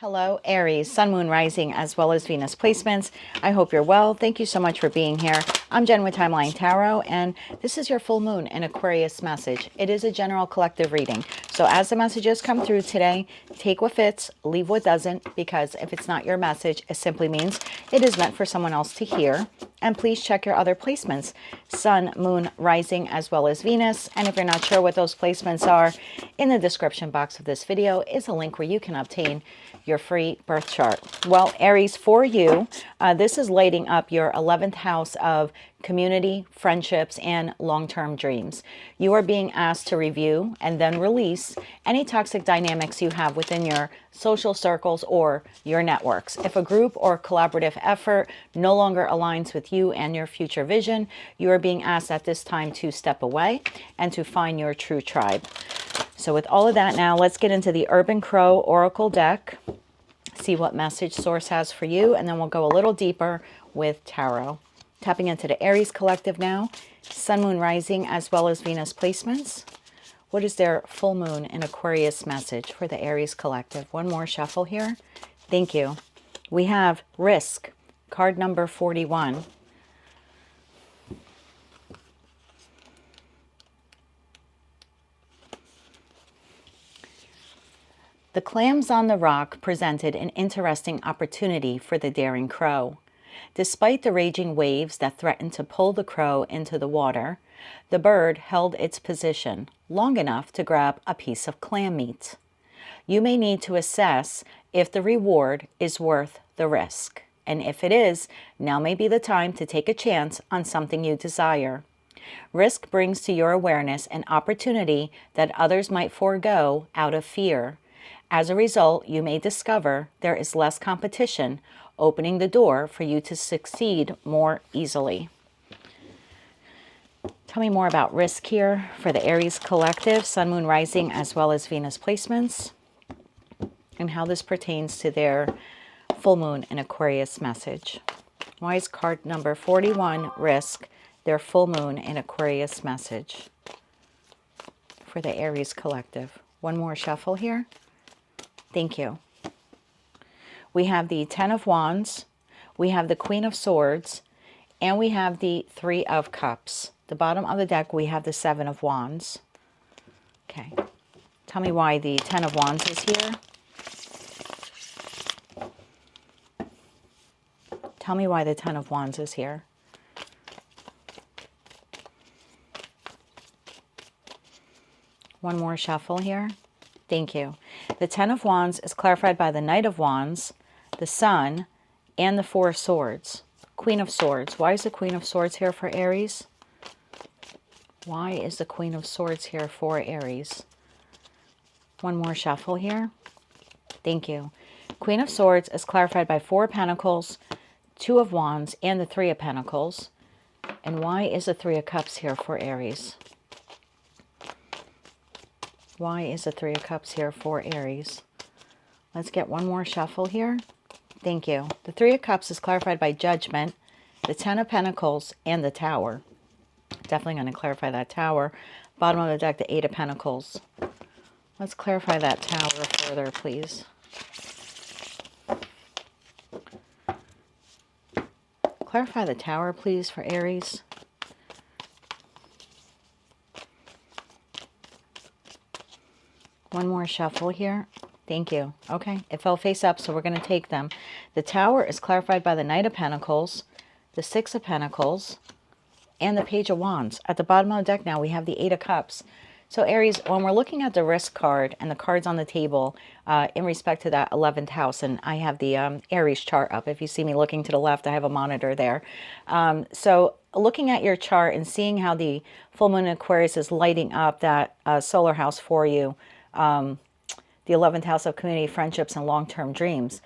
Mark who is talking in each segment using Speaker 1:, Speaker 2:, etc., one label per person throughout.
Speaker 1: Hello, Aries, Sun, Moon, Rising, as well as Venus placements. I hope you're well. Thank you so much for being here. I'm Jen with Timeline Tarot, and this is your full moon in Aquarius message. It is a general collective reading. So as the messages come through today, take what fits, leave what doesn't, because if it's not your message, it simply means it is meant for someone else to hear. And please check your other placements, Sun, Moon, Rising, as well as Venus. And if you're not sure what those placements are, in the description box of this video is a link where you can obtain your free birth chart. Well, Aries, for you, this is lighting up your 11th house of community, friendships, and long-term dreams. You are being asked to review and then release any toxic dynamics you have within your social circles or your networks. If a group or collaborative effort no longer aligns with you and your future vision, you are being asked at this time to step away and to find your true tribe. So with all of that now, let's get into the Urban Crow Oracle deck, see what message source has for you, and then we'll go a little deeper with tarot. Tapping into the Aries collective now, Sun, Moon, Rising, as well as Venus placements. What is their full moon in Aquarius message for the Aries collective? One more shuffle here. Thank you. We have Risk, card number 41. The clams on the rock presented an interesting opportunity for the daring crow. Despite the raging waves that threatened to pull the crow into the water, the bird held its position long enough to grab a piece of clam meat. You may need to assess if the reward is worth the risk. And if it is, now may be the time to take a chance on something you desire. Risk brings to your awareness an opportunity that others might forego out of fear. As a result, you may discover there is less competition, opening the door for you to succeed more easily. Tell me more about Risk here for the Aries collective, Sun, Moon, Rising, as well as Venus placements, and how this pertains to their full moon in Aquarius message. Why is card number 41, Risk, their full moon in Aquarius message for the Aries collective? One more shuffle here. Thank you. We have the Ten of Wands, we have the Queen of Swords, and we have the Three of Cups. The bottom of the deck, we have the Seven of Wands. Okay. Tell me why the Ten of Wands is here. Tell me why the Ten of Wands is here. One more shuffle here. Thank you. The Ten of Wands is clarified by the Knight of Wands, the Sun, and the Four of Swords. Queen of Swords. Why is the Queen of Swords here for Aries? Why is the Queen of Swords here for Aries? One more shuffle here. Thank you. Queen of Swords is clarified by Four of Pentacles, Two of Wands, and the Three of Pentacles. And why is the Three of Cups here for Aries? Why is the Three of Cups here for Aries? Let's get one more shuffle here. Thank you. The Three of Cups is clarified by Judgment, the Ten of Pentacles, and the Tower. Definitely going to clarify that Tower. Bottom of the deck, the Eight of Pentacles. Let's clarify that Tower further, please. Clarify the Tower, please, for Aries. One more shuffle here. Thank you. Okay, it fell face up, so we're going to take them. The Tower is clarified by the Knight of Pentacles, the Six of Pentacles, and the Page of Wands. At the bottom of the deck now, we have the Eight of Cups. So Aries, when we're looking at the Risk card and the cards on the table in respect to that 11th house, and I have the Aries chart up. If you see me looking to the left, I have a monitor there. So looking at your chart and seeing how the full moon in Aquarius is lighting up that solar house for you, the 11th house of community, friendships, and long-term dreams.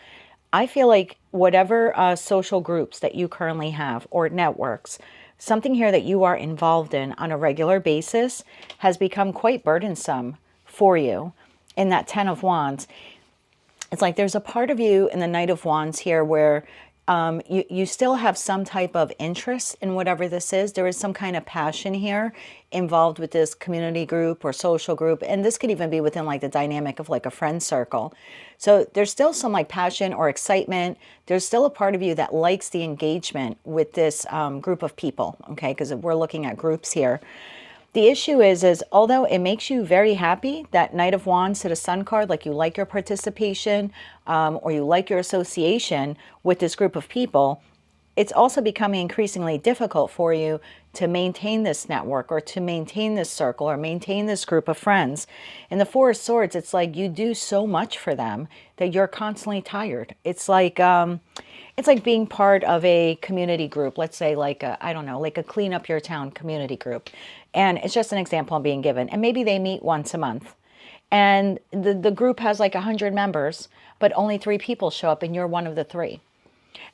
Speaker 1: I feel like whatever social groups that you currently have or networks, something here that you are involved in on a regular basis has become quite burdensome for you in that Ten of Wands. It's like there's a part of you in the Knight of Wands here where You still have some type of interest in whatever this is. There is some kind of passion here involved with this community group or social group. And this could even be within like the dynamic of like a friend circle. So there's still some like passion or excitement. There's still a part of you that likes the engagement with this group of people, okay? Because we're looking at groups here. The issue is although it makes you very happy, that Knight of Wands to the Sun card, like you like your participation or you like your association with this group of people, it's also becoming increasingly difficult for you to maintain this network or to maintain this circle or maintain this group of friends. In the Four of Swords, it's like you do so much for them that you're constantly tired. It's like being part of a community group. Let's say like a, I don't know, like a clean up your town community group. And it's just an example I'm being given. And maybe they meet once a month. And the group has like 100 members, but only 3 people show up and you're one of the 3.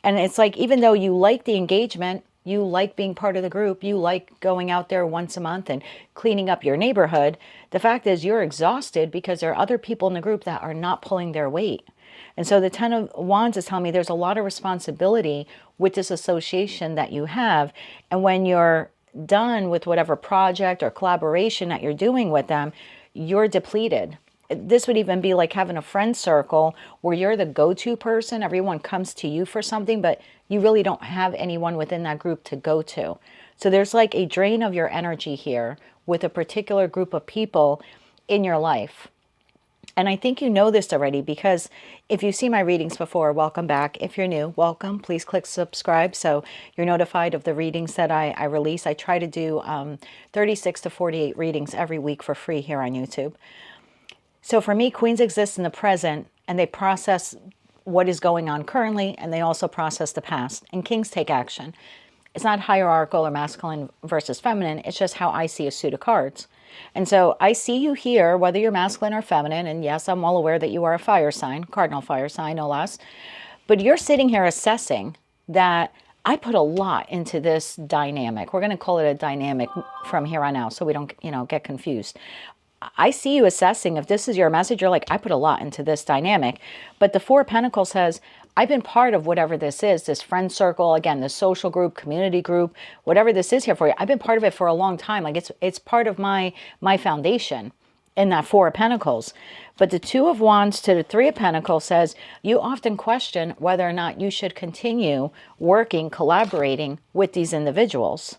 Speaker 1: And it's like, even though you like the engagement, you like being part of the group, you like going out there once a month and cleaning up your neighborhood, the fact is you're exhausted because there are other people in the group that are not pulling their weight. And so the Ten of Wands is telling me there's a lot of responsibility with this association that you have. And when you're done with whatever project or collaboration that you're doing with them, you're depleted. This would even be like having a friend circle where you're the go-to person. Everyone comes to you for something, but you really don't have anyone within that group to go to. So there's like a drain of your energy here with a particular group of people in your life. And I think you know this already, because if you've seen my readings before, welcome back. If you're new, welcome. Please click subscribe so you're notified of the readings that I release. I try to do 36 to 48 readings every week for free here on YouTube. So for me, queens exist in the present, and they process what is going on currently, and they also process the past. And kings take action. It's not hierarchical or masculine versus feminine. It's just how I see a suit of cards. And so I see you here, whether you're masculine or feminine, and yes, I'm well aware that you are a fire sign, cardinal fire sign, no less. But you're sitting here assessing that I put a lot into this dynamic. We're going to call it a dynamic from here on out so we don't, get confused. I see you assessing if this is your message. You're like, I put a lot into this dynamic. But the Four of Pentacles says, I've been part of whatever this is, this friend circle, again, this social group, community group, whatever this is here for you. I've been part of it for a long time. Like it's part of my foundation in that Four of Pentacles. But the Two of Wands to the Three of Pentacles says, you often question whether or not you should continue working, collaborating with these individuals.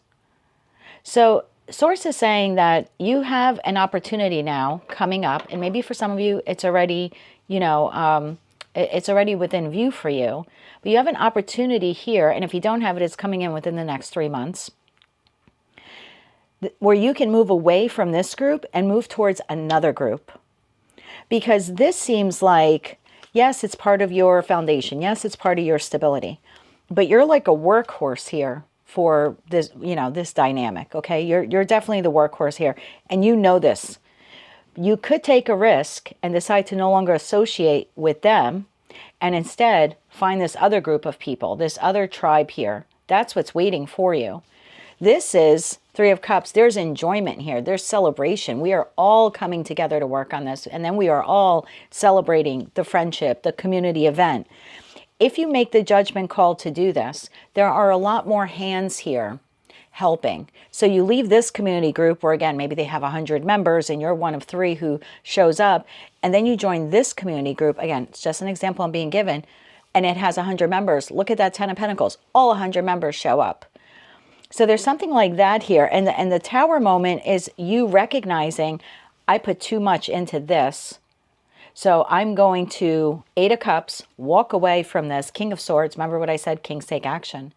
Speaker 1: So Source is saying that you have an opportunity now coming up, and maybe for some of you, it's already, it's already within view for you, but you have an opportunity here. And if you don't have it, it's coming in within the next 3 months, where you can move away from this group and move towards another group. Because this seems like, yes, it's part of your foundation. Yes, it's part of your stability, but you're like a workhorse here for this, this dynamic, okay? You're definitely the workhorse here, and you know this. You could take a risk and decide to no longer associate with them and instead find this other group of people, this other tribe here. That's what's waiting for you. This is Three of Cups. There's enjoyment here. There's celebration. We are all coming together to work on this, and then we are all celebrating the friendship, the community event. If you make the judgment call to do this, there are a lot more hands here helping. So you leave this community group where, again, maybe they have 100 members and you're one of 3 who shows up. And then you join this community group. Again, it's just an example I'm being given. And it has 100 members. Look at that 10 of Pentacles. All 100 members show up. So there's something like that here. And the Tower moment is you recognizing, I put too much into this. So I'm going to, 8 of Cups, walk away from this. King of Swords, remember what I said, kings take action.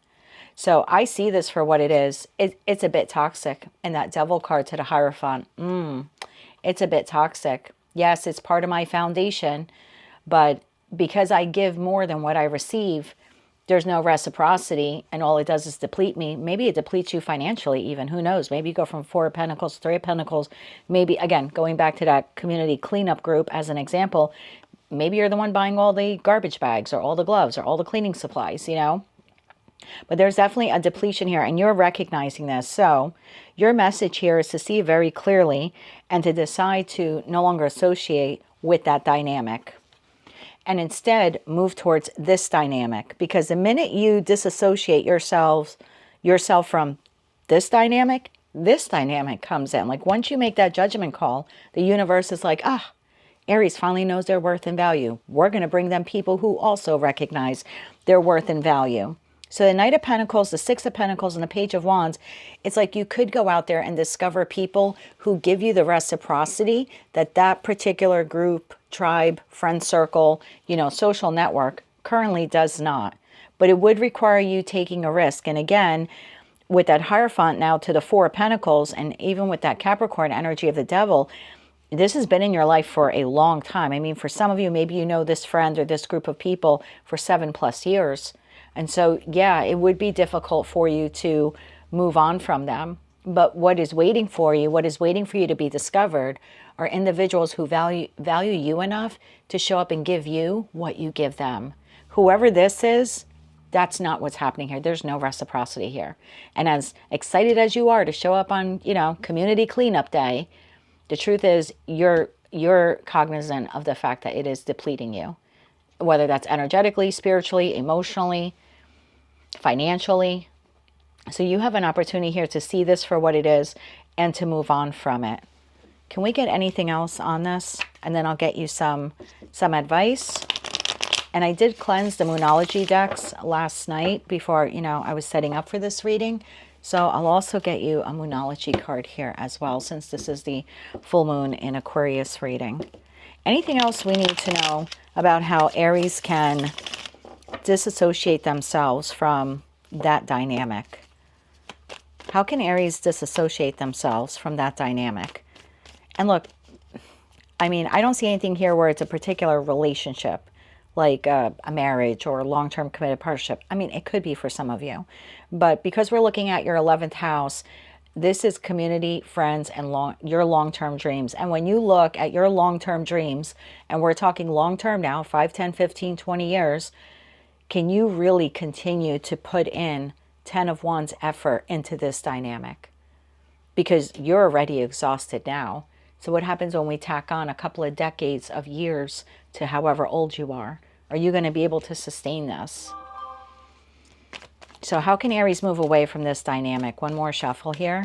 Speaker 1: So I see this for what it is. It's a bit toxic. And that Devil card to the Hierophant, it's a bit toxic. Yes, it's part of my foundation, but because I give more than what I receive, there's no reciprocity, and all it does is deplete me. Maybe it depletes you financially even. Who knows? Maybe you go from 4 of Pentacles, 3 of Pentacles. Maybe, again, going back to that community cleanup group as an example, maybe you're the one buying all the garbage bags or all the gloves or all the cleaning supplies, But there's definitely a depletion here, and you're recognizing this. So your message here is to see very clearly and to decide to no longer associate with that dynamic. and instead move towards this dynamic. Because the minute you disassociate yourself from this dynamic comes in. Like once you make that judgment call, the universe is like, Aries finally knows their worth and value. We're going to bring them people who also recognize their worth and value. So the Knight of Pentacles, the Six of Pentacles, and the Page of Wands, it's like you could go out there and discover people who give you the reciprocity that that particular group, tribe, friend circle, social network currently does not. But it would require you taking a risk. And again, with that Hierophant now to the Four of Pentacles, and even with that Capricorn energy of the devil, this has been in your life for a long time. I mean, for some of you, maybe you know this friend or this group of people for 7+ years. And so, yeah, it would be difficult for you to move on from them. But what is waiting for you to be discovered are individuals who value you enough to show up and give you what you give them. Whoever this is, that's not what's happening here. There's no reciprocity here. And as excited as you are to show up on, community cleanup day, the truth is you're cognizant of the fact that it is depleting you. Whether that's energetically, spiritually, emotionally, financially. So you have an opportunity here to see this for what it is and to move on from it. Can we get anything else on this? And then I'll get you some advice. And I did cleanse the Moonology decks last night before, I was setting up for this reading. So I'll also get you a Moonology card here as well, since this is the full moon in Aquarius reading. Anything else we need to know about how Aries can disassociate themselves from that dynamic? How can Aries disassociate themselves from that dynamic? And look, I mean, I don't see anything here where it's a particular relationship, like a marriage or a long-term committed partnership. I mean, it could be for some of you. But because we're looking at your 11th house, this is community, friends, and your long-term dreams. And when you look at your long-term dreams, and we're talking long-term now, 5, 10, 15, 20 years, can you really continue to put in 10 of Wands effort into this dynamic? Because you're already exhausted now. So what happens when we tack on a couple of decades of years to however old you are? Are you going to be able to sustain this? So how can Aries move away from this dynamic? One more shuffle here.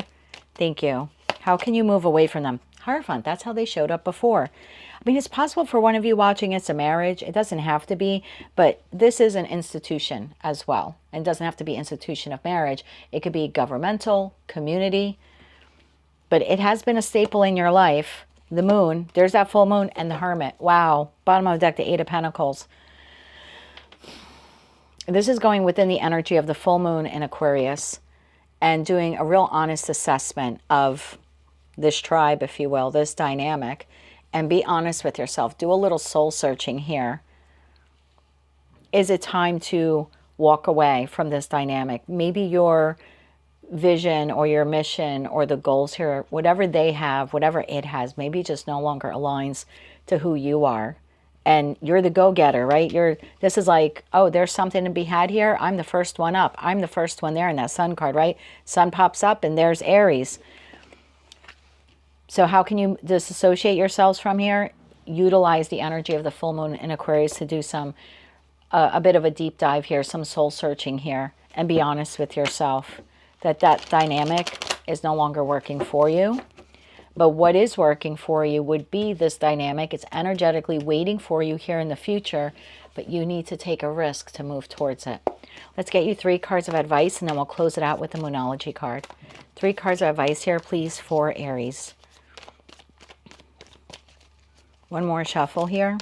Speaker 1: Thank you. How can you move away from them? Hierophant, that's how they showed up before. I mean, it's possible for one of you watching it's a marriage. It doesn't have to be, but this is an institution as well. And it doesn't have to be institution of marriage. It could be governmental, community, but it has been a staple in your life. The moon, there's that full moon, and the Hermit. Wow. Bottom of the deck, the Eight of Pentacles. This is going within the energy of the full moon in Aquarius and doing a real honest assessment of this tribe, if you will, this dynamic, and be honest with yourself. Do a little soul searching here. Is it time to walk away from this dynamic? Maybe your vision or your mission or the goals here, whatever they have, whatever it has, maybe just no longer aligns to who you are. And you're the go-getter, right? This is like, oh, there's something to be had here. I'm the first one up. I'm the first one there in that Sun card, right? Sun pops up and there's Aries. So how can you disassociate yourselves from here? Utilize the energy of the full moon in Aquarius to do a bit of a deep dive here, some soul searching here, and be honest with yourself that dynamic is no longer working for you. But what is working for you would be this dynamic. It's energetically waiting for you here in the future, but you need to take a risk to move towards it. Let's get you 3 cards of advice, and then we'll close it out with the Moonology card. 3 cards of advice here, please, for Aries. One more shuffle here.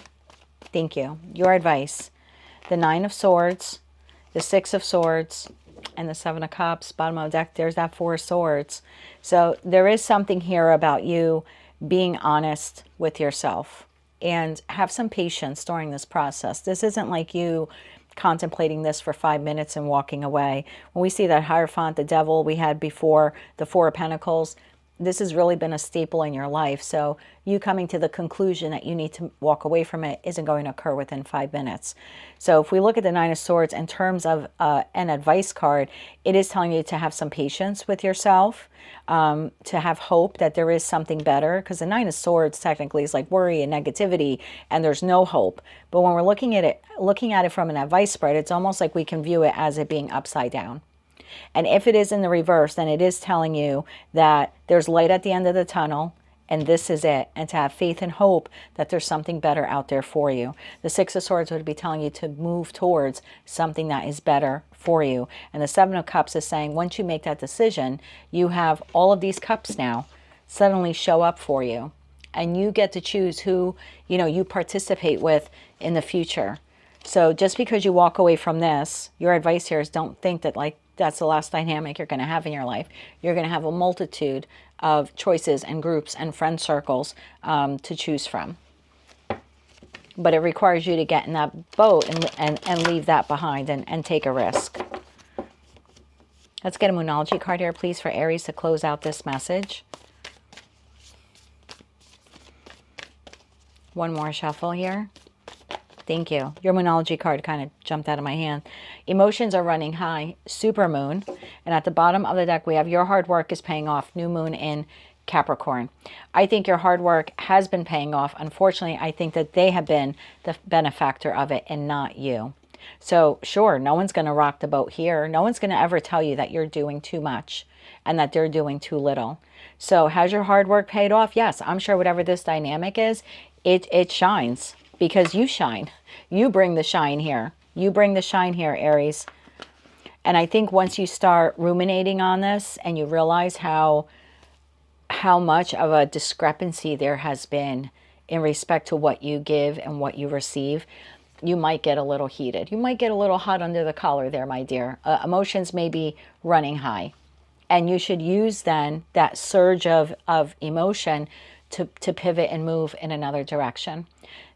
Speaker 1: Thank you. Your advice. The 9 of Swords, the 6 of Swords, and the 7 of Cups. Bottom of the deck, there's that 4 of Swords. So there is something here about you being honest with yourself and have some patience during this process. This isn't like you contemplating this for 5 minutes and walking away. When we see that Hierophant, the devil we had before, the 4 of Pentacles, this has really been a staple in your life. So you coming to the conclusion that you need to walk away from it isn't going to occur within 5 minutes. So if we look at the Nine of Swords in terms of an advice card, it is telling you to have some patience with yourself, to have hope that there is something better, because the Nine of Swords technically is like worry and negativity, and there's no hope. But when we're looking at it from an advice spread, it's almost like we can view it as it being upside down. And if it is in the reverse, then it is telling you that there's light at the end of the tunnel, and this is it, and to have faith and hope that there's something better out there for you. The Six of Swords would be telling you to move towards something that is better for you. And the Seven of Cups is saying once you make that decision, you have all of these cups now suddenly show up for you. And you get to choose who, you participate with in the future. So just because you walk away from this, your advice here is don't think that that's the last dynamic you're going to have in your life. You're going to have a multitude of choices and groups and friend circles to choose from. But it requires you to get in that boat and leave that behind and take a risk. Let's get a Moonology card here, please, for Aries to close out this message. One more shuffle here. Thank you. Your Moonology card kind of jumped out of my hand. Emotions are running high. Super moon. And at the bottom of the deck, we have your hard work is paying off. New moon in Capricorn. I think your hard work has been paying off. Unfortunately, I think that they have been the benefactor of it and not you. So sure, no one's going to rock the boat here. No one's going to ever tell you that you're doing too much and that they're doing too little. So has your hard work paid off? Yes, I'm sure whatever this dynamic is, it shines because you shine. You bring the shine here. You bring the shine here, Aries. And I think once you start ruminating on this and you realize how much of a discrepancy there has been in respect to what you give and what you receive, you might get a little heated. You might get a little hot under the collar there, my dear. Emotions may be running high. And you should use then that surge of emotion to pivot and move in another direction.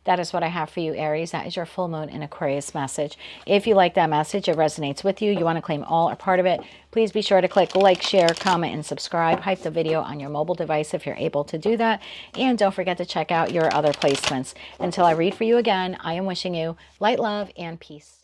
Speaker 1: That is what I have for you, Aries. That is your full moon in Aquarius message. If you like that message, it resonates with you, you want to claim all or part of it, please be sure to click like, share, comment, and subscribe. Hype the video on your mobile device if you're able to do that. And don't forget to check out your other placements. Until I read for you again, I am wishing you light, love, and peace.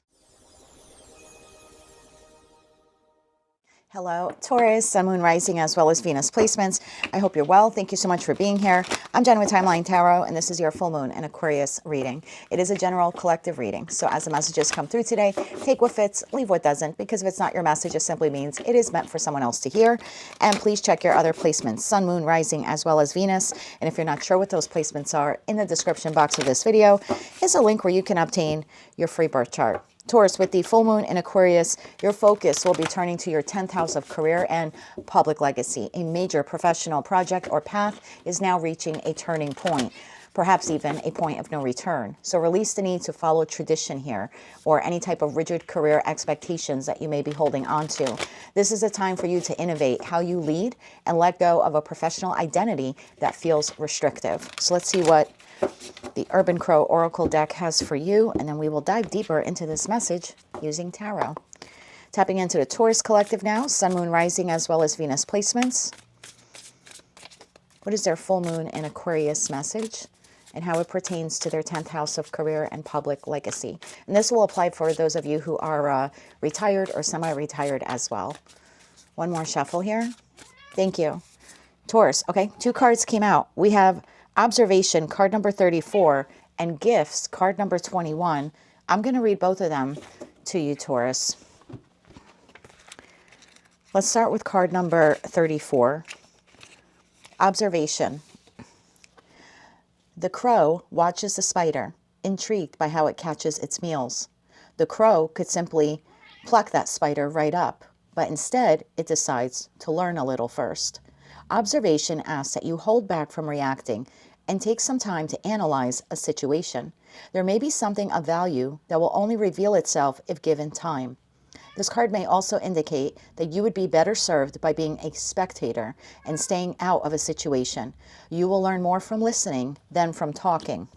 Speaker 1: Hello, Taurus, Sun, Moon, Rising, as well as Venus placements. I hope you're well. Thank you so much for being here. I'm Jen with Timeline Tarot, and this is your full moon and Aquarius reading. It is a general collective reading. So as the messages come through today, take what fits, leave what doesn't, because if it's not your message, it simply means it is meant for someone else to hear. And please check your other placements, Sun, Moon, Rising, as well as Venus. And if you're not sure what those placements are, in the description box of this video is a link where you can obtain your free birth chart. Taurus, with the full moon in Aquarius, your focus will be turning to your 10th house of career and public legacy. A major professional project or path is now reaching a turning point, perhaps even a point of no return. So release the need to follow tradition here or any type of rigid career expectations that you may be holding on to. This is a time for you to innovate how you lead and let go of a professional identity that feels restrictive. So let's see what the Urban Crow Oracle deck has for you, and then we will dive deeper into this message using tarot. Tapping into the Taurus collective now, Sun, Moon, Rising, as well as Venus placements. What is their full moon in Aquarius message and how it pertains to their 10th house of career and public legacy? And this will apply for those of you who are retired or semi-retired as well. One more shuffle here. Thank you. Taurus, okay, 2 cards came out. We have Observation, card number 34, and Gifts, card number 21. I'm going to read both of them to you, Taurus. Let's start with card number 34. Observation. The crow watches the spider, intrigued by how it catches its meals. The crow could simply pluck that spider right up, but instead it decides to learn a little first. Observation asks that you hold back from reacting and take some time to analyze a situation. There may be something of value that will only reveal itself if given time. This card may also indicate that you would be better served by being a spectator and staying out of a situation. You will learn more from listening than from talking.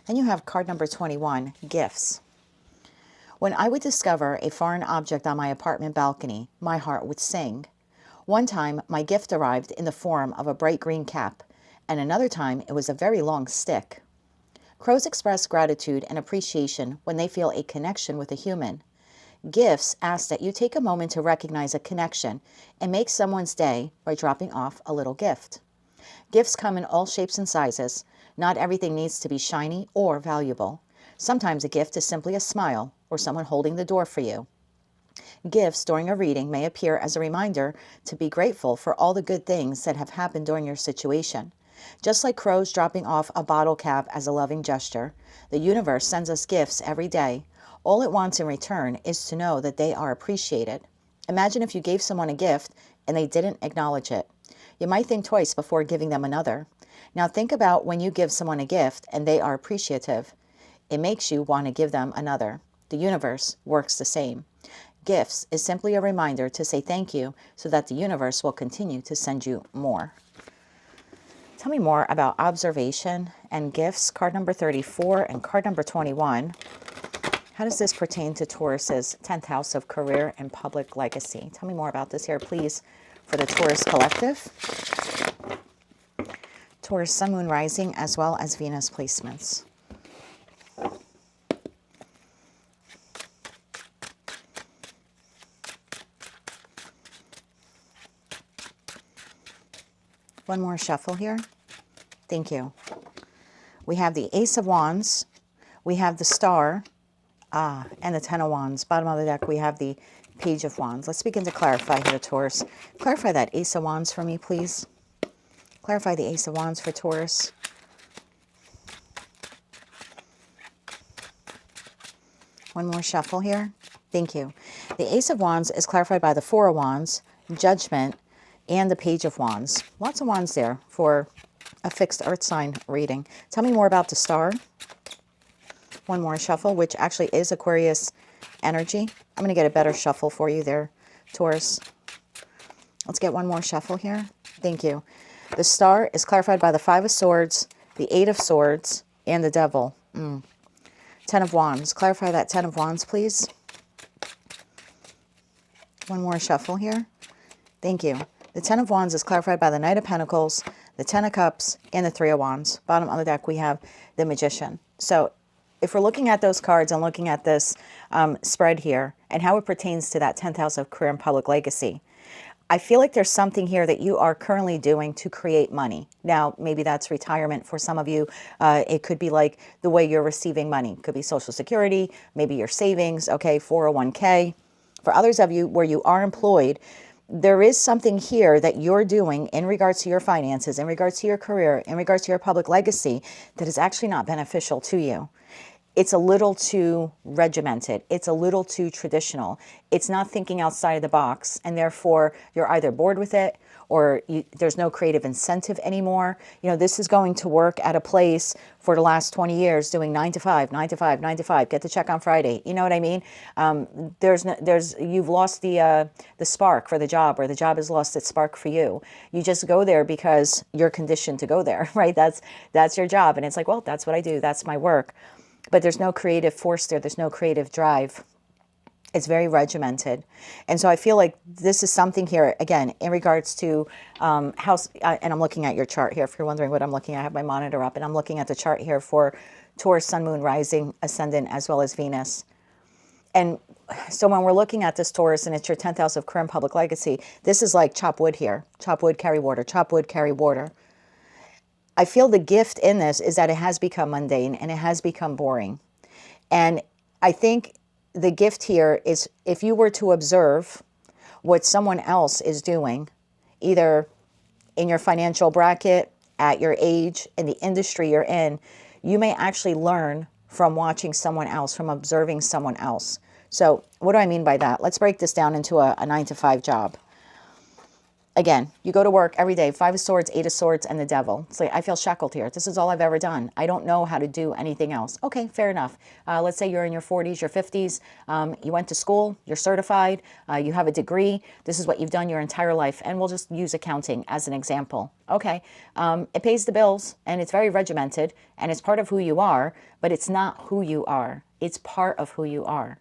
Speaker 1: Then you have card number 21, Gifts. When I would discover a foreign object on my apartment balcony, my heart would sing. One time, my gift arrived in the form of a bright green cap, and another time it was a very long stick. Crows express gratitude and appreciation when they feel a connection with a human. Gifts ask that you take a moment to recognize a connection and make someone's day by dropping off a little gift. Gifts come in all shapes and sizes. Not everything needs to be shiny or valuable. Sometimes a gift is simply a smile or someone holding the door for you. Gifts during a reading may appear as a reminder to be grateful for all the good things that have happened during your situation. Just like crows dropping off a bottle cap as a loving gesture, the universe sends us gifts every day. All it wants in return is to know that they are appreciated. Imagine if you gave someone a gift and they didn't acknowledge it. You might think twice before giving them another. Now think about when you give someone a gift and they are appreciative. It makes you want to give them another. The universe works the same. Gifts is simply a reminder to say thank you so that the universe will continue to send you more. Tell me more about observation and gifts, card number 34 and card number 21. How does this pertain to Taurus's 10th house of career and public legacy? Tell me more about this here, please, for the Taurus collective. Taurus, Sun, Moon, Rising, as well as Venus placements. One more shuffle here. Thank you. We have the Ace of Wands. We have the Star. And the Ten of Wands. Bottom of the deck, we have the Page of Wands. Let's begin to clarify here, Taurus. Clarify that Ace of Wands for me, please. Clarify the Ace of Wands for Taurus. One more shuffle here. Thank you. The Ace of Wands is clarified by the Four of Wands, Judgment, and the Page of Wands. Lots of wands there for a fixed earth sign reading. Tell me more about the Star. One more shuffle, which actually is Aquarius energy. I'm going to get a better shuffle for you there, Taurus. Let's get one more shuffle here. Thank you. The Star is clarified by the Five of Swords, the Eight of Swords, and the Devil. Ten of Wands. Clarify that Ten of Wands, please. One more shuffle here. Thank you. The Ten of Wands is clarified by the Knight of Pentacles, the Ten of Cups, and the Three of Wands. Bottom of the deck, we have the Magician. So if we're looking at those cards and looking at this spread here and how it pertains to that 10th house of career and public legacy, I feel like there's something here that you are currently doing to create money. Now, maybe that's retirement for some of you. It could be like the way you're receiving money. It could be Social Security, maybe your savings, okay, 401k. For others of you where you are employed, there is something here that you're doing in regards to your finances, in regards to your career, in regards to your public legacy that is actually not beneficial to you. It's a little too regimented. It's a little too traditional. It's not thinking outside of the box, and therefore you're either bored with it or there's no creative incentive anymore. You know, this is going to work at a place for the last 20 years doing 9 to 5, 9 to 5, 9 to 5, get the check on Friday. You know what I mean? You've lost the spark for the job, or the job has lost its spark for you. You just go there because you're conditioned to go there, right? That's your job. And it's like, well, that's what I do. That's my work. But there's no creative force there. There's no creative drive. It's very regimented. And so I feel like this is something here, again, in regards to house, and I'm looking at your chart here. If you're wondering what I'm looking at, I have my monitor up, and I'm looking at the chart here for Taurus, Sun, Moon, Rising, Ascendant, as well as Venus. And so when we're looking at this Taurus, and it's your 10th house of career and public legacy, this is like chop wood here. Chop wood, carry water. Chop wood, carry water. I feel the gift in this is that it has become mundane and it has become boring. And I think the gift here is if you were to observe what someone else is doing, either in your financial bracket, at your age, in the industry you're in, you may actually learn from watching someone else, from observing someone else. So what do I mean by that? Let's break this down into a 9 to 5 job. Again, you go to work every day, 5 of Swords, 8 of Swords, and the Devil. It's like, I feel shackled here. This is all I've ever done. I don't know how to do anything else. Okay, fair enough. Let's say you're in your 40s, your 50s. You went to school, you're certified, you have a degree. This is what you've done your entire life. And we'll just use accounting as an example. Okay, it pays the bills, and it's very regimented, and it's part of who you are, but it's not who you are. It's part of who you are.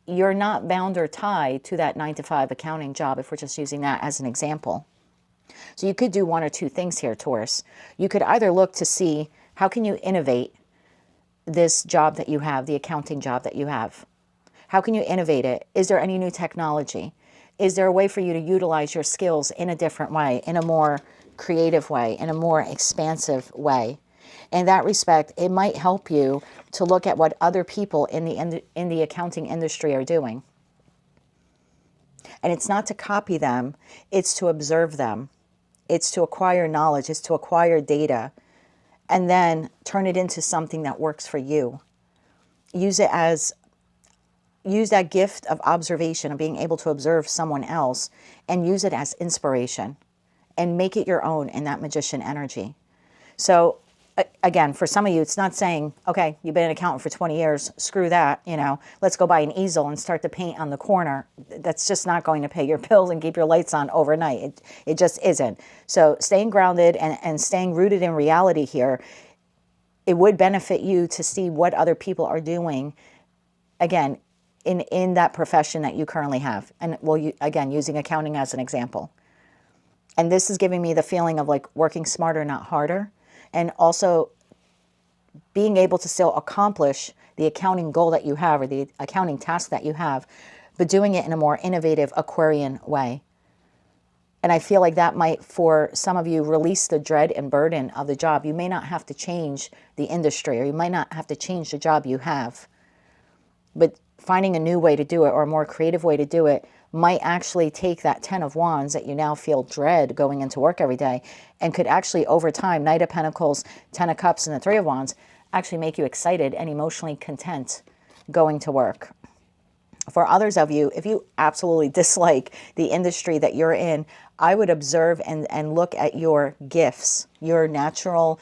Speaker 1: you're not bound or tied to that 9 to 5 accounting job, if we're just using that as an example. So you could do one or two things here, Taurus. You could either look to see how can you innovate this job that you have, the accounting job that you have. How can you innovate it? Is there any new technology? Is there a way for you to utilize your skills in a different way, in a more creative way, in a more expansive way? In that respect, it might help you to look at what other people in the accounting industry are doing. And it's not to copy them, it's to observe them. It's to acquire knowledge, it's to acquire data, and then turn it into something that works for you. Use that gift of observation, of being able to observe someone else, and use it as inspiration and make it your own in that magician energy. So again, for some of you, it's not saying, okay, you've been an accountant for 20 years, screw that, let's go buy an easel and start to paint on the corner. That's just not going to pay your bills and keep your lights on overnight. It just isn't. So staying grounded and staying rooted in reality here, it would benefit you to see what other people are doing, again, in that profession that you currently have. And again, using accounting as an example. And this is giving me the feeling of like working smarter, not harder. And also being able to still accomplish the accounting goal that you have or the accounting task that you have, but doing it in a more innovative Aquarian way. And I feel like that might, for some of you, release the dread and burden of the job. You may not have to change the industry, or you might not have to change the job you have. But finding a new way to do it, or a more creative way to do it, might actually take that 10 of Wands that you now feel dread going into work every day, and could actually, over time, Knight of Pentacles, 10 of Cups, and the 3 of Wands, actually make you excited and emotionally content going to work. For others of you, if you absolutely dislike the industry that you're in, I would observe and look at your gifts, your natural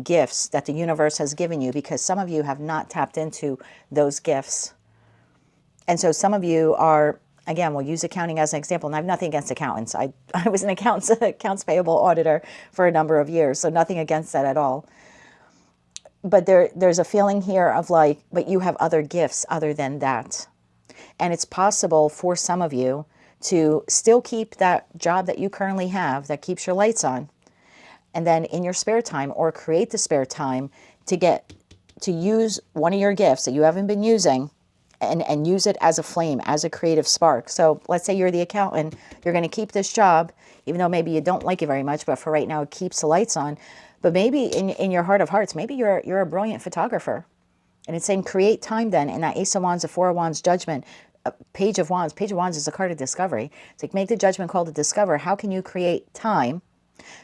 Speaker 1: gifts that the universe has given you, because some of you have not tapped into those gifts. And so some of you are, again, we'll use accounting as an example, and I have nothing against accountants. I was an accounts payable auditor for a number of years, so nothing against that at all. But there's a feeling here of like, but you have other gifts other than that. And it's possible for some of you to still keep that job that you currently have that keeps your lights on, and then in your spare time, or create the spare time to use one of your gifts that you haven't been using, and use it as a flame, as a creative spark. So let's say you're the accountant, you're going to keep this job, even though maybe you don't like it very much, but for right now it keeps the lights on. But maybe in your heart of hearts, maybe you're a brilliant photographer. And it's saying create time then in that Ace of Wands, the 4 of Wands, Judgment, Page of Wands. Page of Wands is a card of discovery. It's like, make the judgment call to discover how can you create time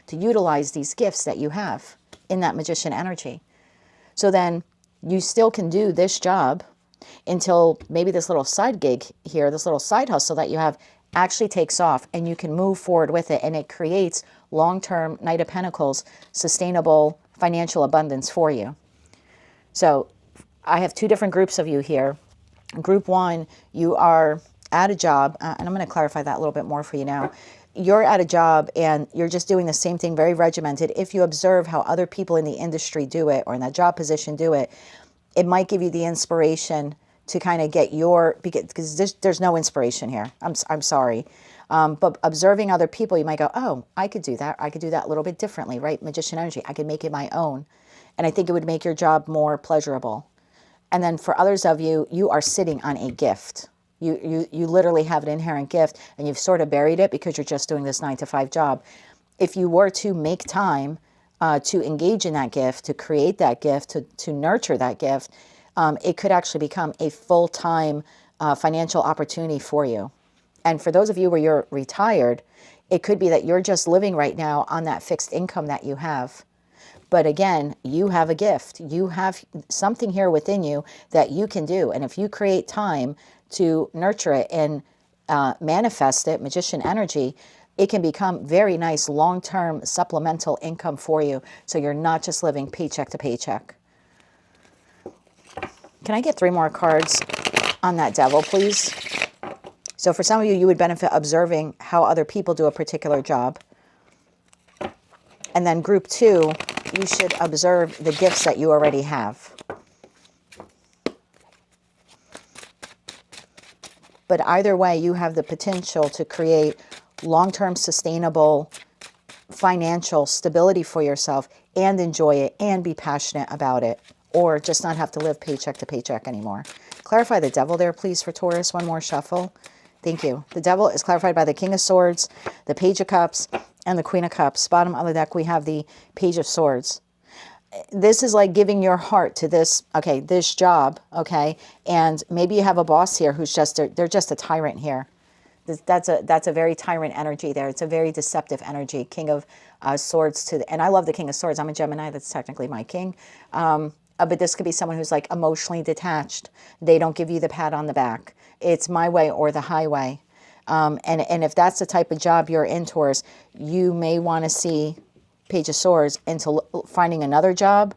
Speaker 1: to utilize these gifts that you have in that magician energy. So then you still can do this job until maybe this little side gig here, this little side hustle that you have, actually takes off, and you can move forward with it, and it creates long-term Knight of Pentacles, sustainable financial abundance for you. So I have two different groups of you here. Group one, you are at a job, and I'm going to clarify that a little bit more for you now. You're at a job and you're just doing the same thing, very regimented. If you observe how other people in the industry do it, or in that job position do it, it might give you the inspiration to kind of get because there's no inspiration here. I'm sorry. But observing other people, you might go, oh, I could do that. I could do that a little bit differently, right? Magician energy. I could make it my own. And I think it would make your job more pleasurable. And then for others of you, you are sitting on a gift. You literally have an inherent gift, and you've sort of buried it because you're just doing this 9 to 5 job. If you were to make time to engage in that gift, to create that gift, to nurture that gift, it could actually become a full-time financial opportunity for you. And for those of you where you're retired, it could be that you're just living right now on that fixed income that you have. But again, you have a gift. You have something here within you that you can do. And if you create time to nurture it and manifest it, magician energy, it can become very nice long-term supplemental income for you. So you're not just living paycheck to paycheck. Can I get 3 more cards on that devil, please? So for some of you, you would benefit observing how other people do a particular job. And then group 2, you should observe the gifts that you already have. But either way, you have the potential to create long-term sustainable financial stability for yourself and enjoy it and be passionate about it, or just not have to live paycheck to paycheck anymore. Clarify the devil there, please, for Taurus. One more shuffle. Thank you. The devil is clarified by the King of Swords, the Page of Cups, and the Queen of Cups. Bottom of the deck, we have the Page of Swords. This is like giving your heart to this, okay, this job, okay? And maybe you have a boss here who's just, they're just a tyrant here. That's a very tyrant energy there. It's a very deceptive energy. King of Swords and I love the King of Swords. I'm a Gemini. That's technically my king. But this could be someone who's like emotionally detached. They don't give you the pat on the back. It's my way or the highway. And if that's the type of job you're in, Taurus, you may want to see Page of Swords into finding another job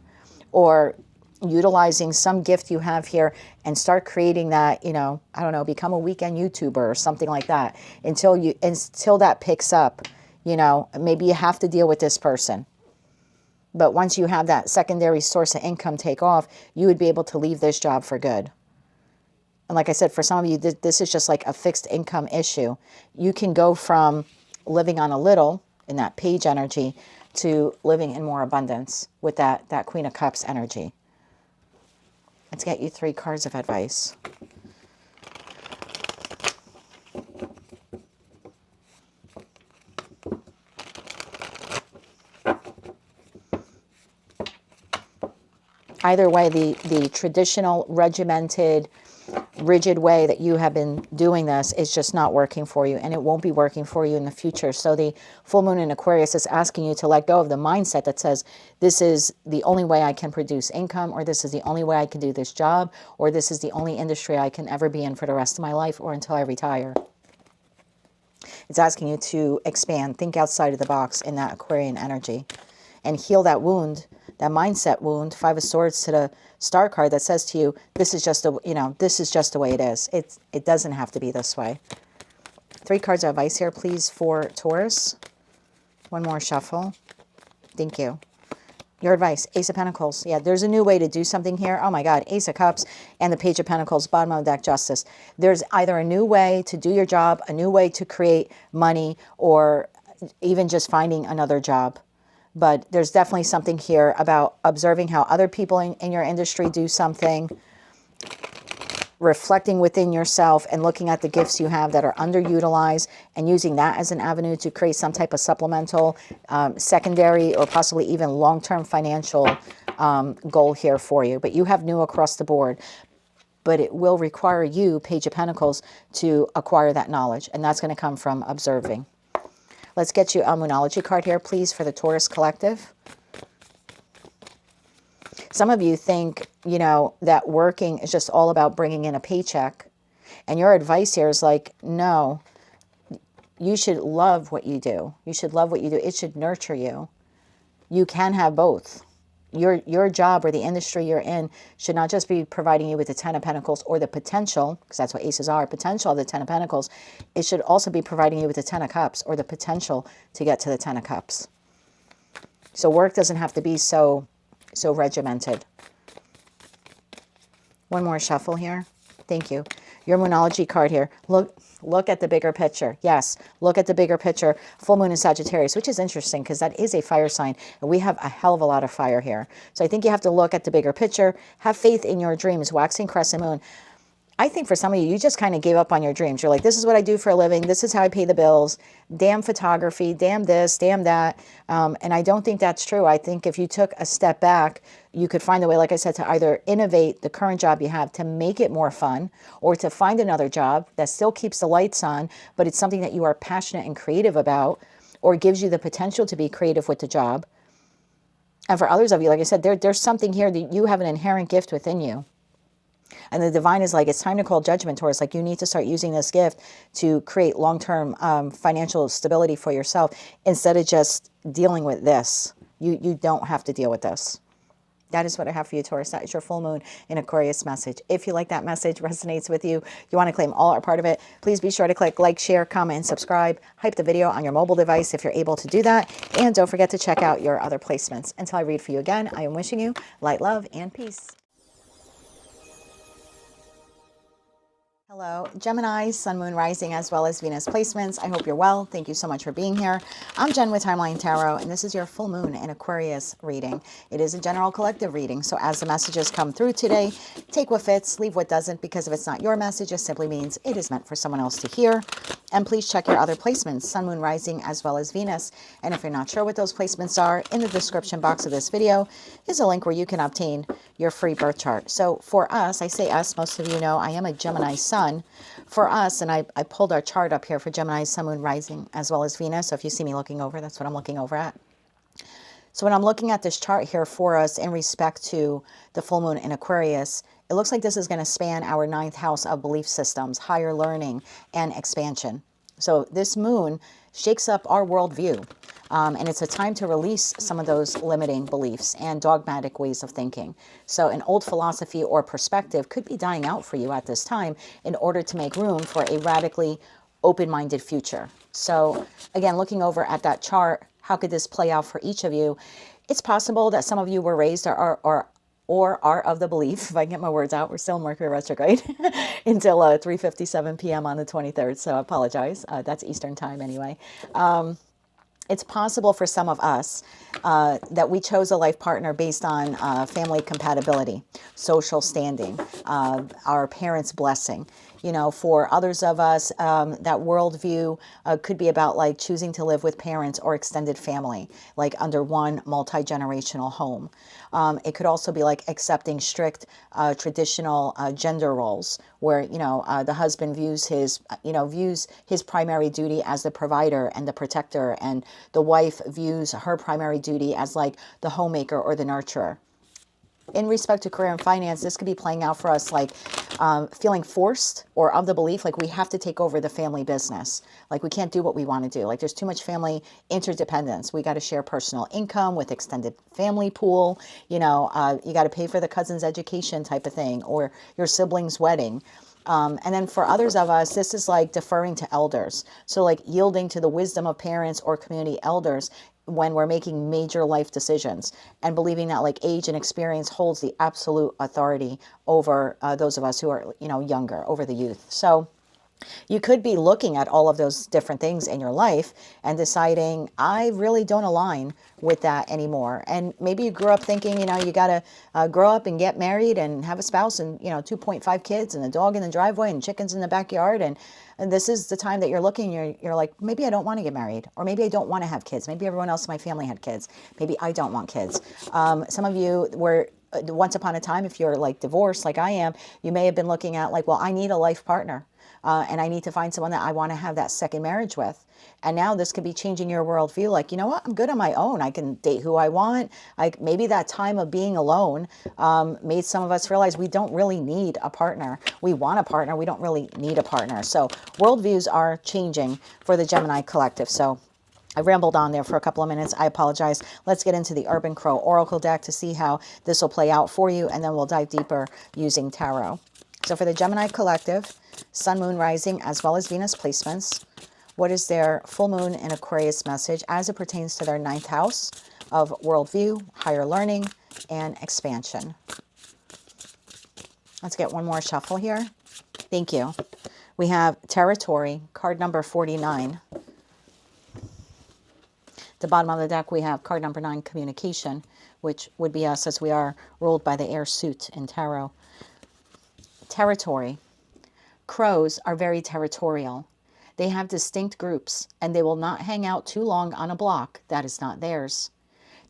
Speaker 1: or utilizing some gift you have here and start creating that, you know, I don't know, become a weekend YouTuber or something like that until that picks up. You know, maybe you have to deal with this person. But once you have that secondary source of income take off, you would be able to leave this job for good. And like I said, for some of you, this is just like a fixed income issue. You can go from living on a little in that page energy to living in more abundance with that Queen of Cups energy. Let's get you 3 cards of advice. Either way, the traditional, regimented, rigid way that you have been doing this is just not working for you, and it won't be working for you in the future. So the full moon in Aquarius is asking you to let go of the mindset that says, this is the only way I can produce income, or this is the only way I can do this job, or this is the only industry I can ever be in for the rest of my life or until I retire. It's asking you to expand, think outside of the box in that Aquarian energy, and heal that wound, that mindset wound. 5 of Swords to the Star card that says to you, this is just this is just the way it is. It doesn't have to be this way. 3 cards of advice here, please, for Taurus. One more shuffle. Thank you. Your advice, Ace of Pentacles. Yeah, there's a new way to do something here. Oh my God, Ace of Cups and the Page of Pentacles, bottom of the deck, Justice. There's either a new way to do your job, a new way to create money, or even just finding another job. But there's definitely something here about observing how other people in your industry do something, reflecting within yourself and looking at the gifts you have that are underutilized and using that as an avenue to create some type of supplemental, secondary, or possibly even long-term financial goal here for you. But you have new across the board. But it will require you, Page of Pentacles, to acquire that knowledge. And that's going to come from observing. Let's get you a Moonology card here, please, for the Taurus Collective. Some of you think, you know, that working is just all about bringing in a paycheck. And your advice here is like, no, you should love what you do. You should love what you do. It should nurture you. You can have both. Your job or the industry you're in should not just be providing you with the 10 of Pentacles or the potential, because that's what aces are, potential of the 10 of Pentacles. It should also be providing you with the 10 of Cups or the potential to get to the 10 of Cups. So work doesn't have to be so regimented. One more shuffle here. Thank you. Your Moonology card here. Look at the bigger picture. Yes, look at the bigger picture. Full moon in Sagittarius, which is interesting because that is a fire sign. And we have a hell of a lot of fire here. So I think you have to look at the bigger picture. Have faith in your dreams. Waxing crescent moon. I think for some of you, you just kind of gave up on your dreams. You're like, this is what I do for a living. This is how I pay the bills. Damn photography. Damn this. Damn that. And I don't think that's true. I think if you took a step back, you could find a way, like I said, to either innovate the current job you have to make it more fun, or to find another job that still keeps the lights on, but it's something that you are passionate and creative about, or gives you the potential to be creative with the job. And for others of you, like I said, there's something here that you have an inherent gift within you. And the divine is like, it's time to call judgment, Taurus. Like, you need to start using this gift to create long-term financial stability for yourself instead of just dealing with this. You don't have to deal with this. That is what I have for you, Taurus. That is your full moon in Aquarius message. If you like that message, resonates with you, you want to claim all or part of it, please be sure to click like, share, comment, and subscribe. Hype the video on your mobile device if you're able to do that. And don't forget to check out your other placements. Until I read for you again, I am wishing you light, love, and peace. Hello, Gemini, Sun, Moon, Rising, as well as Venus placements. I hope you're well. Thank you so much for being here. I'm Jen with Timeline Tarot, and this is your full moon in Aquarius reading. It is a general collective reading, so as the messages come through today, take what fits, leave what doesn't, because if it's not your message, it simply means it is meant for someone else to hear. And please check your other placements, Sun, Moon, Rising, as well as Venus. And if you're not sure what those placements are, in the description box of this video is a link where you can obtain your free birth chart. So for us, I say us, most of you know I am a Gemini Sun. For us, and I pulled our chart up here for Gemini, Sun, Moon, Rising, as well as Venus. So if you see me looking over, that's what I'm looking over at. So when I'm looking at this chart here for us in respect to the full moon in Aquarius, it looks like this is going to span our ninth house of belief systems, higher learning, and expansion. So this moon shakes up our worldview. And it's a time to release some of those limiting beliefs and dogmatic ways of thinking. So an old philosophy or perspective could be dying out for you at this time in order to make room for a radically open-minded future. So again, looking over at that chart, how could this play out for each of you? It's possible that some of you were raised or are of the belief, if I can get my words out, we're still in Mercury retrograde until 3:57 p.m. on the 23rd. So I apologize. That's Eastern time anyway. It's possible for some of us that we chose a life partner based on family compatibility, social standing, our parents' blessing. You know, for others of us, that worldview could be about like choosing to live with parents or extended family, like under one multi-generational home. It could also be like accepting strict traditional gender roles where, you know, the husband views his primary duty as the provider and the protector, and the wife views her primary duty as like the homemaker or the nurturer. In respect to career and finance, this could be playing out for us like feeling forced or of the belief like we have to take over the family business. Like we can't do what we want to do. Like there's too much family interdependence. We got to share personal income with extended family pool. You know, you got to pay for the cousin's education type of thing, or your sibling's wedding. And then for others of us, this is like deferring to elders. So like yielding to the wisdom of parents or community elders when we're making major life decisions, and believing that like age and experience holds the absolute authority over those of us who are, you know, younger, over the youth. So you could be looking at all of those different things in your life and deciding, I really don't align with that anymore. And maybe you grew up thinking, you know, you got to grow up and get married and have a spouse and, you know, 2.5 kids and a dog in the driveway and chickens in the backyard. And this is the time that you're looking, you're like, maybe I don't want to get married, or maybe I don't want to have kids. Maybe everyone else in my family had kids. Maybe I don't want kids. Some of you were, once upon a time, if you're like divorced like I am, you may have been looking at like, well, I need a life partner. And I need to find someone that I want to have that second marriage with. And now this could be changing your worldview. Like, you know what? I'm good on my own. I can date who I want. Like maybe that time of being alone made some of us realize we don't really need a partner. We want a partner. We don't really need a partner. So worldviews are changing for the Gemini collective. So I rambled on there for a couple of minutes. I apologize. Let's get into the Urban Crow Oracle deck to see how this will play out for you. And then we'll dive deeper using tarot. So for the Gemini collective, Sun, Moon, Rising, as well as Venus placements, what is their full moon in Aquarius message as it pertains to their ninth house of worldview, higher learning, and expansion? Let's get one more shuffle here. Thank you. We have Territory, card number 49. At the bottom of the deck, we have card number 9, Communication, which would be us as we are ruled by the air suit in tarot. Territory. Crows are very territorial. They have distinct groups, and they will not hang out too long on a block that is not theirs.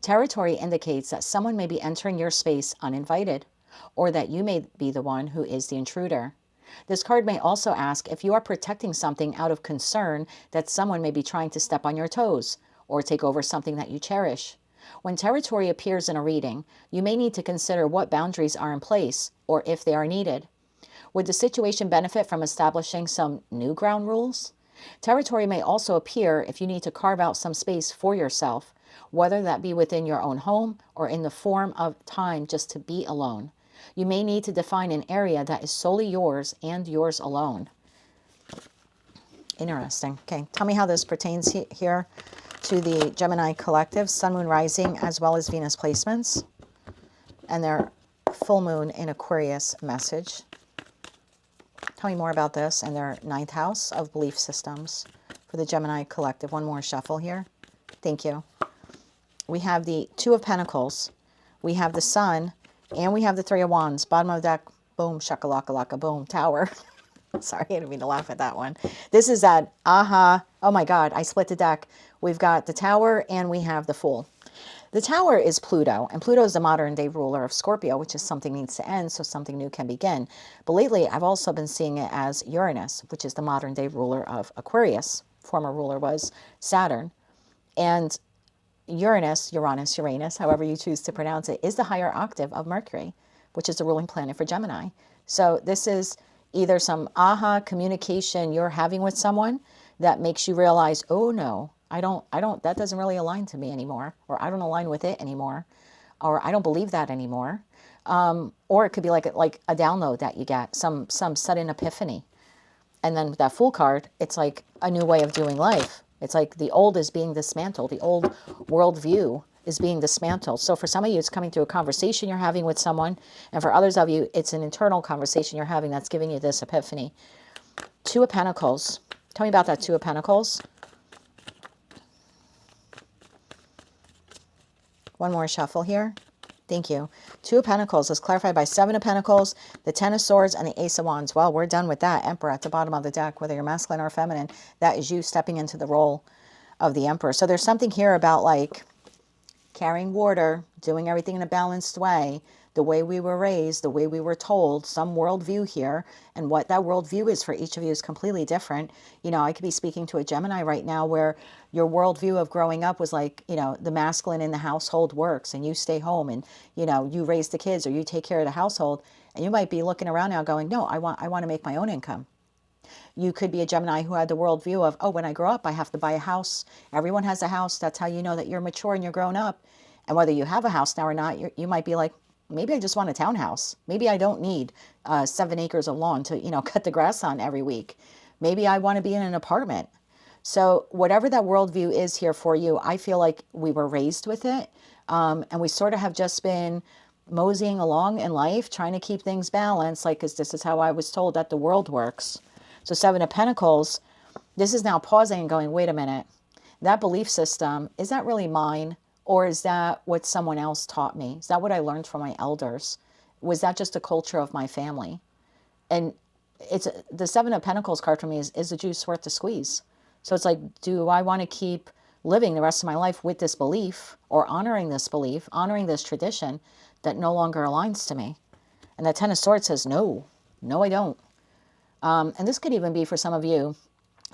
Speaker 1: Territory indicates that someone may be entering your space uninvited, or that you may be the one who is the intruder. This card may also ask if you are protecting something out of concern that someone may be trying to step on your toes, or take over something that you cherish. When territory appears in a reading, you may need to consider what boundaries are in place, or if they are needed. Would the situation benefit from establishing some new ground rules? Territory may also appear if you need to carve out some space for yourself, whether that be within your own home or in the form of time just to be alone. You may need to define an area that is solely yours and yours alone. Interesting. Okay, tell me how this pertains here to the Gemini collective, Sun, Moon, Rising, as well as Venus placements, and their full moon in Aquarius message. Tell me more about this and their ninth house of belief systems for the Gemini collective. One more shuffle here. Thank you. We have the Two of Pentacles. We have the Sun. And we have the Three of Wands. Bottom of the deck. Boom, shakalaka, boom, Tower. Sorry, I didn't mean to laugh at that one. This is that, aha. Oh my God, I split the deck. We've got the Tower and we have the Fool. The Tower is Pluto, and Pluto is the modern day ruler of Scorpio, which is something needs to end so something new can begin. But lately, I've also been seeing it as Uranus, which is the modern day ruler of Aquarius. Former ruler was Saturn. And Uranus, however you choose to pronounce it, is the higher octave of Mercury, which is the ruling planet for Gemini. So this is either some aha communication you're having with someone that makes you realize, oh no, that doesn't really align to me anymore, or I don't align with it anymore, or I don't believe that anymore. Or it could be like a download that you get, some sudden epiphany. And then with that Fool card, it's like a new way of doing life. It's like the old is being dismantled. The old worldview is being dismantled. So for some of you, it's coming through a conversation you're having with someone. And for others of you, it's an internal conversation you're having that's giving you this epiphany. Two of Pentacles. Tell me about that Two of Pentacles. One more shuffle here. Thank you. Two of Pentacles is clarified by Seven of Pentacles, the Ten of Swords, and the Ace of Wands. Well, we're done with that. Emperor at the bottom of the deck, whether you're masculine or feminine, that is you stepping into the role of the Emperor. So there's something here about like carrying water, doing everything in a balanced way, the way we were raised, the way we were told, some worldview here, and what that worldview is for each of you is completely different. You know, I could be speaking to a Gemini right now where your worldview of growing up was like, you know, the masculine in the household works and you stay home and, you know, you raise the kids or you take care of the household. And you might be looking around now going, no, I want to make my own income. You could be a Gemini who had the worldview of, oh, when I grow up, I have to buy a house. Everyone has a house. That's how you know that you're mature and you're grown up. And whether you have a house now or not, you might be like, maybe I just want a townhouse. Maybe I don't need 7 acres of lawn to, you know, cut the grass on every week. Maybe I want to be in an apartment. So whatever that worldview is here for you, I feel like we were raised with it. And we sort of have just been moseying along in life, trying to keep things balanced, like, because this is how I was told that the world works. So Seven of Pentacles, this is now pausing and going, wait a minute, that belief system, is that really mine? Or is that what someone else taught me? Is that what I learned from my elders? Was that just a culture of my family? And it's the Seven of Pentacles card for me is the juice worth the squeeze. So it's like, do I want to keep living the rest of my life with this belief or honoring this belief, honoring this tradition that no longer aligns to me? And the Ten of Swords says, no, I don't. And this could even be for some of you,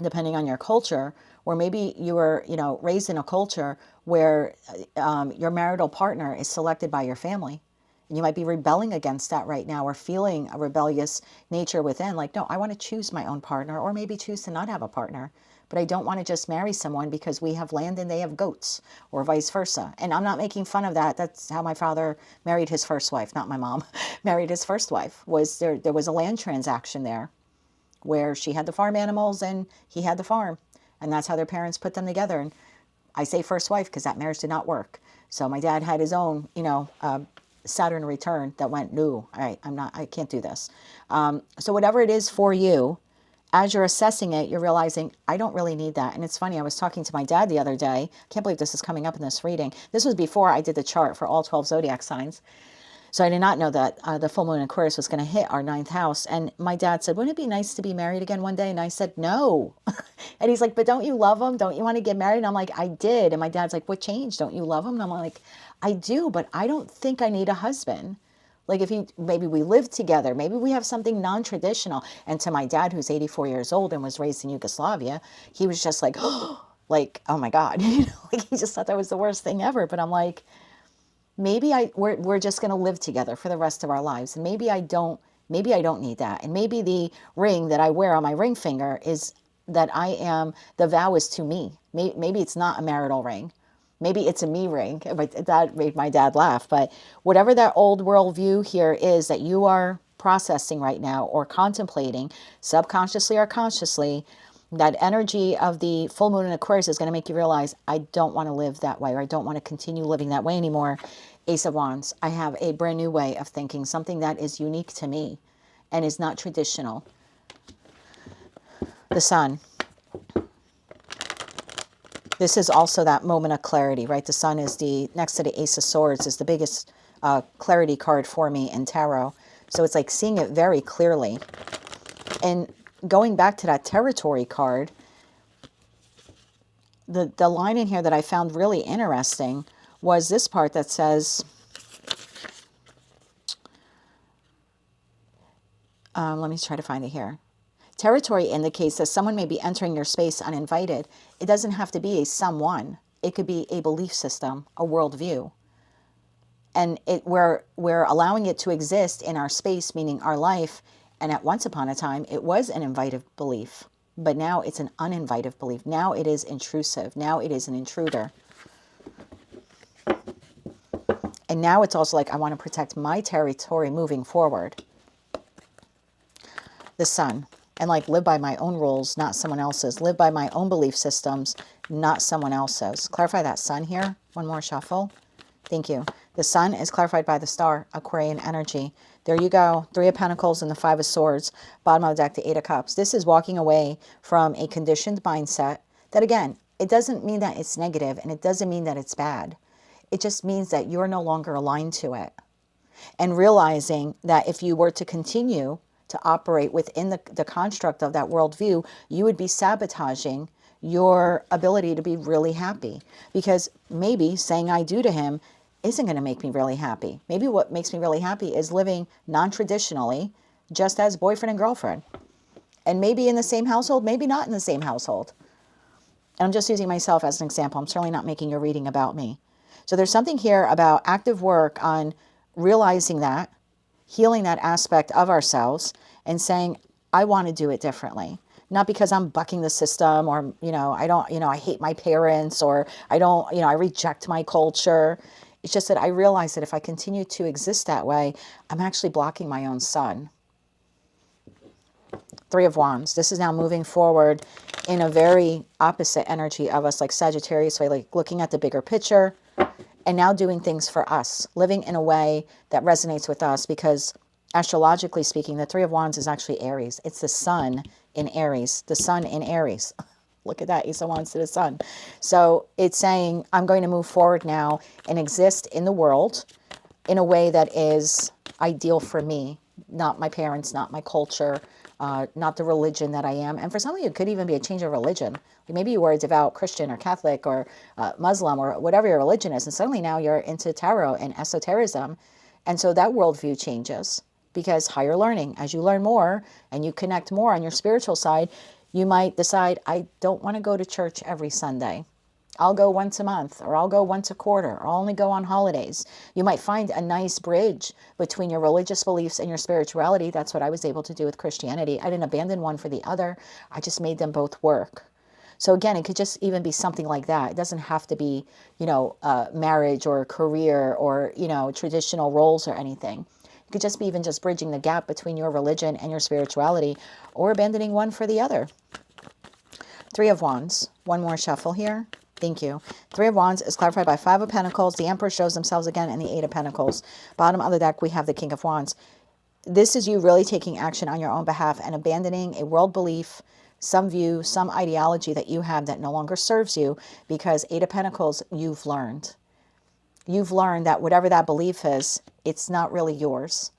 Speaker 1: depending on your culture, where maybe you were, you know, raised in a culture where your marital partner is selected by your family. And you might be rebelling against that right now or feeling a rebellious nature within, like, no, I want to choose my own partner, or maybe choose to not have a partner. But I don't want to just marry someone because we have land and they have goats, or vice versa. And I'm not making fun of that. That's how my father married his first wife, not my mom, married his first wife. There was a land transaction there where she had the farm animals and he had the farm. And that's how their parents put them together. And I say first wife because that marriage did not work. So my dad had his own, you know, Saturn return that went, no, I can't do this. So whatever it is for you, as you're assessing it, you're realizing, I don't really need that. And it's funny, I was talking to my dad the other day. I can't believe this is coming up in this reading. This was before I did the chart for all 12 zodiac signs. So I did not know that the full moon in Aquarius was going to hit our 9th house. And my dad said, wouldn't it be nice to be married again one day? And I said, no. And he's like, but don't you love him? Don't you want to get married? And I'm like, I did. And my dad's like, what changed? Don't you love him? And I'm like, I do, but I don't think I need a husband. Like maybe we live together, maybe we have something non-traditional. And to my dad, who's 84 years old and was raised in Yugoslavia, he was just like, oh, like, oh my God, you know, like he just thought that was the worst thing ever. But I'm like, maybe we're just going to live together for the rest of our lives. And maybe I don't need that. And maybe the ring that I wear on my ring finger is that the vow is to me. Maybe it's not a marital ring. Maybe it's a me ring. But that made my dad laugh. But whatever that old world view here is that you are processing right now or contemplating, subconsciously or consciously, that energy of the full moon in Aquarius is going to make you realize, I don't want to live that way, or I don't want to continue living that way anymore. Ace of Wands, I have a brand new way of thinking, something that is unique to me and is not traditional. The Sun. This is also that moment of clarity, right? The Sun is next to the Ace of Swords, is the biggest clarity card for me in tarot. So it's like seeing it very clearly. And going back to that territory card, the line in here that I found really interesting was this part that says, let me try to find it here. Territory indicates that someone may be entering your space uninvited. It doesn't have to be a someone. It could be a belief system, a worldview. And we're allowing it to exist in our space, meaning our life. And at once upon a time, it was an invited belief. But now it's an uninvited belief. Now it is intrusive. Now it is an intruder. And now it's also like, I want to protect my territory moving forward. The Sun. And like live by my own rules, not someone else's. Live by my own belief systems, not someone else's. Clarify that Sun here. One more shuffle. Thank you. The Sun is clarified by the star, Aquarian energy. There you go. 3 of Pentacles and the 5 of Swords. Bottom of the deck, the 8 of Cups. This is walking away from a conditioned mindset that, again, it doesn't mean that it's negative and it doesn't mean that it's bad. It just means that you're no longer aligned to it. And realizing that if you were to continue to operate within the construct of that worldview, you would be sabotaging your ability to be really happy. Because maybe saying I do to him isn't going to make me really happy. Maybe what makes me really happy is living non-traditionally, just as boyfriend and girlfriend. And maybe in the same household, maybe not in the same household. And I'm just using myself as an example. I'm certainly not making a reading about me. So there's something here about active work on realizing that, healing that aspect of ourselves and saying, I want to do it differently. Not because I'm bucking the system or, I hate my parents or I reject my culture. It's just that I realize that if I continue to exist that way, I'm actually blocking my own sun. 3 of Wands. This is now moving forward in a very opposite energy of us, like Sagittarius way, like looking at the bigger picture and now doing things for us, living in a way that resonates with us, because astrologically speaking, the 3 of Wands is actually Aries. It's the Sun in Aries, the Sun in Aries. Look at that, Ace of Wands to the Sun. So it's saying, I'm going to move forward now and exist in the world in a way that is ideal for me, not my parents, not my culture, not the religion that I am. And for some of you, it could even be a change of religion. Maybe you were a devout Christian or Catholic or Muslim or whatever your religion is, and suddenly now you're into tarot and esotericism. And so that worldview changes, because higher learning, as you learn more and you connect more on your spiritual side, you might decide, I don't want to go to church every Sunday. I'll go once a month, or I'll go once a quarter, or I'll only go on holidays. You might find a nice bridge between your religious beliefs and your spirituality. That's what I was able to do with Christianity. I didn't abandon one for the other. I just made them both work. So again, it could just even be something like that. It doesn't have to be, marriage or career or, traditional roles or anything. It could just be even just bridging the gap between your religion and your spirituality, or abandoning one for the other. 3 of Wands. One more shuffle here. Thank you. 3 of Wands is clarified by 5 of Pentacles. The Emperor shows themselves again, and the 8 of Pentacles. Bottom of the deck, we have the King of Wands. This is you really taking action on your own behalf and abandoning a world belief, some view, some ideology that you have that no longer serves you, because 8 of Pentacles, you've learned. You've learned that whatever that belief is, it's not really yours.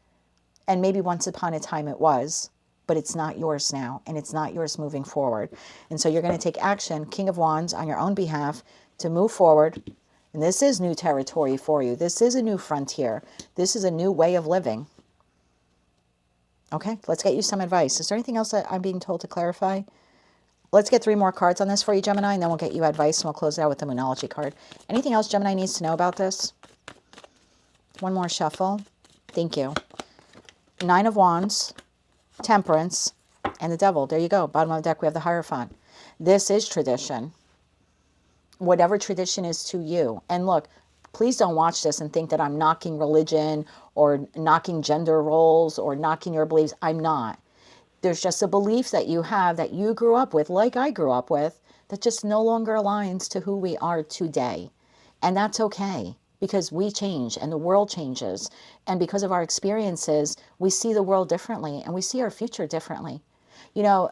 Speaker 1: And maybe once upon a time it was, but it's not yours now, and it's not yours moving forward. And so you're going to take action, King of Wands, on your own behalf to move forward. And this is new territory for you. This is a new frontier. This is a new way of living. Okay, let's get you some advice. Is there anything else that I'm being told to clarify? Let's get 3 more cards on this for you, Gemini, and then we'll get you advice, and we'll close it out with the Moonology card. Anything else Gemini needs to know about this? One more shuffle. Thank you. 9 of Wands, Temperance, and the Devil. There you go. Bottom of the deck, we have the Hierophant. This is tradition. Whatever tradition is to you. And look, please don't watch this and think that I'm knocking religion or knocking gender roles or knocking your beliefs. I'm not. There's just a belief that you have that you grew up with, like I grew up with, that just no longer aligns to who we are today. And that's okay, because we change and the world changes. And because of our experiences, we see the world differently and we see our future differently. You know,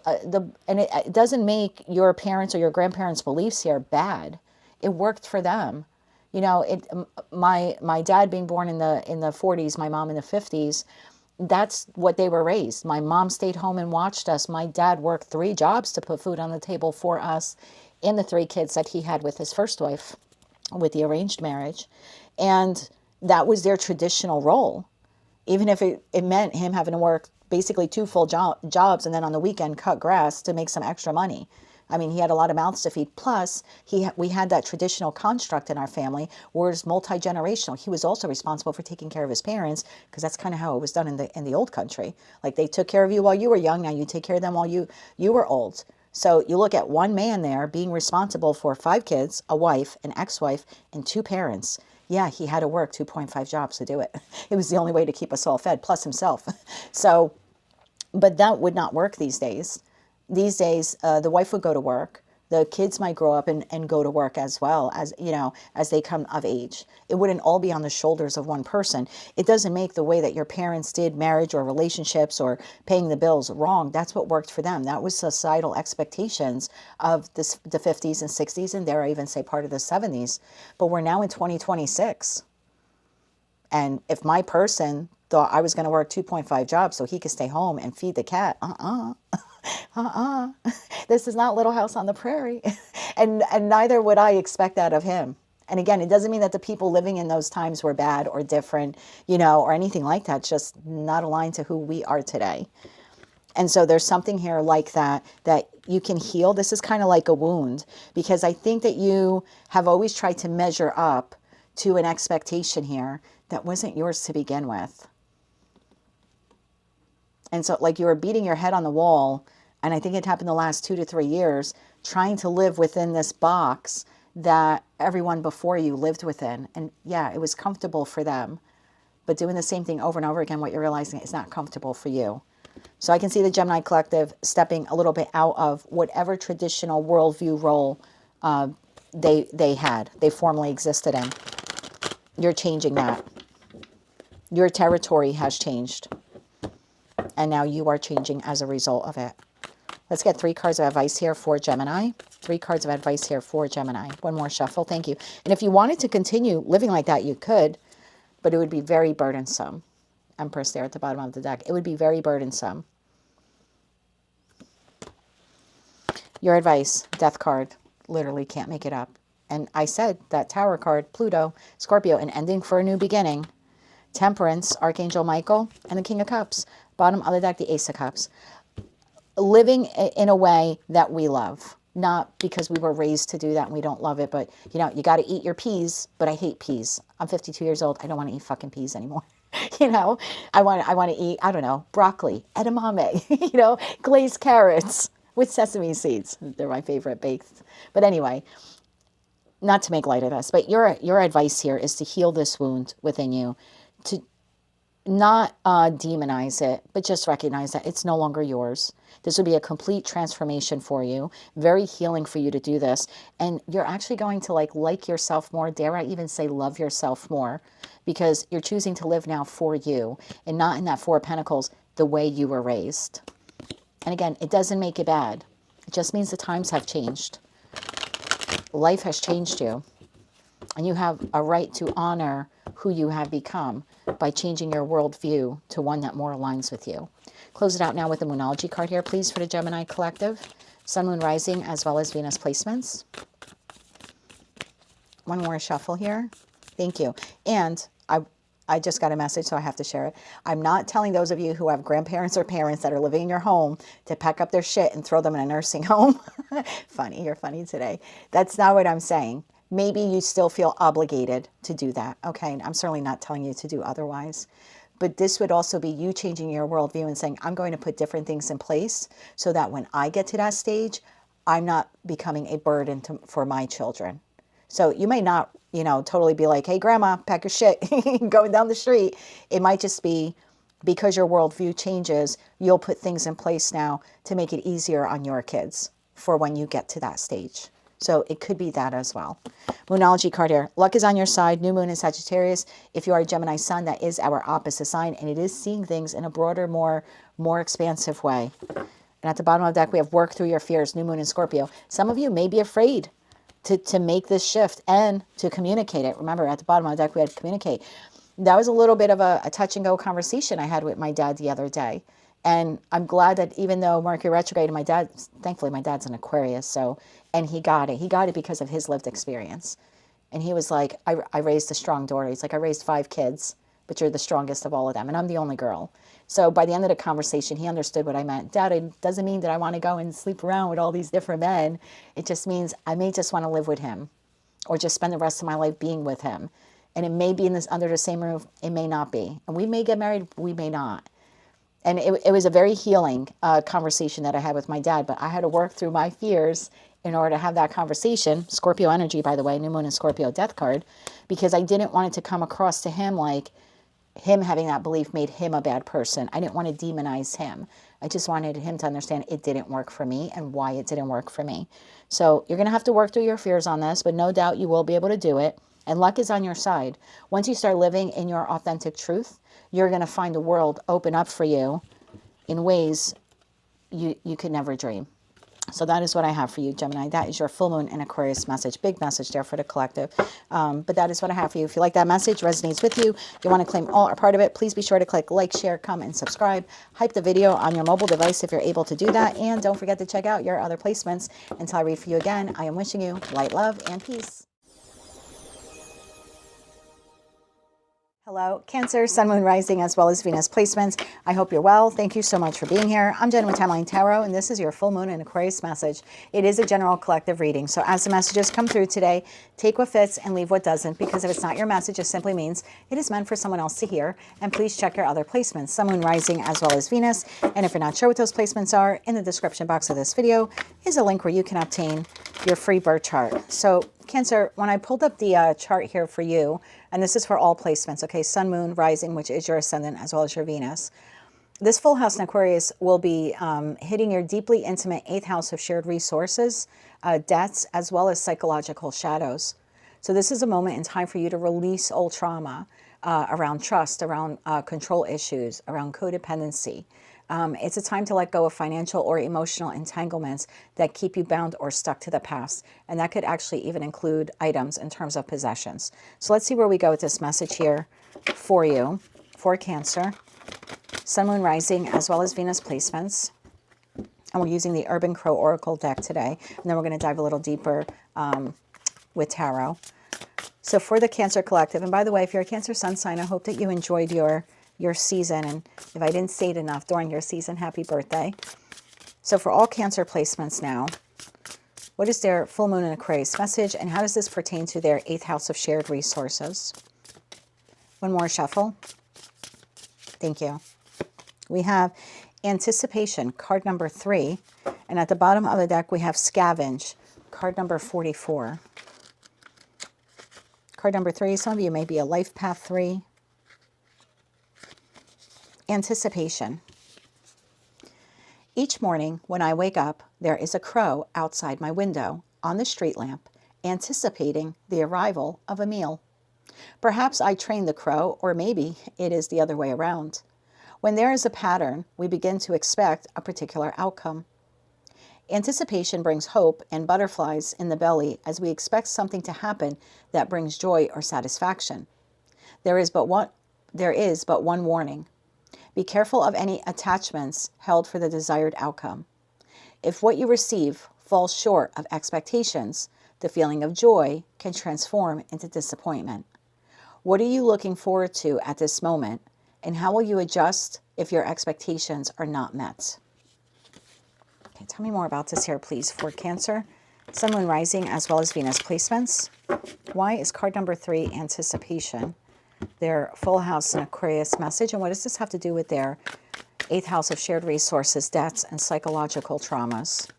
Speaker 1: it doesn't make your parents or your grandparents' beliefs here bad. It worked for them. You know, my dad being born in the 40s, my mom in the 50s, that's what they were raised. My mom stayed home and watched us. My dad worked 3 jobs to put food on the table for us and the 3 kids that he had with his first wife, with the arranged marriage. And that was their traditional role, even if it meant him having to work basically 2 full jobs and then on the weekend cut grass to make some extra money. I mean, he had a lot of mouths to feed. Plus, we had that traditional construct in our family where it's multi-generational. He was also responsible for taking care of his parents, because that's kind of how it was done in the old country. Like, they took care of you while you were young. Now you take care of them while you were old. So you look at one man there being responsible for 5 kids, a wife, an ex-wife, and 2 parents. Yeah, he had to work 2.5 jobs to do it. It was the only way to keep us all fed, plus himself. So, but that would not work these days. These days, the wife would go to work. The kids might grow up and go to work as well, as, you know, as they come of age. It wouldn't all be on the shoulders of one person. It doesn't make the way that your parents did marriage or relationships or paying the bills wrong. That's what worked for them. That was societal expectations of the 50s and 60s, and dare I even say part of the 70s. But we're now in 2026. And if my person thought I was going to work 2.5 jobs so he could stay home and feed the cat, this is not Little House on the Prairie. and neither would I expect that of him. And again, it doesn't mean that the people living in those times were bad or different, you know, or anything like that. It's just not aligned to who we are today. And so there's something here like that you can heal. This is kind of like a wound, because I think that you have always tried to measure up to an expectation here that wasn't yours to begin with. And so, like, you were beating your head on the wall, and I think it happened the last 2 to 3 years, trying to live within this box that everyone before you lived within. And yeah, it was comfortable for them, but doing the same thing over and over again, what you're realizing is not comfortable for you. So I can see the Gemini collective stepping a little bit out of whatever traditional worldview role they formerly existed in. You're changing that. Your territory has changed. And now you are changing as a result of it. Let's get 3 cards of advice here for Gemini. 3 cards of advice here for Gemini. One more shuffle. Thank you. And if you wanted to continue living like that, you could, but it would be very burdensome. Empress there at the bottom of the deck. It would be very burdensome. Your advice, Death card. Literally can't make it up. And I said that Tower card, Pluto, Scorpio, an ending for a new beginning. Temperance, Archangel Michael, and the King of Cups. Bottom of the deck, the Ace of Cups. Living in a way that we love. Not because we were raised to do that and we don't love it, but, you know, you got to eat your peas, but I hate peas. I'm 52 years old. I don't want to eat fucking peas anymore. You know, I want to eat, I don't know, broccoli, edamame, you know, glazed carrots with sesame seeds. They're my favorite baked. But anyway, not to make light of this, but your advice here is to heal this wound within you, to not demonize it, but just recognize that it's no longer yours. This would be a complete transformation for you, very healing for you to do this. And you're actually going to like yourself more, dare I even say love yourself more, because you're choosing to live now for you and not in that 4 of Pentacles the way you were raised. And again, it doesn't make it bad. It just means the times have changed. Life has changed you. And you have a right to honor who you have become by changing your worldview to one that more aligns with you. Close it out now with the Moonology card here, please, for the Gemini collective. Sun, Moon, Rising, as well as Venus placements. One more shuffle here. Thank you. And I just got a message, so I have to share it. I'm not telling those of you who have grandparents or parents that are living in your home to pack up their shit and throw them in a nursing home. Funny, you're funny today. That's not what I'm saying. Maybe you still feel obligated to do that, okay? I'm certainly not telling you to do otherwise. But this would also be you changing your worldview and saying, I'm going to put different things in place so that when I get to that stage, I'm not becoming a burden for my children. So you may not, you know, totally be like, hey, grandma, pack your shit, going down the street. It might just be because your worldview changes, you'll put things in place now to make it easier on your kids for when you get to that stage. So it could be that as well. Moonology card here. Luck is on your side. New moon in Sagittarius. If you are a Gemini sun, that is our opposite sign. And it is seeing things in a broader, more expansive way. And at the bottom of the deck, we have work through your fears, new moon in Scorpio. Some of you may be afraid to make this shift and to communicate it. Remember, at the bottom of the deck, we had to communicate. That was a little bit of a touch and go conversation I had with my dad the other day. And I'm glad that even though Mercury retrograde, and thankfully my dad's an Aquarius, so, and he got it. He got it because of his lived experience. And he was like, I raised a strong daughter. He's like, I raised 5 kids, but you're the strongest of all of them. And I'm the only girl. So by the end of the conversation, he understood what I meant. Dad, it doesn't mean that I want to go and sleep around with all these different men. It just means I may just want to live with him or just spend the rest of my life being with him. And it may be under the same roof. It may not be. And we may get married. We may not. And it was a very healing conversation that I had with my dad. But I had to work through my fears in order to have that conversation. Scorpio energy, by the way, new moon in Scorpio, death card. Because I didn't want it to come across to him like him having that belief made him a bad person. I didn't want to demonize him. I just wanted him to understand it didn't work for me and why it didn't work for me. So you're going to have to work through your fears on this, but no doubt you will be able to do it. And luck is on your side. Once you start living in your authentic truth, you're going to find the world open up for you in ways you could never dream. So that is what I have for you, Gemini. That is your full moon in Aquarius message. Big message there for the collective. But that is what I have for you. If you like that message, resonates with you, you want to claim all or part of it, please be sure to click like, share, comment, and subscribe. Hype the video on your mobile device if you're able to do that. And don't forget to check out your other placements. Until I read for you again, I am wishing you light, love, and peace. Hello, Cancer, Sun, Moon, Rising, as well as Venus placements. I hope you're well. Thank you so much for being here. I'm Jen with Timeline Tarot, and this is your full moon in Aquarius message. It is a general collective reading. So as the messages come through today, take what fits and leave what doesn't, because if it's not your message, it simply means it is meant for someone else to hear. And please check your other placements, Sun, Moon, Rising, as well as Venus. And if you're not sure what those placements are, in the description box of this video is a link where you can obtain your free birth chart. So Cancer, when I pulled up the chart here for you, and this is for all placements, okay, Sun, Moon, Rising, which is your ascendant, as well as your Venus. This full house in Aquarius will be hitting your deeply intimate 8th house of shared resources, debts, as well as psychological shadows. So this is a moment in time for you to release old trauma around trust, around control issues, around codependency. It's a time to let go of financial or emotional entanglements that keep you bound or stuck to the past. And that could actually even include items in terms of possessions. So let's see where we go with this message here for you, for Cancer. Sun, Moon, Rising, as well as Venus placements. And we're using the Urban Crow Oracle deck today. And then we're going to dive a little deeper with Tarot. So for the Cancer Collective, and by the way, if you're a Cancer Sun sign, I hope that you enjoyed your season, and if I didn't say it enough during your season, happy birthday. So for all Cancer placements now, what is their full moon in Aquarius message, and how does this pertain to their 8th house of shared resources? One more shuffle. Thank you. We have Anticipation, card number 3, and at the bottom of the deck we have Scavenge, card number 44. Card number 3, some of you may be a life path 3. Anticipation. Each morning when I wake up, there is a crow outside my window on the street lamp, anticipating the arrival of a meal. Perhaps I train the crow, or maybe it is the other way around. When there is a pattern, we begin to expect a particular outcome. Anticipation brings hope and butterflies in the belly as we expect something to happen that brings joy or satisfaction. There is but one warning. Be careful of any attachments held for the desired outcome. If what you receive falls short of expectations, the feeling of joy can transform into disappointment. What are you looking forward to at this moment, and how will you adjust if your expectations are not met? Okay, tell me more about this here, please, for Cancer, Sun, Moon, Rising, as well as Venus placements. Why is card number 3 Anticipation their full house in Aquarius message, and what does this have to do with their 8th house of shared resources, debts, and psychological traumas?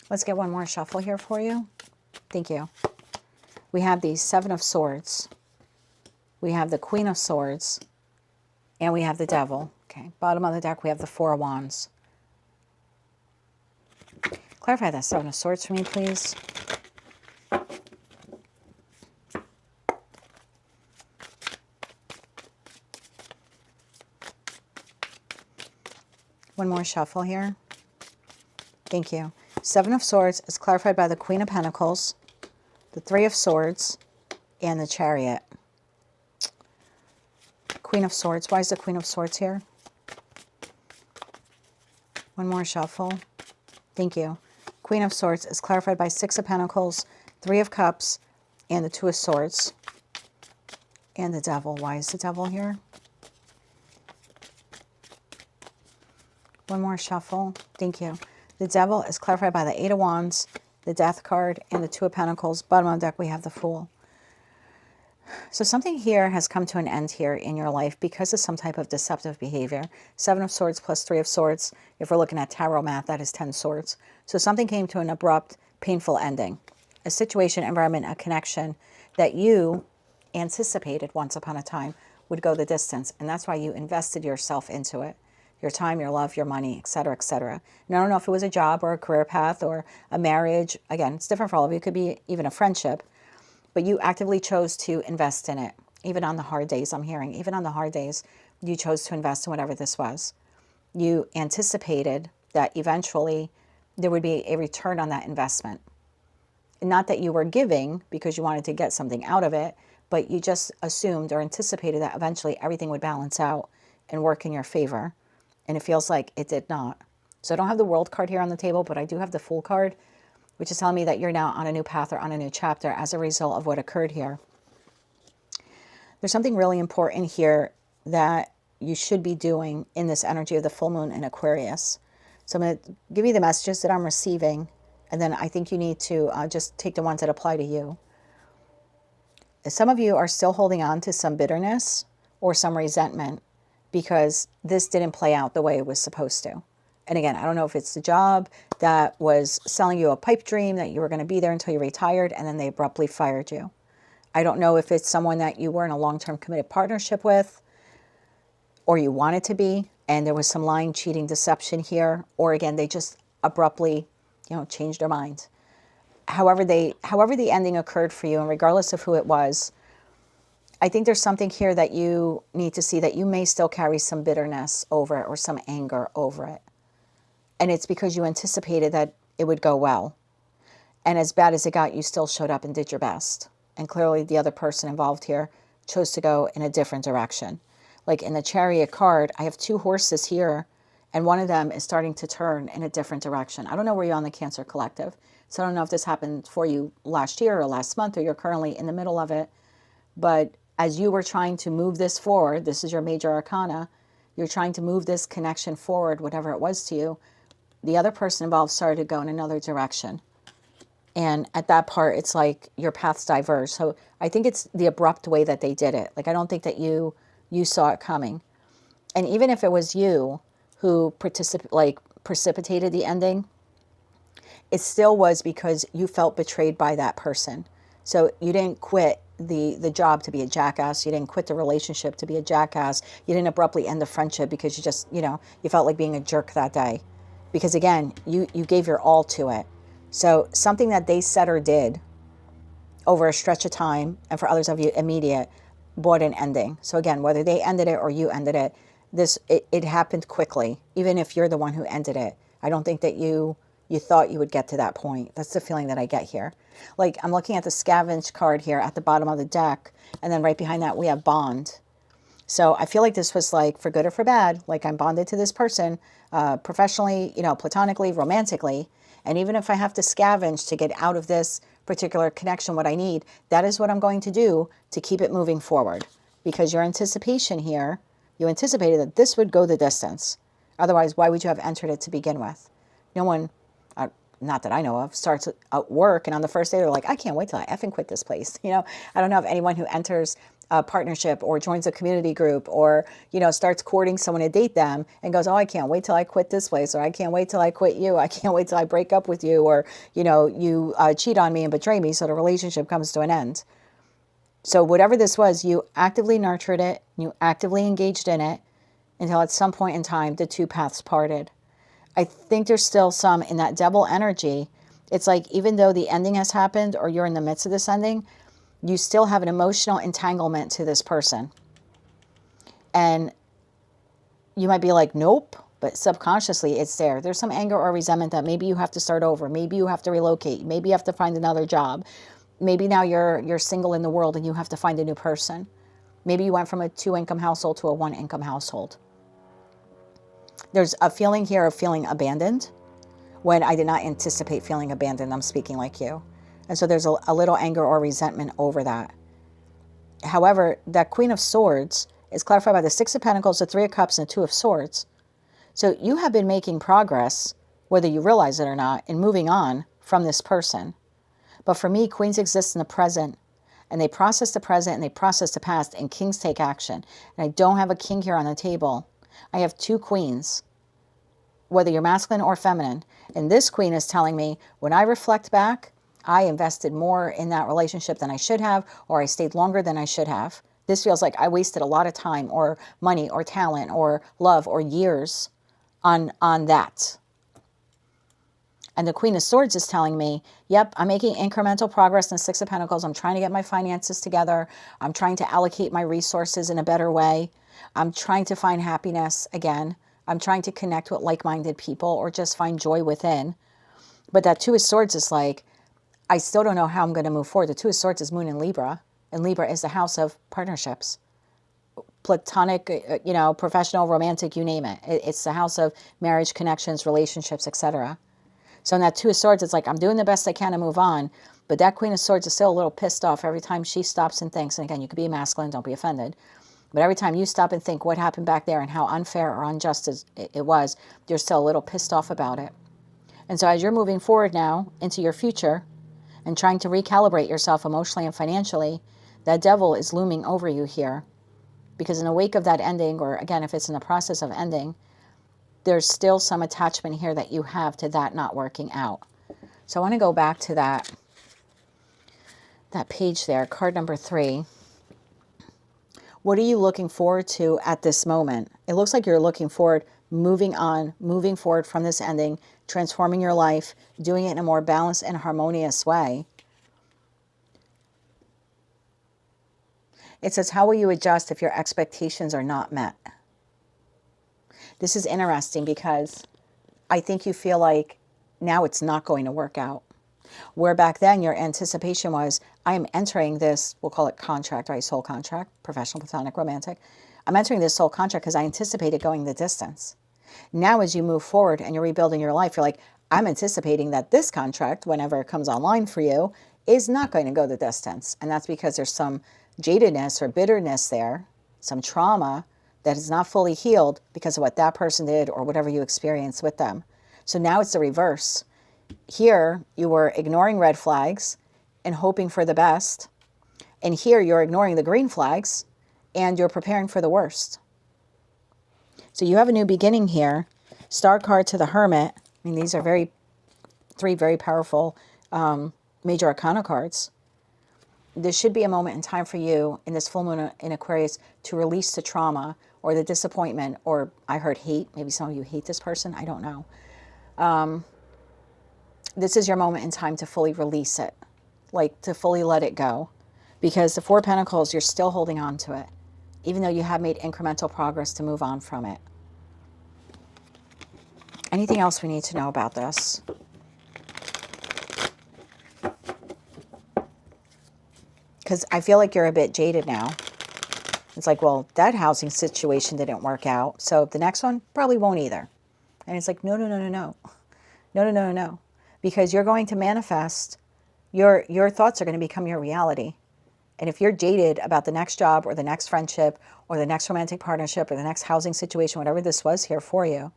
Speaker 1: Let's get one more shuffle here for you. Thank you. We have the 7 of Swords. We have the Queen of Swords. And we have the Devil. Okay, bottom of the deck, we have the 4 of Wands. Clarify that 7 of Swords for me, please. One more shuffle here. Thank you. Seven of Swords is clarified by the Queen of Pentacles, the Three of Swords, and the Chariot. Queen of Swords. Why is the Queen of Swords here? One more shuffle. Thank you. Queen of Swords is clarified by Six of Pentacles, Three of Cups, and the Two of Swords. And the Devil. Why is the Devil here? One more shuffle. Thank you. The Devil is clarified by the Eight of Wands, the Death card, and the Two of Pentacles. Bottom of the deck, we have the Fool. So something here has come to an end here in your life because of some type of deceptive behavior. Seven of Swords plus Three of Swords. If we're looking at tarot math, that is 10 swords. So something came to an abrupt, painful ending. A situation, environment, a connection that you anticipated once upon a time would go the distance. And that's why you invested yourself into it. Your time, your love, your money, etc., etc. And I don't know if it was a job or a career path or a marriage. Again, it's different for all of you. It could be even a friendship. But you actively chose to invest in it. Even on the hard days, I'm hearing. Even on the hard days, you chose to invest in whatever this was. You anticipated that eventually there would be a return on that investment. And not that you were giving because you wanted to get something out of it, but you just assumed or anticipated that eventually everything would balance out and work in your favor. And it feels like it did not. So I don't have the World card here on the table, but I do have the Fool card, which is telling me that you're now on a new path or on a new chapter as a result of what occurred here. There's something really important here that you should be doing in this energy of the full moon in Aquarius. So I'm going to give you the messages that I'm receiving, and then I think you need to just take the ones that apply to you. Some of you are still holding on to some bitterness or some resentment because this didn't play out the way it was supposed to. And again, I don't know if it's the job that was selling you a pipe dream that you were going to be there until you retired and then they abruptly fired you. I don't know if it's someone that you were in a long-term committed partnership with or you wanted to be and there was some lying, cheating, deception here. Or again, they just abruptly, changed their mind. However the ending occurred for you, and regardless of who it was, I think there's something here that you need to see that you may still carry some bitterness over it or some anger over it. And it's because you anticipated that it would go well. And as bad as it got, you still showed up and did your best. And clearly the other person involved here chose to go in a different direction. Like in the Chariot card, I have two horses here, and one of them is starting to turn in a different direction. I don't know where you're on the Cancer Collective. So I don't know if this happened for you last year or last month, or you're currently in the middle of it. But as you were trying to move this forward, this is your major arcana, you're trying to move this connection forward, whatever it was to you, the other person involved started to go in another direction. And at that part, it's like your paths diverge. So I think it's the abrupt way that they did it. Like, I don't think that you saw it coming. And even if it was you who precipitated the ending, it still was because you felt betrayed by that person. So you didn't quit the job to be a jackass. You didn't quit the relationship to be a jackass. You didn't abruptly end the friendship because you just, you felt like being a jerk that day. Because again, you gave your all to it. So something that they said or did over a stretch of time, and for others of you, immediate, brought an ending. So again, whether they ended it or you ended it, it happened quickly, even if you're the one who ended it. I don't think that you thought you would get to that point. That's the feeling that I get here. Like, I'm looking at the Scavenge card here at the bottom of the deck, and then right behind that we have Bond. So I feel like this was like for good or for bad. Like, I'm bonded to this person professionally, platonically, romantically. And even if I have to scavenge to get out of this particular connection what I need, that is what I'm going to do to keep it moving forward. Because your anticipation here, you anticipated that this would go the distance. Otherwise, why would you have entered it to begin with? No one, not that I know of, starts at work and on the first day they're like, I can't wait till I effing quit this place. I don't know of anyone who enters a partnership or joins a community group or, starts courting someone to date them and goes, oh, I can't wait till I quit this place, or I can't wait till I quit you. I can't wait till I break up with you, or, you cheat on me and betray me so the relationship comes to an end. So whatever this was, you actively nurtured it, you actively engaged in it until at some point in time, the two paths parted. I think there's still some in that Devil energy. It's like, even though the ending has happened or you're in the midst of this ending, you still have an emotional entanglement to this person. And you might be like, nope, but subconsciously it's there. There's some anger or resentment that maybe you have to start over. Maybe you have to relocate. Maybe you have to find another job. Maybe now you're single in the world and you have to find a new person. Maybe you went from a 2-income household to a 1-income household. There's a feeling here of feeling abandoned when I did not anticipate feeling abandoned. I'm speaking like you. And so there's a little anger or resentment over that. However, that Queen of Swords is clarified by the 6 of Pentacles, the 3 of Cups, and the 2 of Swords. So you have been making progress, whether you realize it or not, in moving on from this person. But for me, queens exist in the present, and they process the present and they process the past, and kings take action. And I don't have a king here on the table. I have 2 queens, whether you're masculine or feminine. And this queen is telling me, when I reflect back, I invested more in that relationship than I should have, or I stayed longer than I should have. This feels like I wasted a lot of time or money or talent or love or years on that. And the Queen of Swords is telling me, yep, I'm making incremental progress in the 6 of Pentacles. I'm trying to get my finances together. I'm trying to allocate my resources in a better way. I'm trying to find happiness again. I'm trying to connect with like-minded people or just find joy within. But that 2 of Swords is like, I still don't know how I'm going to move forward. The 2 of Swords is Moon in Libra, and Libra is the house of partnerships. Platonic, professional, romantic, you name it. It's the house of marriage, connections, relationships, etc. So in that 2 of Swords, it's like, I'm doing the best I can to move on, but that Queen of Swords is still a little pissed off every time she stops and thinks, and again, you could be masculine, don't be offended, but every time you stop and think what happened back there and how unfair or unjust it was, you're still a little pissed off about it. And so as you're moving forward now into your future and trying to recalibrate yourself emotionally and financially, that devil is looming over you here. Because in the wake of that ending, or again, if it's in the process of ending, there's still some attachment here that you have to that not working out. So I want to go back to that page there, card number 3. What are you looking forward to at this moment? It looks like you're looking forward, moving on, moving forward from this ending, transforming your life, doing it in a more balanced and harmonious way. It says, how will you adjust if your expectations are not met? This is interesting because I think you feel like now it's not going to work out. Where back then your anticipation was, I am entering this, we'll call it contract, right? Soul contract, professional, platonic, romantic. I'm entering this soul contract because I anticipated going the distance. Now as you move forward and you're rebuilding your life, you're like, I'm anticipating that this contract, whenever it comes online for you, is not going to go the distance. And that's because there's some jadedness or bitterness there, some trauma that is not fully healed because of what that person did or whatever you experienced with them. So now it's the reverse. Here, you were ignoring red flags and hoping for the best. And here, you're ignoring the green flags and you're preparing for the worst. So you have a new beginning here. Star card to the Hermit. I mean, these are 3 very powerful major arcana cards. There should be a moment in time for you in this full moon in Aquarius to release the trauma or the disappointment, or I heard hate. Maybe some of you hate this person. I don't know. This is your moment in time to fully release it, like to fully let it go. Because the 4 of Pentacles, you're still holding on to it, even though you have made incremental progress to move on from it. Anything else we need to know about this? Because I feel like you're a bit jaded now. It's like, well, that housing situation didn't work out, so the next one probably won't either. And it's like, no. Because you're going to manifest, your thoughts are going to become your reality. And if you're jaded about the next job or the next friendship or the next romantic partnership or the next housing situation, whatever this was here for you,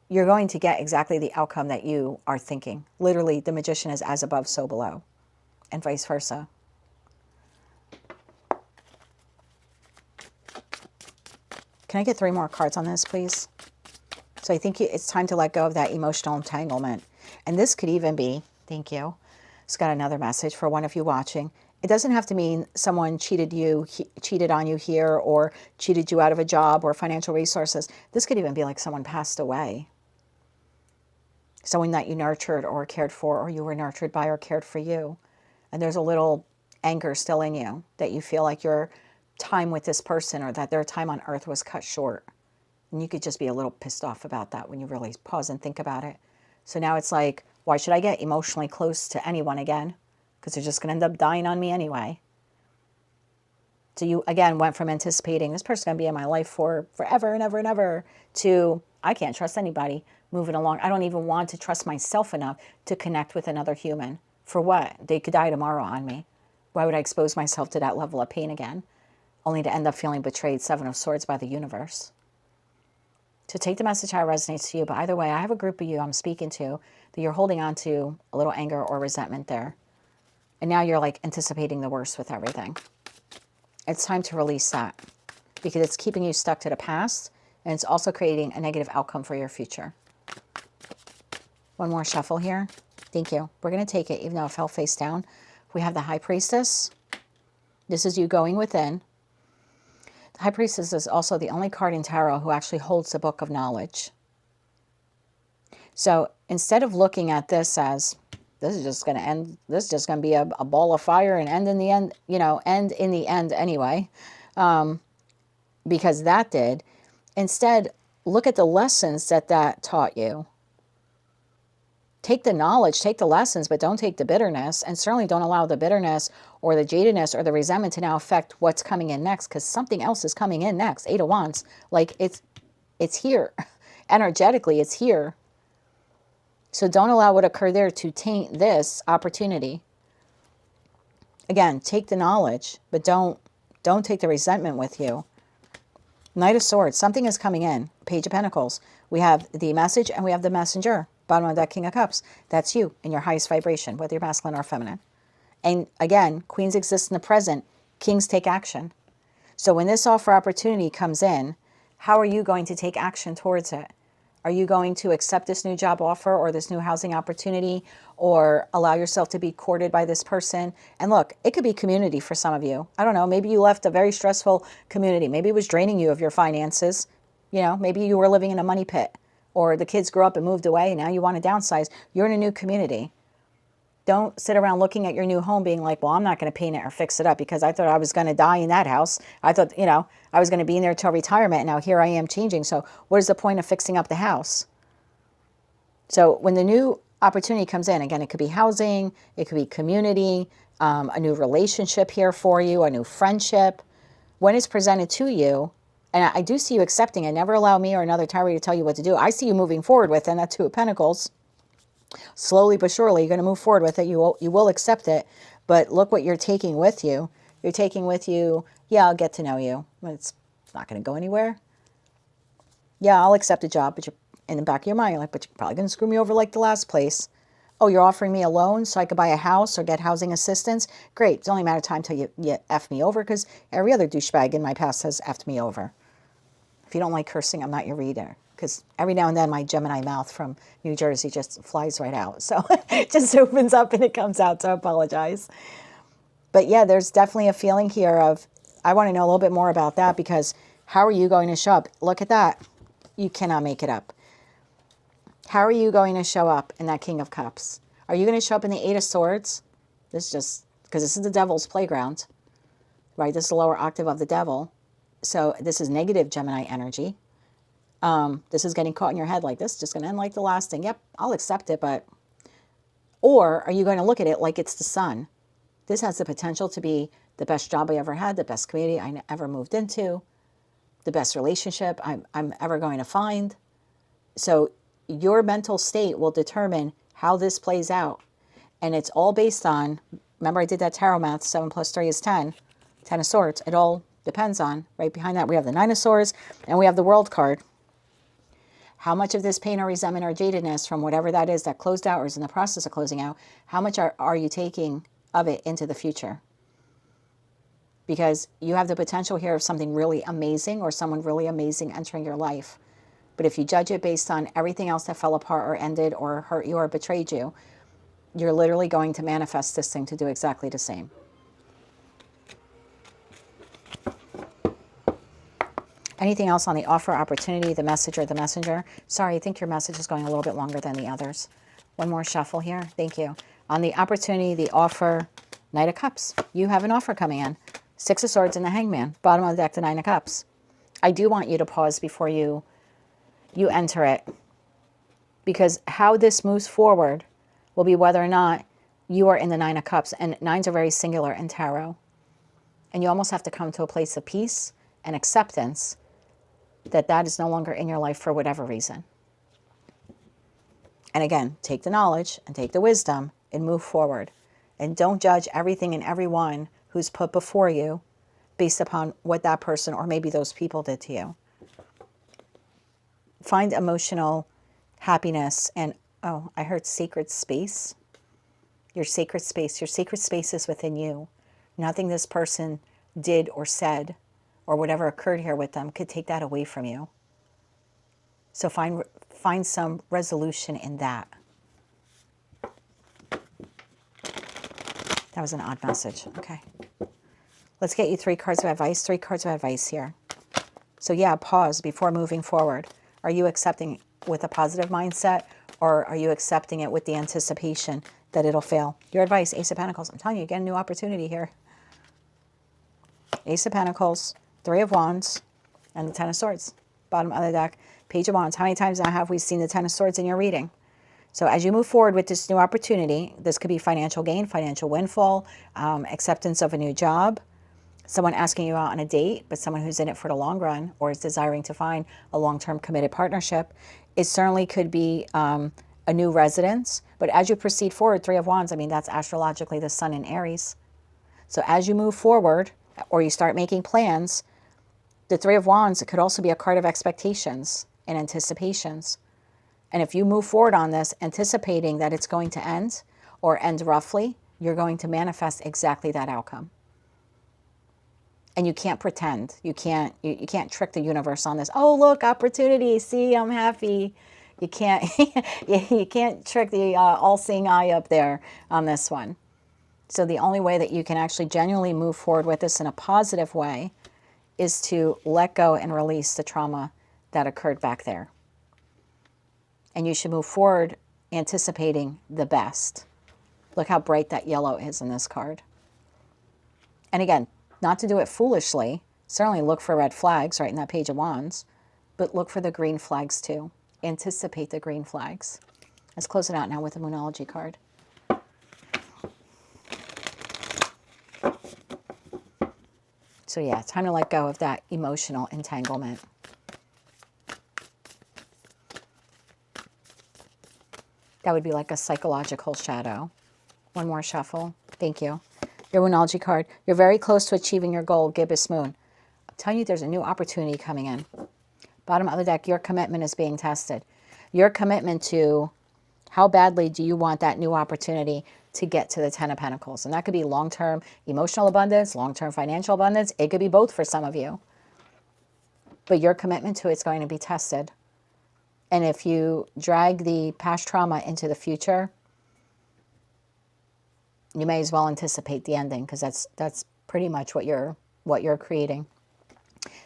Speaker 1: you're going to get exactly the outcome that you are thinking. Literally, the magician is as above, so below, and vice versa. Can I get 3 more cards on this, please? So I think it's time to let go of that emotional entanglement. And this could even be, thank you, it's got another message for one of you watching. It doesn't have to mean someone cheated on you here, or cheated you out of a job or financial resources. This could even be like someone passed away. Someone that you nurtured or cared for, or you were nurtured by or cared for you. And there's a little anger still in you that you feel like your time with this person or that their time on earth was cut short. And you could just be a little pissed off about that when you really pause and think about it. So now it's like, why should I get emotionally close to anyone again? Because they're just going to end up dying on me anyway. So you, again, went from anticipating this person's going to be in my life for forever and ever and ever to, I can't trust anybody moving along. I don't even want to trust myself enough to connect with another human. For what? They could die tomorrow on me. Why would I expose myself to that level of pain again? Only to end up feeling betrayed, Seven of Swords, by the universe. So take the message how it resonates to you. But either way, I have a group of you I'm speaking to that you're holding on to a little anger or resentment there. And now you're like anticipating the worst with everything. It's time to release that because it's keeping you stuck to the past and it's also creating a negative outcome for your future. One more shuffle here. Thank you. We're going to take it even though it fell face down. We have the High Priestess. This is you going within. The High Priestess is also the only card in Tarot who actually holds the Book of Knowledge. So instead of looking at this as, this is just going to end, this is just going to be a ball of fire and end in the end, you know, end in the end anyway, because that did. Instead, look at the lessons that taught you. Take the knowledge, take the lessons, but don't take the bitterness, and certainly don't allow the bitterness or the jadedness or the resentment to now affect what's coming in next, because something else is coming in next. Eight of Wands, like it's here. Energetically, it's here. So don't allow what occurred there to taint this opportunity. Again, take the knowledge, but don't take the resentment with you. Knight of Swords, something is coming in. Page of Pentacles. We have the message and we have the messenger. Bottom of that, King of Cups. That's you in your highest vibration, whether you're masculine or feminine. And again, queens exist in the present. Kings take action. So when this offer opportunity comes in, how are you going to take action towards it? Are you going to accept this new job offer or this new housing opportunity or allow yourself to be courted by this person? And look, it could be community for some of you. I don't know. Maybe you left a very stressful community. Maybe it was draining you of your finances. You know, maybe you were living in a money pit or the kids grew up and moved away and now you want to downsize. You're in a new community. Don't sit around looking at your new home being like, well, I'm not going to paint it or fix it up because I thought I was going to die in that house. I thought, you know, I was going to be in there till retirement. And now here I am changing. So what is the point of fixing up the house? So when the new opportunity comes in, again, it could be housing, it could be community, a new relationship here for you, a new friendship. When it's presented to you, and I do see you accepting it. Never allow me or another tarot to tell you what to do. I see you moving forward with it, and that Two of Pentacles. Slowly but surely, you're going to move forward with it. You will accept it. But look what you're taking with you. You're taking with you, yeah, I'll get to know you. It's not going to go anywhere. Yeah, I'll accept a job, but you're in the back of your mind, you're like, but you're probably going to screw me over like the last place. Oh, you're offering me a loan so I could buy a house or get housing assistance? Great. It's only a matter of time till you F me over because every other douchebag in my past has F'd me over. If you don't like cursing, I'm not your reader. Because every now and then my Gemini mouth from New Jersey just flies right out. So it just opens up and it comes out, so I apologize. But yeah, there's definitely a feeling here of, I want to know a little bit more about that because how are you going to show up? Look at that. You cannot make it up. How are you going to show up in that King of Cups? Are you going to show up in the Eight of Swords? This is just, because this is the devil's playground, right? This is the lower octave of the devil. So this is negative Gemini energy. This is getting caught in your head like this, just going to end like the last thing. Yep, I'll accept it, but... Or are you going to look at it like it's the sun? This has the potential to be the best job I ever had, the best community I ever moved into, the best relationship I'm ever going to find. So your mental state will determine how this plays out. And it's all based on, remember I did that tarot math, 7 plus 3 is 10, 10 of Swords. It all depends on, right behind that, we have the 9 of Swords and we have the World card. How much of this pain or resentment or jadedness from whatever that is that closed out or is in the process of closing out, how much are you taking of it into the future? Because you have the potential here of something really amazing or someone really amazing entering your life. But if you judge it based on everything else that fell apart or ended or hurt you or betrayed you, you're literally going to manifest this thing to do exactly the same. Anything else on the offer, opportunity, the message, or the messenger? Sorry, I think your message is going a little bit longer than the others. One more shuffle here. Thank you. On the opportunity, the offer, Knight of Cups. You have an offer coming in. 6 of Swords and the Hangman. Bottom of the deck, the 9 of Cups. I do want you to pause before you you enter it. Because how this moves forward will be whether or not you are in the Nine of Cups. And nines are very singular in tarot. And you almost have to come to a place of peace and acceptance that that is no longer in your life for whatever reason. And again, take the knowledge and take the wisdom and move forward. And don't judge everything and everyone who's put before you based upon what that person or maybe those people did to you. Find emotional happiness and, oh, I heard sacred space. Your sacred space. Your sacred space is within you. Nothing this person did or said or whatever occurred here with them could take that away from you. So find some resolution in that. That was an odd message. Okay. Let's get you 3 cards of advice. 3 cards of advice here. So yeah, pause before moving forward. Are you accepting with a positive mindset, or are you accepting it with the anticipation that it'll fail? Your advice, Ace of Pentacles. I'm telling you, get a new opportunity here. Ace of Pentacles, 3 of Wands, and the 10 of Swords. Bottom of the deck, Page of Wands. How many times now have we seen the 10 of Swords in your reading? So as you move forward with this new opportunity, this could be financial gain, financial windfall, acceptance of a new job, someone asking you out on a date, but someone who's in it for the long run or is desiring to find a long-term committed partnership. It certainly could be a new residence. But as you proceed forward, 3 of Wands, I mean, that's astrologically the sun in Aries. So as you move forward or you start making plans, the 3 of Wands, it could also be a card of expectations and anticipations. And if you move forward on this, anticipating that it's going to end or end roughly, you're going to manifest exactly that outcome. And you can't pretend. You can't trick the universe on this. Oh, look, opportunity. See, I'm happy. You can't you can't trick the all-seeing eye up there on this one. So the only way that you can actually genuinely move forward with this in a positive way is to let go and release the trauma that occurred back there. And you should move forward anticipating the best. Look how bright that yellow is in this card. And again, not to do it foolishly. Certainly look for red flags right in that Page of Wands, but look for the green flags too. Anticipate the green flags. Let's close it out now with the Moonology card. So yeah, time to let go of that emotional entanglement. That would be like a psychological shadow. One more shuffle. Thank you. Your Moonology card. You're very close to achieving your goal, Gibbous Moon. I'm telling you, there's a new opportunity coming in. Bottom of the deck, your commitment is being tested. Your commitment to how badly do you want that new opportunity to get to the 10 of Pentacles. And that could be long-term emotional abundance, long-term financial abundance. It could be both for some of you. But your commitment to it's going to be tested. And if you drag the past trauma into the future, you may as well anticipate the ending, because that's pretty much what you're creating.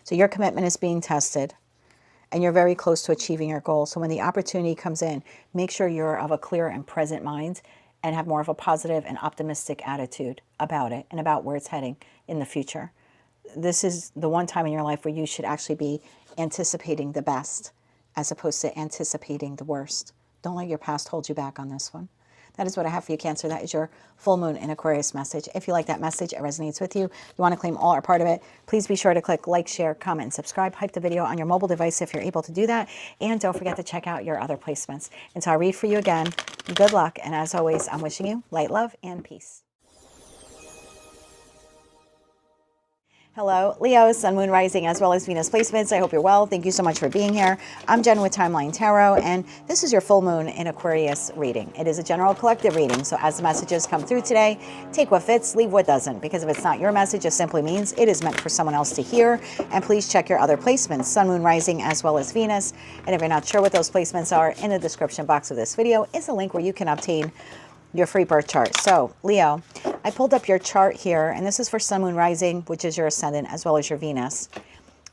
Speaker 1: So your commitment is being tested, and you're very close to achieving your goal. So when the opportunity comes in, make sure you're of a clear and present mind and have more of a positive and optimistic attitude about it and about where it's heading in the future. This is the one time in your life where you should actually be anticipating the best as opposed to anticipating the worst. Don't let your past hold you back on this one. That is what I have for you, Cancer. That is your full moon in Aquarius message. If you like that message, it resonates with you, you want to claim all or part of it, please be sure to click like, share, comment, and subscribe. Hype the video on your mobile device if you're able to do that. And don't forget to check out your other placements. Until I read for you again, good luck. And as always, I'm wishing you light, love, and peace. Hello, Leo, Sun, Moon, Rising, as well as Venus placements. I hope you're well. Thank you so much for being here. I'm Jen with Timeline Tarot, and this is your full moon in Aquarius reading. It is a general collective reading, so as the messages come through today, take what fits, leave what doesn't, because if it's not your message, it simply means it is meant for someone else to hear. And please check your other placements, Sun, Moon, Rising, as well as Venus. And if you're not sure what those placements are, in the description box of this video is a link where you can obtain your free birth chart. So, Leo, I pulled up your chart here, and this is for Sun, Moon, Rising, which is your ascendant, as well as your Venus.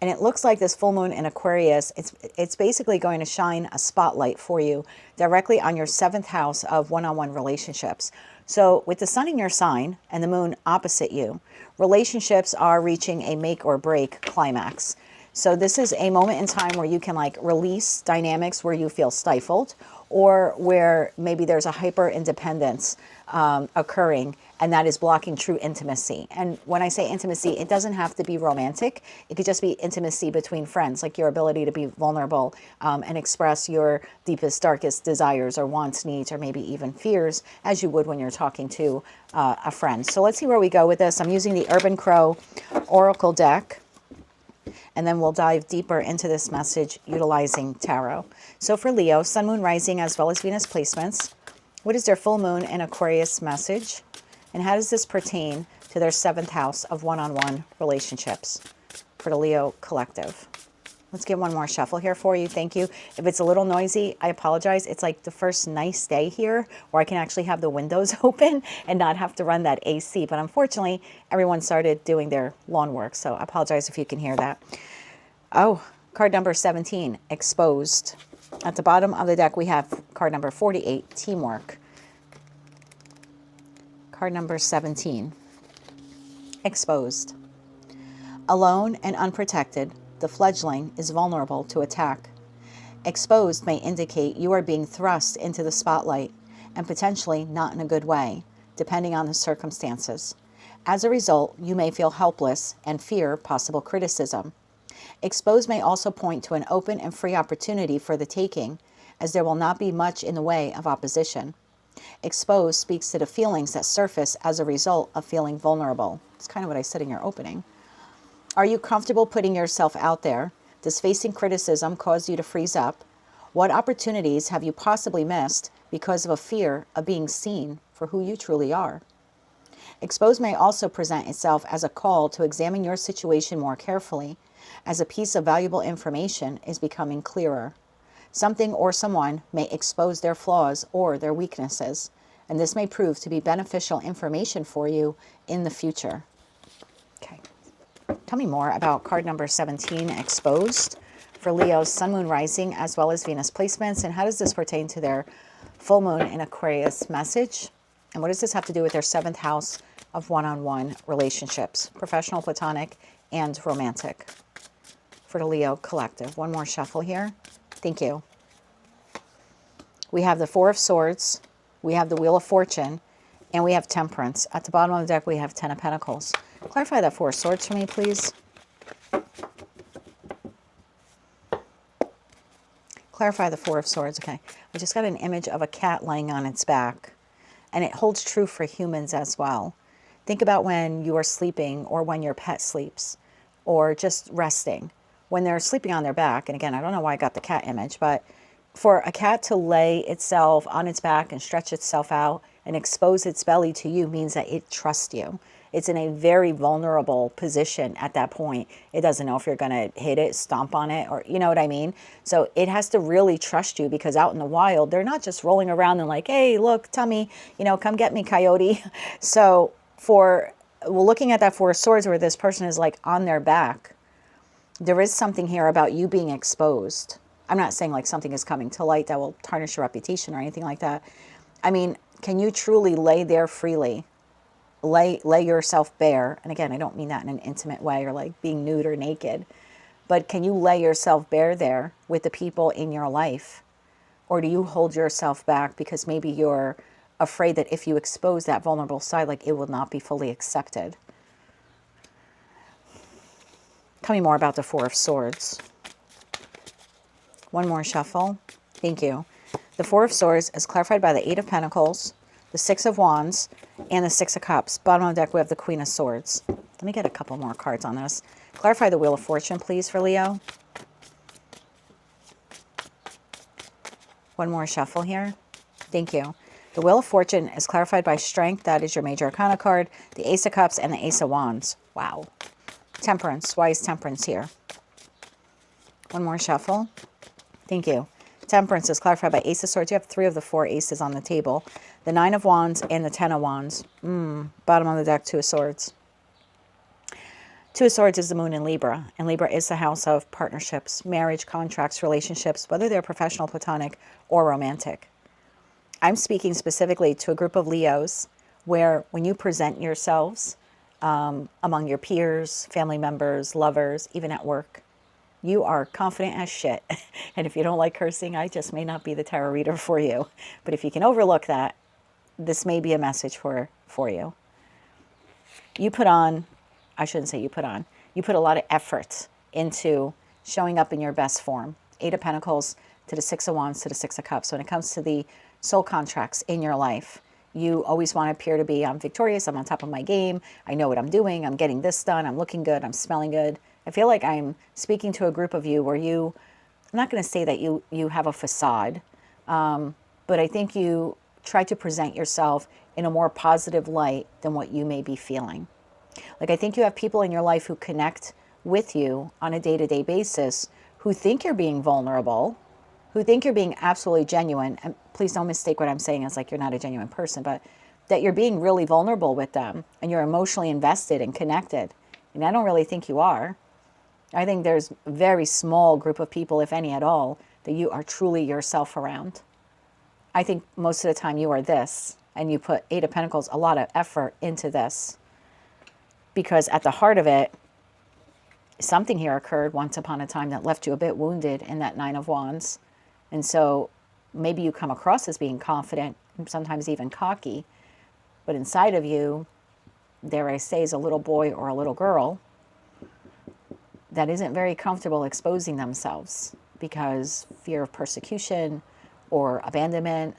Speaker 1: And it looks like this full moon in Aquarius, it's basically going to shine a spotlight for you directly on your 7th house of one-on-one relationships. So with the sun in your sign and the moon opposite you, relationships are reaching a make or break climax. So this is a moment in time where you can like release dynamics where you feel stifled, or where maybe there's a hyper independence occurring, and that is blocking true intimacy. And when I say intimacy, it doesn't have to be romantic. It could just be intimacy between friends, like your ability to be vulnerable and express your deepest, darkest desires or wants, needs, or maybe even fears, as you would when you're talking to a friend. So let's see where we go with this. I'm using the Urban Crow Oracle deck, and then we'll dive deeper into this message utilizing tarot. So for Leo, Sun, Moon, Rising, as well as Venus placements, what is their full moon in Aquarius message? And how does this pertain to their 7th house of one-on-one relationships for the Leo collective? Let's get one more shuffle here for you. Thank you. If it's a little noisy, I apologize. It's like the first nice day here where I can actually have the windows open and not have to run that AC. But unfortunately, everyone started doing their lawn work. So I apologize if you can hear that. Oh, card number 17, exposed. At the bottom of the deck, we have card number 48, teamwork. Card number 17, exposed. Alone and unprotected, the fledgling is vulnerable to attack. Exposed may indicate you are being thrust into the spotlight, and potentially not in a good way, depending on the circumstances. As a result, you may feel helpless and fear possible criticism. Exposed may also point to an open and free opportunity for the taking, as there will not be much in the way of opposition. Exposed speaks to the feelings that surface as a result of feeling vulnerable. It's kind of what I said in your opening. Are you comfortable putting yourself out there? Does facing criticism cause you to freeze up? What opportunities have you possibly missed because of a fear of being seen for who you truly are? Exposed may also present itself as a call to examine your situation more carefully, as a piece of valuable information is becoming clearer. Something or someone may expose their flaws or their weaknesses, and this may prove to be beneficial information for you in the future. Okay. Tell me more about card number 17, exposed, for Leo's Sun, Moon, Rising, as well as Venus placements, and how does this pertain to their full moon in Aquarius message? And what does this have to do with their 7th house of one-on-one relationships, professional, platonic, and romantic, for the Leo collective? One more shuffle here. Thank you. We have the Four of Swords, we have the Wheel of Fortune, and we have Temperance. At the bottom of the deck, we have 10 of Pentacles. Clarify that Four of Swords for me, please. Clarify the Four of Swords. Okay. I just got an image of a cat laying on its back, and it holds true for humans as well. Think about when you are sleeping, or when your pet sleeps, or just resting. When they're sleeping on their back, and again, I don't know why I got the cat image, but for a cat to lay itself on its back and stretch itself out and expose its belly to you means that it trusts you. It's in a very vulnerable position at that point. It doesn't know if you're going to hit it, stomp on it, or you know what I mean? So it has to really trust you, because out in the wild, they're not just rolling around and like, hey, look, tummy, you know, come get me, coyote. So looking at that Four of Swords where this person is like on their back, there is something here about you being exposed. I'm not saying like something is coming to light that will tarnish your reputation or anything like that. I mean, can you truly lay there freely? Lay yourself bare. And again, I don't mean that in an intimate way or like being nude or naked. But can you lay yourself bare there with the people in your life? Or do you hold yourself back because maybe you're afraid that if you expose that vulnerable side, like it will not be fully accepted? Tell me more about the Four of Swords. One more shuffle. Thank you. The Four of Swords is clarified by the Eight of Pentacles, the Six of Wands, and the Six of Cups. Bottom of the deck, we have the Queen of Swords. Let me get a couple more cards on this. Clarify the Wheel of Fortune, please, for Leo. One more shuffle here. Thank you. The Wheel of Fortune is clarified by Strength. That is your major arcana card. The Ace of Cups and the Ace of Wands. Wow. Temperance. Why is Temperance here? One more shuffle. Thank you. Temperance is clarified by Ace of Swords. You have 3 of the 4 aces on the table. The 9 of Wands and the 10 of Wands. Bottom of the deck, 2 of Swords. 2 of Swords is the moon in Libra, and Libra is the house of partnerships, marriage, contracts, relationships, whether they're professional, platonic, or romantic. I'm speaking specifically to a group of Leos where when you present yourselves among your peers, family members, lovers, even at work, You are confident as shit. And if you don't like cursing, I just may not be the tarot reader for you. But if you can overlook that, this may be a message for you. You put on, I shouldn't say you put on, you put a lot of effort into showing up in your best form. 8 of Pentacles to the 6 of Wands to the 6 of Cups. When it comes to the soul contracts in your life, you always want to appear to be, I'm victorious, I'm on top of my game, I know what I'm doing, I'm getting this done, I'm looking good, I'm smelling good. I feel like I'm speaking to a group of you where you, I'm not going to say that you have a facade, but I think you try to present yourself in a more positive light than what you may be feeling. Like, I think you have people in your life who connect with you on a day-to-day basis who think you're being vulnerable, who think you're being absolutely genuine. And please don't mistake what I'm saying as like you're not a genuine person, but that you're being really vulnerable with them and you're emotionally invested and connected. And I don't really think you are. I think there's a very small group of people, if any at all, that you are truly yourself around. I think most of the time you are this, and you put 8 of Pentacles, a lot of effort into this. Because at the heart of it, something here occurred once upon a time that left you a bit wounded in that 9 of Wands. And so maybe you come across as being confident, sometimes even cocky, but inside of you, dare I say, is a little boy or a little girl that isn't very comfortable exposing themselves because fear of persecution or abandonment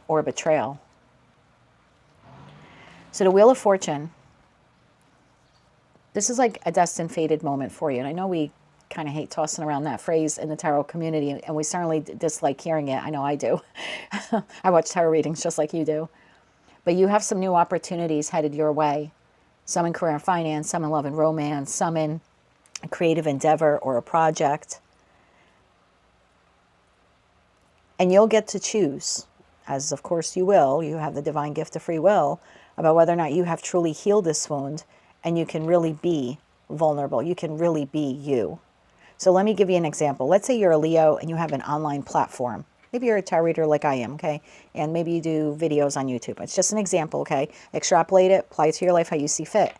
Speaker 1: or betrayal. So the Wheel of Fortune, this is like a destined fated moment for you. And I know we kind of hate tossing around that phrase in the tarot community, and we certainly dislike hearing it. I know I do. I watch tarot readings just like you do. But you have some new opportunities headed your way. Some in career and finance, some in love and romance, some in a creative endeavor or a project. And you'll get to choose, as of course you will. You have the divine gift of free will, about whether or not you have truly healed this wound and you can really be vulnerable. You can really be you. So let me give you an example. Let's say you're a Leo and you have an online platform. Maybe you're a tarot reader like I am, okay? And maybe you do videos on YouTube. It's just an example, okay? Extrapolate it, apply it to your life how you see fit.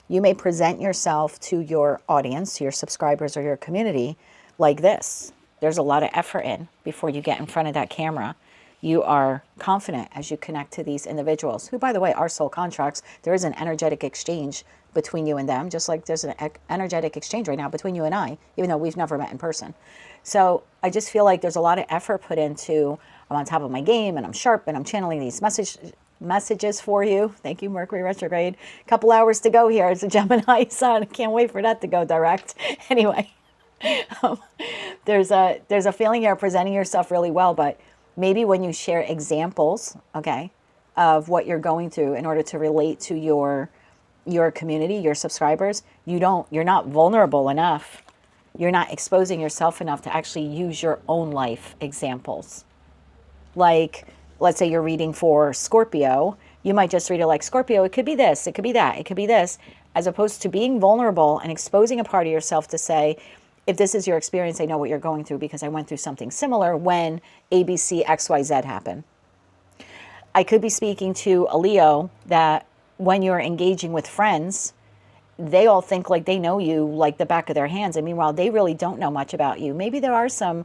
Speaker 1: You may present yourself to your audience, to your subscribers or your community like this. There's a lot of effort in before you get in front of that camera. You are confident as you connect to these individuals, who, by the way, are soul contracts. There is an energetic exchange between you and them, just like there's an energetic exchange right now between you and I, even though we've never met in person. So I just feel like there's a lot of effort put into, I'm on top of my game and I'm sharp and I'm channeling these messages for you. Thank you, Mercury retrograde. A couple hours to go here. It's a Gemini sun. I can't wait for that to go direct. Anyway, there's a feeling here of presenting yourself really well, but maybe when you share examples, okay, of what you're going through in order to relate to your community, your subscribers, you're not vulnerable enough. You're not exposing yourself enough to actually use your own life examples. Like, let's say you're reading for Scorpio, you might just read it like, Scorpio, it could be this, it could be that, it could be this, as opposed to being vulnerable and exposing a part of yourself to say, if this is your experience, I know what you're going through because I went through something similar when ABC, XYZ happened. I could be speaking to a Leo that when you're engaging with friends, they all think like they know you like the back of their hands. And meanwhile, they really don't know much about you. Maybe there are some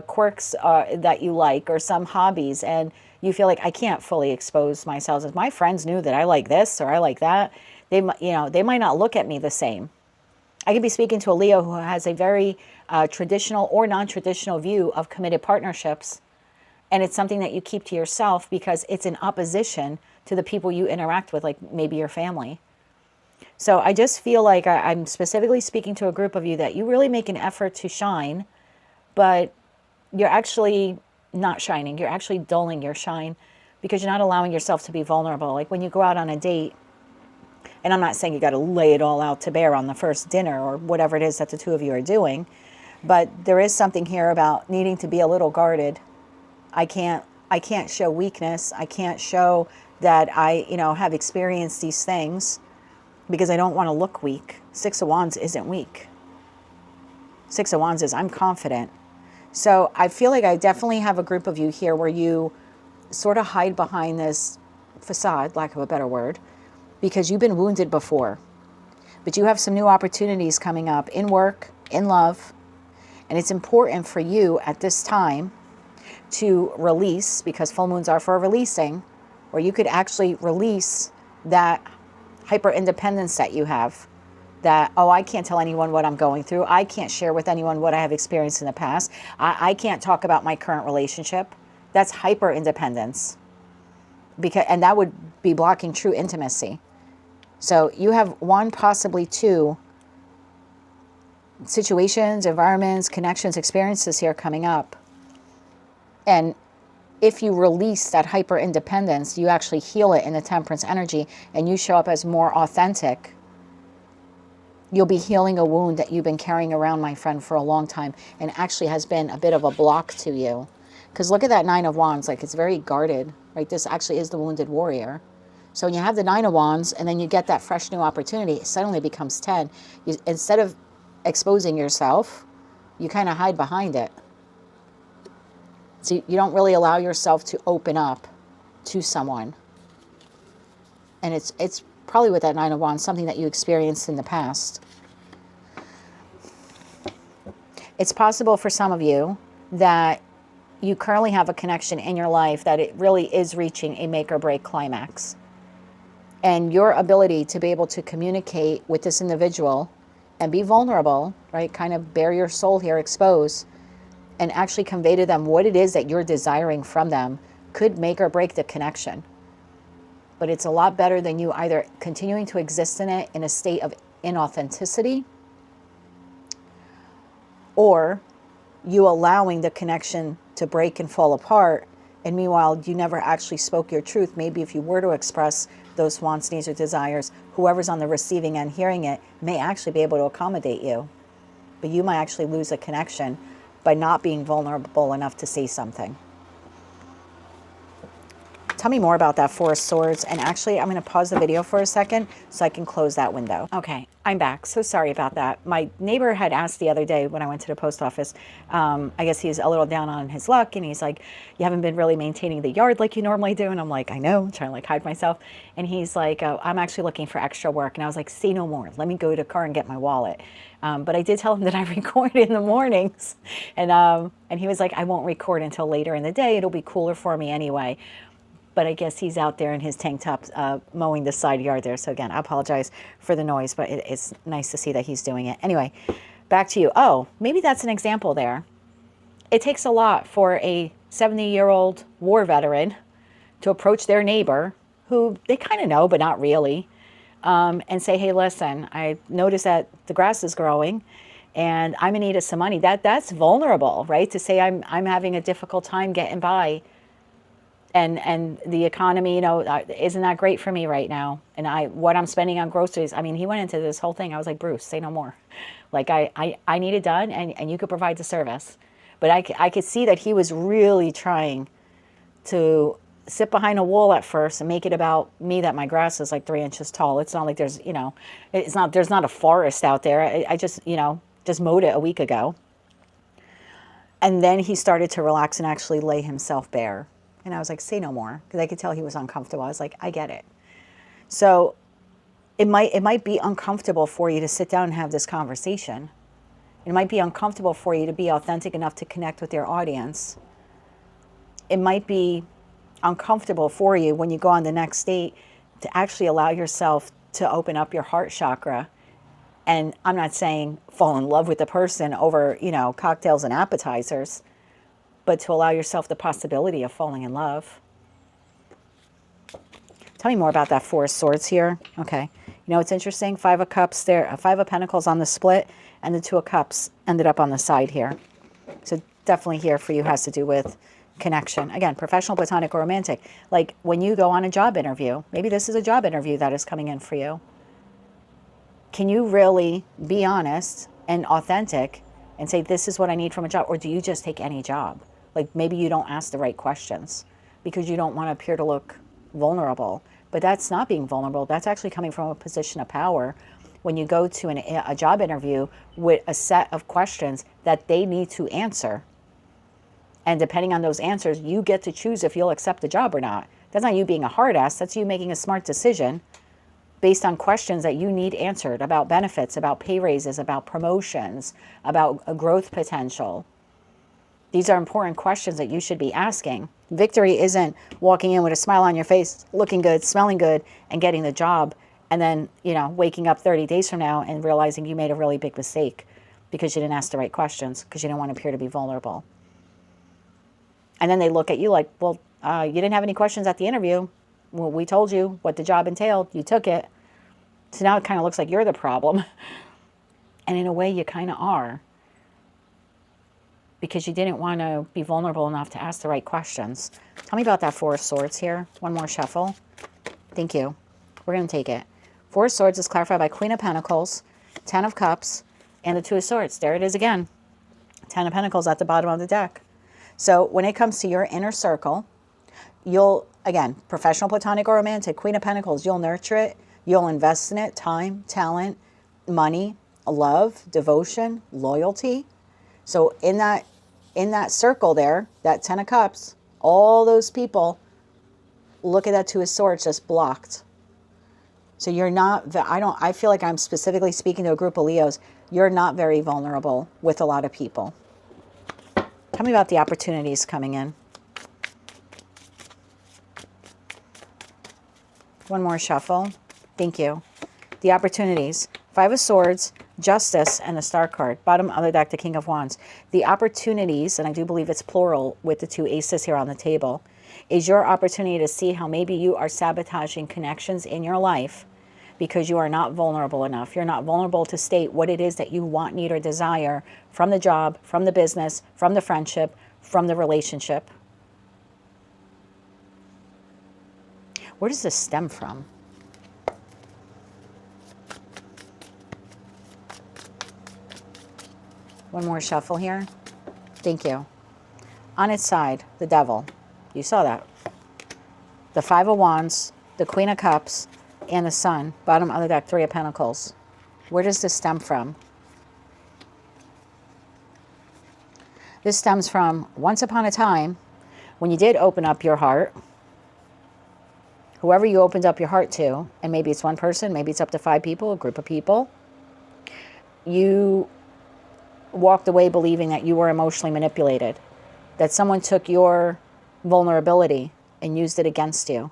Speaker 1: quirks that you like or some hobbies, and you feel like I can't fully expose myself. If my friends knew that I like this or I like that, they might not look at me the same. I could be speaking to a Leo who has a very traditional or non-traditional view of committed partnerships. And it's something that you keep to yourself because it's in opposition to the people you interact with, like maybe your family. So I just feel like I'm specifically speaking to a group of you that you really make an effort to shine, but you're actually not shining. You're actually dulling your shine because you're not allowing yourself to be vulnerable. Like when you go out on a date, and I'm not saying you got to lay it all out to bear on the first dinner or whatever it is that the two of you are doing, but there is something here about needing to be a little guarded. I can't show weakness. I can't show that I, have experienced these things because I don't want to look weak. 6 of Wands isn't weak. 6 of Wands is I'm confident. So I feel like I definitely have a group of you here where you sort of hide behind this facade, lack of a better word, because you've been wounded before. But you have some new opportunities coming up in work, in love. And it's important for you at this time to release, because full moons are for releasing, where you could actually release that hyper independence that you have. That, oh, I can't tell anyone what I'm going through. I can't share with anyone what I have experienced in the past. I can't talk about my current relationship. That's hyper independence. And that would be blocking true intimacy. So you have one, possibly two situations, environments, connections, experiences here coming up. And if you release that hyper independence, you actually heal it in the temperance energy and you show up as more authentic. You'll be healing a wound that you've been carrying around, my friend, for a long time, and actually has been a bit of a block to you. Because look at that Nine of Wands, like it's very guarded, right? This actually is the wounded warrior. So when you have the Nine of Wands and then you get that fresh new opportunity, it suddenly becomes 10. Instead of exposing yourself, you kind of hide behind it. So you don't really allow yourself to open up to someone. And it's probably with that Nine of Wands, something that you experienced in the past. It's possible for some of you that you currently have a connection in your life that it really is reaching a make or break climax. And your ability to be able to communicate with this individual and be vulnerable, right? Kind of bare your soul here, expose, and actually convey to them what it is that you're desiring from them could make or break the connection. But it's a lot better than you either continuing to exist in it in a state of inauthenticity, or you allowing the connection to break and fall apart. And meanwhile, you never actually spoke your truth. Maybe if you were to express those wants, needs, or desires, whoever's on the receiving end hearing it may actually be able to accommodate you. But you might actually lose a connection by not being vulnerable enough to say something. Tell me more about that Four of Swords. And actually, I'm going to pause the video for a second so I can close that window. Okay, I'm back. So sorry about that. My neighbor had asked the other day when I went to the post office, I guess he's a little down on his luck. And he's like, you haven't been really maintaining the yard like you normally do. And I'm like, I know, I'm trying to like hide myself. And he's like, I'm actually looking for extra work. And I was like, say no more. Let me go to the car and get my wallet. But I did tell him that I record in the mornings. And he was like, I won't record until later in the day. It'll be cooler for me anyway. But I guess he's out there in his tank top mowing the side yard there. So again, I apologize for the noise, but it's nice to see that he's doing it. Anyway, back to you. Oh, maybe that's an example there. It takes a lot for a 70-year-old war veteran to approach their neighbor, who they kind of know, but not really, and say, hey, listen, I noticed that the grass is growing and I'm in need of some money. That's vulnerable, right? To say I'm having a difficult time getting by. And the economy, you know, isn't that great for me right now? And what I'm spending on groceries, I mean, he went into this whole thing. I was like, Bruce, say no more. Like, I need it done, and you could provide the service. But I could see that he was really trying to sit behind a wall at first and make it about me, that my grass is like 3 inches tall. It's not like there's, you know, there's not a forest out there. I just, you know, just mowed it a week ago. And then he started to relax and actually lay himself bare. And I was like, say no more, because I could tell he was uncomfortable. I was like, I get it. So it might be uncomfortable for you to sit down and have this conversation. It might be uncomfortable for you to be authentic enough to connect with your audience. It might be uncomfortable for you when you go on the next date to actually allow yourself to open up your heart chakra. And I'm not saying fall in love with the person over, you know, cocktails and appetizers, but to allow yourself the possibility of falling in love. Tell me more about that Four of Swords here. Okay. You know, it's interesting. Five of Cups there, Five of Pentacles on the split, and the Two of Cups ended up on the side here. So definitely here for you has to do with connection. Again, professional, platonic, or romantic. Like when you go on a job interview, maybe this is a job interview that is coming in for you. Can you really be honest and authentic and say, this is what I need from a job? Or do you just take any job? Like maybe you don't ask the right questions because you don't want to appear to look vulnerable. But that's not being vulnerable. That's actually coming from a position of power when you go to a job interview with a set of questions that they need to answer. And depending on those answers, you get to choose if you'll accept the job or not. That's not you being a hard ass. That's you making a smart decision based on questions that you need answered about benefits, about pay raises, about promotions, about a growth potential. These are important questions that you should be asking. Victory isn't walking in with a smile on your face, looking good, smelling good, and getting the job, and then, you know, waking up 30 days from now and realizing you made a really big mistake because you didn't ask the right questions, because you didn't want to appear to be vulnerable. And then they look at you like, well, you didn't have any questions at the interview. Well, we told you what the job entailed. You took it. So now it kind of looks like you're the problem. And in a way, you kind of are, because you didn't want to be vulnerable enough to ask the right questions. Tell me about that Four of Swords here. One more shuffle. Thank you. We're going to take it. Four of Swords is clarified by Queen of Pentacles, Ten of Cups, and the Two of Swords. There it is again. Ten of Pentacles at the bottom of the deck. So when it comes to your inner circle, you'll, again, professional, platonic, or romantic, Queen of Pentacles, you'll nurture it. You'll invest in it. Time, talent, money, love, devotion, loyalty. So in that circle there, that Ten of Cups, all those people, look at that Two of Swords just blocked. So you're not, I feel like I'm specifically speaking to a group of Leos. You're not very vulnerable with a lot of people. Tell me about the opportunities coming in. One more shuffle. Thank you. The opportunities. Five of Swords, Justice, and the Star card. Bottom of the deck, the King of Wands. The opportunities, and I do believe it's plural with the two aces here on the table, is your opportunity to see how maybe you are sabotaging connections in your life because you are not vulnerable enough. You're not vulnerable to state what it is that you want, need, or desire from the job, from the business, from the friendship, from the relationship. Where does this stem from? One more shuffle here. Thank you. On its side, the Devil. You saw that. The Five of Wands, the Queen of Cups, and the Sun. Bottom of the deck, Three of Pentacles. Where does this stem from? This stems from once upon a time when you did open up your heart. Whoever you opened up your heart to, and maybe it's one person, maybe it's up to 5 people, a group of people, you walked away believing that you were emotionally manipulated, that someone took your vulnerability and used it against you,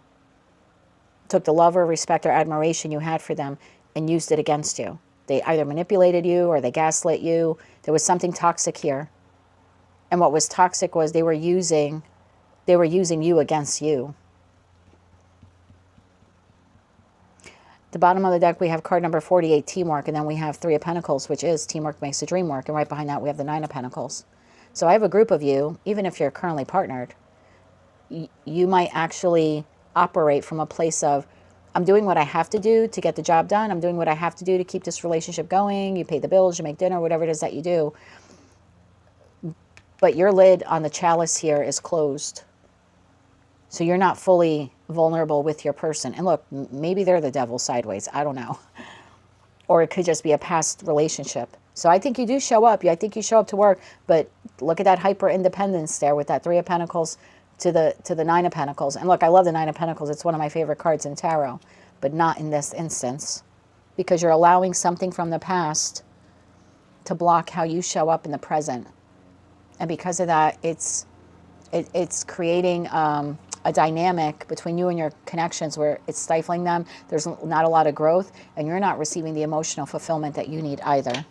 Speaker 1: took the love or respect or admiration you had for them and used it against you. They either manipulated you or they gaslit you. There was something toxic here. And what was toxic was they were using you against you. The bottom of the deck, we have card number 48, teamwork, and then we have Three of Pentacles, which is teamwork makes the dream work, and right behind that we have the Nine of Pentacles. So I have a group of you, even if you're currently partnered, you might actually operate from a place of, I'm doing what I have to do to get the job done, I'm doing what I have to do to keep this relationship going, you pay the bills, you make dinner, whatever it is that you do, but your lid on the chalice here is closed. So you're not fully vulnerable with your person. And look, maybe they're the devil sideways. I don't know. Or it could just be a past relationship. So I think you do show up. I think you show up to work. But look at that hyper independence there with that Three of Pentacles to the Nine of Pentacles. And look, I love the Nine of Pentacles. It's one of my favorite cards in tarot. But not in this instance. Because you're allowing something from the past to block how you show up in the present. And because of that, it's creating a dynamic between you and your connections where it's stifling them. There's not a lot of growth, and you're not receiving the emotional fulfillment that you need either.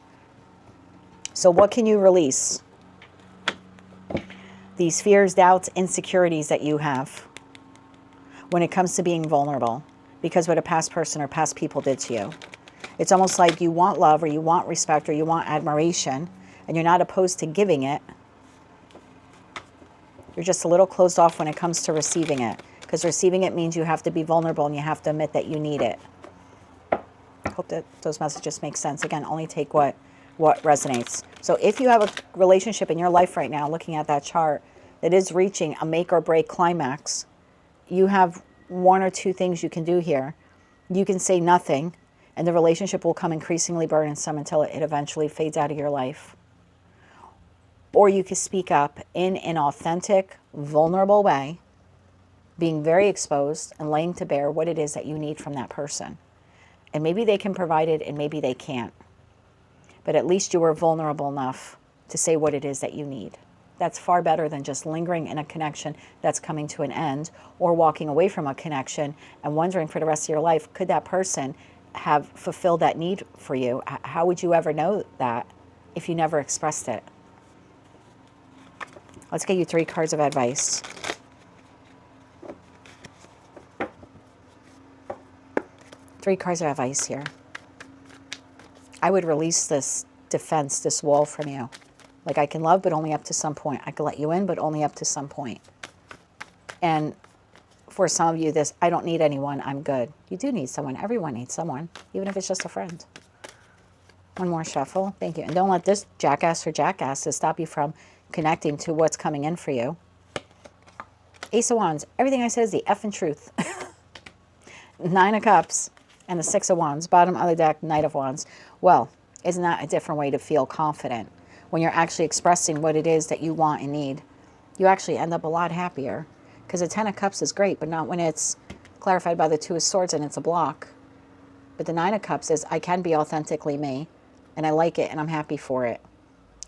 Speaker 1: So what can you release? These fears, doubts, insecurities that you have when it comes to being vulnerable because what a past person or past people did to you. It's almost like you want love or you want respect or you want admiration, and you're not opposed to giving it. You're just a little closed off when it comes to receiving it, because receiving it means you have to be vulnerable and you have to admit that you need it. Hope that those messages make sense. Again, only take what resonates. So if you have a relationship in your life right now, looking at that chart, that is reaching a make or break climax, you have one or two things you can do here. You can say nothing, and the relationship will come increasingly burdensome until it eventually fades out of your life. Or you can speak up in an authentic, vulnerable way, being very exposed and laying to bear what it is that you need from that person. And maybe they can provide it and maybe they can't. But at least you were vulnerable enough to say what it is that you need. That's far better than just lingering in a connection that's coming to an end, or walking away from a connection and wondering for the rest of your life, could that person have fulfilled that need for you? How would you ever know that if you never expressed it? Let's get you 3 cards of advice. Three cards of advice here. I would release this defense, this wall from you. Like, I can love, but only up to some point. I can let you in, but only up to some point. And for some of you, this, I don't need anyone, I'm good. You do need someone. Everyone needs someone, even if it's just a friend. One more shuffle. Thank you. And don't let this jackass or jackasses stop you from connecting to what's coming in for you. Ace of Wands. Everything I said is the effing truth. 9 of Cups and the 6 of Wands. Bottom of the deck, Knight of Wands. Well, isn't that a different way to feel confident? When you're actually expressing what it is that you want and need, you actually end up a lot happier. Because the 10 of Cups is great, but not when it's clarified by the 2 of Swords and it's a block. But the 9 of Cups is, I can be authentically me, and I like it, and I'm happy for it.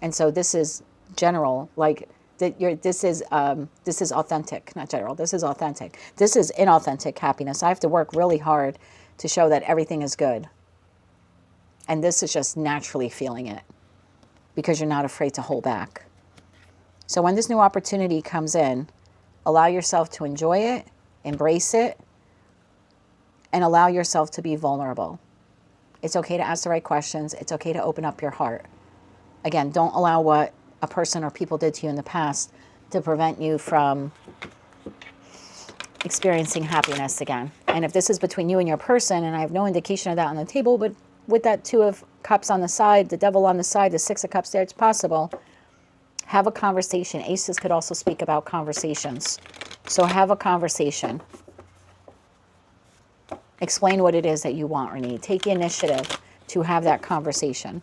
Speaker 1: And so this is general, like, this is authentic, not general. This is authentic. This is inauthentic happiness. I have to work really hard to show that everything is good. And this is just naturally feeling it, because you're not afraid to hold back. So when this new opportunity comes in, allow yourself to enjoy it, embrace it, and allow yourself to be vulnerable. It's okay to ask the right questions. It's okay to open up your heart. Again, don't allow what a person or people did to you in the past to prevent you from experiencing happiness again. And if this is between you and your person, and I have no indication of that on the table, but with that 2 of Cups on the side, the Devil on the side, the 6 of Cups there, it's possible. Have a conversation. Aces could also speak about conversations. So have a conversation. Explain what it is that you want or need. Take the initiative to have that conversation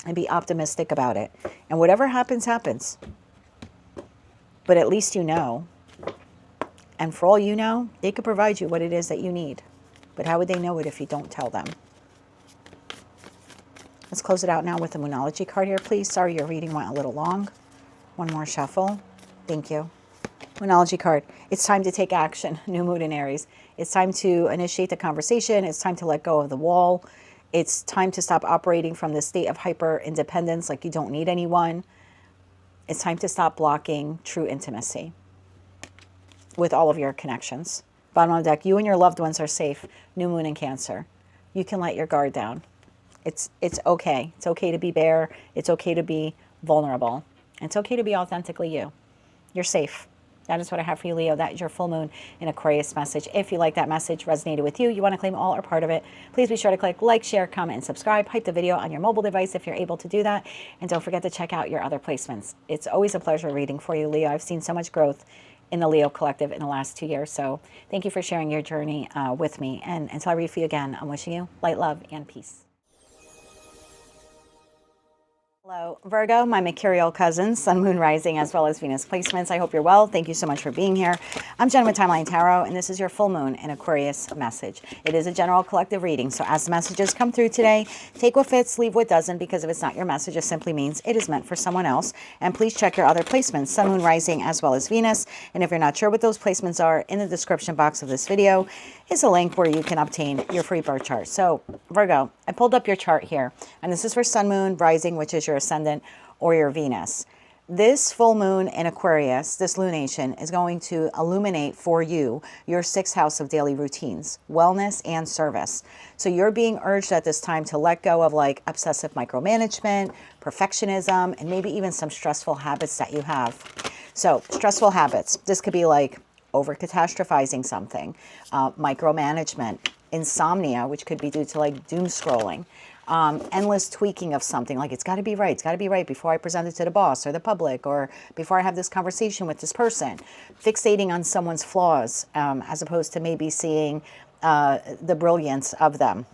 Speaker 1: and be optimistic about it. And whatever happens, happens. But at least you know. And for all you know, they could provide you what it is that you need. But how would they know it if you don't tell them? Let's close it out now with the Moonology card here, please. Sorry, your reading went a little long. One more shuffle. Thank you. Moonology card. It's time to take action. New moon in Aries. It's time to initiate the conversation. It's time to let go of the wall. It's time to stop operating from the state of hyper independence, like you don't need anyone. It's time to stop blocking true intimacy with all of your connections. Bottom of the deck, you and your loved ones are safe. New moon in Cancer. You can let your guard down. It's okay. It's okay to be bare. It's okay to be vulnerable. It's okay to be authentically you. You're safe. That is what I have for you, Leo. That is your full moon in Aquarius message. If you like that message, resonated with you, you want to claim all or part of it, please be sure to click like, share, comment, and subscribe. Hype the video on your mobile device if you're able to do that. And don't forget to check out your other placements. It's always a pleasure reading for you, Leo. I've seen so much growth in the Leo Collective in the last 2 years. So thank you for sharing your journey with me. And until I read for you again, I'm wishing you light, love, and peace. Hello, Virgo, my mercurial cousins, Sun, Moon, Rising, as well as Venus placements. I hope you're well. Thank you so much for being here. I'm Jen with Timeline Tarot, and this is your full moon in Aquarius message. It is a general collective reading, so as the messages come through today, take what fits, leave what doesn't, because if it's not your message, it simply means it is meant for someone else. And please check your other placements, Sun, Moon, Rising, as well as Venus. And if you're not sure what those placements are, in the description box of this video is a link where you can obtain your free birth chart. So, Virgo, I pulled up your chart here, and this is for Sun, Moon, Rising, which is your ascendant or your Venus. This full moon in Aquarius, this lunation, is going to illuminate for you your 6th house of daily routines, wellness and service. So you're being urged at this time to let go of like obsessive micromanagement, perfectionism, and maybe even some stressful habits that you have. So stressful habits, this could be like over catastrophizing something, micromanagement, insomnia, which could be due to like doom scrolling, endless tweaking of something, like it's got to be right before I present it to the boss or the public, or before I have this conversation with this person, fixating on someone's flaws as opposed to maybe seeing the brilliance of them.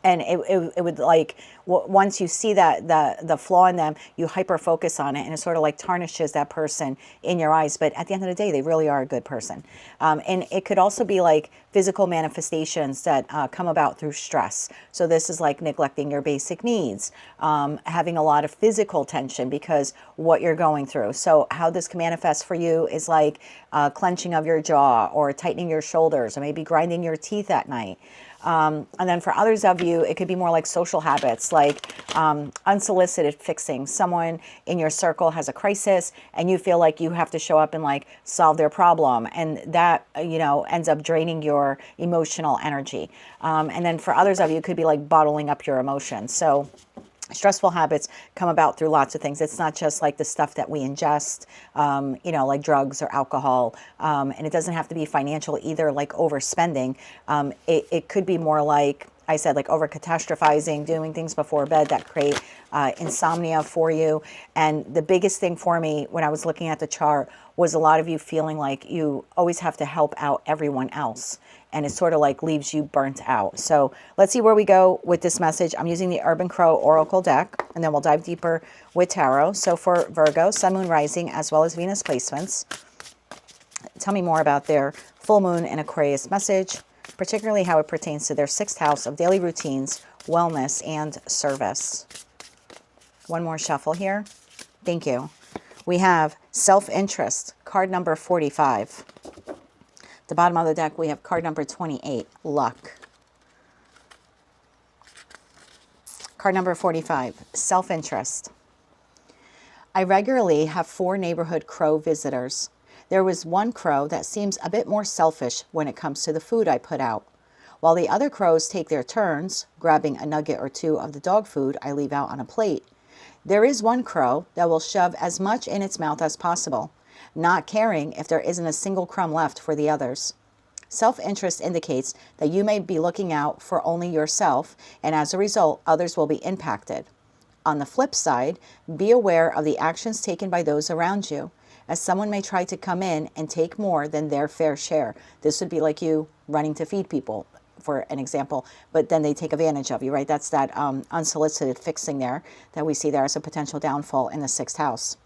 Speaker 1: And it would like once you see that the flaw in them, you hyper focus on it, and it sort of like tarnishes that person in your eyes. But at the end of the day, they really are a good person. And it could also be like physical manifestations that come about through stress. So this is like neglecting your basic needs, having a lot of physical tension because what you're going through. So how this can manifest for you is like clenching of your jaw, or tightening your shoulders, or maybe grinding your teeth at night. And then for others of you, it could be more like social habits, like unsolicited fixing. Someone in your circle has a crisis and you feel like you have to show up and like solve their problem. And that, ends up draining your emotional energy. And then for others of you, it could be like bottling up your emotions. So stressful habits come about through lots of things. It's not just like the stuff that we ingest, like drugs or alcohol. And it doesn't have to be financial either, like overspending. It could be more like I said, like over catastrophizing, doing things before bed that create insomnia for you. And the biggest thing for me when I was looking at the chart was a lot of you feeling like you always have to help out everyone else. And it sort of like leaves you burnt out. So let's see where we go with this message. I'm using the Urban Crow Oracle deck, and then we'll dive deeper with Tarot. So for Virgo, Sun, Moon, Rising, as well as Venus placements, tell me more about their full moon and Aquarius message, particularly how it pertains to their 6th house of daily routines, wellness, and service. One more shuffle here. Thank you. We have self-interest, card number 45. The bottom of the deck, we have card number 28, luck. Card number 45, self-interest. I regularly have 4 neighborhood crow visitors. There was one crow that seems a bit more selfish when it comes to the food I put out, while the other crows take their turns, grabbing a nugget or 2 of the dog food I leave out on a plate. There is one crow that will shove as much in its mouth as possible, not caring if there isn't a single crumb left for the others. Self-interest indicates that you may be looking out for only yourself, and as a result, others will be impacted. On the flip side, be aware of the actions taken by those around you, as someone may try to come in and take more than their fair share. This would be like you running to feed people, for an example, but then they take advantage of you, right? That's that unsolicited fixing there that we see there as a potential downfall in the 6th house.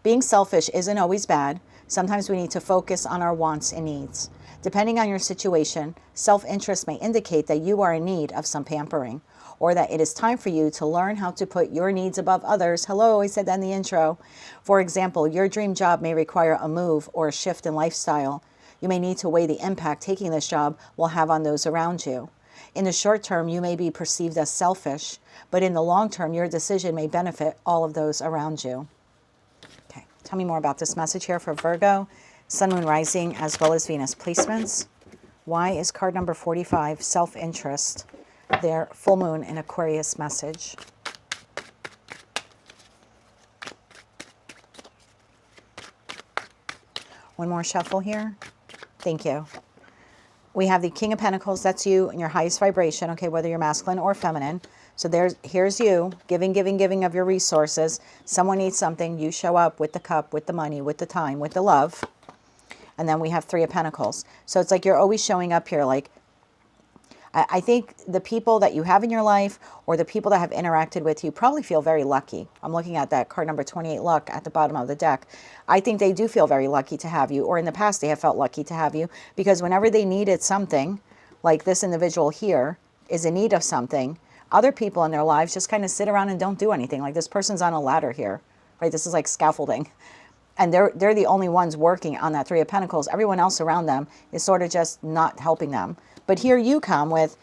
Speaker 1: Being selfish isn't always bad. Sometimes we need to focus on our wants and needs. Depending on your situation, self-interest may indicate that you are in need of some pampering, or that it is time for you to learn how to put your needs above others. Hello, I said that in the intro. For example, your dream job may require a move or a shift in lifestyle. You may need to weigh the impact taking this job will have on those around you. In the short term, you may be perceived as selfish, but in the long term, your decision may benefit all of those around you. Okay, tell me more about this message here for Virgo, Sun, Moon, Rising, as well as Venus placements. Why is card number 45, self-interest, their full moon and Aquarius message? One more shuffle here. Thank you. We have the King of Pentacles. That's you in your highest vibration, okay, whether you're masculine or feminine. So here's you, giving, giving, giving of your resources. Someone needs something. You show up with the cup, with the money, with the time, with the love. And then we have 3 of Pentacles. So it's like you're always showing up here. Like, I think the people that you have in your life or the people that have interacted with you probably feel very lucky. I'm looking at that card number 28, luck, at the bottom of the deck. I think they do feel very lucky to have you, or in the past they have felt lucky to have you, because whenever they needed something, like this individual here is in need of something, other people in their lives just kind of sit around and don't do anything. Like this person's on a ladder here, right? This is like scaffolding. And they're the only ones working on that 3 of Pentacles. Everyone else around them is sort of just not helping them. But here you come with,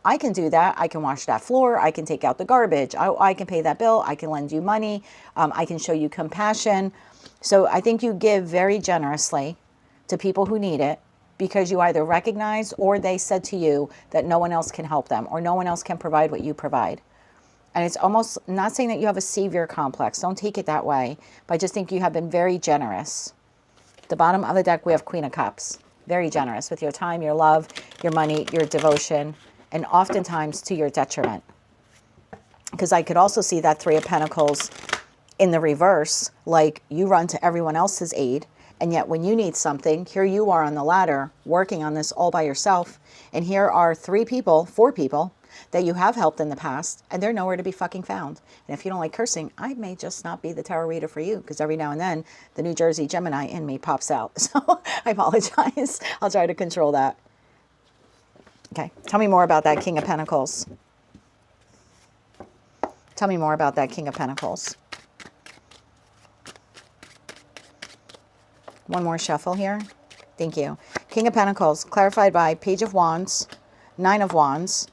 Speaker 1: I can do that. I can wash that floor. I can take out the garbage. I can pay that bill. I can lend you money. I can show you compassion. So I think you give very generously to people who need it, because you either recognize or they said to you that no one else can help them or no one else can provide what you provide. And it's almost not saying that you have a savior complex. Don't take it that way. But I just think you have been very generous. The bottom of the deck, we have Queen of Cups. Very generous with your time, your love, your money, your devotion, and oftentimes to your detriment. Because I could also see that 3 of Pentacles in the reverse, like you run to everyone else's aid, and yet when you need something, here you are on the ladder working on this all by yourself, and here are 4 people that you have helped in the past, and they're nowhere to be fucking found. And if you don't like cursing, I may just not be the tarot reader for you, because every now and then the New Jersey Gemini in me pops out. So I apologize. I'll try to control that. Okay, tell me more about that King of Pentacles. Tell me more about that King of Pentacles. One more shuffle here. Thank you. King of Pentacles, clarified by Page of Wands, Nine of Wands,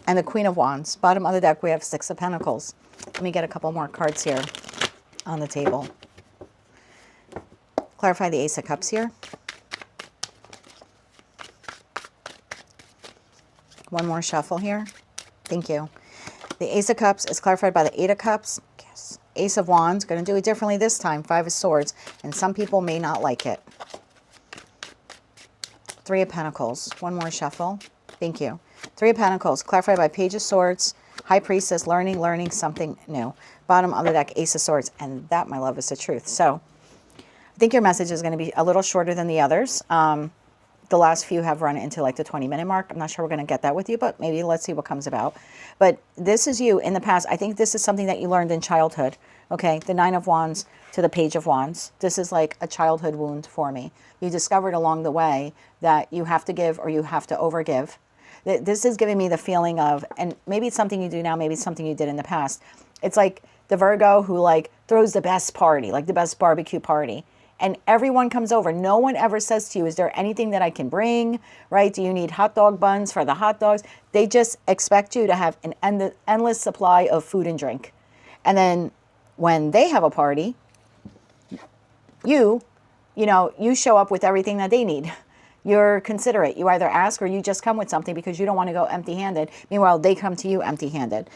Speaker 1: and the Queen of Wands. Bottom of the deck, we have Six of Pentacles. Let me get a couple more cards here on the table. Clarify the Ace of Cups here. One more shuffle here. Thank you. The Ace of Cups is clarified by the Eight of Cups. Yes. Ace of Wands, going to do it differently this time. Five of Swords, and some people may not like it. Three of Pentacles. One more shuffle. Thank you. Three of Pentacles, clarified by Page of Swords, High Priestess, learning something new. Bottom of the deck, Ace of Swords, and that, my love, is the truth. So I think your message is going to be a little shorter than the others. The last few have run into like the 20-minute mark. I'm not sure we're going to get that with you, but maybe let's see what comes about. But this is you in the past. I think this is something that you learned in childhood. Okay, the Nine of Wands to the Page of Wands. This is like a childhood wound for me. You discovered along the way that you have to give or you have to overgive. This is giving me the feeling of, and maybe it's something you do now, maybe it's something you did in the past. It's like the Virgo who like throws the best party, like the best barbecue party. And everyone comes over. No one ever says to you, is there anything that I can bring, right? Do you need hot dog buns for the hot dogs? They just expect you to have an endless supply of food and drink. And then when they have a party, you show up with everything that they need. You're considerate. You either ask or you just come with something because you don't want to go empty-handed. Meanwhile, they come to you empty-handed.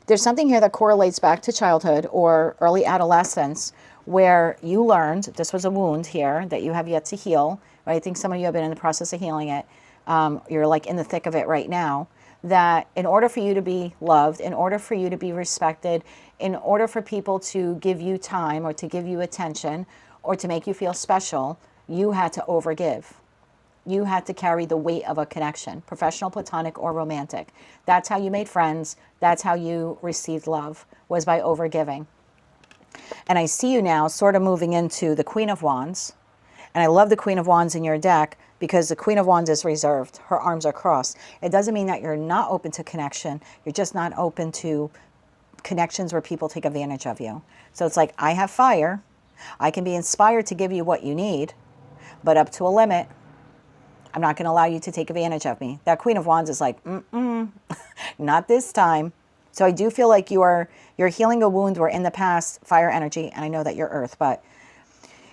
Speaker 1: There's something here that correlates back to childhood or early adolescence, where you learned, this was a wound here that you have yet to heal, right? I think some of you have been in the process of healing it. You're like in the thick of it right now, that in order for you to be loved, in order for you to be respected, in order for people to give you time or to give you attention or to make you feel special, you had to overgive. You had to carry the weight of a connection, professional, platonic, or romantic. That's how you made friends. That's how you received love, was by overgiving. And I see you now sort of moving into the Queen of Wands. And I love the Queen of Wands in your deck because the Queen of Wands is reserved. Her arms are crossed. It doesn't mean that you're not open to connection. You're just not open to connections where people take advantage of you. So it's like, I have fire. I can be inspired to give you what you need, but up to a limit. I'm not going to allow you to take advantage of me. That Queen of Wands is like, not this time. So I do feel like you're healing a wound where in the past, fire energy, and I know that you're earth, but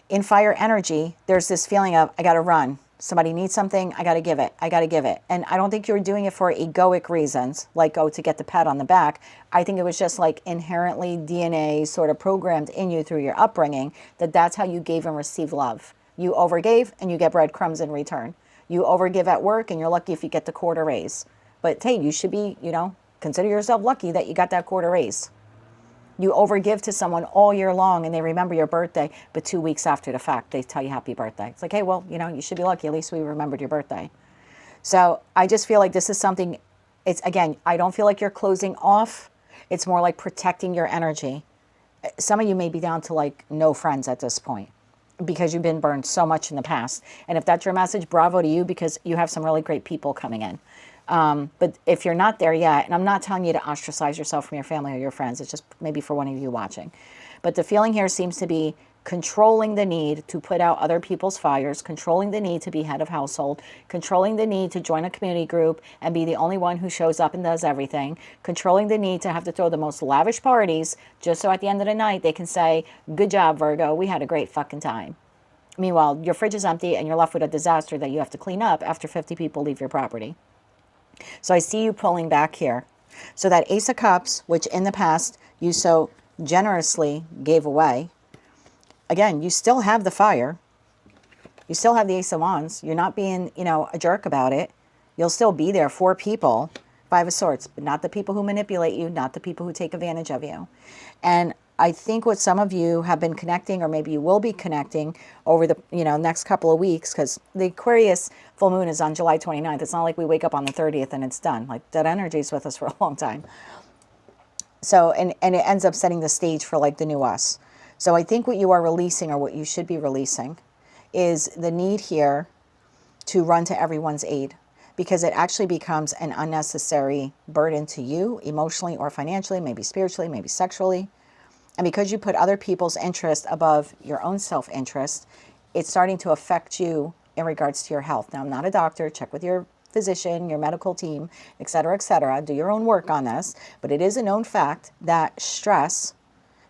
Speaker 1: in fire energy, there's this feeling of, I got to run. Somebody needs something, I got to give it. I got to give it. And I don't think you were doing it for egoic reasons, like, to get the pat on the back. I think it was just like inherently DNA sort of programmed in you through your upbringing, that's how you gave and received love. You overgave and you get breadcrumbs in return. You overgive at work and you're lucky if you get the quarter raise. But hey, you should be, consider yourself lucky that you got that quarter raise. You overgive to someone all year long and they remember your birthday, but 2 weeks after the fact, they tell you happy birthday. It's like, hey, well, you should be lucky. At least we remembered your birthday. So I just feel like this is something, again, I don't feel like you're closing off. It's more like protecting your energy. Some of you may be down to like no friends at this point because you've been burned so much in the past. And if that's your message, bravo to you, because you have some really great people coming in. But if you're not there yet, and I'm not telling you to ostracize yourself from your family or your friends, it's just maybe for one of you watching. But the feeling here seems to be controlling the need to put out other people's fires, controlling the need to be head of household, controlling the need to join a community group and be the only one who shows up and does everything, controlling the need to have to throw the most lavish parties just so at the end of the night they can say, good job, Virgo, we had a great fucking time. Meanwhile, your fridge is empty and you're left with a disaster that you have to clean up after 50 people leave your property. So I see you pulling back here. So that Ace of Cups, which in the past you so generously gave away, again, you still have the fire. You still have the Ace of Wands. You're not being, a jerk about it. You'll still be there for people. Five of Swords, but not the people who manipulate you, not the people who take advantage of you. And I think what some of you have been connecting, or maybe you will be connecting over the next couple of weeks, because the Aquarius full moon is on July 29th. It's not like we wake up on the 30th and it's done. Like, that energy is with us for a long time. So, and it ends up setting the stage for like the new us. So I think what you are releasing, or what you should be releasing, is the need here to run to everyone's aid, because it actually becomes an unnecessary burden to you, emotionally or financially, maybe spiritually, maybe sexually. And because you put other people's interest above your own self-interest, it's starting to affect you in regards to your health. Now, I'm not a doctor. Check with your physician, your medical team, et cetera, et cetera. Do your own work on this. But it is a known fact that stress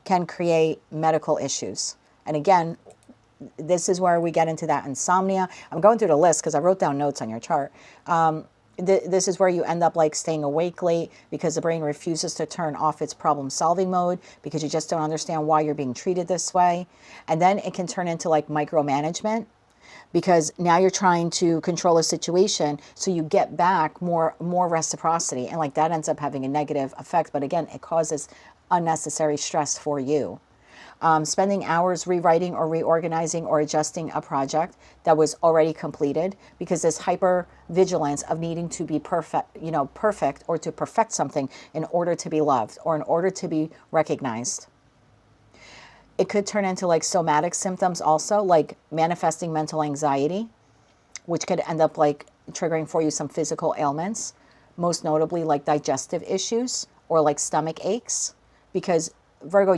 Speaker 1: can create medical issues. And again, this is where we get into that insomnia. I'm going through the list because I wrote down notes on your chart. This is where you end up like staying awake late because the brain refuses to turn off its problem-solving mode, because you just don't understand why you're being treated this way. And then it can turn into like micromanagement, because now you're trying to control a situation so you get back more reciprocity, and like that ends up having a negative effect. But again, it causes unnecessary stress for you. Spending hours rewriting or reorganizing or adjusting a project that was already completed, because this hyper vigilance of needing to be perfect, perfect, or to perfect something in order to be loved or in order to be recognized. It could turn into like somatic symptoms also, like manifesting mental anxiety, which could end up like triggering for you some physical ailments, most notably like digestive issues or like stomach aches, because Virgo,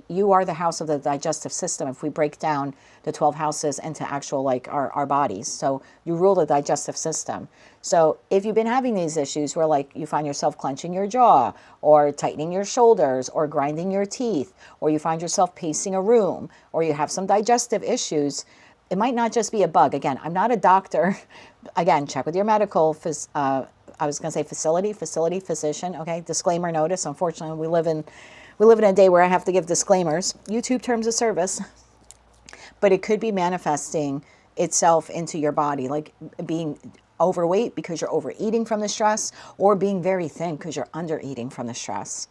Speaker 1: you are the house of the digestive system if we break down the 12 houses into actual like our bodies. So you rule the digestive system. So if you've been having these issues where like you find yourself clenching your jaw or tightening your shoulders or grinding your teeth, or you find yourself pacing a room, or you have some digestive issues, it might not just be a bug. Again, I'm not a doctor. Again, check with your medical I was going to say physician. Okay. Disclaimer notice. Unfortunately, we live in a day where I have to give disclaimers, YouTube terms of service, but it could be manifesting itself into your body, like being overweight because you're overeating from the stress, or being very thin because you're undereating from the stress.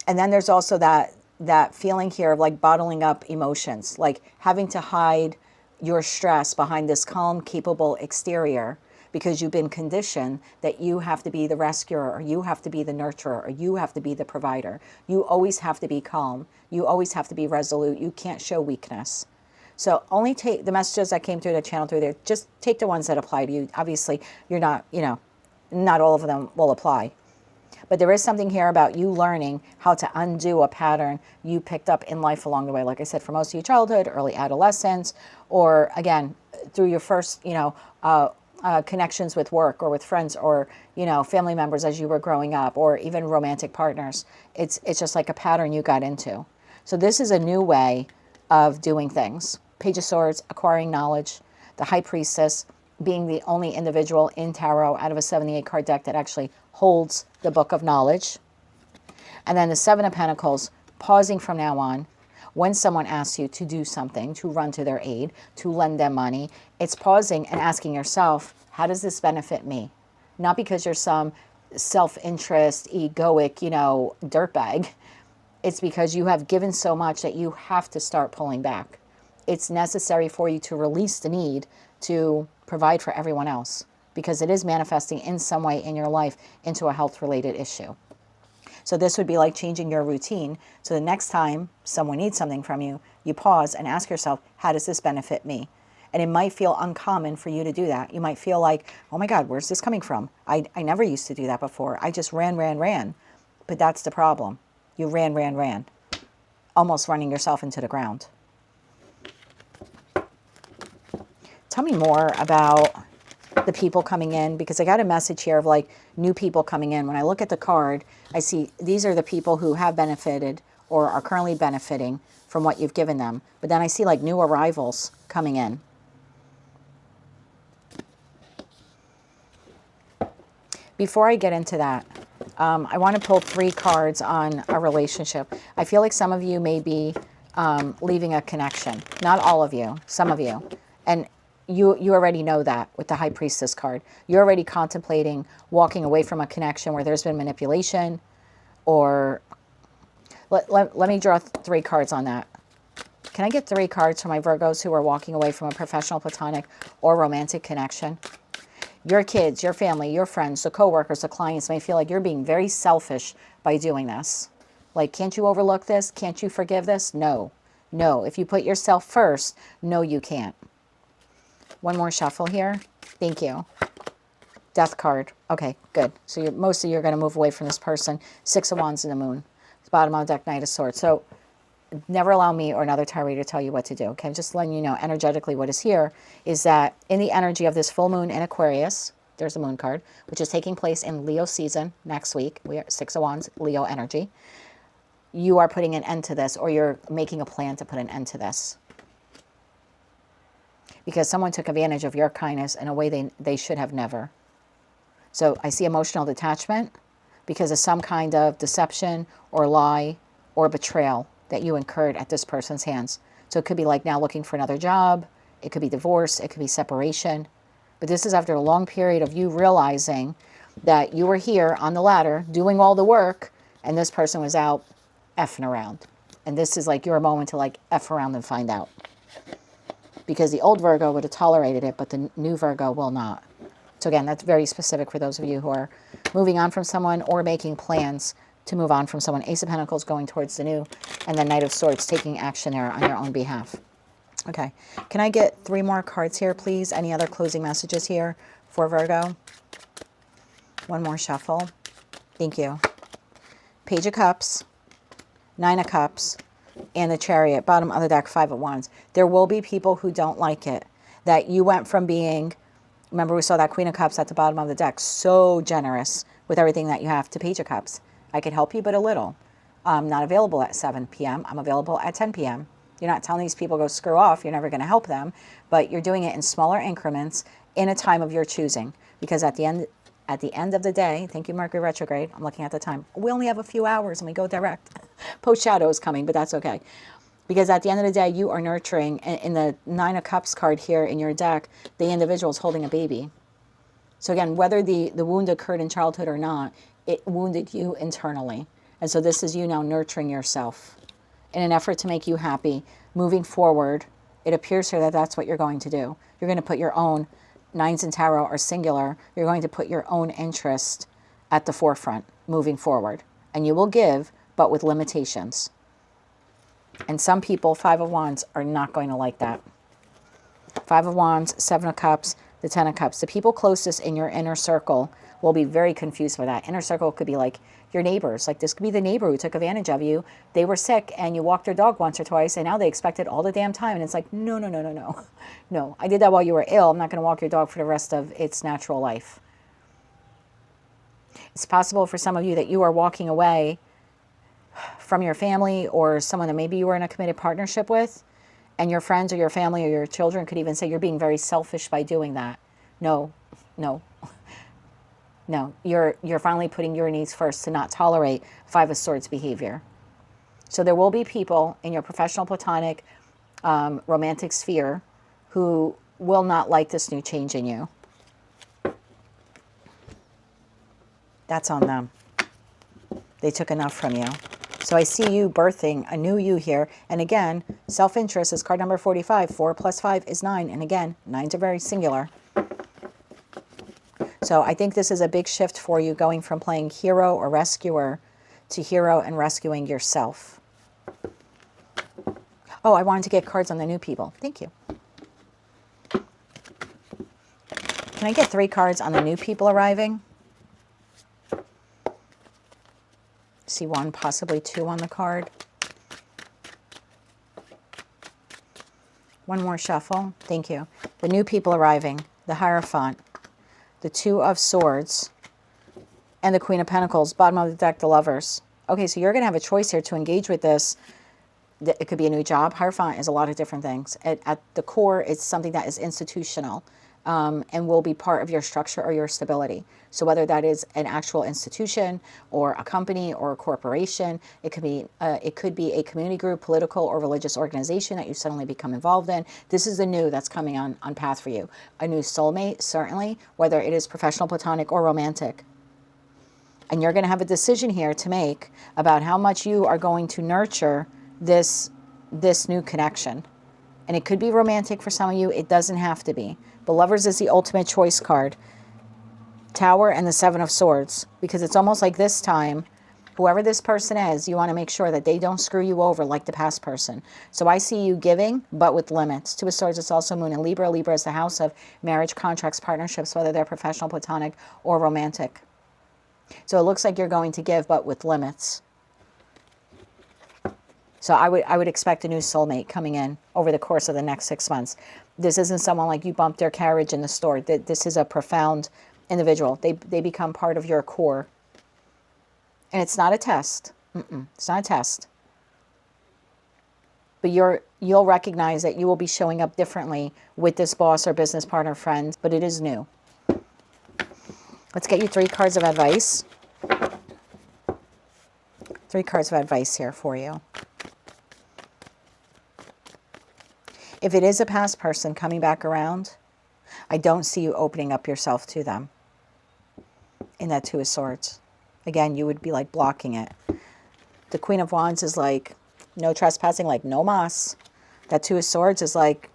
Speaker 1: And then there's also that feeling here of like bottling up emotions, like having to hide your stress behind this calm, capable exterior, because you've been conditioned that you have to be the rescuer, or you have to be the nurturer, or you have to be the provider. You always have to be calm. You always have to be resolute. You can't show weakness. So only take the messages that came through the channel through there. Just take the ones that apply to you. Obviously, you're not, not all of them will apply. But there is something here about you learning how to undo a pattern you picked up in life along the way. Like I said, for most of your childhood, early adolescence, or again, through your first, connections with work or with friends or, family members as you were growing up, or even romantic partners. It's just like a pattern you got into. So this is a new way of doing things. Page of Swords, acquiring knowledge. The High Priestess, being the only individual in Tarot out of a 78 card deck that actually holds the book of knowledge. And then the Seven of Pentacles, pausing from now on. When someone asks you to do something, to run to their aid, to lend them money, it's pausing and asking yourself, how does this benefit me? Not because you're some self-interest, egoic, dirtbag. It's because you have given so much that you have to start pulling back. It's necessary for you to release the need to provide for everyone else, because it is manifesting in some way in your life into a health-related issue. So this would be like changing your routine. So the next time someone needs something from you, you pause and ask yourself, how does this benefit me? And it might feel uncommon for you to do that. You might feel like, oh my God, where's this coming from? I never used to do that before. I just ran. But that's the problem. You ran, almost running yourself into the ground. Tell me more about the people coming in, because I got a message here of like new people coming in. When I look at the card, I see these are the people who have benefited or are currently benefiting from what you've given them. But then I see like new arrivals coming in. Before I get into that, I want to pull 3 cards on a relationship. I feel like some of you may be leaving a connection. Not all of you, some of you. And you already know that with the High Priestess card. You're already contemplating walking away from a connection where there's been manipulation, or Let me draw 3 cards on that. Can I get 3 cards for my Virgos who are walking away from a professional, platonic, or romantic connection? Your kids, your family, your friends, the coworkers, the clients may feel like you're being very selfish by doing this. Like, can't you overlook this? Can't you forgive this? No. No. If you put yourself first, no, you can't. One more shuffle here. Thank you. Death card. Okay, good. So mostly you're going to move away from this person. 6 of Wands and the Moon. Bottom of the deck, Knight of Swords. So never allow me or another tarot to tell you what to do. Okay, I'm just letting you know energetically what is here is that in the energy of this full moon in Aquarius, there's the moon card, which is taking place in Leo season next week. We are 6 of Wands, Leo energy. You are putting an end to this, or you're making a plan to put an end to this. Because someone took advantage of your kindness in a way they should have never. So I see emotional detachment because of some kind of deception or lie or betrayal that you incurred at this person's hands. So it could be like now looking for another job. It could be divorce. It could be separation. But this is after a long period of you realizing that you were here on the ladder doing all the work and this person was out effing around. And this is like your moment to like F around and find out. Because the old Virgo would have tolerated it, but the new Virgo will not. So again, that's very specific for those of you who are moving on from someone or making plans to move on from someone. Ace of Pentacles going towards the new, and then Knight of Swords taking action there on your own behalf. Okay, can I get 3 more cards here, please? Any other closing messages here for Virgo? One more shuffle. Thank you. Page of Cups, 9 of Cups, and the Chariot. Bottom of the deck, 5 of Wands. There will be people who don't like it. That you went from being, remember we saw that Queen of Cups at the bottom of the deck, so generous with everything that you have, to Page of Cups. I could help you, but a little. I'm not available at 7 p.m. I'm available at 10 p.m. You're not telling these people go screw off. You're never going to help them, but you're doing it in smaller increments in a time of your choosing. Because at the end of the day, thank you, Mercury retrograde. I'm looking at the time. We only have a few hours and we go direct. Post shadow is coming, but that's okay. Because at the end of the day, you are nurturing. In the 9 of Cups card here in your deck, the individual is holding a baby. So again, whether the wound occurred in childhood or not, it wounded you internally. And so this is you now nurturing yourself in an effort to make you happy. Moving forward, it appears here that that's what you're going to do. You're going to put your own, 9s in tarot are singular, you're going to put your own interest at the forefront moving forward. And you will give, but with limitations. And some people, 5 of Wands, are not going to like that. 5 of Wands, 7 of Cups, the 10 of Cups. The people closest in your inner circle will be very confused by that. Inner circle could be like your neighbors. Like this could be the neighbor who took advantage of you. They were sick and you walked their dog once or twice and now they expect it all the damn time. And it's like, no, no, no, no, no. No, I did that while you were ill. I'm not going to walk your dog for the rest of its natural life. It's possible for some of you that you are walking away from your family or someone that maybe you were in a committed partnership with, and your friends or your family or your children could even say you're being very selfish by doing that. No, no, no. You're finally putting your needs first to not tolerate 5 of Swords behavior. So there will be people in your professional, platonic, romantic sphere who will not like this new change in you. That's on them. They took enough from you. So I see you birthing a new you here. And again, self-interest is card number 45. 4 plus 5 is 9. And again, 9s are very singular. So I think this is a big shift for you, going from playing hero or rescuer to hero and rescuing yourself. Oh, I wanted to get cards on the new people. Thank you. Can I get 3 cards on the new people arriving? See 1, possibly 2 on the card. One more shuffle. Thank you. The new people arriving. The Hierophant. The 2 of Swords. And the Queen of Pentacles. Bottom of the deck, the Lovers. Okay, so you're going to have a choice here to engage with this. It could be a new job. Hierophant is a lot of different things. At the core, it's something that is institutional. And will be part of your structure or your stability. So whether that is an actual institution or a company or a corporation, it could be a community group, political or religious organization that you suddenly become involved in. This is the new that's coming on path for you. A new soulmate, certainly, whether it is professional, platonic, or romantic. And you're going to have a decision here to make about how much you are going to nurture this new connection. And it could be romantic for some of you. It doesn't have to be. But Lovers is the ultimate choice card. Tower and the Seven of Swords. Because it's almost like this time, whoever this person is, you want to make sure that they don't screw you over like the past person. So I see you giving, but with limits. Two of Swords, it's also Moon in Libra. Libra is the house of marriage, contracts, partnerships, whether they're professional, platonic, or romantic. So it looks like you're going to give, but with limits. So I would expect a new soulmate coming in over the course of the next 6 months. This isn't someone like you bumped their carriage in the store. This is a profound individual. They become part of your core. And it's not a test. It's not a test. But you'll recognize that you will be showing up differently with this boss or business partner, friend, but it is new. Let's get you 3 cards of advice. 3 cards of advice here for you. If it is a past person coming back around, I don't see you opening up yourself to them in that Two of Swords. Again, you would be like blocking it. The Queen of Wands is like, no trespassing, like no mas. That Two of Swords is like,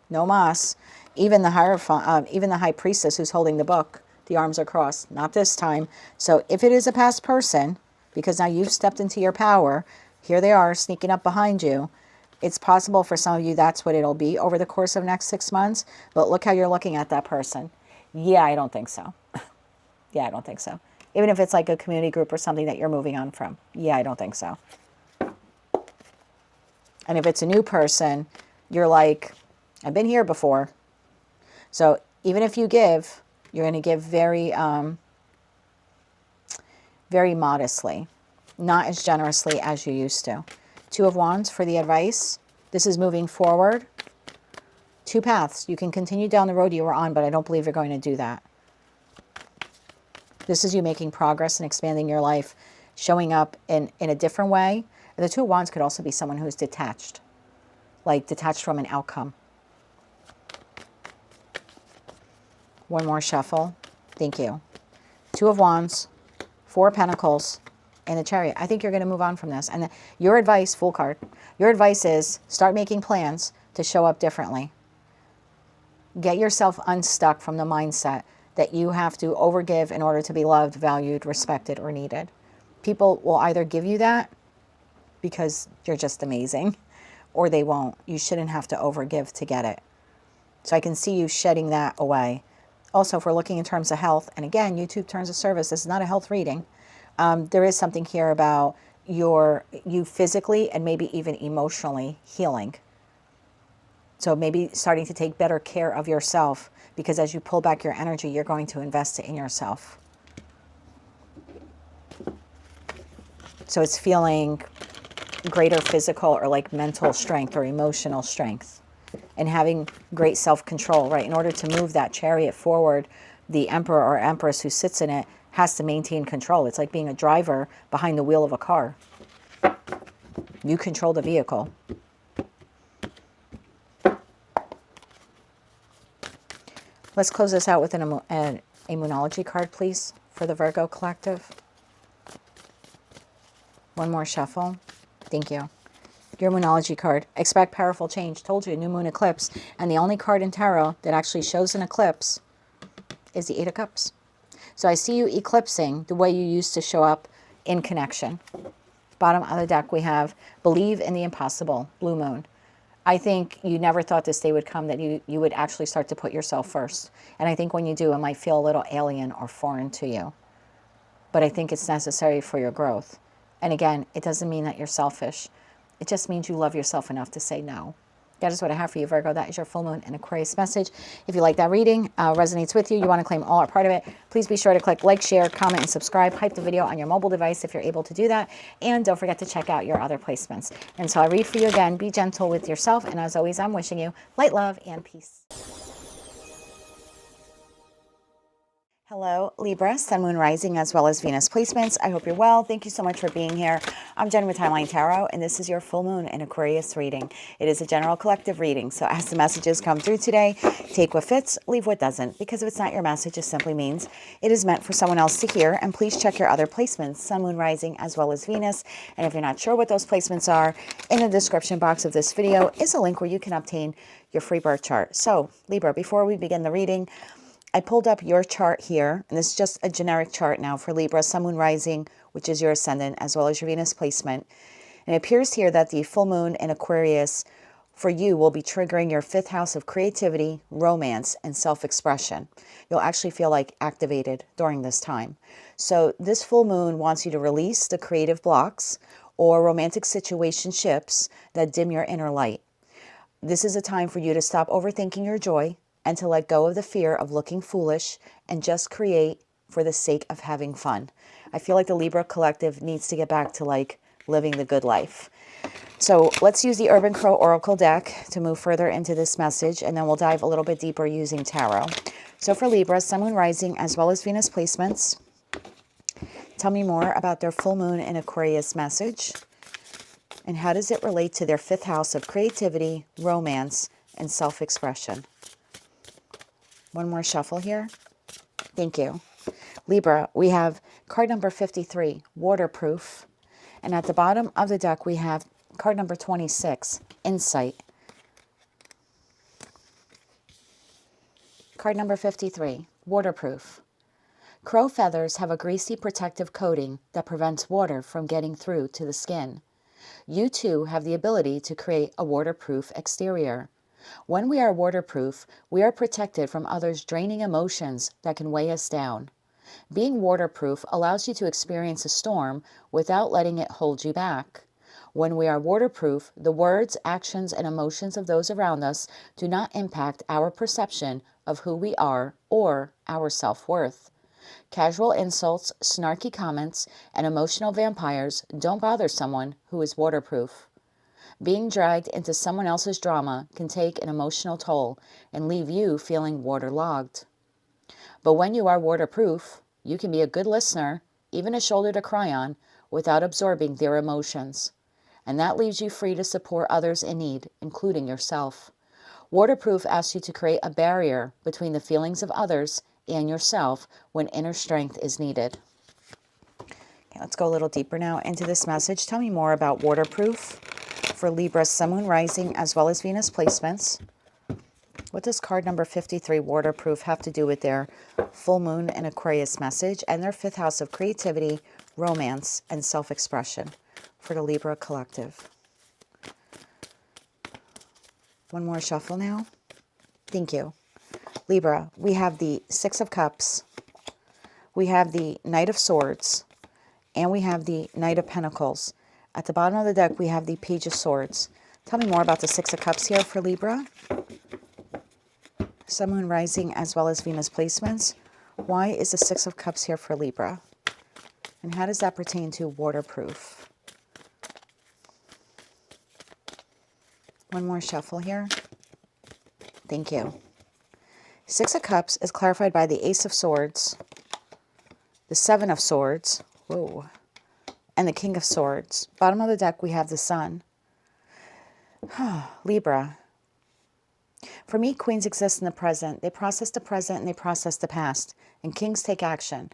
Speaker 1: no mas. Even the Hierophant, even the High Priestess who's holding the book, the arms are crossed. Not this time. So if it is a past person, because now you've stepped into your power, here they are sneaking up behind you. It's possible for some of you that's what it'll be over the course of the next 6 months. But look how you're looking at that person. Yeah, I don't think so. Yeah, I don't think so. Even if it's like a community group or something that you're moving on from. Yeah, I don't think so. And if it's a new person, you're like, I've been here before. So even if you give, you're going to give very, very modestly. Not as generously as you used to. Two of Wands for the advice. This is moving forward. 2 paths. You can continue down the road you were on, but I don't believe you're going to do that. This is you making progress and expanding your life, showing up in a different way. And the Two of Wands could also be someone who's detached, like detached from an outcome. One more shuffle. Thank you. Two of Wands, 4 of Pentacles, and the Chariot. I think you're going to move on from this. And your advice, Fool card, your advice is start making plans to show up differently. Get yourself unstuck from the mindset that you have to overgive in order to be loved, valued, respected, or needed. People will either give you that because you're just amazing, or they won't. You shouldn't have to overgive to get it. So I can see you shedding that away. Also, if we're looking in terms of health, and again, YouTube terms of service, this is not a health reading. There is something here about you physically and maybe even emotionally healing. So maybe starting to take better care of yourself, because as you pull back your energy, you're going to invest it in yourself. So it's feeling greater physical or like mental strength or emotional strength, and having great self-control, right? In order to move that chariot forward, the emperor or empress who sits in it has to maintain control. It's like being a driver behind the wheel of a car. You control the vehicle. Let's close this out with an Moonology card, please, for the Virgo Collective. One more shuffle. Thank you. Your Moonology card. Expect powerful change. Told you, new moon eclipse. And the only card in tarot that actually shows an eclipse is the 8 of Cups. So I see you eclipsing the way you used to show up in connection. Bottom of the deck we have Believe in the Impossible, Blue Moon. I think you never thought this day would come that you would actually start to put yourself first. And I think when you do, it might feel a little alien or foreign to you. But I think it's necessary for your growth. And again, it doesn't mean that you're selfish. It just means you love yourself enough to say no. That is what I have for you, Virgo. That is your full moon and Aquarius message. If you like that reading, resonates with you, you want to claim all or part of it, please be sure to click like, share, comment, and subscribe. Hype the video on your mobile device if you're able to do that. And don't forget to check out your other placements. And so I read for you again. Be gentle with yourself. And as always, I'm wishing you light, love, and peace. Hello, Libra, Sun, Moon, Rising, as well as Venus placements. I hope you're well. Thank you so much for being here. I'm Jen with Timeline Tarot, and this is your full moon in Aquarius reading. It is a general collective reading, so as the messages come through today, take what fits, leave what doesn't, because if it's not your message, it simply means it is meant for someone else to hear. And please check your other placements, Sun, Moon, Rising, as well as Venus. And if you're not sure what those placements are, in the description box of this video is a link where you can obtain your free birth chart. So, Libra, before we begin the reading, I pulled up your chart here, and this is just a generic chart now for Libra, Sun, Moon, Rising, which is your ascendant, as well as your Venus placement. And it appears here that the full moon in Aquarius for you will be triggering your 5th house of creativity, romance, and self-expression. You'll actually feel like activated during this time. So this full moon wants you to release the creative blocks or romantic situationships that dim your inner light. This is a time for you to stop overthinking your joy and to let go of the fear of looking foolish and just create for the sake of having fun. I feel like the Libra collective needs to get back to like living the good life. So let's use the Urban Crow Oracle deck to move further into this message, and then we'll dive a little bit deeper using tarot. So for Libra, Sun, Moon, Rising, as well as Venus placements, tell me more about their full moon in Aquarius message, and how does it relate to their 5th house of creativity, romance, and self-expression. One more shuffle here. Thank you. Libra, we have card number 53, waterproof. And at the bottom of the deck, we have card number 26, insight. Card number 53, waterproof. Crow feathers have a greasy protective coating that prevents water from getting through to the skin. You too have the ability to create a waterproof exterior. When we are waterproof, we are protected from others' draining emotions that can weigh us down. Being waterproof allows you to experience a storm without letting it hold you back. When we are waterproof, the words, actions, and emotions of those around us do not impact our perception of who we are or our self-worth. Casual insults, snarky comments, and emotional vampires don't bother someone who is waterproof. Being dragged into someone else's drama can take an emotional toll and leave you feeling waterlogged. But when you are waterproof, you can be a good listener, even a shoulder to cry on, without absorbing their emotions. And that leaves you free to support others in need, including yourself. Waterproof asks you to create a barrier between the feelings of others and yourself when inner strength is needed. Okay, let's go a little deeper now into this message. Tell me more about waterproof for Libra, Sun, Moon, Rising, as well as Venus placements. What does card number 53, waterproof, have to do with their full moon and Aquarius message and their 5th house of creativity, romance, and self-expression for the Libra collective? One more shuffle now. Thank you. Libra, we have the 6 of Cups, we have the Knight of Swords, and we have the Knight of Pentacles. At the bottom of the deck, we have the Page of Swords. Tell me more about the 6 of Cups here for Libra. Sun, Moon, Rising, as well as Venus placements. Why is the 6 of Cups here for Libra? And how does that pertain to waterproof? One more shuffle here. Thank you. 6 of Cups is clarified by the Ace of Swords, the 7 of Swords, whoa, and the King of Swords. Bottom of the deck, we have the Sun. Libra. For me, queens exist in the present. They process the present and they process the past. And kings take action.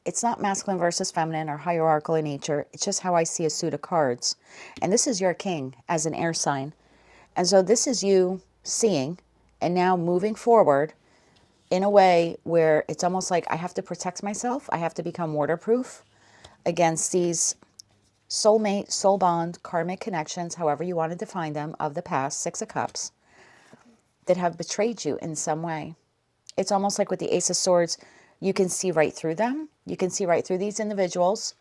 Speaker 1: It's not masculine versus feminine or hierarchical in nature. It's just how I see a suit of cards. And this is your king as an air sign. And so this is you seeing and now moving forward in a way where it's almost like I have to protect myself. I have to become waterproof against these soulmate, soul bond, karmic connections, however you want to define them, of the past, 6 of Cups, that have betrayed you in some way. It's almost like with the Ace of Swords, you can see right through them. You can see right through these individuals.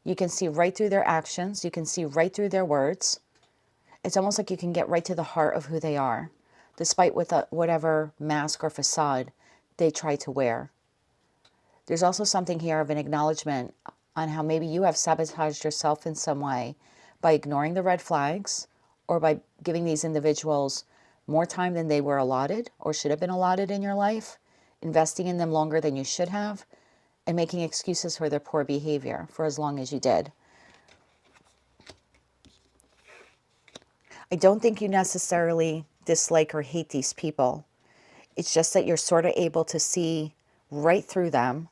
Speaker 1: You can see right through their actions. You can see right through their words. It's almost like you can get right to the heart of who they are, despite whatever mask or facade they try to wear. There's also something here of an acknowledgement on how maybe you have sabotaged yourself in some way by ignoring the red flags or by giving these individuals more time than they were allotted or should have been allotted in your life, investing in them longer than you should have, and making excuses for their poor behavior for as long as you did. I don't think you necessarily dislike or hate these people. It's just that you're sort of able to see right through them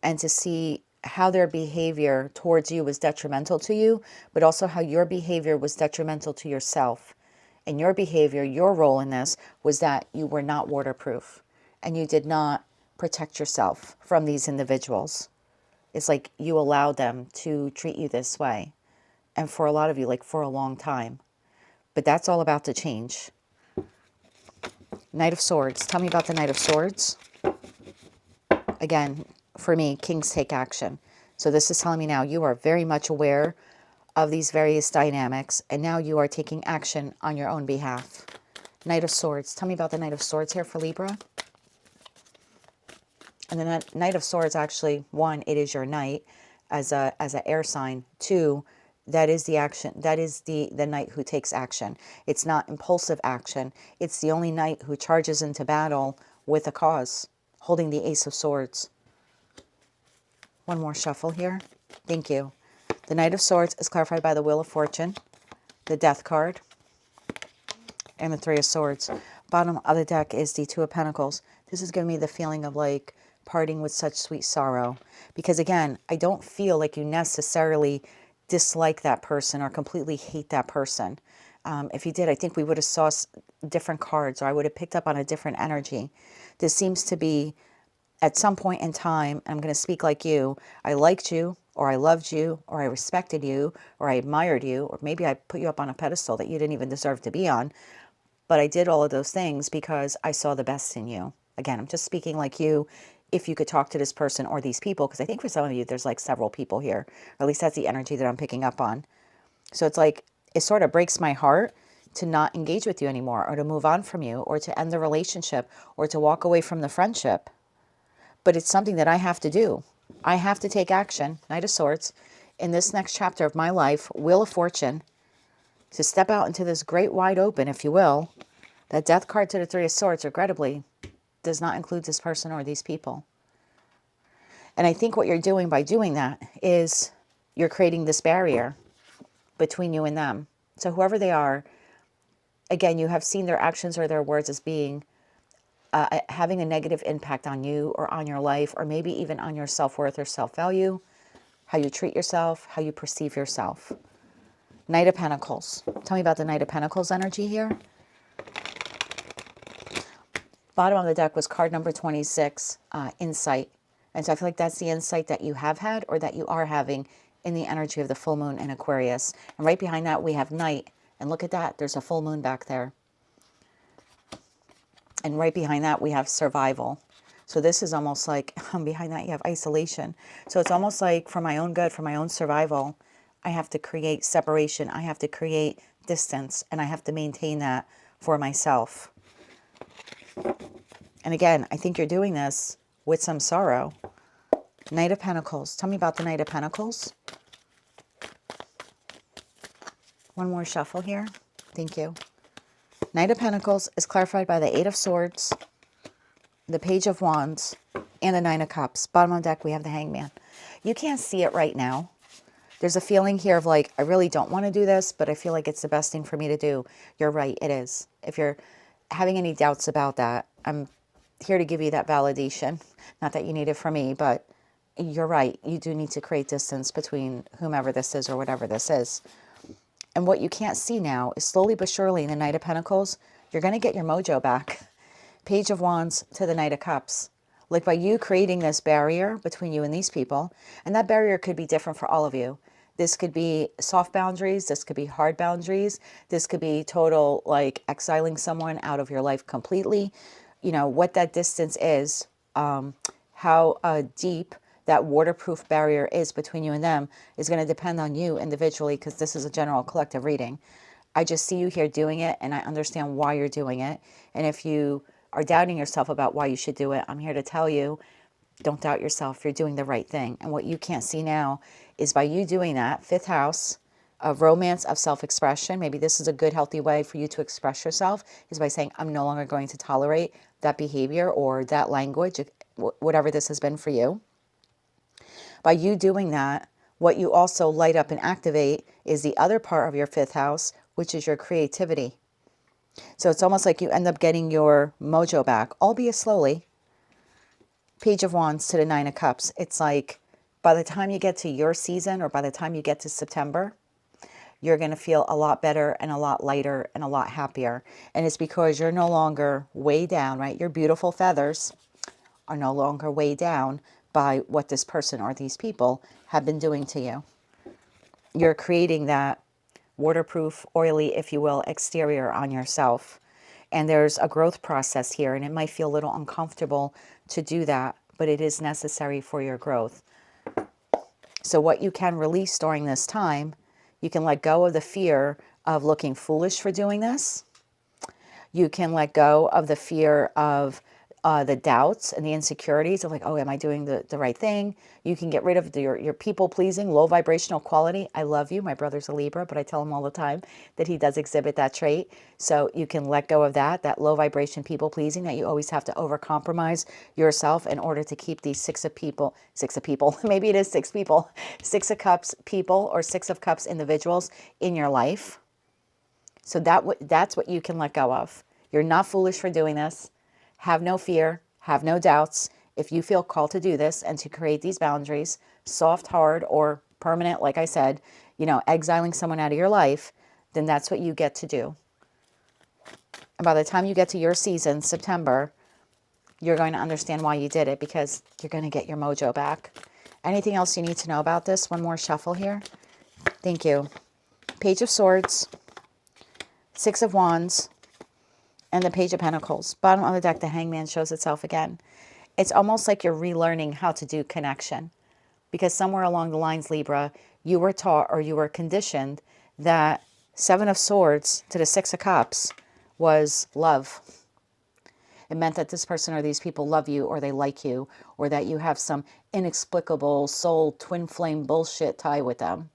Speaker 1: and to see how their behavior towards you was detrimental to you, but also how your behavior was detrimental to yourself. And your behavior, your role in this was that you were not waterproof and you did not protect yourself from these individuals. It's like you allowed them to treat you this way. And for a lot of you, like for a long time. But that's all about to change. Knight of Swords. Tell me about the Knight of Swords. Again, for me, kings take action. So this is telling me now you are very much aware of these various dynamics, and now you are taking action on your own behalf. Knight of Swords. Tell me about the Knight of Swords here for Libra. And the Knight of Swords, actually, one, it is your knight as a air sign. Two, that is the action. That is the knight who takes action. It's not impulsive action. It's the only knight who charges into battle with a cause, holding the Ace of Swords. One more shuffle here. Thank you. The Knight of Swords is clarified by the Wheel of Fortune, the Death card, and the Three of Swords. Bottom of the deck is the Two of Pentacles. This is giving me the feeling of like parting with such sweet sorrow. Because again, I don't feel like you necessarily dislike that person or completely hate that person. If you did, I think we would have saw different cards, or I would have picked up on a different energy. This seems to be at some point in time, I'm going to speak like you, I liked you, or I loved you, or I respected you, or I admired you, or maybe I put you up on a pedestal that you didn't even deserve to be on. But I did all of those things because I saw the best in you. Again, I'm just speaking like you, if you could talk to this person or these people, because I think for some of you, there's like several people here, or at least that's the energy that I'm picking up on. So it's like, it sort of breaks my heart to not engage with you anymore, or to move on from you, or to end the relationship, or to walk away from the friendship. But it's something that I have to do. I have to take action, Knight of Swords, in this next chapter of my life, Wheel of Fortune, to step out into this great wide open, if you will. That Death card to the Three of Swords, regrettably, does not include this person or these people. And I think what you're doing by doing that is you're creating this barrier between you and them. So whoever they are, again, you have seen their actions or their words as being having a negative impact on you or on your life, or maybe even on your self-worth or self-value, how you treat yourself, how you perceive yourself. Knight of Pentacles. Tell me about the Knight of Pentacles energy here. Bottom of the deck was card number 26, Insight. And so I feel like that's the insight that you have had, or that you are having, in the energy of the full moon in Aquarius. And right behind that, we have Night. And look at that. There's a full moon back there. And right behind that, we have Survival. So this is almost like, behind that, you have Isolation. So it's almost like, for my own good, for my own survival, I have to create separation. I have to create distance. And I have to maintain that for myself. And again, I think you're doing this with some sorrow. Knight of Pentacles. Tell me about the Knight of Pentacles. One more shuffle here. Thank you. Knight of Pentacles is clarified by the Eight of Swords, the Page of Wands, and the Nine of Cups. Bottom of the deck, we have the Hangman. You can't see it right now. There's a feeling here of like, I really don't want to do this, but I feel like it's the best thing for me to do. You're right, it is. If you're having any doubts about that, I'm here to give you that validation. Not that you need it from me, but you're right. You do need to create distance between whomever this is or whatever this is. And what you can't see now is, slowly but surely, in the Knight of Pentacles, you're going to get your mojo back. Page of Wands to the Knight of Cups. Like, by you creating this barrier between you and these people, and that barrier could be different for all of you. This could be soft boundaries. This could be hard boundaries. This could be total, like, exiling someone out of your life completely. You know, what that distance is, how deep that waterproof barrier is between you and them is going to depend on you individually, because this is a general collective reading. I just see you here doing it, and I understand why you're doing it. And if you are doubting yourself about why you should do it, I'm here to tell you, don't doubt yourself. You're doing the right thing. And what you can't see now is, by you doing that, fifth house of romance, of self-expression, maybe this is a good, healthy way for you to express yourself, is by saying, I'm no longer going to tolerate that behavior or that language, whatever this has been for you. By you doing that, what you also light up and activate is the other part of your fifth house, which is your creativity. So it's almost like you end up getting your mojo back, albeit slowly. Page of Wands to the Nine of Cups. It's like by the time you get to your season, or by the time you get to September, you're going to feel a lot better and a lot lighter and a lot happier. And it's because you're no longer way down, right? Your beautiful feathers are no longer way down by what this person or these people have been doing to you. You're creating that waterproof, oily, if you will, exterior on yourself. And there's a growth process here, and it might feel a little uncomfortable to do that, but it is necessary for your growth. So what you can release during this time, you can let go of the fear of looking foolish for doing this. You can let go of the fear of the doubts and the insecurities of like, oh, am I doing the right thing? You can get rid of your people-pleasing, low vibrational quality. I love you. My brother's a Libra, but I tell him all the time that he does exhibit that trait. So you can let go of that low vibration people-pleasing that you always have to overcompromise yourself in order to keep these six of people, maybe it is six people, Six of Cups people or Six of Cups individuals in your life. So that's what you can let go of. You're not foolish for doing this. Have no fear, have no doubts. If you feel called to do this and to create these boundaries, soft, hard, or permanent, like I said, exiling someone out of your life, then that's what you get to do. And by the time you get to your season, September, you're going to understand why you did it, because you're going to get your mojo back. Anything else you need to know about this? One more shuffle here. Thank you. Page of Swords, Six of Wands, and the Page of Pentacles. Bottom of the deck, the Hangman shows itself again. It's almost like you're relearning how to do connection. Because somewhere along the lines, Libra, you were taught or you were conditioned that Seven of Swords to the Six of Cups was love. It meant that this person or these people love you, or they like you, or that you have some inexplicable soul twin flame bullshit tie with them.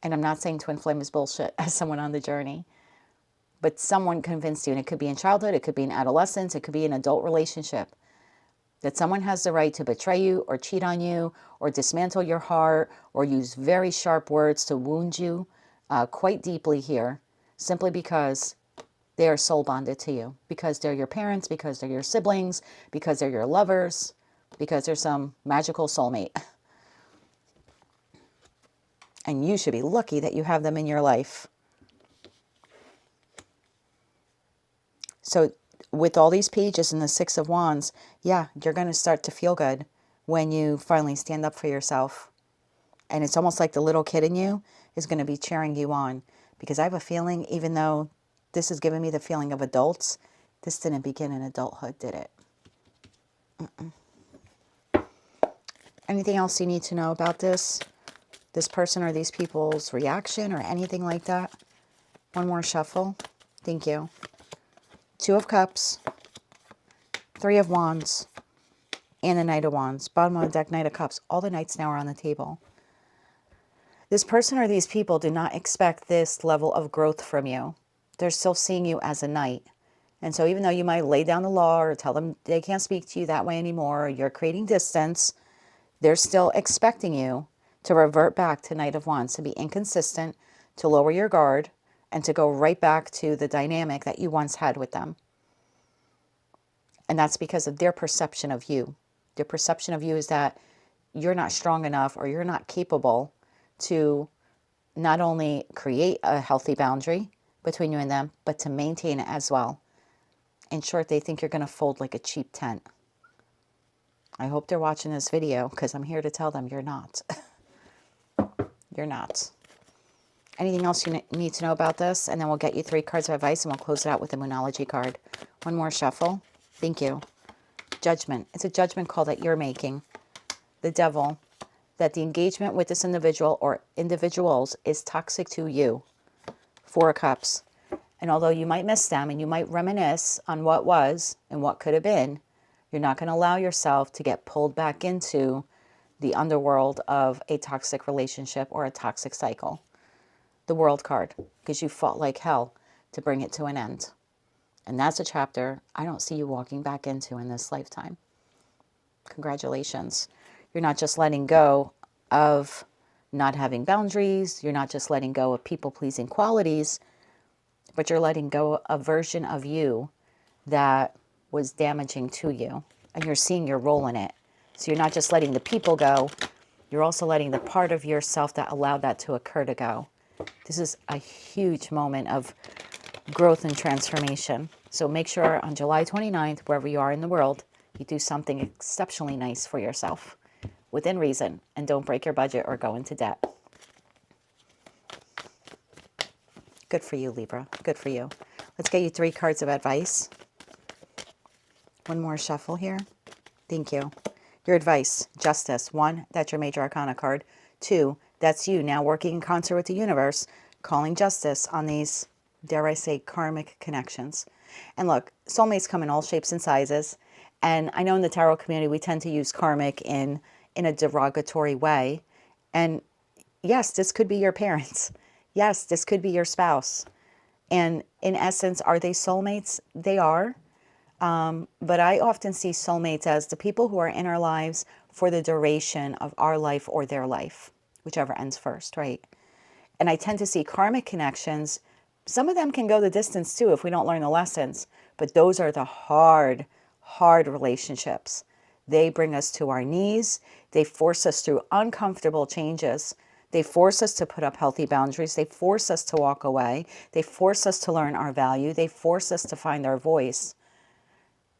Speaker 1: And I'm not saying twin flame is bullshit as someone on the journey. But someone convinced you, and it could be in childhood, it could be in adolescence, it could be an adult relationship, that someone has the right to betray you or cheat on you or dismantle your heart or use very sharp words to wound you quite deeply here, simply because they are soul bonded to you, because they're your parents, because they're your siblings, because they're your lovers, because they're some magical soulmate. And you should be lucky that you have them in your life. So with all these pages and the Six of Wands, yeah, you're going to start to feel good when you finally stand up for yourself. And it's almost like the little kid in you is going to be cheering you on. Because I have a feeling, even though this is giving me the feeling of adults, this didn't begin in adulthood, did it? Anything else you need to know about this person or these people's reaction or anything like that? One more shuffle. Thank you. Two of Cups, Three of Wands, and the Knight of Wands. Bottom of the deck, Knight of Cups. All the knights now are on the table. This person or these people do not expect this level of growth from you. They're still seeing you as a knight. And so even though you might lay down the law or tell them they can't speak to you that way anymore, or you're creating distance, they're still expecting you to revert back to Knight of Wands, to be inconsistent, to lower your guard, and to go right back to the dynamic that you once had with them. And that's because of their perception of you. Their perception of you is that you're not strong enough, or you're not capable to not only create a healthy boundary between you and them, but to maintain it as well. In short, they think you're going to fold like a cheap tent. I hope they're watching this video, because I'm here to tell them you're not. You're not. Anything else you need to know about this? And then we'll get you 3 cards of advice, and we'll close it out with the Moonology card. One more shuffle. Thank you. Judgment. It's a judgment call that you're making. The Devil. That the engagement with this individual or individuals is toxic to you. 4 of Cups. And although you might miss them and you might reminisce on what was and what could have been, you're not going to allow yourself to get pulled back into the underworld of a toxic relationship or a toxic cycle. The World card, because you fought like hell to bring it to an end. And that's a chapter I don't see you walking back into in this lifetime. Congratulations. You're not just letting go of not having boundaries. You're not just letting go of people-pleasing qualities, but you're letting go of a version of you that was damaging to you. And you're seeing your role in it. So you're not just letting the people go. You're also letting the part of yourself that allowed that to occur to go. This is a huge moment of growth and transformation. So make sure on July 29th, wherever you are in the world, you do something exceptionally nice for yourself within reason, and don't break your budget or go into debt. Good for you, Libra. Good for you. Let's get you 3 cards of advice. One more shuffle here. Thank you. Your advice, justice. 1, that's your major arcana card. 2, that's you now working in concert with the universe, calling justice on these, dare I say, karmic connections. And look, soulmates come in all shapes and sizes. And I know in the tarot community, we tend to use karmic in a derogatory way. And yes, this could be your parents. Yes, this could be your spouse. And in essence, are they soulmates? They are. But I often see soulmates as the people who are in our lives for the duration of our life or their life, whichever ends first, right? And I tend to see karmic connections. Some of them can go the distance too if we don't learn the lessons. But those are the hard relationships. They bring us to our knees. They force us through uncomfortable changes. They force us to put up healthy boundaries. They force us to walk away. They force us to learn our value. They force us to find our voice.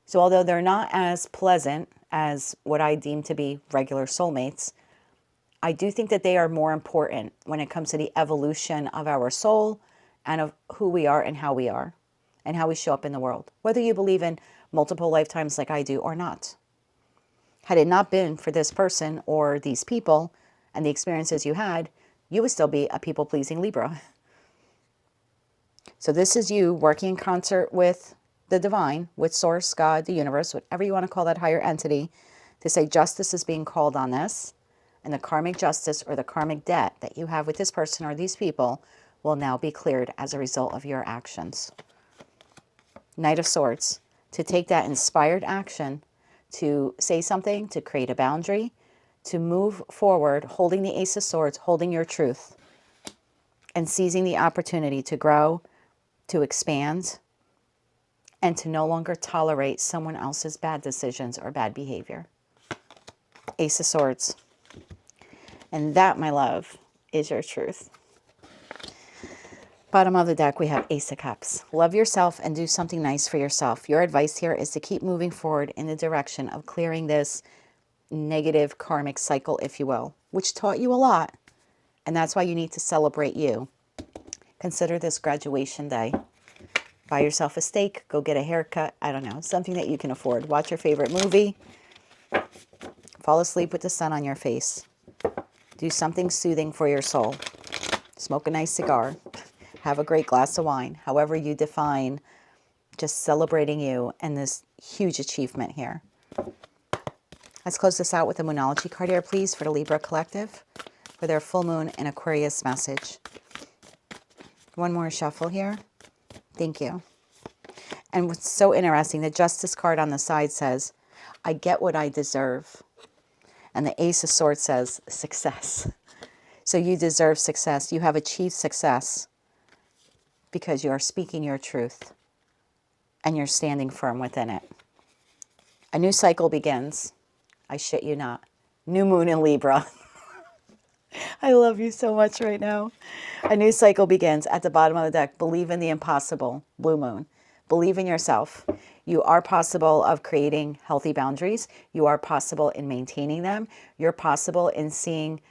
Speaker 1: So although they're not as pleasant as what I deem to be regular soulmates, I do think that they are more important when it comes to the evolution of our soul and of who we are and how we show up in the world, whether you believe in multiple lifetimes like I do or not. Had it not been for this person or these people and the experiences you had, you would still be a people-pleasing Libra. So this is you working in concert with the divine, with source, God, the universe, whatever you want to call that higher entity, to say justice is being called on this, and the karmic justice or the karmic debt that you have with this person or these people will now be cleared as a result of your actions. Knight of Swords, to take that inspired action, to say something, to create a boundary, to move forward, holding the Ace of Swords, holding your truth, and seizing the opportunity to grow, to expand, and to no longer tolerate someone else's bad decisions or bad behavior. Ace of Swords. And that, my love, is your truth. Bottom of the deck, we have Ace of Cups. Love yourself and do something nice for yourself. Your advice here is to keep moving forward in the direction of clearing this negative karmic cycle, if you will, which taught you a lot. And that's why you need to celebrate you. Consider this graduation day. Buy yourself a steak, go get a haircut, I don't know, something that you can afford. Watch your favorite movie. Fall asleep with the sun on your face. Do something soothing for your soul. Smoke a nice cigar. Have a great glass of wine. However you define just celebrating you and this huge achievement here. Let's close this out with a Moonology card here, please, for the Libra Collective, for their full moon and Aquarius message. One more shuffle here. Thank you. And what's so interesting, the Justice card on the side says, I get what I deserve. And the Ace of Swords says, success. So you deserve success. You have achieved success because you are speaking your truth and you're standing firm within it. A new cycle begins. I shit you not. New moon in Libra. I love you so much right now. A new cycle begins. At the bottom of the deck, believe in the impossible, blue moon. Believe in yourself. You are possible of creating healthy boundaries. You are possible in maintaining them. You're possible in seeing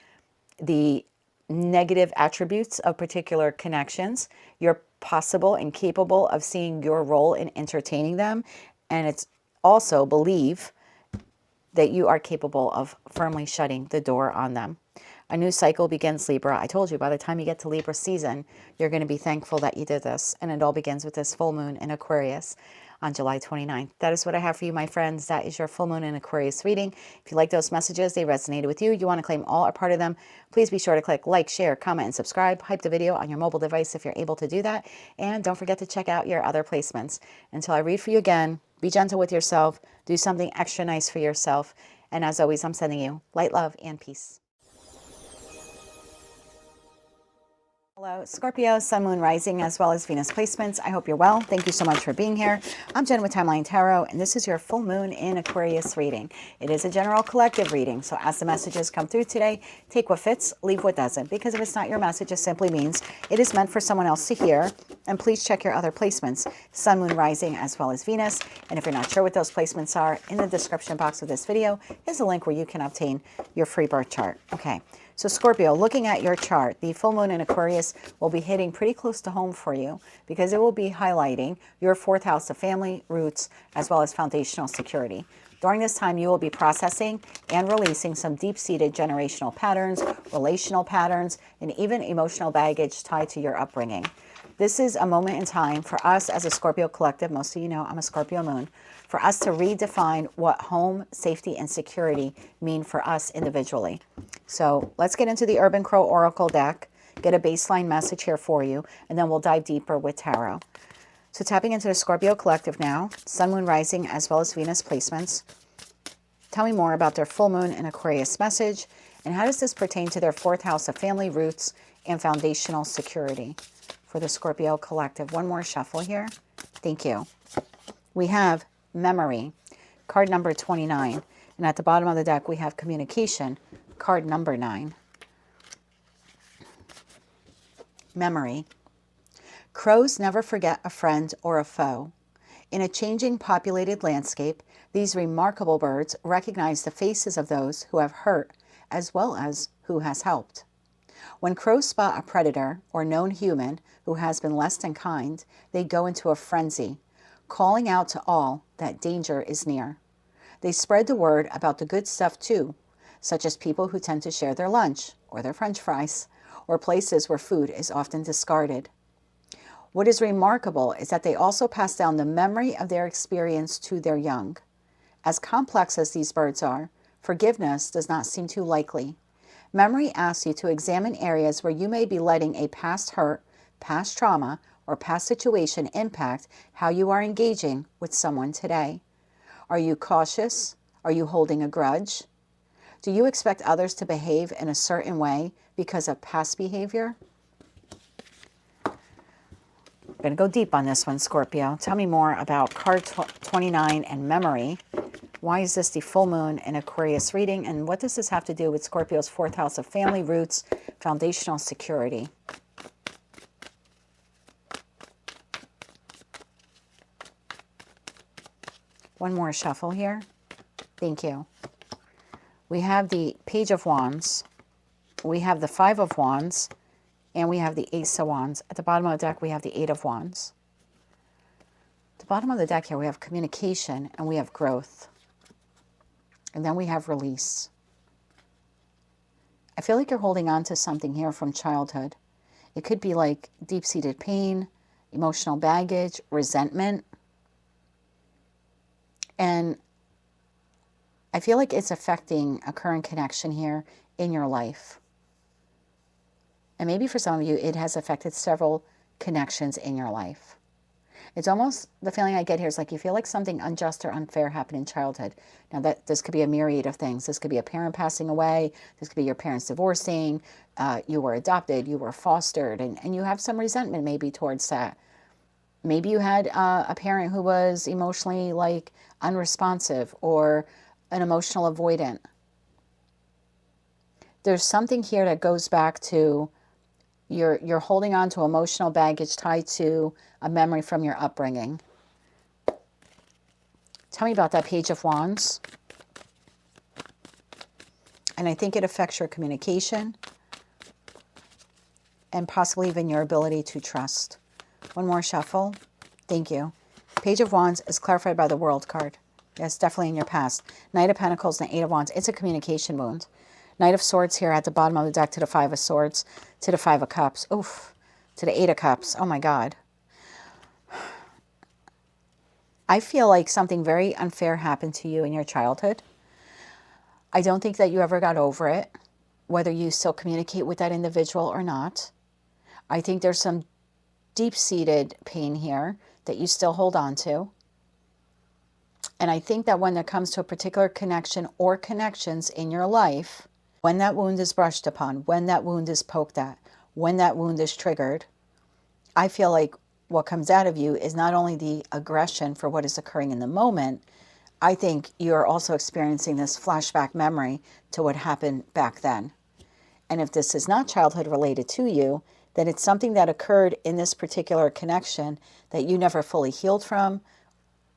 Speaker 1: the negative attributes of particular connections. You're possible and capable of seeing your role in entertaining them. And it's also believe that you are capable of firmly shutting the door on them. A new cycle begins, Libra. I told you, by the time you get to Libra season, you're going to be thankful that you did this. And it all begins with this full moon in Aquarius on July 29th. That is what I have for you, my friends. That is your full moon in Aquarius reading. If you like those messages, they resonated with you, you want to claim all or part of them, please be sure to click like, share, comment, and subscribe. Hype the video on your mobile device if you're able to do that. And don't forget to check out your other placements. Until I read for you again, be gentle with yourself. Do something extra nice for yourself. And as always, I'm sending you light, love, and peace. Hello, Scorpio, Sun, Moon, Rising, as well as Venus placements. I hope you're well. Thank you so much for being here. I'm Jen with Timeline Tarot, and this is your full moon in Aquarius reading. It is a general collective reading, so as the messages come through today, take what fits, leave what doesn't, because if it's not your message, it simply means it is meant for someone else to hear. And please check your other placements, Sun, Moon, Rising, as well as Venus. And if you're not sure what those placements are, in the description box of this video is a link where you can obtain your free birth chart. Okay. So Scorpio, looking at your chart, the full moon in Aquarius will be hitting pretty close to home for you because it will be highlighting your fourth house of family, roots, as well as foundational security. During this time, you will be processing and releasing some deep-seated generational patterns, relational patterns, and even emotional baggage tied to your upbringing. This is a moment in time for us as a Scorpio collective, most of you know I'm a Scorpio moon, for us to redefine what home, safety, and security mean for us individually. So let's get into the Urban Crow Oracle deck, get a baseline message here for you, and then we'll dive deeper with tarot. So tapping into the Scorpio collective now, Sun, Moon, Rising, as well as Venus placements. Tell me more about their full moon and Aquarius message, and how does this pertain to their fourth house of family, roots, and foundational security for the Scorpio collective. One more shuffle here. Thank you. We have memory, card number 29. And at the bottom of the deck, we have communication, card number 9. Memory. Crows never forget a friend or a foe. In a changing populated landscape, these remarkable birds recognize the faces of those who have hurt as well as who has helped. When crows spot a predator or known human who has been less than kind, they go into a frenzy, calling out to all that danger is near. They spread the word about the good stuff too, such as people who tend to share their lunch or their French fries, or places where food is often discarded. What is remarkable is that they also pass down the memory of their experience to their young. As complex as these birds are, forgiveness does not seem too likely. Memory asks you to examine areas where you may be letting a past hurt, past trauma, or past situation impact how you are engaging with someone today. Are you cautious? Are you holding a grudge? Do you expect others to behave in a certain way because of past behavior? I'm going to go deep on this one, Scorpio. Tell me more about card 29 and memory. Why is this the full moon in Aquarius reading? And what does this have to do with Scorpio's fourth house of family, roots, foundational security? One more shuffle here. Thank you. We have the Page of Wands. We have the Five of Wands. And we have the Ace of Wands. At the bottom of the deck, we have the Eight of Wands. At the bottom of the deck here, we have communication and we have growth. And then we have release. I feel like you're holding on to something here from childhood. It could be like deep-seated pain, emotional baggage, resentment. And I feel like it's affecting a current connection here in your life. And maybe for some of you, it has affected several connections in your life. It's almost, the feeling I get here is like you feel like something unjust or unfair happened in childhood. Now, this could be a myriad of things. This could be a parent passing away. This could be your parents divorcing. You were adopted. You were fostered. And you have some resentment maybe towards that. Maybe you had a parent who was emotionally like unresponsive or an emotional avoidant. There's something here that goes back to you're holding on to emotional baggage tied to a memory from your upbringing. Tell me about that Page of Wands. And I think it affects your communication and possibly even your ability to trust. One more shuffle. Thank you. Page of Wands is clarified by the World card. Yes, definitely in your past. Knight of Pentacles and Eight of Wands. It's a communication wound. Knight of Swords here at the bottom of the deck to the Five of Swords, to the Five of Cups. Oof. To the Eight of Cups. Oh my God. I feel like something very unfair happened to you in your childhood. I don't think that you ever got over it, whether you still communicate with that individual or not. I think there's some deep-seated pain here that you still hold on to. And I think that when it comes to a particular connection or connections in your life, when that wound is brushed upon, when that wound is poked at, when that wound is triggered, I feel like what comes out of you is not only the aggression for what is occurring in the moment, I think you're also experiencing this flashback memory to what happened back then. And if this is not childhood related to you, then it's something that occurred in this particular connection that you never fully healed from,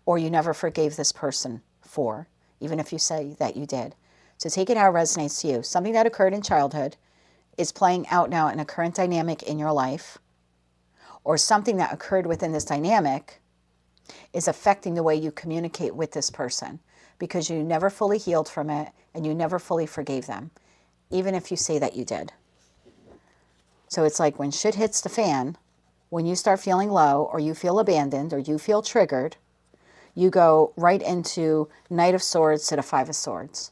Speaker 1: or you never forgave this person for, even if you say that you did. So take it how it resonates to you. Something that occurred in childhood is playing out now in a current dynamic in your life, or something that occurred within this dynamic is affecting the way you communicate with this person because you never fully healed from it and you never fully forgave them, even if you say that you did. So it's like when shit hits the fan, when you start feeling low or you feel abandoned or you feel triggered, you go right into Knight of Swords to the Five of Swords,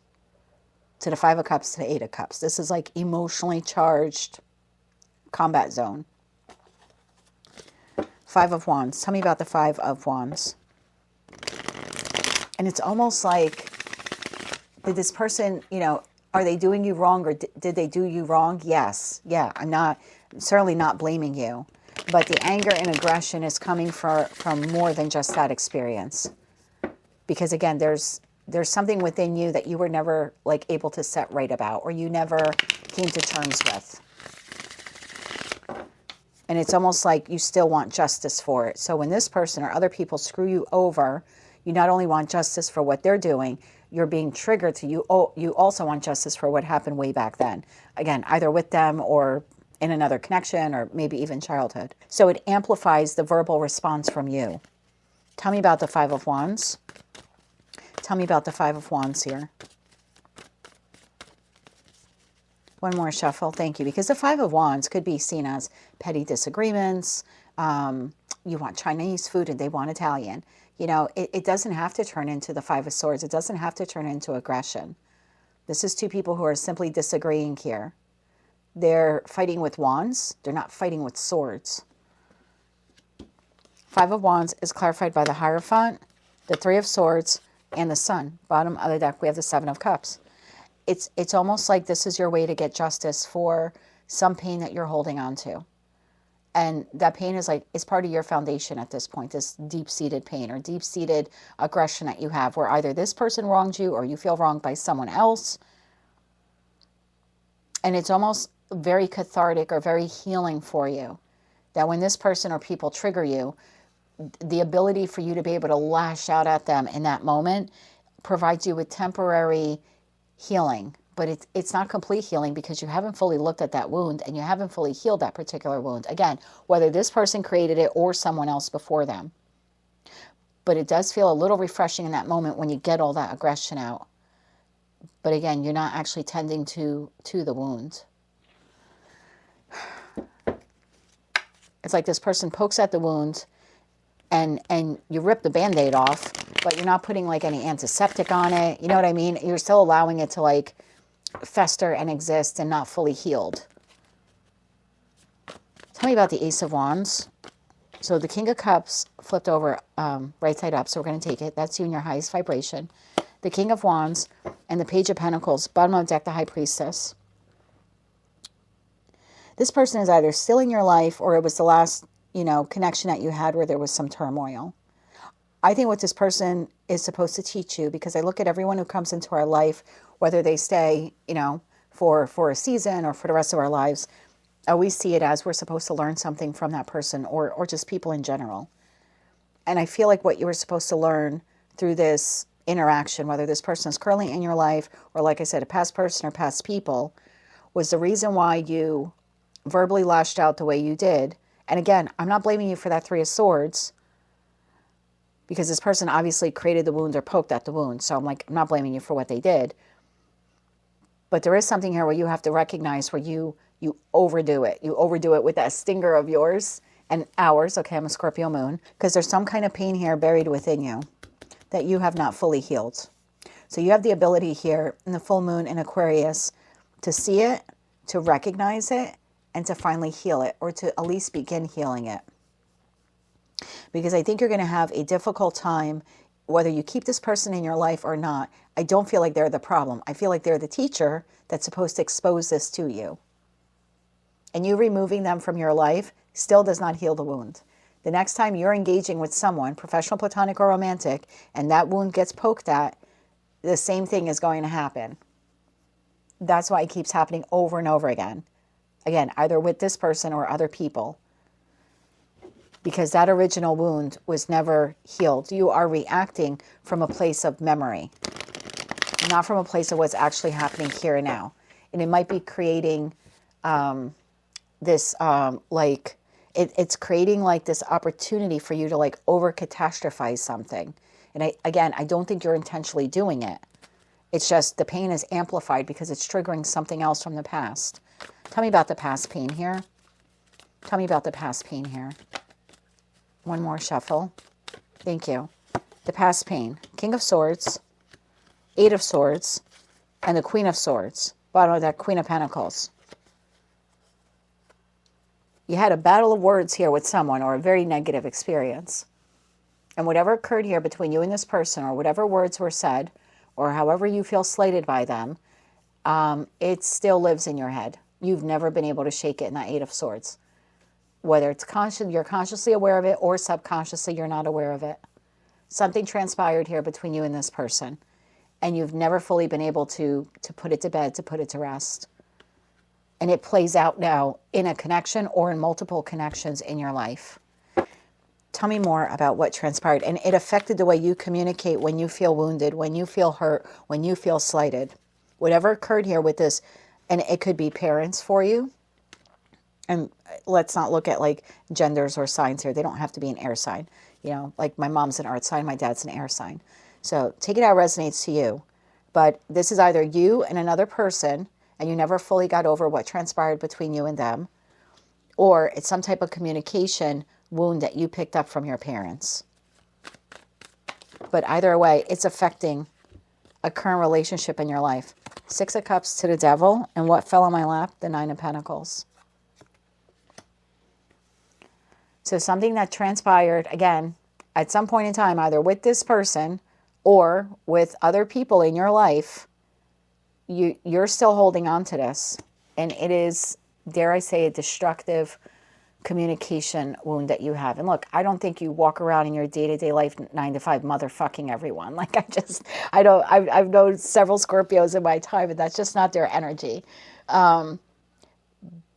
Speaker 1: to the Five of Cups to the Eight of Cups. This is like emotionally charged combat zone. Five of Wands. Tell me about the Five of Wands. And it's almost like, did this person, are they doing you wrong or did they do you wrong? Yes. Yeah, I'm certainly not blaming you. But the anger and aggression is coming from more than just that experience. Because again, there's something within you that you were never able to set right about, or you never came to terms with. And it's almost like you still want justice for it. So when this person or other people screw you over, you not only want justice for what they're doing, you're being triggered to you also want justice for what happened way back then. Again, either with them or in another connection or maybe even childhood. So it amplifies the verbal response from you. Tell me about the Five of Wands. Tell me about the Five of Wands here. One more shuffle, thank you. Because the Five of Wands could be seen as petty disagreements. You want Chinese food and they want Italian. It doesn't have to turn into the Five of Swords. It doesn't have to turn into aggression. This is two people who are simply disagreeing here. They're fighting with wands. They're not fighting with swords. Five of Wands is clarified by the Hierophant, the Three of Swords, and the Sun. Bottom of the deck, we have the Seven of Cups. It's almost like this is your way to get justice for some pain that you're holding on to. And that pain is it's part of your foundation at this point, this deep-seated pain or deep-seated aggression that you have, where either this person wronged you or you feel wronged by someone else. And it's almost very cathartic or very healing for you that when this person or people trigger you, the ability for you to be able to lash out at them in that moment provides you with temporary healing. But it's not complete healing because you haven't fully looked at that wound and you haven't fully healed that particular wound. Again, whether this person created it or someone else before them. But it does feel a little refreshing in that moment when you get all that aggression out. But again, you're not actually tending to the wound. It's like this person pokes at the wound and you rip the Band-Aid off, but you're not putting any antiseptic on it. You know what I mean? You're still allowing it to fester and exist and not fully healed. Tell me about the Ace of Wands. So the King of Cups flipped over right side up, so we're going to take it. That's you in your highest vibration. The King of Wands and the Page of Pentacles, bottom of the deck, the High Priestess. This person is either still in your life or it was the last, connection that you had where there was some turmoil. I think what this person is supposed to teach you, because I look at everyone who comes into our life, whether they stay, for a season or for the rest of our lives, I always see it as we're supposed to learn something from that person or just people in general. And I feel like what you were supposed to learn through this interaction, whether this person is currently in your life or, like I said, a past person or past people, was the reason why you verbally lashed out the way you did. And again, I'm not blaming you for that Three of Swords because this person obviously created the wound or poked at the wound. So I'm not blaming you for what they did. But there is something here where you have to recognize where you overdo it. You overdo it with that stinger of yours and ours. Okay, I'm a Scorpio moon. Because there's some kind of pain here buried within you that you have not fully healed. So you have the ability here in the full moon in Aquarius to see it, to recognize it, and to finally heal it, or to at least begin healing it. Because I think you're going to have a difficult time whether you keep this person in your life or not, I don't feel like they're the problem. I feel like they're the teacher that's supposed to expose this to you. And you removing them from your life still does not heal the wound. The next time you're engaging with someone, professional, platonic, or romantic, and that wound gets poked at, the same thing is going to happen. That's why it keeps happening over and over again. Again, either with this person or other people. Because that original wound was never healed. You are reacting from a place of memory, not from a place of what's actually happening here and now. And it might be creating it's creating like this opportunity for you to like over catastrophize something. And I don't think you're intentionally doing it. It's just the pain is amplified because it's triggering something else from the past. Tell me about the past pain here. Tell me about the past pain here. One more shuffle. Thank you. The past pain. King of Swords, Eight of Swords, and the Queen of Swords. Bottom of that, Queen of Pentacles. You had a battle of words here with someone or a very negative experience. And whatever occurred here between you and this person, or whatever words were said, or however you feel slighted by them, it still lives in your head. You've never been able to shake it in that Eight of Swords. Whether it's conscious, you're consciously aware of it, or subconsciously you're not aware of it. Something transpired here between you and this person, and you've never fully been able to put it to bed, to put it to rest. And it plays out now in a connection or in multiple connections in your life. Tell me more about what transpired. And it affected the way you communicate when you feel wounded, when you feel hurt, when you feel slighted. Whatever occurred here with this, and it could be parents for you. And let's not look at like genders or signs here. They don't have to be an air sign. You know, like my mom's an earth sign, my dad's an air sign. So take it how it resonates to you. But this is either you and another person, and you never fully got over what transpired between you and them, or it's some type of communication wound that you picked up from your parents. But either way, it's affecting a current relationship in your life. Six of Cups to the Devil, and what fell on my lap? The Nine of Pentacles. So something that transpired, again, at some point in time, either with this person or with other people in your life, you're still holding on to this. And it is, dare I say, a destructive communication wound that you have. And look, I don't think you walk around in your day-to-day life 9 to 5 motherfucking everyone. Like I've known several Scorpios in my time, and that's just not their energy. But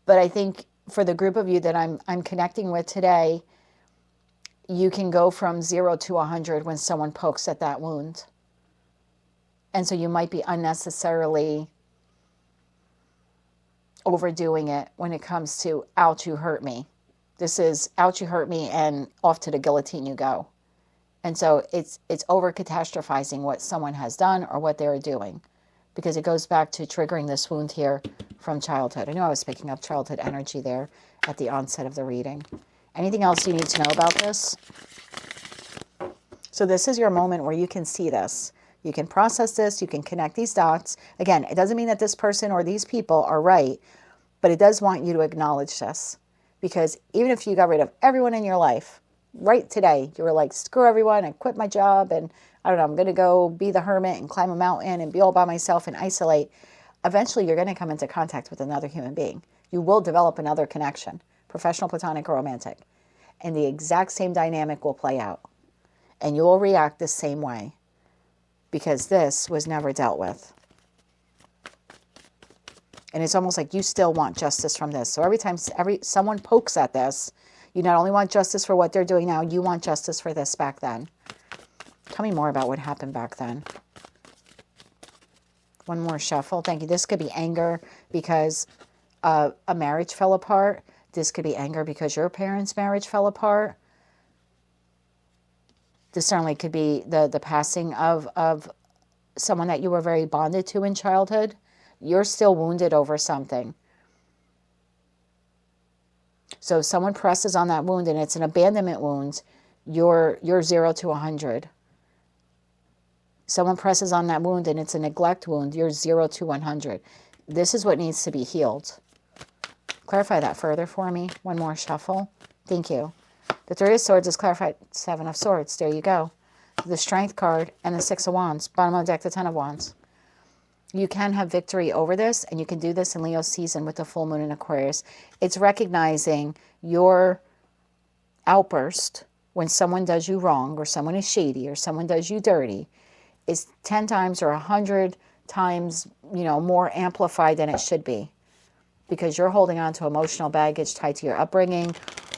Speaker 1: I think for the group of you that I'm connecting with today, you can go from 0 to 100 when someone pokes at that wound. And so you might be unnecessarily overdoing it when it comes to, ouch, you hurt me. This is, ouch, you hurt me, and off to the guillotine you go. And so it's over catastrophizing what someone has done or what they're doing, because it goes back to triggering this wound here from childhood. I know I was picking up childhood energy there at the onset of the reading. Anything else you need to know about this? So this is your moment where you can see this. You can process this. You can connect these dots. Again, it doesn't mean that this person or these people are right, but it does want you to acknowledge this. Because even if you got rid of everyone in your life, right today, you were like, screw everyone, I quit my job, and I don't know, I'm going to go be the hermit and climb a mountain and be all by myself and isolate. Eventually, you're going to come into contact with another human being. You will develop another connection, professional, platonic, or romantic. And the exact same dynamic will play out. And you will react the same way, because this was never dealt with. And it's almost like you still want justice from this. So every time someone pokes at this, you not only want justice for what they're doing now, you want justice for this back then. Tell me more about what happened back then. One more shuffle. Thank you. This could be anger because a marriage fell apart. This could be anger because your parents' marriage fell apart. This certainly could be the passing of someone that you were very bonded to in childhood. You're still wounded over something. So if someone presses on that wound and it's an abandonment wound, you're 0 to 100. Someone presses on that wound and it's a neglect wound, you're 0 to 100. This is what needs to be healed. Clarify that further for me. One more shuffle. Thank you. The Three of Swords is clarified. Seven of Swords. There you go. the Strength card, and the Six of Wands. Bottom of the deck, the Ten of Wands. You can have victory over this, and you can do this in Leo season with the full moon in Aquarius. It's recognizing your outburst when someone does you wrong, or someone is shady, or someone does you dirty, is 10 times or 100 times, more amplified than it should be. Because you're holding on to emotional baggage tied to your upbringing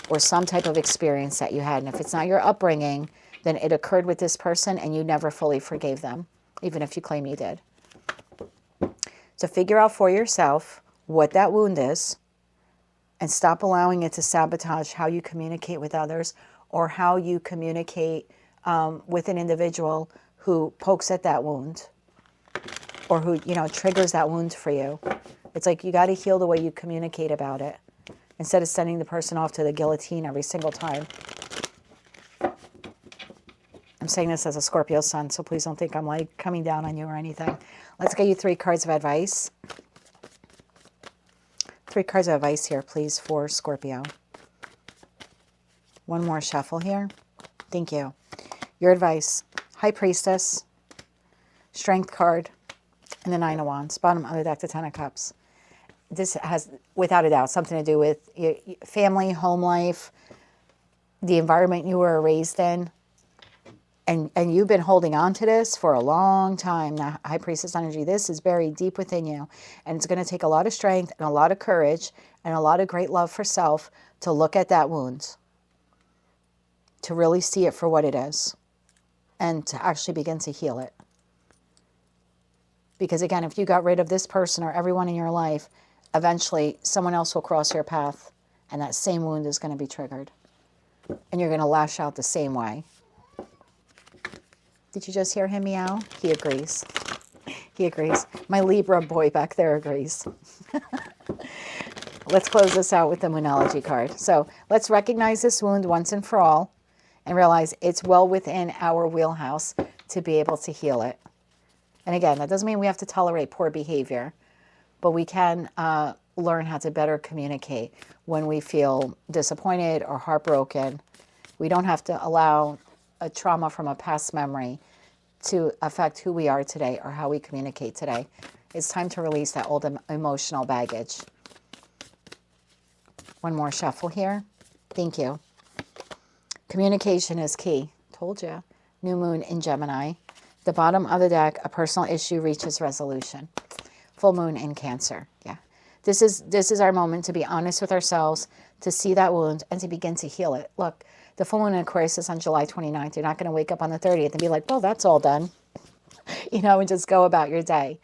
Speaker 1: or some type of experience that you had. And if it's not your upbringing, then it occurred with this person and you never fully forgave them, even if you claim you did. So figure out for yourself what that wound is and stop allowing it to sabotage how you communicate with others or how you communicate with an individual who pokes at that wound or who, triggers that wound for you. It's like you got to heal the way you communicate about it instead of sending the person off to the guillotine every single time. I'm saying this as a Scorpio sun, so please don't think I'm like coming down on you or anything. Let's get you 3 cards of advice. 3 cards of advice here, please, for Scorpio. One more shuffle here. Thank you. Your advice. High Priestess, Strength card, and the Nine of Wands. Bottom of the deck, the Ten of Cups. This has, without a doubt, something to do with your family, home life, the environment you were raised in. And you've been holding on to this for a long time. Now, High Priestess energy, this is buried deep within you. And it's going to take a lot of strength and a lot of courage and a lot of great love for self to look at that wound, to really see it for what it is, and to actually begin to heal it. Because again, if you got rid of this person or everyone in your life, eventually someone else will cross your path and that same wound is going to be triggered. And you're going to lash out the same way. Did you just hear him meow? He agrees. He agrees. My Libra boy back there agrees. Let's close this out with the Moonology card. So let's recognize this wound once and for all and realize it's well within our wheelhouse to be able to heal it. And again, that doesn't mean we have to tolerate poor behavior, but we can learn how to better communicate when we feel disappointed or heartbroken. We don't have to allow a trauma from a past memory to affect who we are today or how we communicate today. It's time to release that old emotional baggage. One more shuffle here. Thank you. Communication is key. Told you. New moon in Gemini. The bottom of the deck, a personal issue reaches resolution. Full moon in Cancer. Yeah. This is our moment to be honest with ourselves, to see that wound, and to begin to heal it. Look, the full moon in Aquarius is on July 29th. You're not going to wake up on the 30th and be like, well, that's all done. And just go about your day.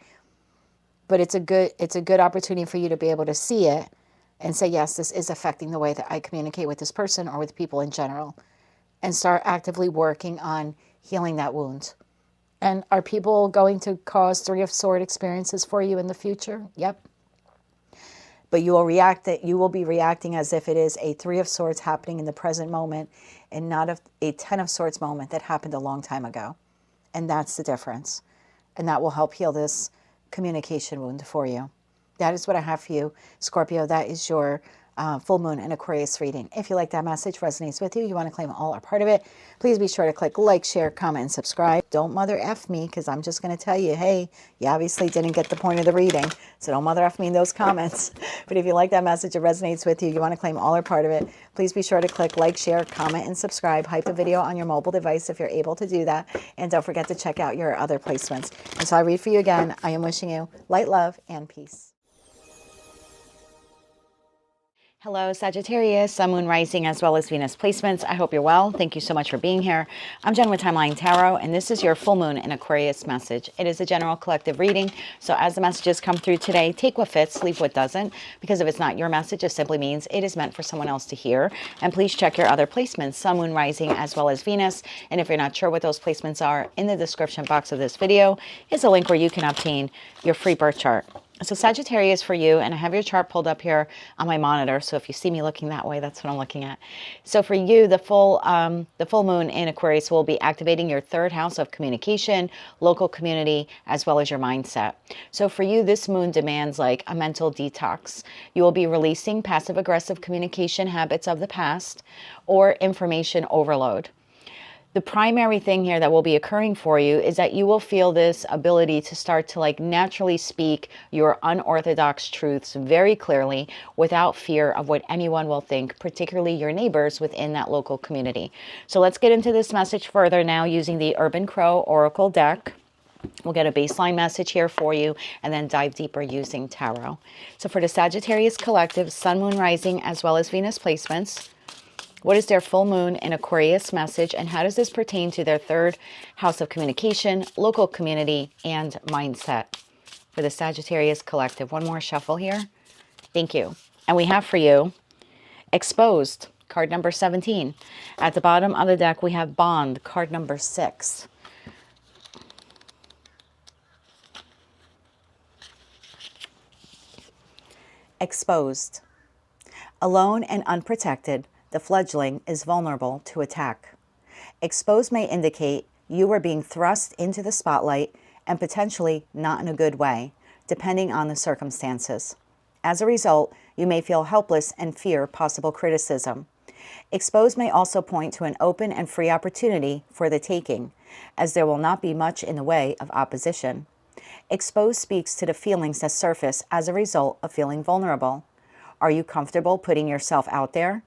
Speaker 1: But it's a good opportunity for you to be able to see it and say, yes, this is affecting the way that I communicate with this person or with people in general. And start actively working on healing that wound. And are people going to cause 3 of Swords experiences for you in the future? Yep. But you will be reacting as if it is a 3 of Swords happening in the present moment and not a 10 of Swords moment that happened a long time ago. And that's the difference. And that will help heal this communication wound for you. That is what I have for you, Scorpio. That is your full moon in Aquarius reading. If you like that message, resonates with you, you want to claim all or part of it, please be sure to click like, share, comment, and subscribe. Don't mother F me, because I'm just going to tell you, hey, you obviously didn't get the point of the reading, so don't mother F me in those comments. But if you like that message, it resonates with you, you want to claim all or part of it, please be sure to click like, share, comment, and subscribe. Hype the video on your mobile device if you're able to do that, and don't forget to check out your other placements. Until I read for you again, I am wishing you light, love, and peace. Hello, Sagittarius, Sun, Moon, Rising, as well as Venus placements. I hope you're well. Thank you so much for being here. I'm Jen with Timeline Tarot, and this is your full moon in Aquarius message. It is a general collective reading, so as the messages come through today, take what fits, leave what doesn't, because if it's not your message, it simply means it is meant for someone else to hear. And please check your other placements, Sun, Moon, Rising, as well as Venus. And if you're not sure what those placements are, in the description box of this video is a link where you can obtain your free birth chart. So Sagittarius for you, and I have your chart pulled up here on my monitor, so if you see me looking that way, that's what I'm looking at. So for you, the full moon in Aquarius will be activating your 3rd house of communication, local community, as well as your mindset. So for you, this moon demands like a mental detox. You will be releasing passive-aggressive communication habits of the past or information overload. The primary thing here that will be occurring for you is that you will feel this ability to start to like naturally speak your unorthodox truths very clearly without fear of what anyone will think, particularly your neighbors within that local community. So let's get into this message further now using the Urban Crow Oracle deck. We'll get a baseline message here for you and then dive deeper using tarot. So for the Sagittarius collective, Sun, Moon, Rising, as well as Venus placements, what is their full moon in Aquarius message, and how does this pertain to their third house of communication, local community, and mindset? For the Sagittarius collective, one more shuffle here. Thank you. And we have for you Exposed, card number 17. At the bottom of the deck, we have Bond, card number 6. Exposed. Alone and unprotected, the fledgling is vulnerable to attack. Exposed may indicate you are being thrust into the spotlight and potentially not in a good way, depending on the circumstances. As a result, you may feel helpless and fear possible criticism. Exposed may also point to an open and free opportunity for the taking, as there will not be much in the way of opposition. Exposed speaks to the feelings that surface as a result of feeling vulnerable. Are you comfortable putting yourself out there?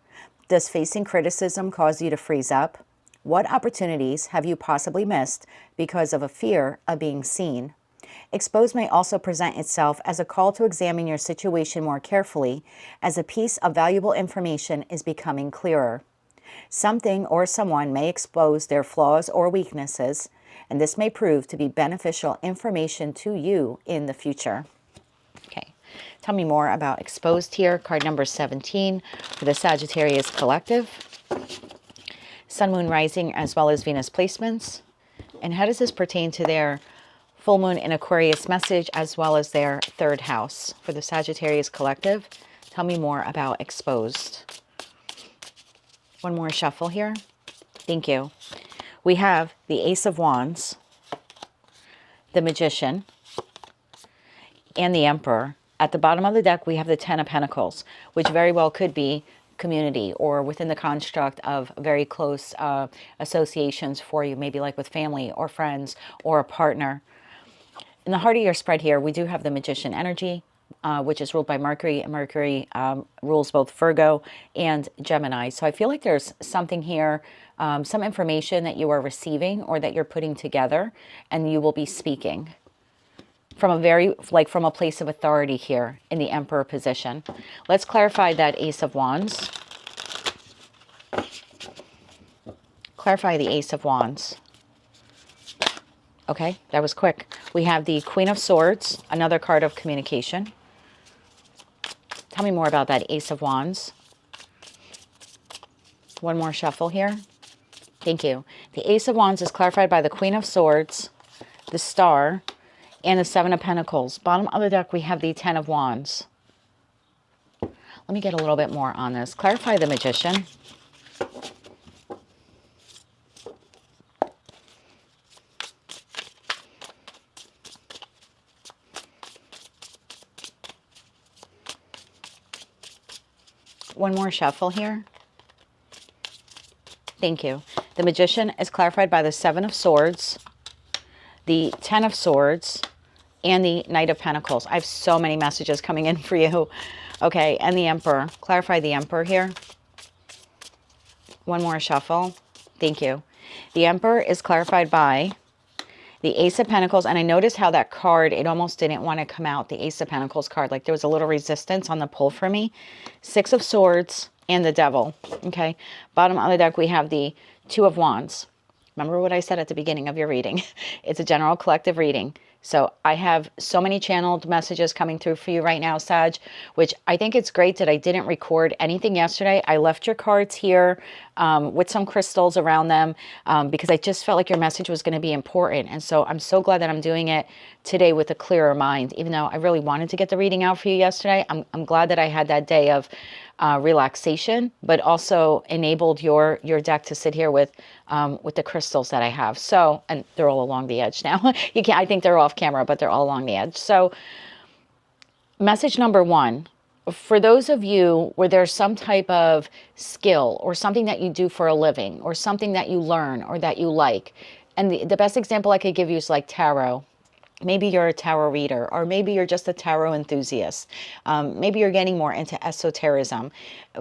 Speaker 1: Does facing criticism cause you to freeze up? What opportunities have you possibly missed because of a fear of being seen? Exposed may also present itself as a call to examine your situation more carefully, as a piece of valuable information is becoming clearer. Something or someone may expose their flaws or weaknesses, and this may prove to be beneficial information to you in the future. Okay, tell me more about Exposed here, card number 17 for the Sagittarius collective. Sun, Moon, Rising, as well as Venus placements. And how does this pertain to their full moon in Aquarius message, as well as their third house for the Sagittarius collective? Tell me more about Exposed. One more shuffle here. Thank you. We have the Ace of Wands, the Magician, and the Emperor. At the bottom of the deck, we have the Ten of Pentacles, which very well could be community or within the construct of very close associations for you, maybe like with family or friends or a partner. In the heart of your spread here, we do have the Magician energy, which is ruled by Mercury, and Mercury rules both Virgo and Gemini. So I feel like there's something here, some information that you are receiving or that you're putting together, and you will be speaking from a place of authority here in the Emperor position. Let's clarify that Ace of Wands. Clarify the Ace of Wands. Okay, that was quick. We have the Queen of Swords, another card of communication. Tell me more about that Ace of Wands. One more shuffle here. Thank you. The Ace of Wands is clarified by the Queen of Swords, the Star, and the Seven of Pentacles. Bottom of the deck, we have the Ten of Wands. Let me get a little bit more on this. Clarify the Magician. One more shuffle here. Thank you. The Magician is clarified by the Seven of Swords, the Ten of Swords, and the Knight of Pentacles. I have so many messages coming in for you. Okay, and the Emperor. Clarify the Emperor here. One more shuffle. Thank you. The Emperor is clarified by the Ace of Pentacles, and I noticed how that card, it almost didn't want to come out, the Ace of Pentacles card. Like there was a little resistance on the pull for me. Six of Swords and the Devil. Okay, bottom of the deck, we have the Two of Wands. Remember what I said at the beginning of your reading. It's a general collective reading. So I have so many channeled messages coming through for you right now, Sag, which I think it's great that I didn't record anything yesterday. I left your cards here with some crystals around them because I just felt like your message was going to be important. And so I'm so glad that I'm doing it today with a clearer mind, even though I really wanted to get the reading out for you yesterday. I'm glad that I had that day of relaxation, but also enabled your deck to sit here with the crystals that I have. So, and they're all along the edge now. You can't, I think they're off camera, but they're all along the edge. So message number one for those of you where there's some type of skill or something that you do for a living or something that you learn or that you like, and the best example I could give you is like tarot. Maybe you're a tarot reader, or maybe you're just a tarot enthusiast. Maybe you're getting more into esotericism.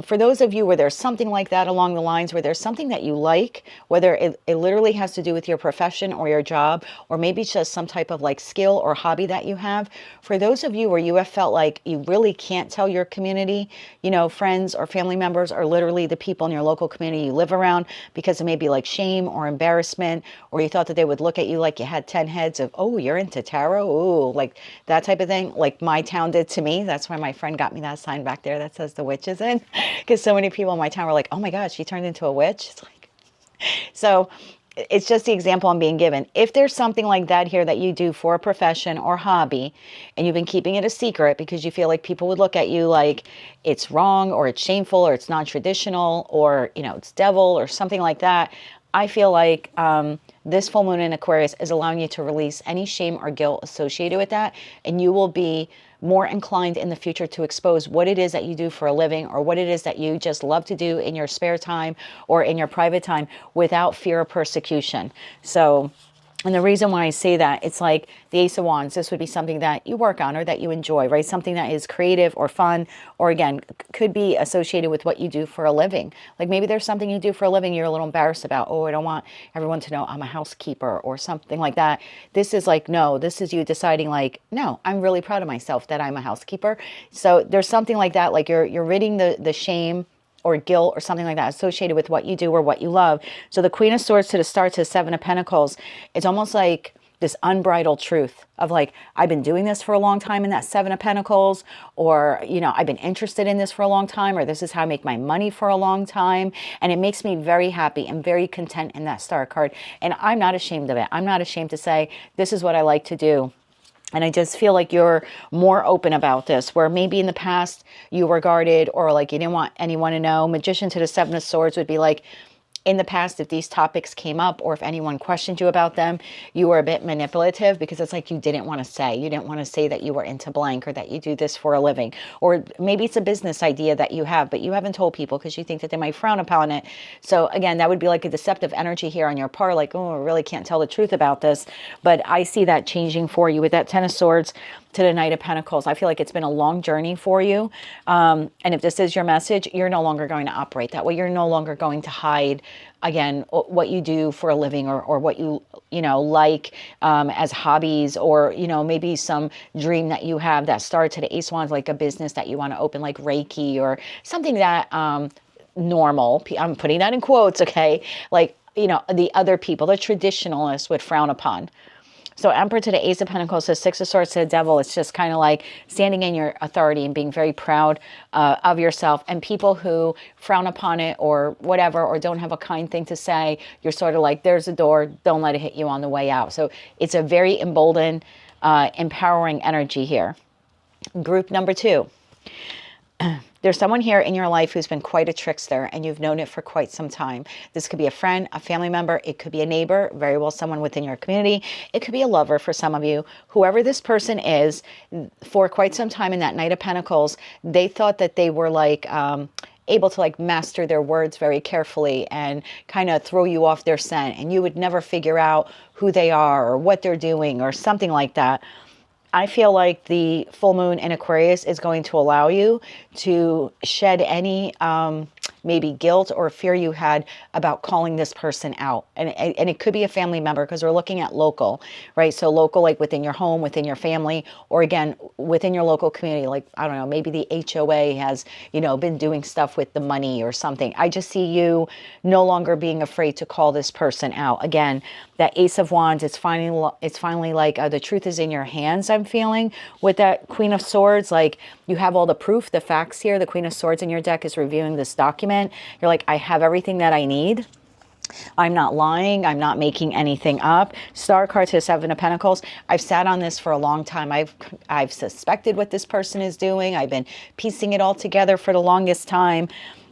Speaker 1: For those of you where there's something like that along the lines, where there's something that you like, whether it literally has to do with your profession or your job, or maybe it's just some type of like skill or hobby that you have. For those of you where you have felt like you really can't tell your community, you know, friends or family members, or literally the people in your local community you live around, because it may be like shame or embarrassment, or you thought that they would look at you like you had 10 heads of, oh, you're into tarot, ooh, like that type of thing, like my town did to me. That's why my friend got me that sign back there that says the witch is in, because so many people in my town were like, oh my God, she turned into a witch. It's like, so it's just the example I'm being given. If there's something like that here that you do for a profession or hobby, and you've been keeping it a secret because you feel like people would look at you like it's wrong or it's shameful or it's non-traditional or, you know, it's devil or something like that, I feel like this full moon in Aquarius is allowing you to release any shame or guilt associated with that. And you will be more inclined in the future to expose what it is that you do for a living, or what it is that you just love to do in your spare time or in your private time without fear of persecution. So, and the reason why I say that, it's like the Ace of Wands, this would be something that you work on or that you enjoy, right? Something that is creative or fun, or again, could be associated with what you do for a living. Like maybe there's something you do for a living you're a little embarrassed about. Oh, I don't want everyone to know I'm a housekeeper or something like that. This is like, no, this is you deciding like, no, I'm really proud of myself that I'm a housekeeper. So there's something like that, like you're ridding the shame or guilt or something like that associated with what you do or what you love. So the Queen of Swords to the start to the Seven of Pentacles, it's almost like this unbridled truth of like, I've been doing this for a long time in that Seven of Pentacles, or, you know, I've been interested in this for a long time, or this is how I make my money for a long time. And it makes me very happy and very content in that Star card. And I'm not ashamed of it. I'm not ashamed to say, this is what I like to do. And I just feel like you're more open about this, where maybe in the past you were guarded, or like you didn't want anyone to know. Magician to the Seven of Swords would be like, in the past, if these topics came up or if anyone questioned you about them, you were a bit manipulative, because it's like you didn't want to say. You didn't want to say that you were into blank, or that you do this for a living. Or maybe it's a business idea that you have, but you haven't told people because you think that they might frown upon it. So again, that would be like a deceptive energy here on your part, like, oh, I really can't tell the truth about this. But I see that changing for you with that Ten of Swords to the Knight of Pentacles. I feel like it's been a long journey for you. And if this is your message, you're no longer going to operate that way. You're no longer going to hide, again, what you do for a living, or what you like as hobbies, or, maybe some dream that you have that started to the Ace of Wands, like a business that you want to open, like Reiki or something that normal, I'm putting that in quotes, okay? Like, the other people, the traditionalists would frown upon. So Emperor to the Ace of Pentacles, the Six of Swords to the Devil. It's just kind of like standing in your authority and being very proud of yourself. And people who frown upon it or whatever, or don't have a kind thing to say, you're sort of like, there's a door, don't let it hit you on the way out. So it's a very emboldened, empowering energy here. Group number 2. There's someone here in your life who's been quite a trickster, and you've known it for quite some time. This could be a friend, a family member. It could be a neighbor, very well someone within your community. It could be a lover for some of you. Whoever this person is, for quite some time in that Knight of Pentacles, they thought that they were like able to like master their words very carefully and kind of throw you off their scent, and you would never figure out who they are or what they're doing or something like that. I feel like the full moon in Aquarius is going to allow you to shed any maybe guilt or fear you had about calling this person out. And it could be a family member, because we're looking at local, right? So local, like within your home, within your family, or again, within your local community. Like, I don't know, maybe the HOA has, been doing stuff with the money or something. I just see you no longer being afraid to call this person out. Again, that Ace of Wands, it's finally like the truth is in your hands, I'm feeling. With that Queen of Swords, like you have all the proof, the facts here. The Queen of Swords in your deck is reviewing this document. You're like, I have everything that I need. I'm not lying. I'm not making anything up. Star card to the Seven of Pentacles. I've sat on this for a long time. I've suspected what this person is doing. I've been piecing it all together for the longest time.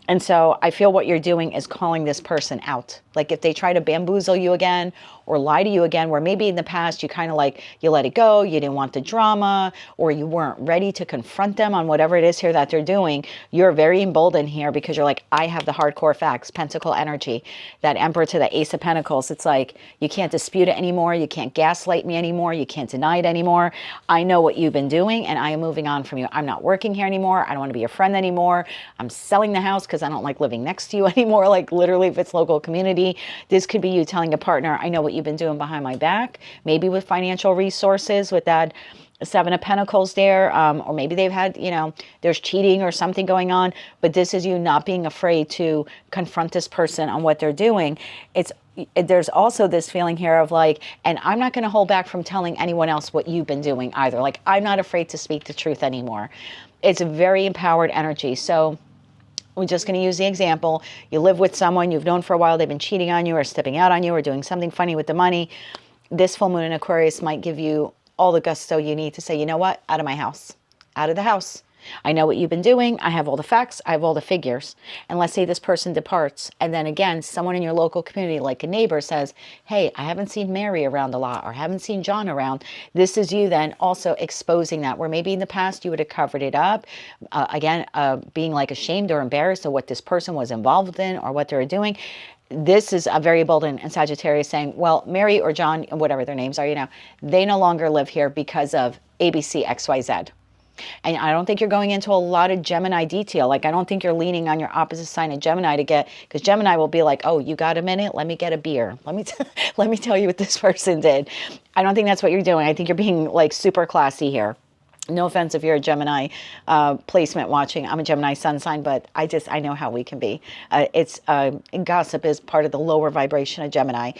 Speaker 1: And so I feel what you're doing is calling this person out. Like if they try to bamboozle you again or lie to you again, where maybe in the past you kind of like, you let it go, you didn't want the drama, or you weren't ready to confront them on whatever it is here that they're doing, you're very emboldened here because you're like, I have the hardcore facts, Pentacle energy, that Emperor to the Ace of Pentacles. It's like, you can't dispute it anymore. You can't gaslight me anymore. You can't deny it anymore. I know what you've been doing and I am moving on from you. I'm not working here anymore. I don't want to be your friend anymore. I'm selling the house because I don't like living next to you anymore. Like literally, if it's local community, this could be you telling a partner, I know what you've been doing behind my back, maybe with financial resources, with that Seven of Pentacles there, or maybe they've had, you know, there's cheating or something going on, but this is you not being afraid to confront this person on what they're doing. There's also this feeling here of like, and I'm not going to hold back from telling anyone else what you've been doing either. Like, I'm not afraid to speak the truth anymore. It's a very empowered energy. So we're just going to use the example. You live with someone you've known for a while, they've been cheating on you or stepping out on you or doing something funny with the money. This full moon in Aquarius might give you all the gusto you need to say, you know what, out of my house, out of the house. I know what you've been doing. I have all the facts. I have all the figures. And let's say this person departs. And then again, someone in your local community, like a neighbor, says, hey, I haven't seen Mary around a lot, or haven't seen John around. This is you then also exposing that, where maybe in the past you would have covered it up. Being like ashamed or embarrassed of what this person was involved in or what they were doing. This is a very bold and Sagittarius saying, well, Mary or John, whatever their names are, you know, they no longer live here because of ABC, XYZ. And I don't think you're going into a lot of Gemini detail. Like, I don't think you're leaning on your opposite sign of Gemini to get, because Gemini will be like, oh, you got a minute? Let me get a beer. Let me tell you what this person did. I don't think that's what you're doing. I think you're being like super classy here. No offense if you're a Gemini placement watching. I'm a Gemini sun sign, but I know how we can be. Gossip is part of the lower vibration of Gemini.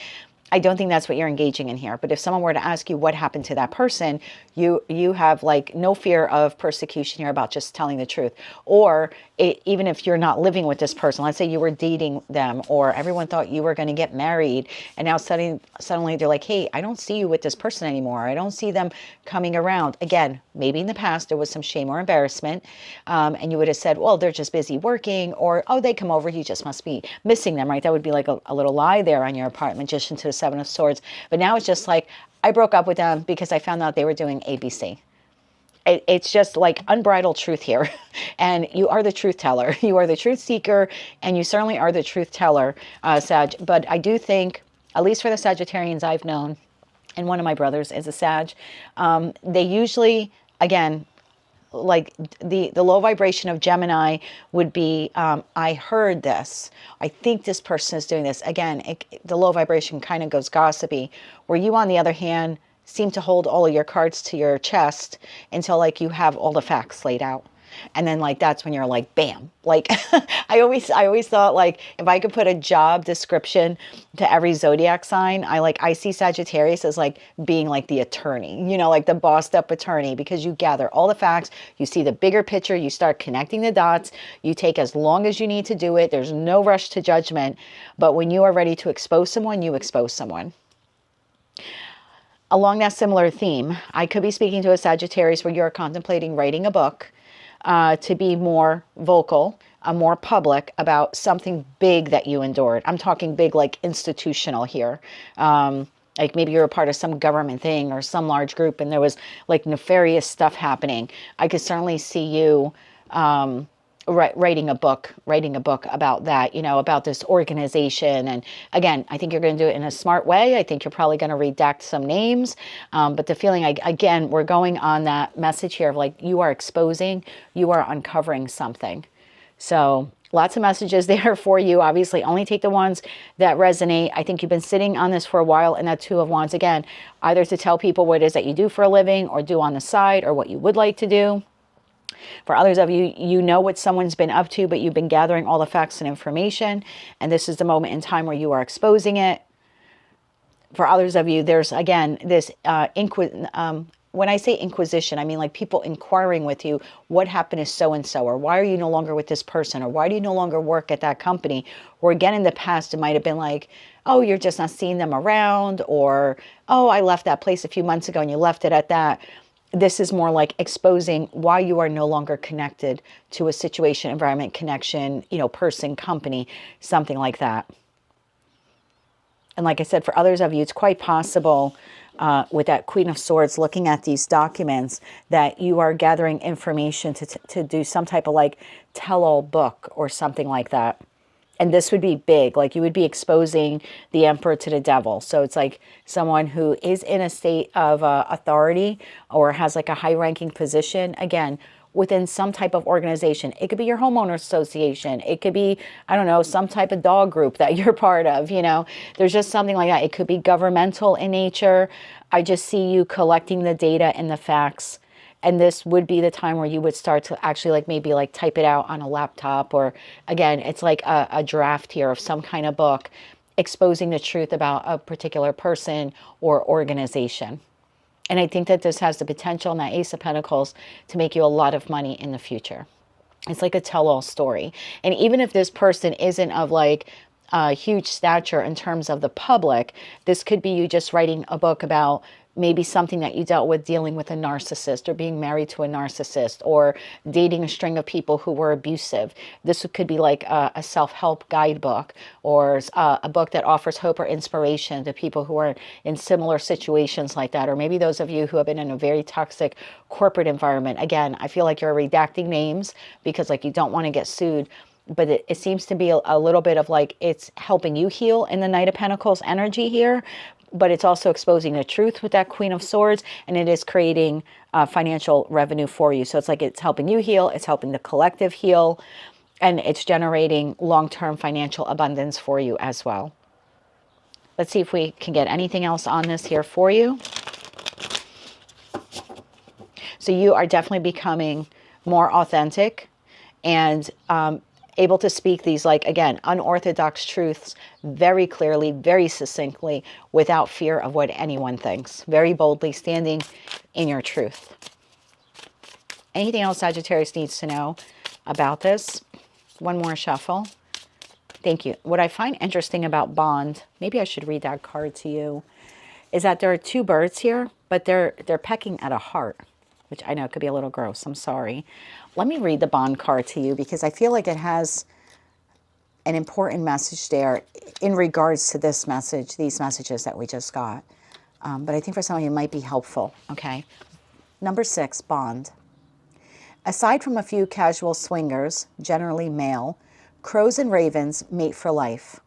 Speaker 1: I don't think that's what you're engaging in here. But if someone were to ask you what happened to that person, you have like no fear of persecution here about just telling the truth. Or even if you're not living with this person, let's say you were dating them, or everyone thought you were going to get married, and now suddenly they're like, hey, I don't see you with this person anymore. I don't see them coming around. Again, maybe in the past there was some shame or embarrassment, and you would have said, well, they're just busy working, or, oh, they come over, you just must be missing them, right? That would be like a little lie there on your apartment, just into the Seven of Swords. But now it's just like, I broke up with them because I found out they were doing ABC. It's just like unbridled truth here. And you are the truth teller. You are the truth seeker, and you certainly are the truth teller, Sag. But I do think, at least for the Sagittarians I've known, and one of my brothers is a Sag, they usually, again, like the low vibration of Gemini would be, I heard this. I think this person is doing this. Again, the low vibration kind of goes gossipy, where you, on the other hand, seem to hold all of your cards to your chest until like you have all the facts laid out. And then like, that's when you're like, bam. Like I always thought, like, if I could put a job description to every zodiac sign, I see Sagittarius as like being like the attorney, you know, like the bossed up attorney, because you gather all the facts, you see the bigger picture, you start connecting the dots, you take as long as you need to do it. There's no rush to judgment. But when you are ready to expose someone, you expose someone. Along that similar theme, I could be speaking to a Sagittarius where you're contemplating writing a book, to be more vocal, more public about something big that you endured. I'm talking big, like institutional here. Like maybe you're a part of some government thing or some large group and there was like nefarious stuff happening. I could certainly see you writing a book about that, you know, about this organization. And again, I think you're going to do it in a smart way. I think you're probably going to redact some names. But the feeling, again, we're going on that message here of like, you are exposing, you are uncovering something. So lots of messages there for you. Obviously, only take the ones that resonate. I think you've been sitting on this for a while, and that Two of Wands, again, either to tell people what it is that you do for a living or do on the side, or what you would like to do. For others of you, you know what someone's been up to, but you've been gathering all the facts and information, and this is the moment in time where you are exposing it. For others of you, there's, again, this when I say inquisition, I mean like people inquiring with you, what happened to so-and-so, or why are you no longer with this person, or why do you no longer work at that company? Or again, in the past, it might have been like, oh, you're just not seeing them around, or, oh, I left that place a few months ago and you left it at that. This is more like exposing why you are no longer connected to a situation, environment, connection, you know, person, company, something like that. And like I said, for others of you, it's quite possible with that Queen of Swords, looking at these documents, that you are gathering information to do some type of like tell-all book or something like that. And this would be big, like you would be exposing the emperor to the devil. So it's like someone who is in a state of authority or has like a high-ranking position, again, within some type of organization. It could be your homeowner association. It could be, I don't know, some type of dog group that you're part of, you know. There's just something like that. It could be governmental in nature. I just see you collecting the data and the facts. And this would be the time where you would start to actually like maybe like type it out on a laptop, or again, it's like a draft here of some kind of book exposing the truth about a particular person or organization. And I think that this has the potential in that Ace of Pentacles to make you a lot of money in the future. It's like a tell-all story. And even if this person isn't of like a huge stature in terms of the public, this could be you just writing a book about maybe something that you dealt with dealing with a narcissist, or being married to a narcissist, or dating a string of people who were abusive. This could be like a self-help guidebook, or a book that offers hope or inspiration to people who are in similar situations like that. Or maybe those of you who have been in a very toxic corporate environment. Again, I feel like you're redacting names because like you don't want to get sued. But it seems to be a little bit of like it's helping you heal in the Knight of Pentacles energy here. But it's also exposing the truth with that Queen of Swords, and it is creating financial revenue for you. So it's like it's helping you heal, it's helping the collective heal, and it's generating long-term financial abundance for you as well. Let's see if we can get anything else on this here for you. So you are definitely becoming more authentic and able to speak these, like, again, unorthodox truths very clearly, very succinctly, without fear of what anyone thinks. Very boldly standing in your truth. Anything else Sagittarius needs to know about this? One more shuffle. Thank you. What I find interesting about Bond, maybe I should read that card to you, is that there are two birds here, but they're pecking at a heart, which I know could be a little gross. I'm sorry. Let me read the Bond card to you because I feel like it has an important message there in regards to this message, these messages that we just got. But I think for some of you it might be helpful, okay? Number 6, Bond. Aside from a few casual swingers, generally male, crows and ravens mate for life.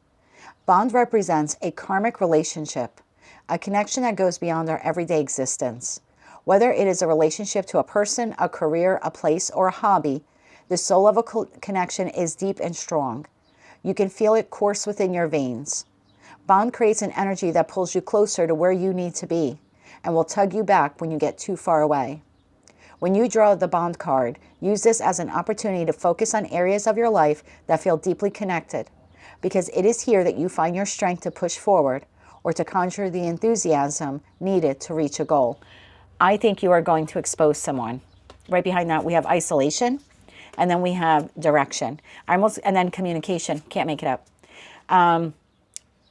Speaker 1: Bond represents a karmic relationship, a connection that goes beyond our everyday existence. Whether it is a relationship to a person, a career, a place, or a hobby, the soul of a connection is deep and strong. You can feel it course within your veins. Bond creates an energy that pulls you closer to where you need to be and will tug you back when you get too far away. When you draw the Bond card, use this as an opportunity to focus on areas of your life that feel deeply connected, because it is here that you find your strength to push forward or to conjure the enthusiasm needed to reach a goal. I think you are going to expose someone. Right behind that, we have isolation, and then we have direction. And then communication. Can't make it up.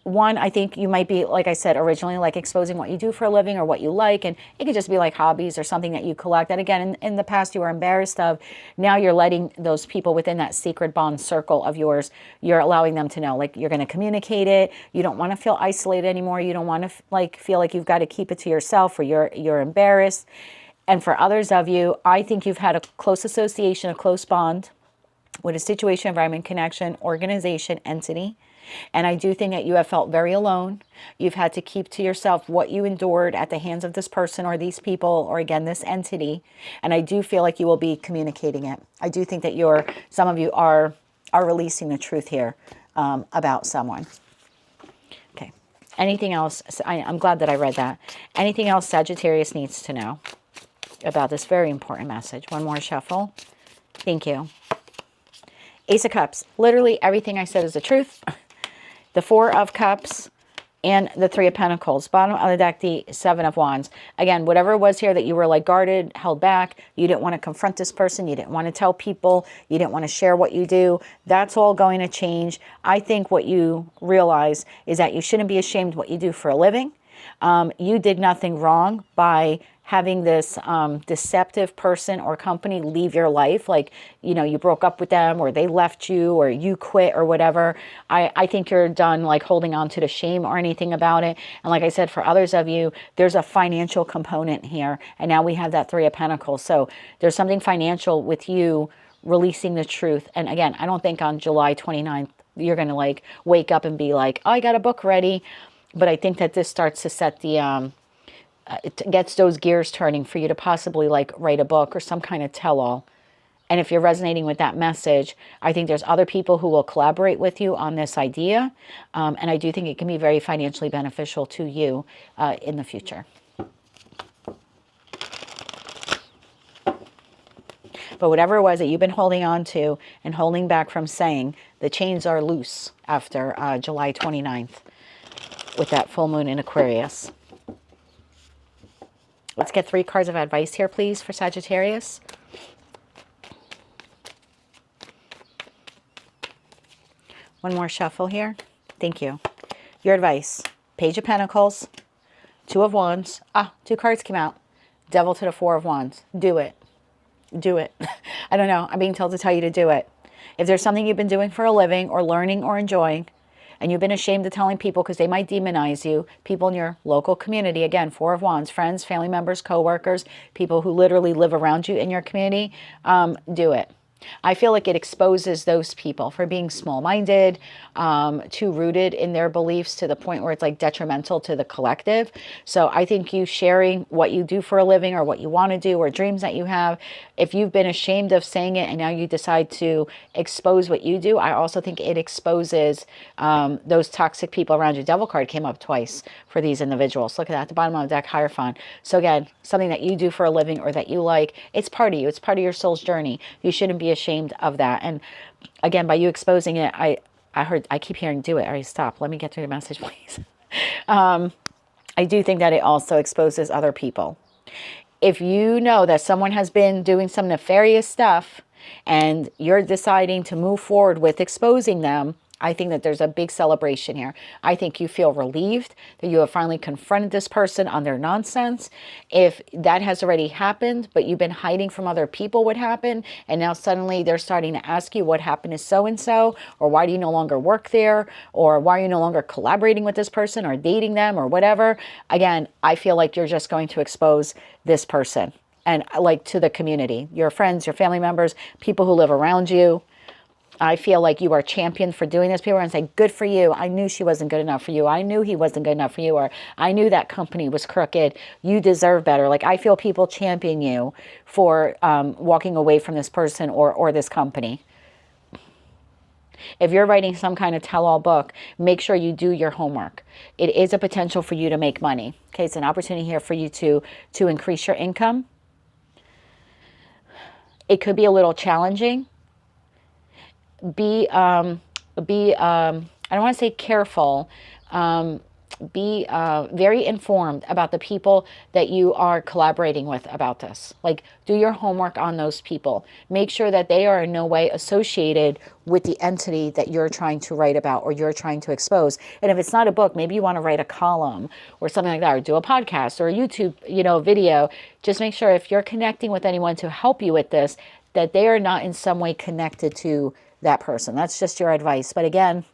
Speaker 1: One, I think you might be, like I said originally, like exposing what you do for a living or what you like, and it could just be like hobbies or something that you collect that, again, in the past you were embarrassed of. Now you're letting those people within that secret Bond circle of yours, you're allowing them to know, like, you're going to communicate it. You don't want to feel isolated anymore. You don't want to like feel like you've got to keep it to yourself or you're embarrassed. And for others of you, I think you've had a close association, a close bond with a situation, environment, connection, organization, entity. And I do think that you have felt very alone. You've had to keep to yourself what you endured at the hands of this person or these people or, again, this entity. And I do feel like you will be communicating it. I do think that some of you are releasing the truth here about someone. Okay. Anything else? I'm glad that I read that. Anything else Sagittarius needs to know about this very important message? One more shuffle. Thank you. Ace of Cups. Literally everything I said is the truth. The Four of Cups and the Three of Pentacles. Bottom of the deck, the Seven of Wands. Again, whatever it was here that you were like guarded, held back, you didn't want to confront this person, you didn't want to tell people, you didn't want to share what you do, that's all going to change. I think what you realize is that you shouldn't be ashamed of what you do for a living. You did nothing wrong by having this deceptive person or company leave your life, like, you know, you broke up with them or they left you or you quit or whatever. I think you're done like holding on to the shame or anything about it. And like I said, for others of you, there's a financial component here. And now we have that Three of Pentacles. So there's something financial with you releasing the truth. And again, I don't think on July 29th, you're going to like wake up and be like, oh, I got a book ready. But I think that this starts to set the, it gets those gears turning for you to possibly like write a book or some kind of tell-all. And if you're resonating with that message, I think there's other people who will collaborate with you on this idea. And I do think it can be very financially beneficial to you in the future. But whatever it was that you've been holding on to and holding back from saying, the chains are loose after July 29th with that full moon in Aquarius. Let's get 3 cards of advice here, please, for Sagittarius. One more shuffle here. Thank you. Your advice. Page of Pentacles, 2 of Wands. 2 cards came out. Devil to the 4 of Wands. Do it. Do it. I don't know. I'm being told to tell you to do it. If there's something you've been doing for a living or learning or enjoying, and you've been ashamed of telling people because they might demonize you, people in your local community, again, 4 of Wands, friends, family members, co-workers, people who literally live around you in your community, do it. I feel like it exposes those people for being small-minded, too rooted in their beliefs to the point where it's like detrimental to the collective. So I think you sharing what you do for a living or what you want to do or dreams that you have, if you've been ashamed of saying it and now you decide to expose what you do, I also think it exposes those toxic people around you. Devil card came up twice for these individuals. Look at that at the bottom of the deck, Hierophant. So again, something that you do for a living or that you like, it's part of you. It's part of your soul's journey. You shouldn't be ashamed of that. And again, by you exposing it, I keep hearing do it. All right, stop. Let me get through the message, please. I do think that it also exposes other people. If you know that someone has been doing some nefarious stuff and you're deciding to move forward with exposing them, I think that there's a big celebration here. I think you feel relieved that you have finally confronted this person on their nonsense. If that has already happened, but you've been hiding from other people what happened, and now suddenly they're starting to ask you what happened to so-and-so, or why do you no longer work there, or why are you no longer collaborating with this person or dating them or whatever. Again, I feel like you're just going to expose this person and like to the community, your friends, your family members, people who live around you. I feel like you are championed for doing this. People are going to say, good for you. I knew she wasn't good enough for you. I knew he wasn't good enough for you. Or I knew that company was crooked. You deserve better. Like, I feel people champion you for walking away from this person or this company. If you're writing some kind of tell-all book, make sure you do your homework. It is a potential for you to make money. Okay, it's an opportunity here for you to increase your income. It could be a little challenging. I don't want to say careful, be very informed about the people that you are collaborating with about this. Like, do your homework on those people. Make sure that they are in no way associated with the entity that you're trying to write about or you're trying to expose. And if it's not a book, maybe you want to write a column or something like that, or do a podcast or a YouTube, video. Just make sure if you're connecting with anyone to help you with this, that they are not in some way connected to that person. That's just your advice. But again,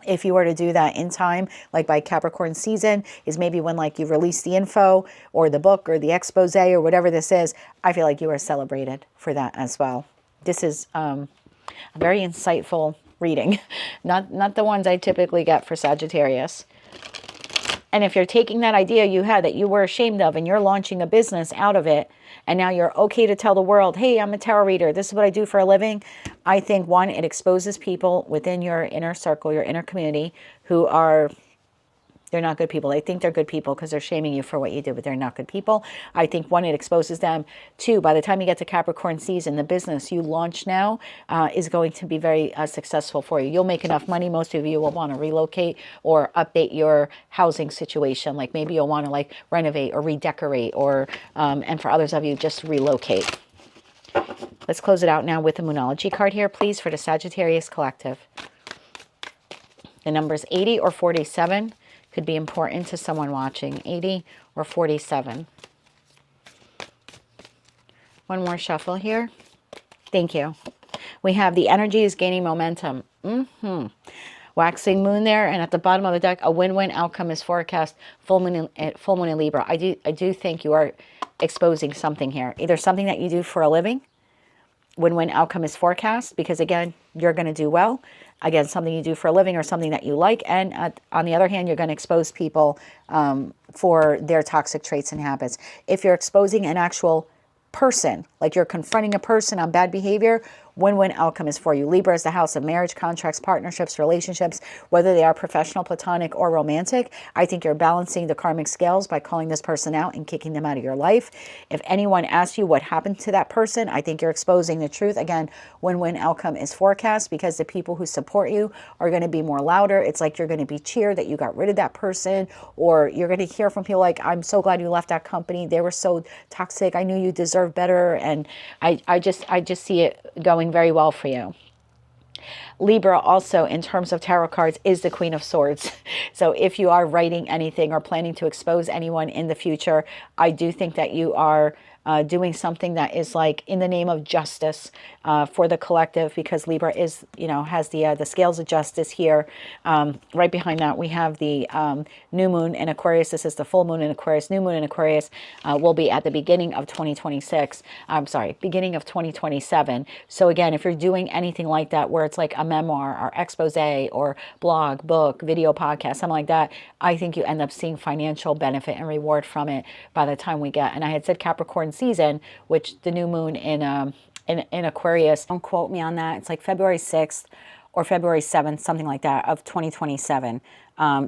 Speaker 1: if you were to do that in time, like by Capricorn season, is maybe when like you release the info or the book or the expose or whatever this is, I feel like you are celebrated for that as well. This is a very insightful reading, not the ones I typically get for Sagittarius. And if you're taking that idea you had that you were ashamed of and you're launching a business out of it, and now you're okay to tell the world, hey, I'm a tarot reader, this is what I do for a living, I think, one, it exposes people within your inner circle, your inner community, who are, they're not good people. They think they're good people because they're shaming you for what you did, but they're not good people. I think, one, it exposes them. Two, by the time you get to Capricorn season, the business you launch now is going to be very successful for you. You'll make enough money. Most of you will want to relocate or update your housing situation. Like maybe you'll want to like renovate or redecorate, or and for others of you, just relocate. Let's close it out now with a Moonology card here, please, for the Sagittarius Collective. The numbers 80 or 47 could be important to someone watching. 80 or 47. One more shuffle here. Thank you. We have the energy is gaining momentum. Waxing moon there, and at the bottom of the deck, a win-win outcome is forecast. Full moon in Libra. I do think you are exposing something here. Either something that you do for a living. Win-win outcome is forecast, because again, you're going to do well. Again, something you do for a living or something that you like. And on the other hand, you're going to expose people for their toxic traits and habits. If you're exposing an actual person, like you're confronting a person on bad behavior, win-win outcome is for you. Libra is the house of marriage, contracts, partnerships, relationships, whether they are professional, platonic, or romantic. I think you're balancing the karmic scales by calling this person out and kicking them out of your life. If anyone asks you what happened to that person, I think you're exposing the truth. Again, win-win outcome is forecast, because the people who support you are going to be more louder. It's like you're going to be cheered that you got rid of that person, or you're going to hear from people like, I'm so glad you left that company. They were so toxic. I knew you deserved better. And I just see it going very well for you. Libra also, in terms of tarot cards, is the Queen of Swords. So if you are writing anything or planning to expose anyone in the future, I do think that you are doing something that is like in the name of justice for the collective, because Libra is, has the scales of justice here. Right behind that, we have the new moon in Aquarius. This is the full moon in Aquarius. New moon in Aquarius will be at the beginning of 2026. I'm sorry, beginning of 2027. So again, if you're doing anything like that, where it's like a memoir or expose or blog, book, video, podcast, something like that, I think you end up seeing financial benefit and reward from it by the time we get. And I had said Capricorn season, which the new moon in Aquarius, don't quote me on that, it's like February 6th or February 7th, something like that, of 2027.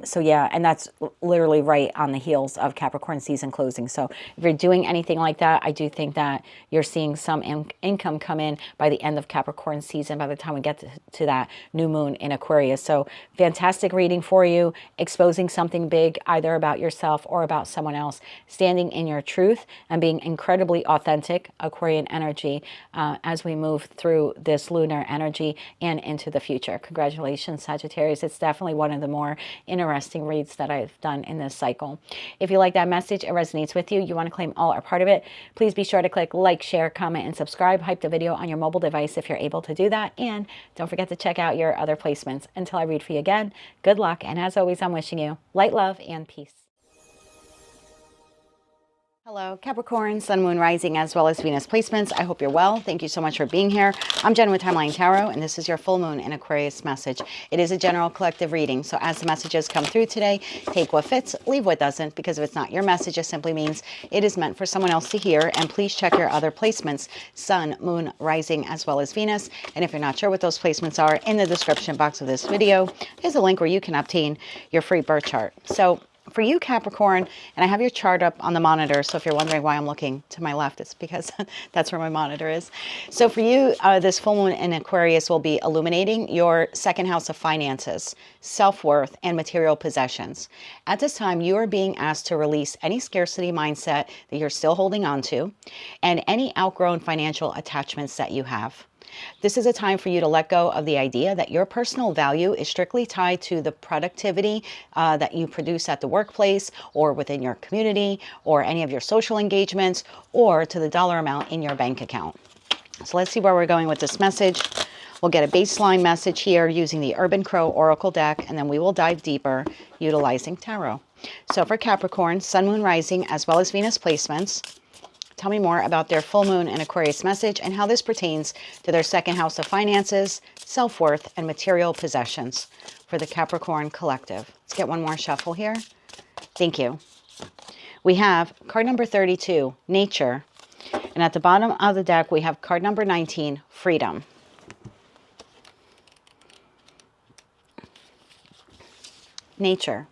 Speaker 1: So yeah, and that's literally right on the heels of Capricorn season closing. So if you're doing anything like that, I do think that you're seeing some income come in by the end of Capricorn season, by the time we get to that new moon in Aquarius. So fantastic reading for you, exposing something big, either about yourself or about someone else, standing in your truth and being incredibly authentic, Aquarian energy, as we move through this lunar energy and into the future. Congratulations, Sagittarius. It's definitely one of the more interesting reads that I've done in this cycle. If you like that message, it resonates with you, you want to claim all or part of it, please be sure to click like, share, comment, and subscribe. Hype the video on your mobile device if you're able to do that. And don't forget to check out your other placements. Until I read for you again, good luck. And as always, I'm wishing you light, love, and peace. Hello, Capricorn, Sun, Moon, Rising, as well as Venus placements. I hope you're well. Thank you so much for being here. I'm Jen with Timeline Tarot, and this is your full moon in Aquarius message. It is a general collective reading, so as the messages come through today, take what fits, leave what doesn't, because if it's not your message, it simply means it is meant for someone else to hear. And please check your other placements, Sun, Moon, Rising, as well as Venus. And if you're not sure what those placements are, in the description box of this video, there's a link where you can obtain your free birth chart. So for you, Capricorn, and I have your chart up on the monitor, so if you're wondering why I'm looking to my left, it's because that's where my monitor is. So for you, this full moon in Aquarius will be illuminating your second house of finances, self-worth, and material possessions. At this time, you are being asked to release any scarcity mindset that you're still holding on to, and any outgrown financial attachments that you have. This is a time for you to let go of the idea that your personal value is strictly tied to the productivity that you produce at the workplace or within your community or any of your social engagements, or to the dollar amount in your bank account. So let's see where we're going with this message. We'll get a baseline message here using the Urban Crow Oracle deck, and then we will dive deeper utilizing tarot. So for Capricorn, Sun, Moon, Rising, as well as Venus placements, tell me more about their full moon and Aquarius message and how this pertains to their second house of finances, self-worth, and material possessions for the Capricorn collective. Let's get one more shuffle here. Thank you. We have card number 32, Nature. And at the bottom of the deck, we have card number 19, Freedom. Nature.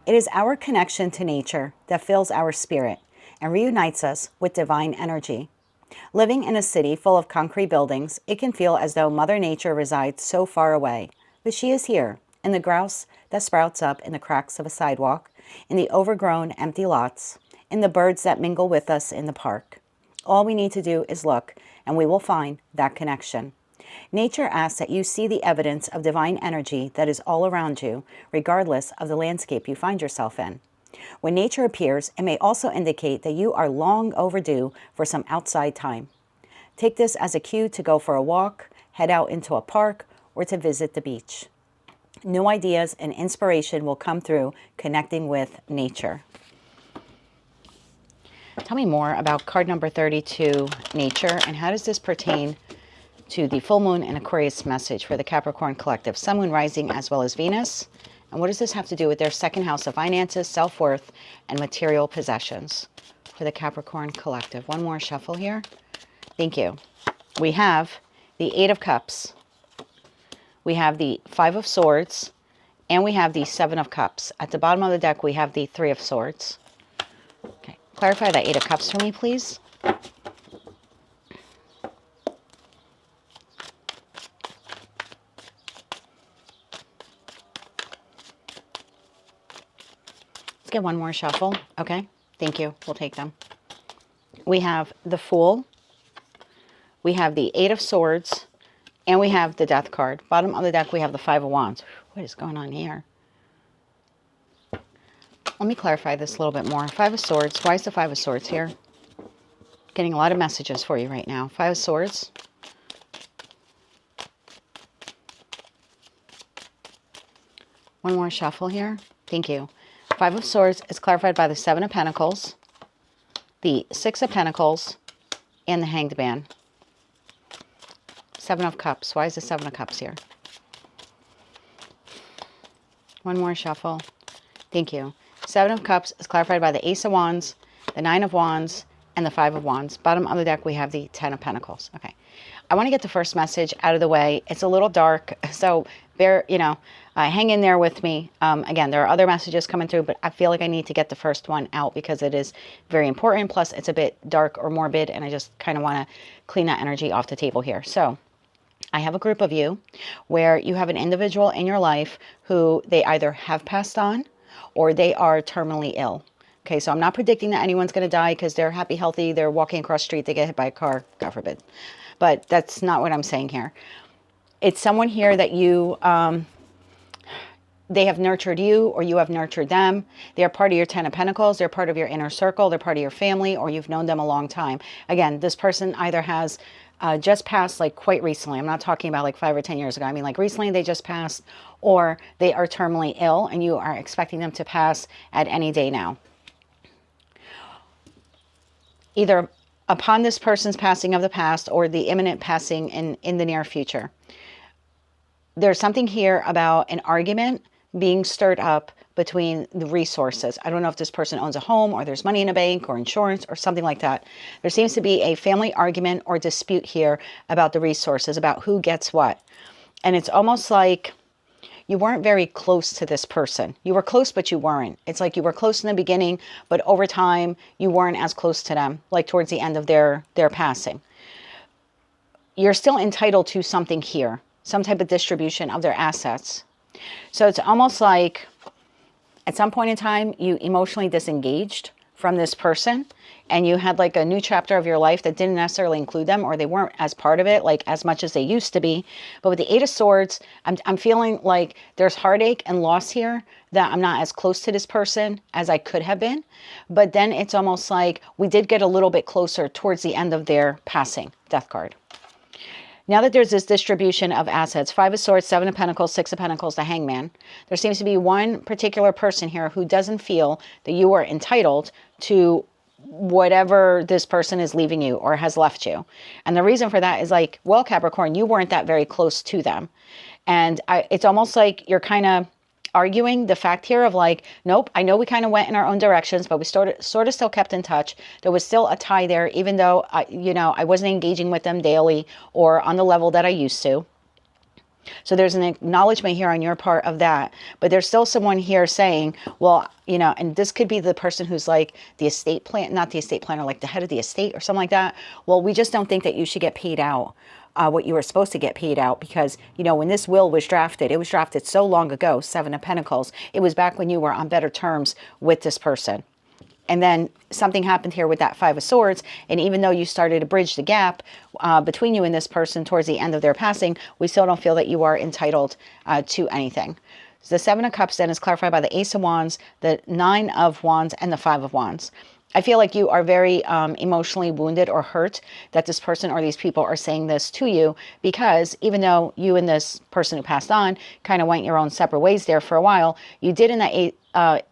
Speaker 1: It is our connection to nature that fills our spirit and reunites us with divine energy. Living in a city full of concrete buildings, it can feel as though Mother Nature resides so far away. But she is here, in the grouse that sprouts up in the cracks of a sidewalk, in the overgrown empty lots, in the birds that mingle with us in the park. All we need to do is look, and we will find that connection. Nature asks that you see the evidence of divine energy that is all around you, regardless of the landscape you find yourself in. When nature appears, it may also indicate that you are long overdue for some outside time. Take this as a cue to go for a walk, head out into a park, or to visit the beach. New ideas and inspiration will come through connecting with nature. Tell me more about card number 32, nature, and how does this pertain to the full moon and Aquarius message for the Capricorn collective, Sun, Moon, Rising, as well as Venus? And what does this have to do with their second house of finances, self-worth, and material possessions for the Capricorn collective? One more shuffle here. Thank you. We have the Eight of Cups. We have the Five of Swords. And we have the Seven of Cups. At the bottom of the deck, we have the Three of Swords. Okay. Clarify that Eight of Cups for me, please. Let's get one more shuffle. Okay. Thank you. We'll take them. We have the Fool. We have the Eight of Swords. And we have the Death card. Bottom of the deck, we have the Five of Wands. What is going on here? Let me clarify this a little bit more. Five of Swords. Why is the Five of Swords here? Getting a lot of messages for you right now. Five of Swords. One more shuffle here. Thank you. Five of Swords is clarified by the Seven of Pentacles, the Six of Pentacles, and the Hanged Man. Seven of Cups. Why is the Seven of Cups here? One more shuffle. Thank you. Seven of Cups is clarified by the Ace of Wands, the Nine of Wands, and the Five of Wands. Bottom of the deck, we have the Ten of Pentacles. Okay. I want to get the first message out of the way. It's a little dark, so hang in there with me. Again, there are other messages coming through, but I feel like I need to get the first one out because it is very important. Plus, it's a bit dark or morbid, and I just kind of want to clean that energy off the table here. So I have a group of you where you have an individual in your life who they either have passed on or they are terminally ill. Okay, so I'm not predicting that anyone's going to die because they're happy, healthy, they're walking across the street, they get hit by a car, God forbid. But that's not what I'm saying here. It's someone here that you, they have nurtured you or you have nurtured them. They are part of your Ten of Pentacles. They're part of your inner circle. They're part of your family, or you've known them a long time. Again, this person either has just passed like quite recently. I'm not talking about like 5 or 10 years ago. I mean like recently they just passed, or they are terminally ill and you are expecting them to pass at any day now. Either upon this person's passing of the past or the imminent passing in the near future. There's something here about an argument being stirred up between the resources. I don't know if this person owns a home or there's money in a bank or insurance or something like that. There seems to be a family argument or dispute here about the resources, about who gets what. And it's almost like you weren't very close to this person. You were close, but you weren't. It's like you were close in the beginning, but over time you weren't as close to them, like towards the end of their passing. You're still entitled to something here, some type of distribution of their assets. So it's almost like at some point in time, you emotionally disengaged from this person and you had like a new chapter of your life that didn't necessarily include them, or they weren't as part of it, like as much as they used to be. But with the Eight of Swords, I'm feeling like there's heartache and loss here, that I'm not as close to this person as I could have been. But then it's almost like we did get a little bit closer towards the end of their passing. Death card. Now that there's this distribution of assets, Five of Swords, Seven of Pentacles, Six of Pentacles, the Hangman, there seems to be one particular person here who doesn't feel that you are entitled to whatever this person is leaving you or has left you. And the reason for that is like, well, Capricorn, you weren't that very close to them. And it's almost like you're kind of arguing the fact here of like, nope, I know we kind of went in our own directions, but we sort of still kept in touch. There was still a tie there, even though, I wasn't engaging with them daily or on the level that I used to. So there's an acknowledgement here on your part of that. But there's still someone here saying, well, and this could be the person who's like the estate plan, not the estate planner, like the head of the estate or something like that. Well, we just don't think that you should get paid out what you were supposed to get paid out, because, when this will was drafted, it was drafted so long ago, Seven of Pentacles. It was back when you were on better terms with this person. And then something happened here with that Five of Swords. And even though you started to bridge the gap between you and this person towards the end of their passing, we still don't feel that you are entitled to anything. The Seven of Cups then is clarified by the Ace of Wands, the Nine of Wands, and the Five of Wands. I feel like you are very emotionally wounded or hurt that this person or these people are saying this to you, because even though you and this person who passed on kind of went your own separate ways there for a while, you did in that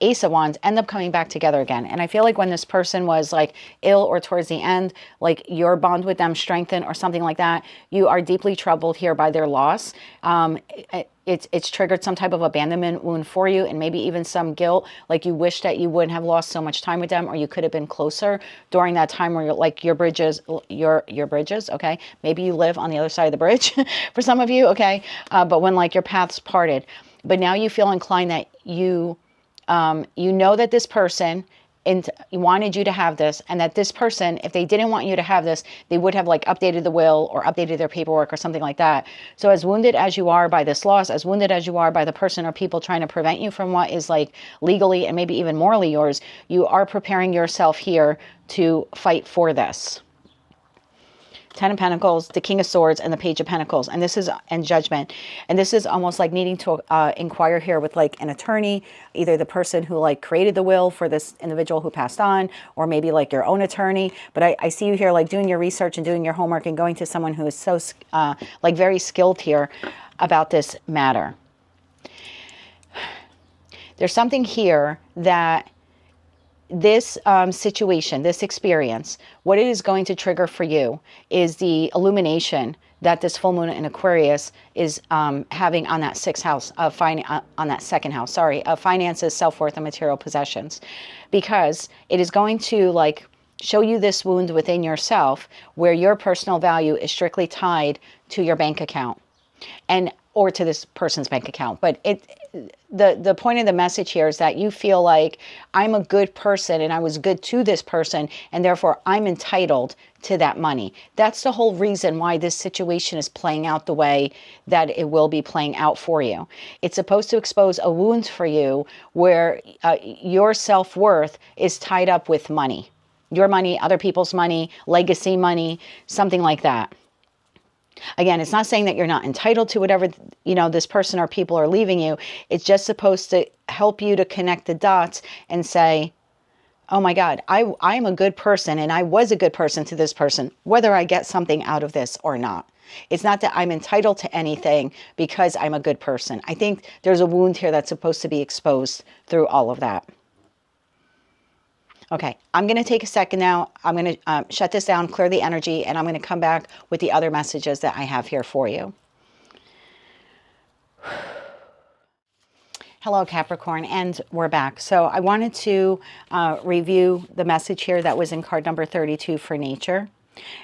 Speaker 1: Ace of Wands end up coming back together again. And I feel like when this person was like ill or towards the end, like your bond with them strengthened or something like that, you are deeply troubled here by their loss. It's triggered some type of abandonment wound for you, and maybe even some guilt, like you wish that you wouldn't have lost so much time with them, or you could have been closer during that time where you're like your bridges, okay? Maybe you live on the other side of the bridge for some of you, okay? But when like your paths parted, but now you feel inclined that you know that this person wanted you to have this, and that this person, if they didn't want you to have this, they would have like updated the will or updated their paperwork or something like that. So as wounded as you are by this loss, as wounded as you are by the person or people trying to prevent you from what is like legally and maybe even morally yours, you are preparing yourself here to fight for this. Ten of Pentacles, the King of Swords, and the Page of Pentacles. And this is, and Judgment. And this is almost like needing to inquire here with like an attorney, either the person who like created the will for this individual who passed on, or maybe like your own attorney. But I see you here like doing your research and doing your homework and going to someone who is so like very skilled here about this matter. There's something here that this situation, this experience, what it is going to trigger for you is the illumination that this full moon in Aquarius is having on that sixth house of on that second house, sorry, of finances, self-worth, and material possessions, because it is going to like show you this wound within yourself where your personal value is strictly tied to your bank account, and or to this person's bank account. But the point of the message here is that you feel like, I'm a good person and I was good to this person, and therefore I'm entitled to that money. That's the whole reason why this situation is playing out the way that it will be playing out for you. It's supposed to expose a wound for you where your self-worth is tied up with money. Your money, other people's money, legacy money, something like that. Again, it's not saying that you're not entitled to whatever, you know, this person or people are leaving you. It's just supposed to help you to connect the dots and say, oh my God, I'm a good person and I was a good person to this person, whether I get something out of this or not. It's not that I'm entitled to anything because I'm a good person. I think there's a wound here that's supposed to be exposed through all of that. Okay, I'm going to take a second now. I'm going to shut this down, clear the energy, and I'm going to come back with the other messages that I have here for you. Hello, Capricorn, and we're back. So I wanted to review the message here that was in card number 32 for nature.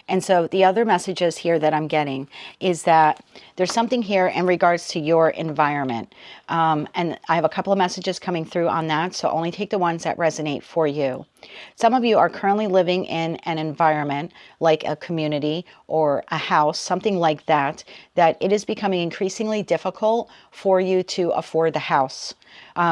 Speaker 1: And so the other messages here that I'm getting is that there's something here in regards to your environment. And I have a couple of messages coming through on that, so only take the ones that resonate for you. Some of you are currently living in an environment like a community or a house, something like that, that it is becoming increasingly difficult for you to afford the house.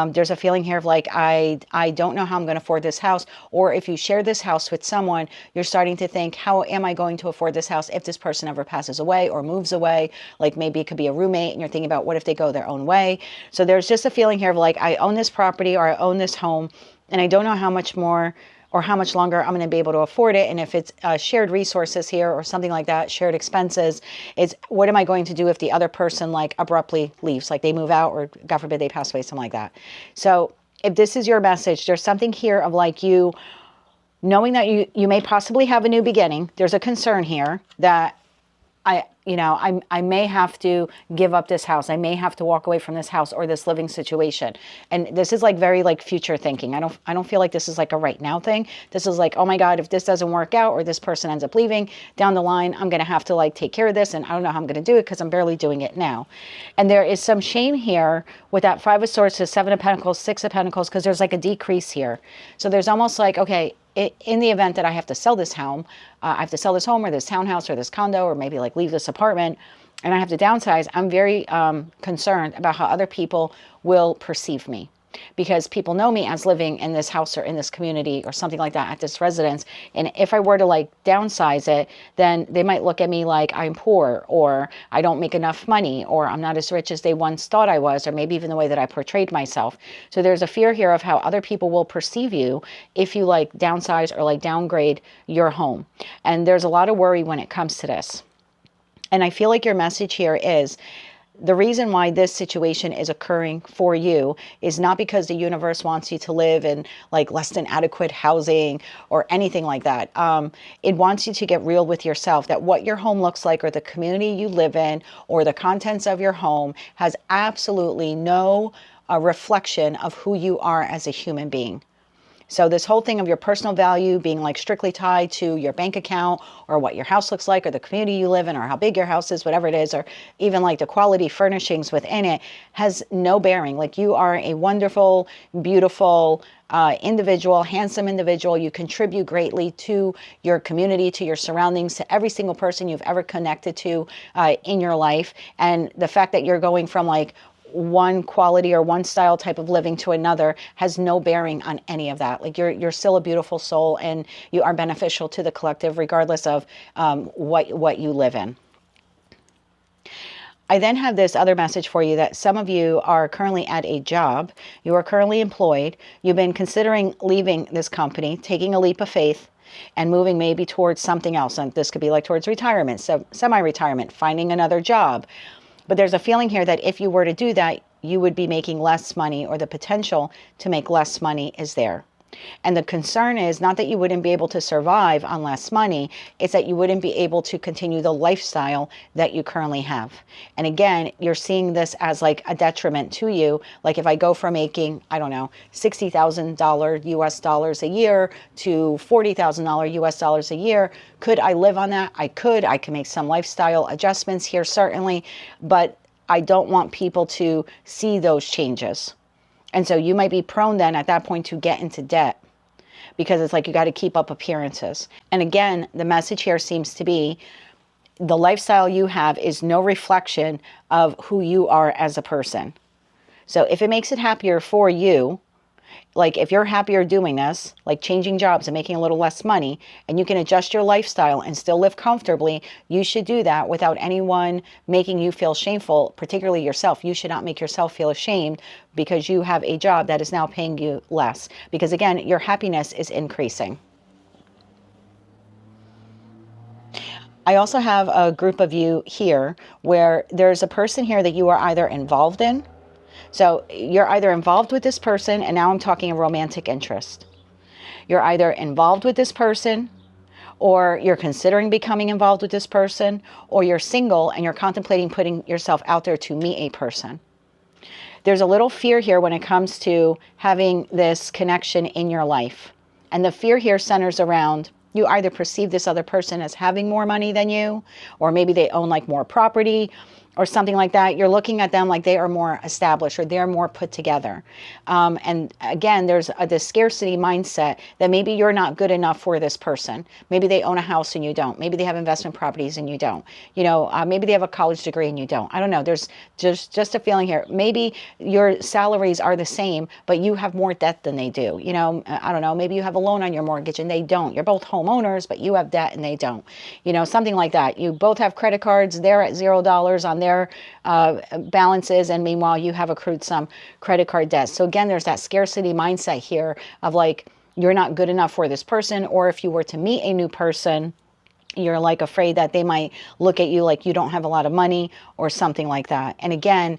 Speaker 1: There's a feeling here of like, I don't know how I'm going to afford this house. Or if you share this house with someone, you're starting to think, how am I going to afford this house if this person ever passes away or moves away? Like maybe it could be a roommate and you're thinking about what if they go their own way? So there's just a feeling here of like, I own this property or I own this home and I don't know how much more or how much longer I'm going to be able to afford it. And if it's shared resources here or something like that, shared expenses, it's what am I going to do if the other person like abruptly leaves, like they move out or God forbid they pass away, something like that. So if this is your message, there's something here of like you knowing that you may possibly have a new beginning. There's a concern here that I may have to give up this house. I may have to walk away from this house or this living situation. And this is like very like future thinking. I don't feel like this is like a right now thing. This is like, oh my God, if this doesn't work out or this person ends up leaving down the line, I'm going to have to like take care of this. And I don't know how I'm going to do it because I'm barely doing it now. And there is some shame here with that Five of Swords to Seven of Pentacles, Six of Pentacles, because there's like a decrease here. So there's almost like, okay, in the event that I have to sell this home, I have to sell this home or this townhouse or this condo or maybe like leave this apartment and I have to downsize, I'm very concerned about how other people will perceive me. because people know me as living in this house or in this community or something like that at this residence. And if I were to like downsize it, then they might look at me like I'm poor, or I don't make enough money, or I'm not as rich as they once thought I was, or maybe even the way that I portrayed myself. So there's a fear here of how other people will perceive you if you like downsize or like downgrade your home. And there's a lot of worry when it comes to this. And I feel like your message here is, the reason why this situation is occurring for you is not because the universe wants you to live in like less than adequate housing or anything like that. It wants you to get real with yourself, that what your home looks like or the community you live in or the contents of your home has absolutely no reflection of who you are as a human being. So this whole thing of your personal value being like strictly tied to your bank account or what your house looks like or the community you live in or how big your house is, whatever it is, or even like the quality furnishings within it has no bearing. Like, you are a wonderful, beautiful individual, handsome individual. You contribute greatly to your community, to your surroundings, to every single person you've ever connected to in your life. And the fact that you're going from like one quality or one style type of living to another has no bearing on any of that. Like, you're still a beautiful soul, and you are beneficial to the collective regardless of what you live in. I then have this other message for you, that some of you are currently at a job, you are currently employed, you've been considering leaving this company, taking a leap of faith, and moving maybe towards something else. And this could be like towards retirement, so semi-retirement, finding another job. But there's a feeling here that if you were to do that, you would be making less money, or the potential to make less money is there. And the concern is not that you wouldn't be able to survive on less money, it's that you wouldn't be able to continue the lifestyle that you currently have. And again, you're seeing this as like a detriment to you. Like, if I go from making, I don't know, $60,000 US dollars a year to $40,000 US dollars a year, could I live on that? I can make some lifestyle adjustments here, certainly, but I don't want people to see those changes. And so you might be prone then at that point to get into debt, because it's like you got to keep up appearances. And again, the message here seems to be the lifestyle you have is no reflection of who you are as a person. So if it makes it happier for you, like if you're happier doing this, like changing jobs and making a little less money, and you can adjust your lifestyle and still live comfortably, you should do that without anyone making you feel shameful, particularly yourself. You should not make yourself feel ashamed because you have a job that is now paying you less. Because again, your happiness is increasing. I also have a group of you here where there's a person here that you are either involved in. So you're either involved with this person, and now I'm talking a romantic interest. You're either involved with this person, or you're considering becoming involved with this person, or you're single and you're contemplating putting yourself out there to meet a person. There's a little fear here when it comes to having this connection in your life. And the fear here centers around, you either perceive this other person as having more money than you, or maybe they own like more property, or something like that. You're looking at them like they are more established, or they're more put together. And again, there's this scarcity mindset that maybe you're not good enough for this person. Maybe they own a house and you don't. Maybe they have investment properties and you don't. You know, maybe they have a college degree and you don't. I don't know. There's just a feeling here. Maybe your salaries are the same, but you have more debt than they do. You know, I don't know. Maybe you have a loan on your mortgage and they don't. You're both homeowners, but you have debt and they don't. You know, something like that. You both have credit cards. They're at $0 on their balances, and meanwhile you have accrued some credit card debt. So again, there's that scarcity mindset here of like, you're not good enough for this person, or if you were to meet a new person, you're like afraid that they might look at you like you don't have a lot of money or something like that. And again,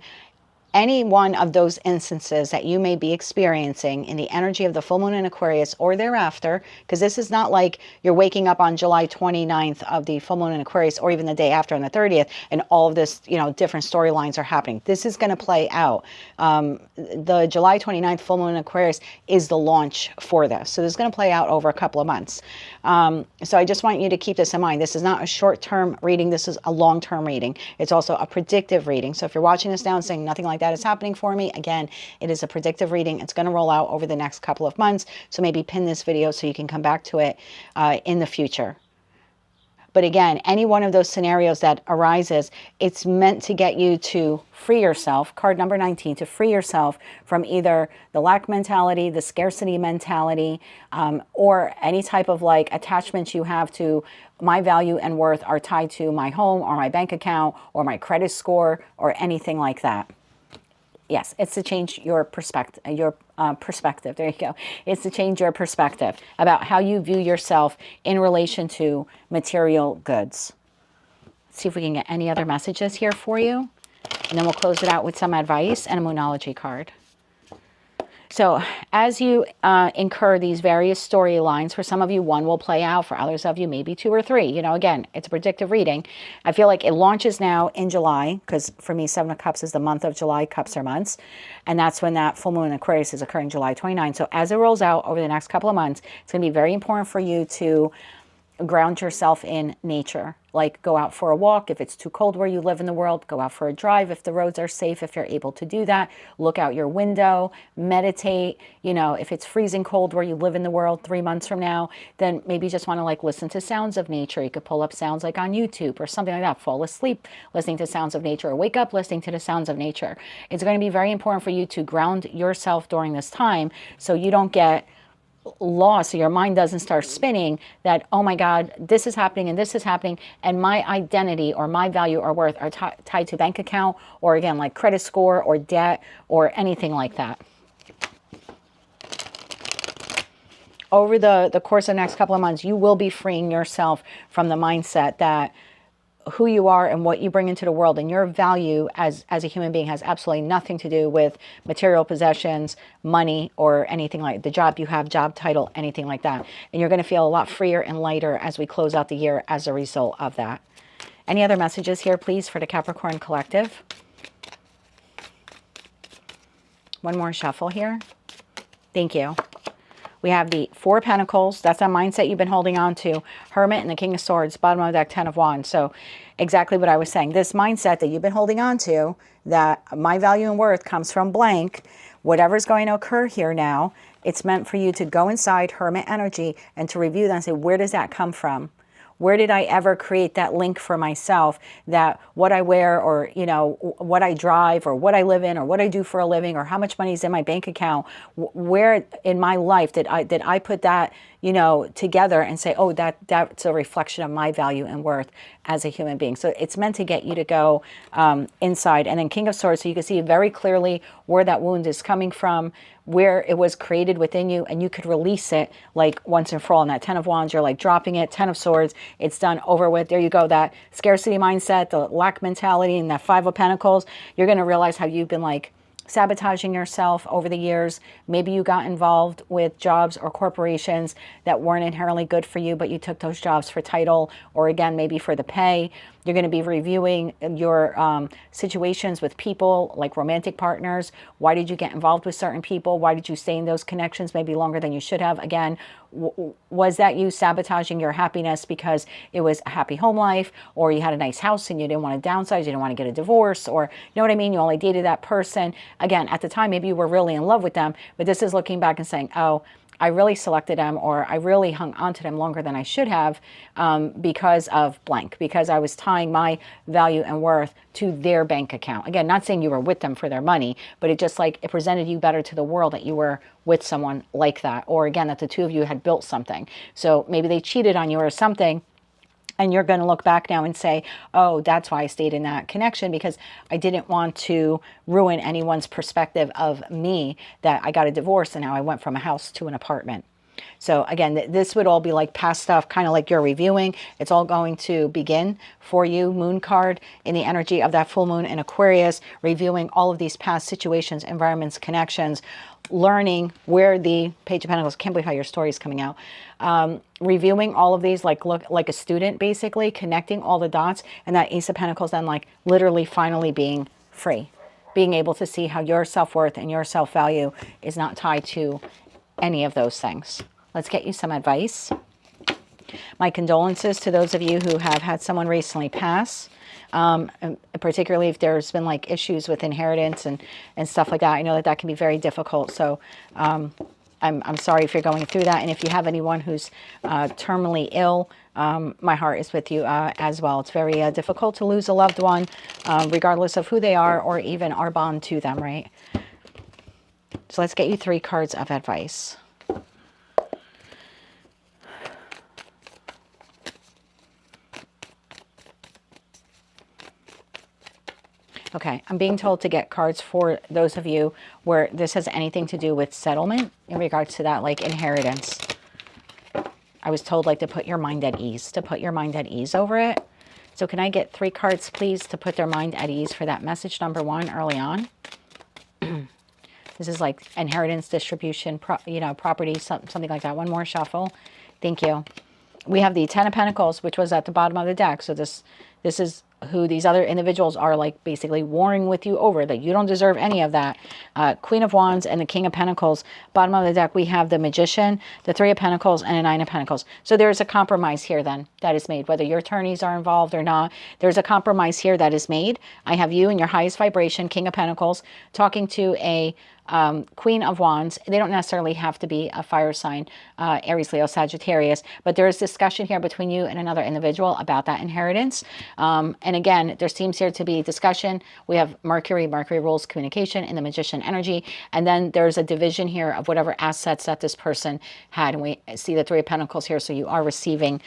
Speaker 1: any one of those instances that you may be experiencing in the energy of the full moon in Aquarius or thereafter, because this is not like you're waking up on July 29th of the full moon in Aquarius, or even the day after on the 30th, and all of this, you know, different storylines are happening. This is going to play out. The July 29th full moon in Aquarius is the launch for this. So this is going to play out over a couple of months. So I just want you to keep this in mind. This is not a short-term reading. This is a long-term reading. It's also a predictive reading. So if you're watching this now and saying nothing like that is happening for me, again, it is a predictive reading. It's going to roll out over the next couple of months. So maybe pin this video so you can come back to it in the future. But again, any one of those scenarios that arises, it's meant to get you to free yourself, card number 19, to free yourself from either the lack mentality, the scarcity mentality, or any type of like attachments you have to my value and worth are tied to my home or my bank account or my credit score or anything like that. Yes, it's to change your perspective. Perspective. There you go. It's to change your perspective about how you view yourself in relation to material goods. Let's see if we can get any other messages here for you. And then we'll close it out with some advice and a Moonology card. So as you incur these various storylines, for some of you, one will play out. For others of you, maybe two or three. You know, again, it's a predictive reading. I feel like it launches now in July, because for me, 7 of Cups is the month of July. Cups are months. And that's when that full moon in Aquarius is occurring July 29. So as it rolls out over the next couple of months, it's going to be very important for you to ground yourself in nature. Like go out for a walk. If it's too cold where you live in the world, go out for a drive if the roads are safe, if you're able to do that. Look out your window, meditate. You know, if it's freezing cold where you live in the world 3 months from now, then maybe you just want to like listen to sounds of nature. You could pull up sounds like on YouTube or something like that. Fall asleep listening to sounds of nature, or wake up listening to the sounds of nature. It's going to be very important for you to ground yourself during this time so you don't get lost, so your mind doesn't start spinning that, oh my God, this is happening and this is happening, and my identity or my value or worth are tied to bank account, or again, like credit score or debt or anything like that. Over the course of the next couple of months, you will be freeing yourself from the mindset that who you are and what you bring into the world and your value as a human being has absolutely nothing to do with material possessions, money, or anything like the job you have, job title, anything like that. And you're going to feel a lot freer and lighter as we close out the year as a result of that. Any other messages here, please, for the Capricorn collective? One more shuffle here. Thank you. We have the Four of Pentacles. That's a mindset you've been holding on to. Hermit and the King of Swords. Bottom of the deck, 10 of Wands. So exactly what I was saying. This mindset that you've been holding on to, that my value and worth comes from blank, whatever's going to occur here now, it's meant for you to go inside Hermit energy and to review that and say, where does that come from? Where did I ever create that link for myself that what I wear, or, you know, what I drive, or what I live in, or what I do for a living, or how much money is in my bank account, where in my life did I put that, you know, together and say, oh, that's a reflection of my value and worth as a human being. So it's meant to get you to go inside. And then King of Swords, so you can see very clearly where that wound is coming from, where it was created within you, and you could release it like once and for all. And that 10 of Wands, you're like dropping it. 10 of Swords, it's done, over with. There you go. That scarcity mindset, the lack mentality, and that 5 of Pentacles, you're going to realize how you've been like sabotaging yourself over the years. Maybe you got involved with jobs or corporations that weren't inherently good for you, but you took those jobs for title, or again, maybe for the pay. You're going to be reviewing your situations with people, like romantic partners. Why did you get involved with certain people? Why did you stay in those connections maybe longer than you should have? Again, was that you sabotaging your happiness because it was a happy home life, or you had a nice house and you didn't want to downsize, you didn't want to get a divorce, or you know what I mean? You only dated that person. Again, at the time, maybe you were really in love with them, but this is looking back and saying, oh, I really selected them, or I really hung on to them longer than I should have because of blank, because I was tying my value and worth to their bank account. Again, not saying you were with them for their money, but it just like it presented you better to the world that you were with someone like that. Or again, that the two of you had built something. So maybe they cheated on you or something. And you're going to look back now and say, oh, that's why I stayed in that connection, because I didn't want to ruin anyone's perspective of me, that I got a divorce and now I went from a house to an apartment. So again, this would all be like past stuff, kind of like you're reviewing. It's all going to begin for you, moon card, in the energy of that full moon in Aquarius, reviewing all of these past situations, environments, connections, learning where the Page of Pentacles, can't believe how your story is coming out, reviewing all of these, look like a student, basically connecting all the dots, and that Ace of Pentacles then like literally finally being free, being able to see how your self-worth and your self-value is not tied to any of those things. Let's get you some advice. My condolences to those of you who have had someone recently pass, particularly if there's been like issues with inheritance and stuff like that. I know that can be very difficult. So I'm sorry if you're going through that. And if you have anyone who's terminally ill, my heart is with you as well. It's very difficult to lose a loved one, regardless of who they are or even our bond to them, right? So let's get you 3 cards of advice. Okay, I'm being told to get cards for those of you where this has anything to do with settlement in regards to that, like inheritance. I was told like to put your mind at ease, over it. So can I get 3 cards, please, to put their mind at ease for that message number 1 early on? This is like inheritance, distribution, property, something like that. One more shuffle. Thank you. We have the 10 of Pentacles, which was at the bottom of the deck. So this is who these other individuals are like basically warring with you over, that you don't deserve any of that. Queen of Wands and the King of Pentacles. Bottom of the deck, we have the Magician, the 3 of Pentacles, and a 9 of Pentacles. So there's a compromise here then that is made, whether your attorneys are involved or not. There's a compromise here that is made. I have you in your highest vibration, King of Pentacles, talking to a Queen of Wands. They don't necessarily have to be a fire sign, Aries, Leo, Sagittarius, but there is discussion here between you and another individual about that inheritance. And again, there seems here to be discussion. We have Mercury rules communication in the Magician energy. And then there's a division here of whatever assets that this person had. And we see the 3 of Pentacles here. So you are receiving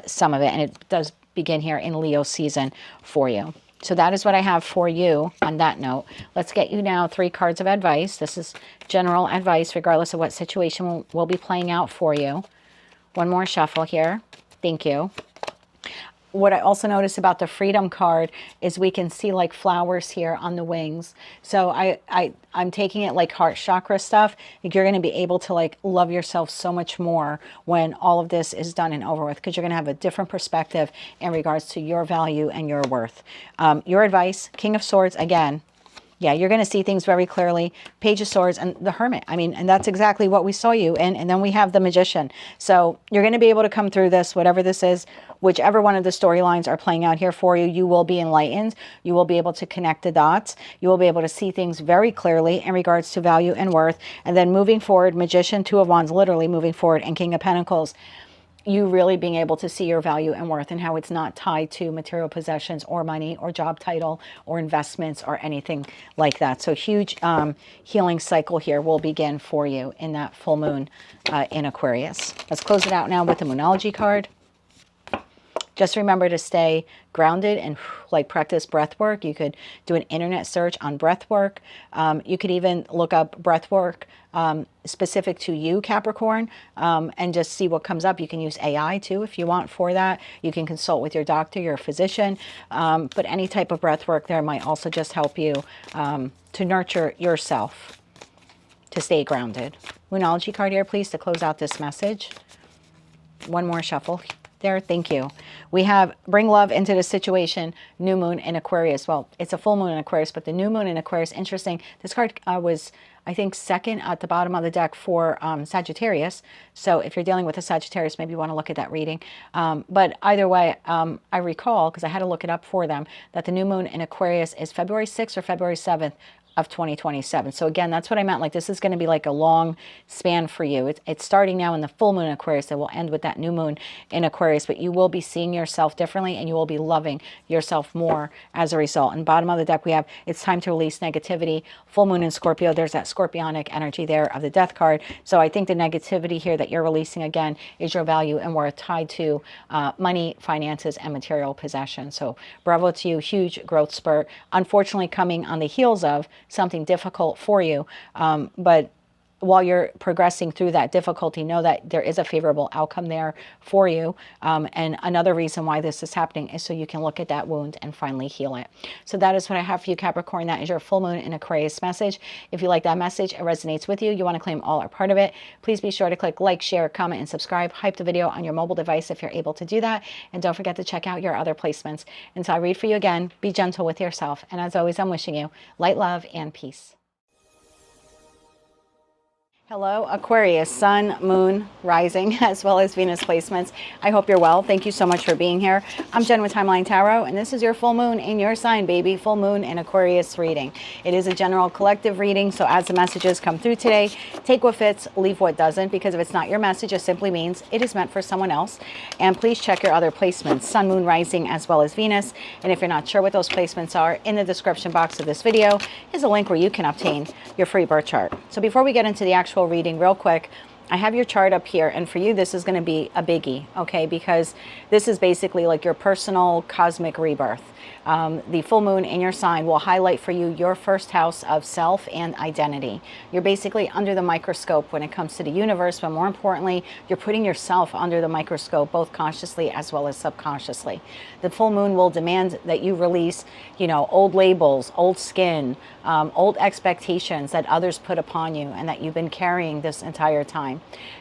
Speaker 1: some of it. And it does begin here in Leo season for you. So that is what I have for you on that note. Let's get you now 3 cards of advice. This is general advice, regardless of what situation will be playing out for you. One more shuffle here. Thank you. What I also notice about the Freedom card is we can see like flowers here on the wings. So I'm taking it like heart chakra stuff. Like you're going to be able to like love yourself so much more when all of this is done and over with, because you're going to have a different perspective in regards to your value and your worth. Your advice, King of Swords, again. Yeah, you're going to see things very clearly. Page of Swords and the Hermit. I mean, and that's exactly what we saw you in. And then we have the Magician. So you're going to be able to come through this, whatever this is, whichever one of the storylines are playing out here for you, you will be enlightened. You will be able to connect the dots. You will be able to see things very clearly in regards to value and worth. And then moving forward, Magician, 2 of Wands, literally moving forward, and King of Pentacles, you really being able to see your value and worth and how it's not tied to material possessions or money or job title or investments or anything like that. So huge healing cycle here will begin for you in that full moon in Aquarius. Let's close it out now with the Moonology card. Just remember to stay grounded and like practice breath work. You could do an internet search on breath work. You could even look up breath work specific to you, Capricorn, and just see what comes up. You can use AI too if you want for that. You can consult with your doctor, your physician, but any type of breath work there might also just help you to nurture yourself, to stay grounded. Moonology card here, please, to close out this message. One more shuffle. There, thank you. We have bring love into the situation, new moon in Aquarius. Well, it's a full moon in Aquarius, but the new moon in Aquarius, interesting. This card was, I think, second at the bottom of the deck for Sagittarius. So if you're dealing with a Sagittarius, maybe you want to look at that reading. But either way, I recall, because I had to look it up for them, that the new moon in Aquarius is February 6th or February 7th of 2027. So again, that's what I meant. Like this is going to be like a long span for you. It's starting now in the full moon in Aquarius. It will end with that new moon in Aquarius, but you will be seeing yourself differently and you will be loving yourself more as a result. And bottom of the deck, we have it's time to release negativity. Full moon in Scorpio. There's that scorpionic energy there of the death card. So I think the negativity here that you're releasing again is your value and worth tied to money, finances, and material possession. So bravo to you. Huge growth spurt. Unfortunately, coming on the heels of something difficult for you, but while you're progressing through that difficulty, know that there is a favorable outcome there for you. And another reason why this is happening is so you can look at that wound and finally heal it. So that is what I have for you, Capricorn. That is your full moon in Aquarius message. If you like that message, it resonates with you, you want to claim all or part of it, please be sure to click like, share, comment, and subscribe. Hype the video on your mobile device if you're able to do that. And don't forget to check out your other placements. Until I read for you again, be gentle with yourself. And as always, I'm wishing you light, love, and peace. Hello, Aquarius, Sun, Moon, Rising, as well as Venus placements. I hope you're well. Thank you so much for being here. I'm Jen with Timeline Tarot, and this is your full moon in your sign, baby. Full moon in Aquarius reading. It is a general collective reading, so as the messages come through today, take what fits, leave what doesn't, because if it's not your message, it simply means it is meant for someone else. And please check your other placements, Sun, Moon, Rising, as well as Venus. And if you're not sure what those placements are, in the description box of this video is a link where you can obtain your free birth chart. So before we get into the actual reading real quick, I have your chart up here, and for you this is going to be a biggie, okay, because this is basically like your personal cosmic rebirth. The full moon in your sign will highlight for you your first house of self and identity. You're basically under the microscope when it comes to the universe, but more importantly, you're putting yourself under the microscope, both consciously as well as subconsciously. The full moon will demand that you release, old labels, old skin, old expectations that others put upon you and that you've been carrying this entire time.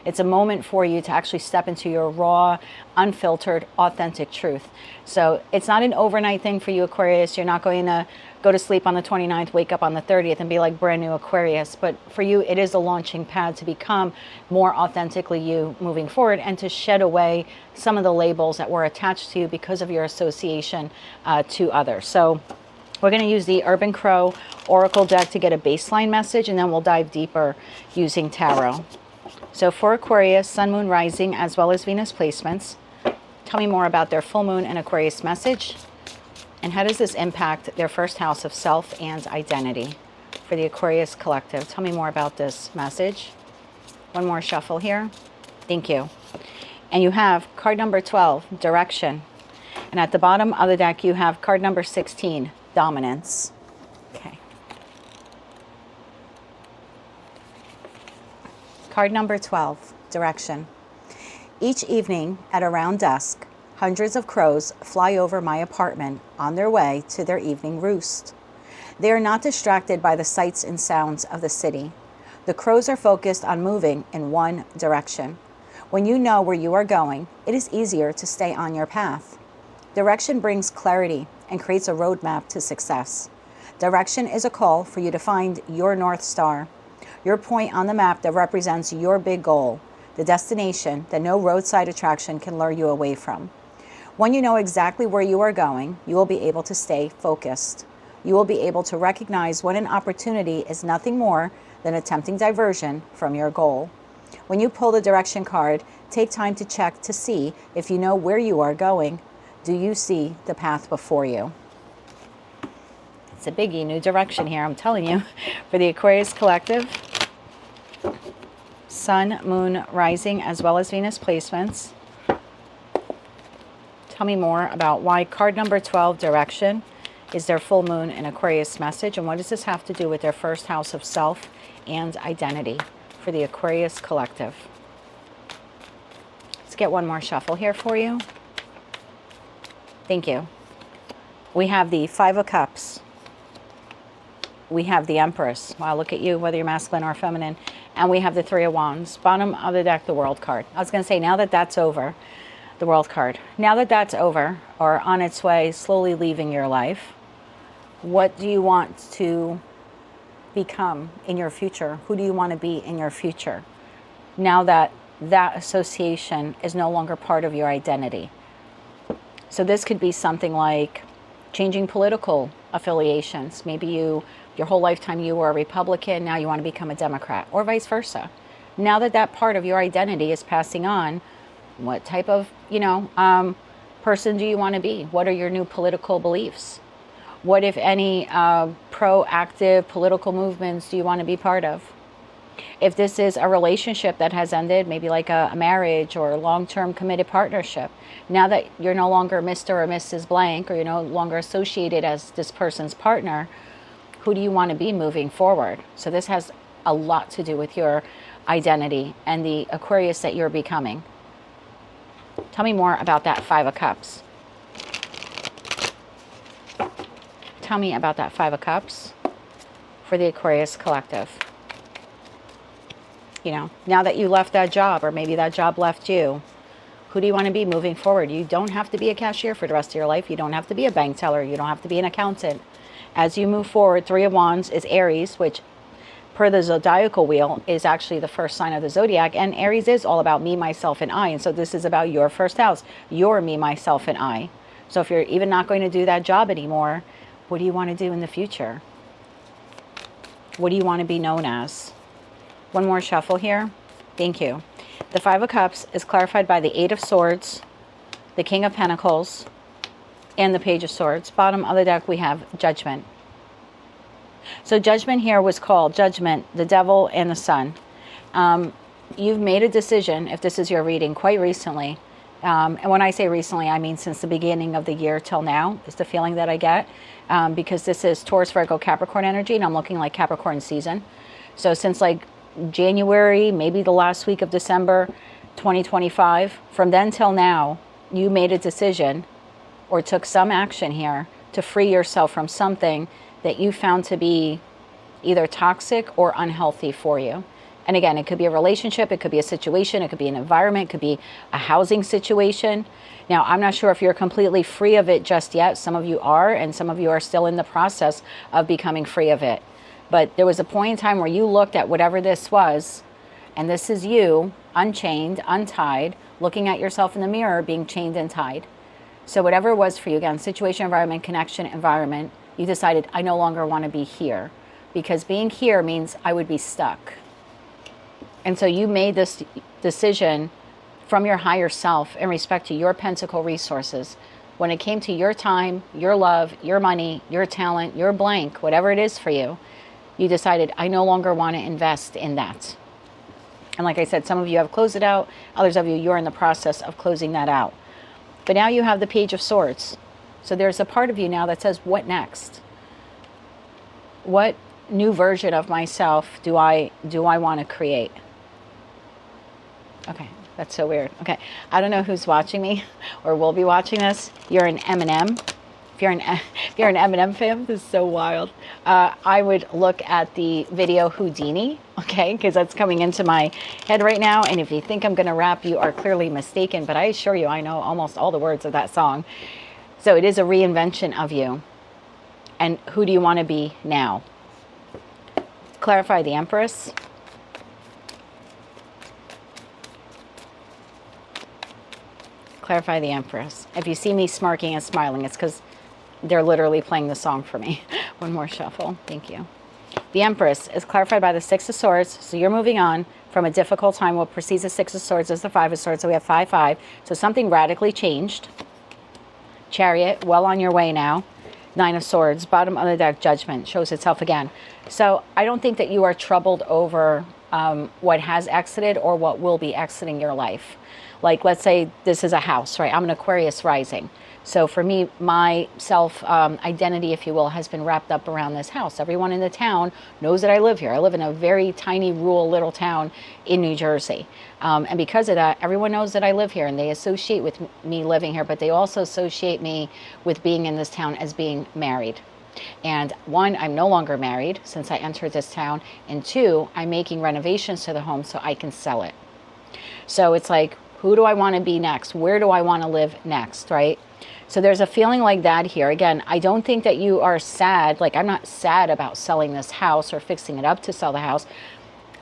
Speaker 1: It's a moment for you to actually step into your raw, unfiltered, authentic truth. So it's not an overnight thing for you, Aquarius. You're not going to go to sleep on the 29th, wake up on the 30th and be like brand new Aquarius. But for you, it is a launching pad to become more authentically you moving forward and to shed away some of the labels that were attached to you because of your association to others. So we're going to use the Urban Crow Oracle deck to get a baseline message, and then we'll dive deeper using tarot. So for Aquarius, Sun, Moon, Rising, as well as Venus placements, tell me more about their full moon and Aquarius message, and how does this impact their first house of self and identity for the Aquarius collective. Tell me more about this message. One more shuffle here. Thank you. And you have card number 12, Direction. And at the bottom of the deck, you have card number 16, Dominance. Okay. Card number 12, Direction. Each evening at around dusk, hundreds of crows fly over my apartment on their way to their evening roost. They are not distracted by the sights and sounds of the city. The crows are focused on moving in one direction. When you know where you are going, it is easier to stay on your path. Direction brings clarity and creates a roadmap to success. Direction is a call for you to find your North Star, your point on the map that represents your big goal, the destination that no roadside attraction can lure you away from. When you know exactly where you are going, you will be able to stay focused. You will be able to recognize when an opportunity is nothing more than a tempting diversion from your goal. When you pull the direction card, take time to check to see if you know where you are going. Do you see the path before you? It's a biggie, new direction here, I'm telling you. For the Aquarius collective, Sun, Moon, Rising, as well as Venus placements. Tell me more about why card number 12, Direction, is their full moon in Aquarius message, and what does this have to do with their first house of self and identity for the Aquarius collective. Let's get one more shuffle here for you. Thank you. We have the Five of Cups. We have the Empress. Wow, look at you, whether you're masculine or feminine. And we have the Three of Wands. Bottom of the deck, the World card. I was going to say, now that that's over, the World card. Now that that's over, or on its way, slowly leaving your life, what do you want to become in your future? Who do you want to be in your future? Now that that association is no longer part of your identity. So this could be something like changing political affiliations. Maybe your whole lifetime you were a Republican, now you want to become a Democrat, or vice versa. Now that that part of your identity is passing on, what type of, person do you want to be? What are your new political beliefs? What, if any, proactive political movements do you want to be part of? If this is a relationship that has ended, maybe like a marriage or a long-term committed partnership, now that you're no longer Mr. or Mrs. Blank, or you're no longer associated as this person's partner, who do you want to be moving forward? So this has a lot to do with your identity and the Aquarius that you're becoming. Tell me more about that Five of Cups. Tell me about that Five of Cups for the Aquarius collective. Now that you left that job, or maybe that job left you, who do you want to be moving forward? You don't have to be a cashier for the rest of your life. You don't have to be a bank teller. You don't have to be an accountant. As you move forward, Three of Wands is Aries, which per the zodiacal wheel, is actually the first sign of the zodiac. And Aries is all about me, myself, and I. And so this is about your first house, your me, myself, and I. So if you're even not going to do that job anymore, what do you want to do in the future? What do you want to be known as? One more shuffle here. Thank you. The Five of Cups is clarified by the Eight of Swords, the King of Pentacles, and the Page of Swords. Bottom of the deck, we have Judgment. So Judgment here was called Judgment, the Devil, and the Sun. You've made a decision, if this is your reading, quite recently. And when I say recently, I mean since the beginning of the year till now, is the feeling that I get. Because this is Taurus, Virgo, Capricorn energy, and I'm looking like Capricorn season. So since like January, maybe the last week of December 2025, from then till now, you made a decision or took some action here to free yourself from something that you found to be either toxic or unhealthy for you. And again, it could be a relationship, it could be a situation, it could be an environment, it could be a housing situation. Now, I'm not sure if you're completely free of it just yet. Some of you are, and some of you are still in the process of becoming free of it. But there was a point in time where you looked at whatever this was, and this is you, unchained, untied, looking at yourself in the mirror, being chained and tied. So whatever it was for you, again, situation, environment, connection, environment, you decided, I no longer want to be here. Because being here means I would be stuck. And so you made this decision from your higher self in respect to your pentacle resources. When it came to your time, your love, your money, your talent, your blank, whatever it is for you, you decided, I no longer want to invest in that. And like I said, some of you have closed it out. Others of you, you're in the process of closing that out. But now you have the Page of Swords. So there's a part of you now that says, what next? What new version of myself do I want to create? Okay, that's so weird. Okay, I don't know who's watching me or will be watching this. You're an Eminem. If you're an Eminem fan, this is so wild. I would look at the video Houdini, okay, because that's coming into my head right now. And if you think I'm going to rap, you are clearly mistaken. But I assure you, I know almost all the words of that song. So it is a reinvention of you. And who do you want to be now? Clarify the Empress. Clarify the Empress. If you see me smirking and smiling, it's because they're literally playing the song for me. One more shuffle. Thank you. The Empress is clarified by the Six of Swords. So you're moving on from a difficult time. What precedes the Six of Swords is the Five of Swords. So we have 5-5. So something radically changed. Chariot, well on your way now. Nine of Swords, bottom of the deck, Judgment, shows itself again. So I don't think that you are troubled over what has exited or what will be exiting your life. Like, let's say this is a house, right? I'm an Aquarius rising. So for me, my self-identity, if you will, has been wrapped up around this house. Everyone in the town knows that I live here. I live in a very tiny, rural little town in New Jersey. And because of that, everyone knows that I live here, and they associate with me living here, but they also associate me with being in this town as being married. And one, I'm no longer married since I entered this town. And two, I'm making renovations to the home so I can sell it. So it's like, who do I want to be next? Where do I want to live next, right? So there's a feeling like that here. Again, I don't think that you are sad. Like, I'm not sad about selling this house or fixing it up to sell the house.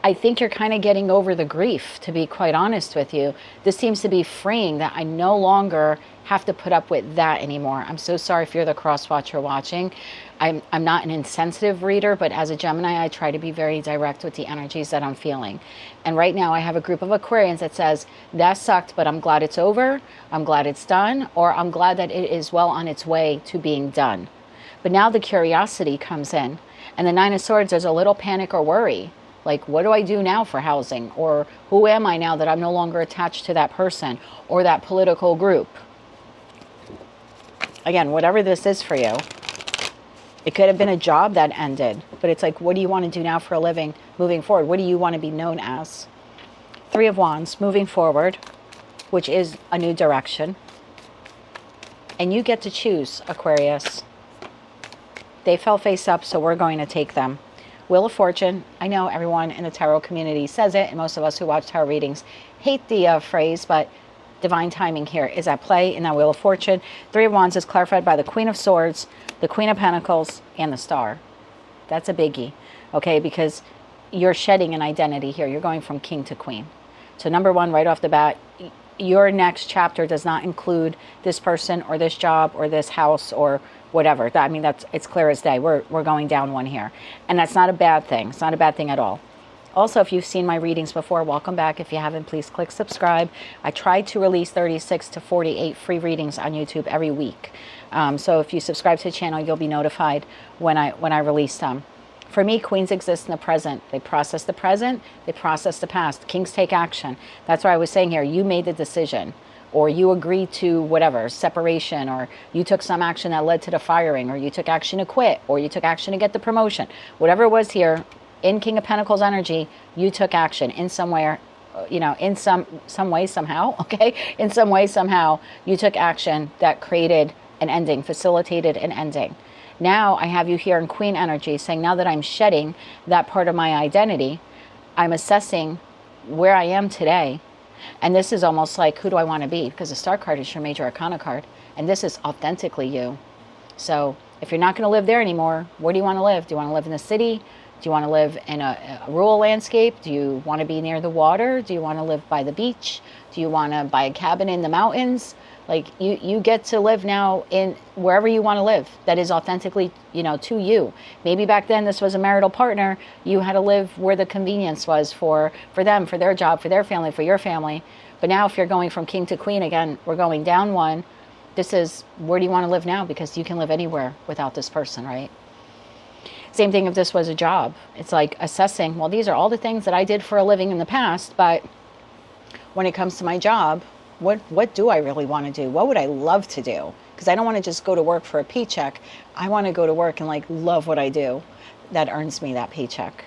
Speaker 1: I think you're kind of getting over the grief, to be quite honest with you. This seems to be freeing, that I no longer have to put up with that anymore. I'm so sorry if you're the cross watcher watching. I'm not an insensitive reader, but as a Gemini, I try to be very direct with the energies that I'm feeling. And right now I have a group of Aquarians that says, that sucked, but I'm glad it's over. I'm glad it's done, or I'm glad that it is well on its way to being done. But now the curiosity comes in. And the Nine of Swords, there's a little panic or worry. Like, what do I do now for housing? Or who am I now that I'm no longer attached to that person or that political group? Again, whatever this is for you. It could have been a job that ended, but it's like, what do you want to do now for a living moving forward? What do you want to be known as? Three of Wands, moving forward, which is a new direction. And you get to choose, Aquarius. They fell face up, so we're going to take them. Wheel of Fortune. I know everyone in the tarot community says it, and most of us who watch tarot readings hate the phrase, but divine timing here is at play in that Wheel of Fortune. Three of Wands is clarified by the Queen of Swords, the Queen of Pentacles, and the Star. That's a biggie, okay? Because you're shedding an identity here. You're going from king to queen. So number one, right off the bat, your next chapter does not include this person or this job or this house or whatever. I mean, it's clear as day. We're going down one here. And that's not a bad thing. It's not a bad thing at all. Also, if you've seen my readings before, welcome back. If you haven't, please click subscribe. I try to release 36 to 48 free readings on YouTube every week. So if you subscribe to the channel, you'll be notified when I release them. For me, queens exist in the present. They process the present, they process the past. Kings take action. That's what I was saying here. You made the decision, or you agreed to whatever, separation, or you took some action that led to the firing, or you took action to quit, or you took action to get the promotion. Whatever it was here, in King of Pentacles energy, you took action in some way, in some way, somehow, okay? In some way, somehow, you took action that created an ending, facilitated an ending. Now I have you here in Queen energy saying, now that I'm shedding that part of my identity, I'm assessing where I am today. And this is almost like, who do I want to be? Because the Star card is your major arcana card. And this is authentically you. So if you're not going to live there anymore, where do you want to live? Do you want to live in the city? Do you want to live in a rural landscape? Do you want to be near the water? Do you want to live by the beach? Do you want to buy a cabin in the mountains? Like you get to live now in wherever you want to live. That is authentically, to you. Maybe back then this was a marital partner. You had to live where the convenience was for them, for their job, for their family, for your family. But now if you're going from king to queen, again, we're going down one. This is, where do you want to live now? Because you can live anywhere without this person, right? Same thing if this was a job. It's like assessing, well, these are all the things that I did for a living in the past, but when it comes to my job, what do I really want to do? What would I love to do? Because I don't want to just go to work for a paycheck. I want to go to work and love what I do that earns me that paycheck.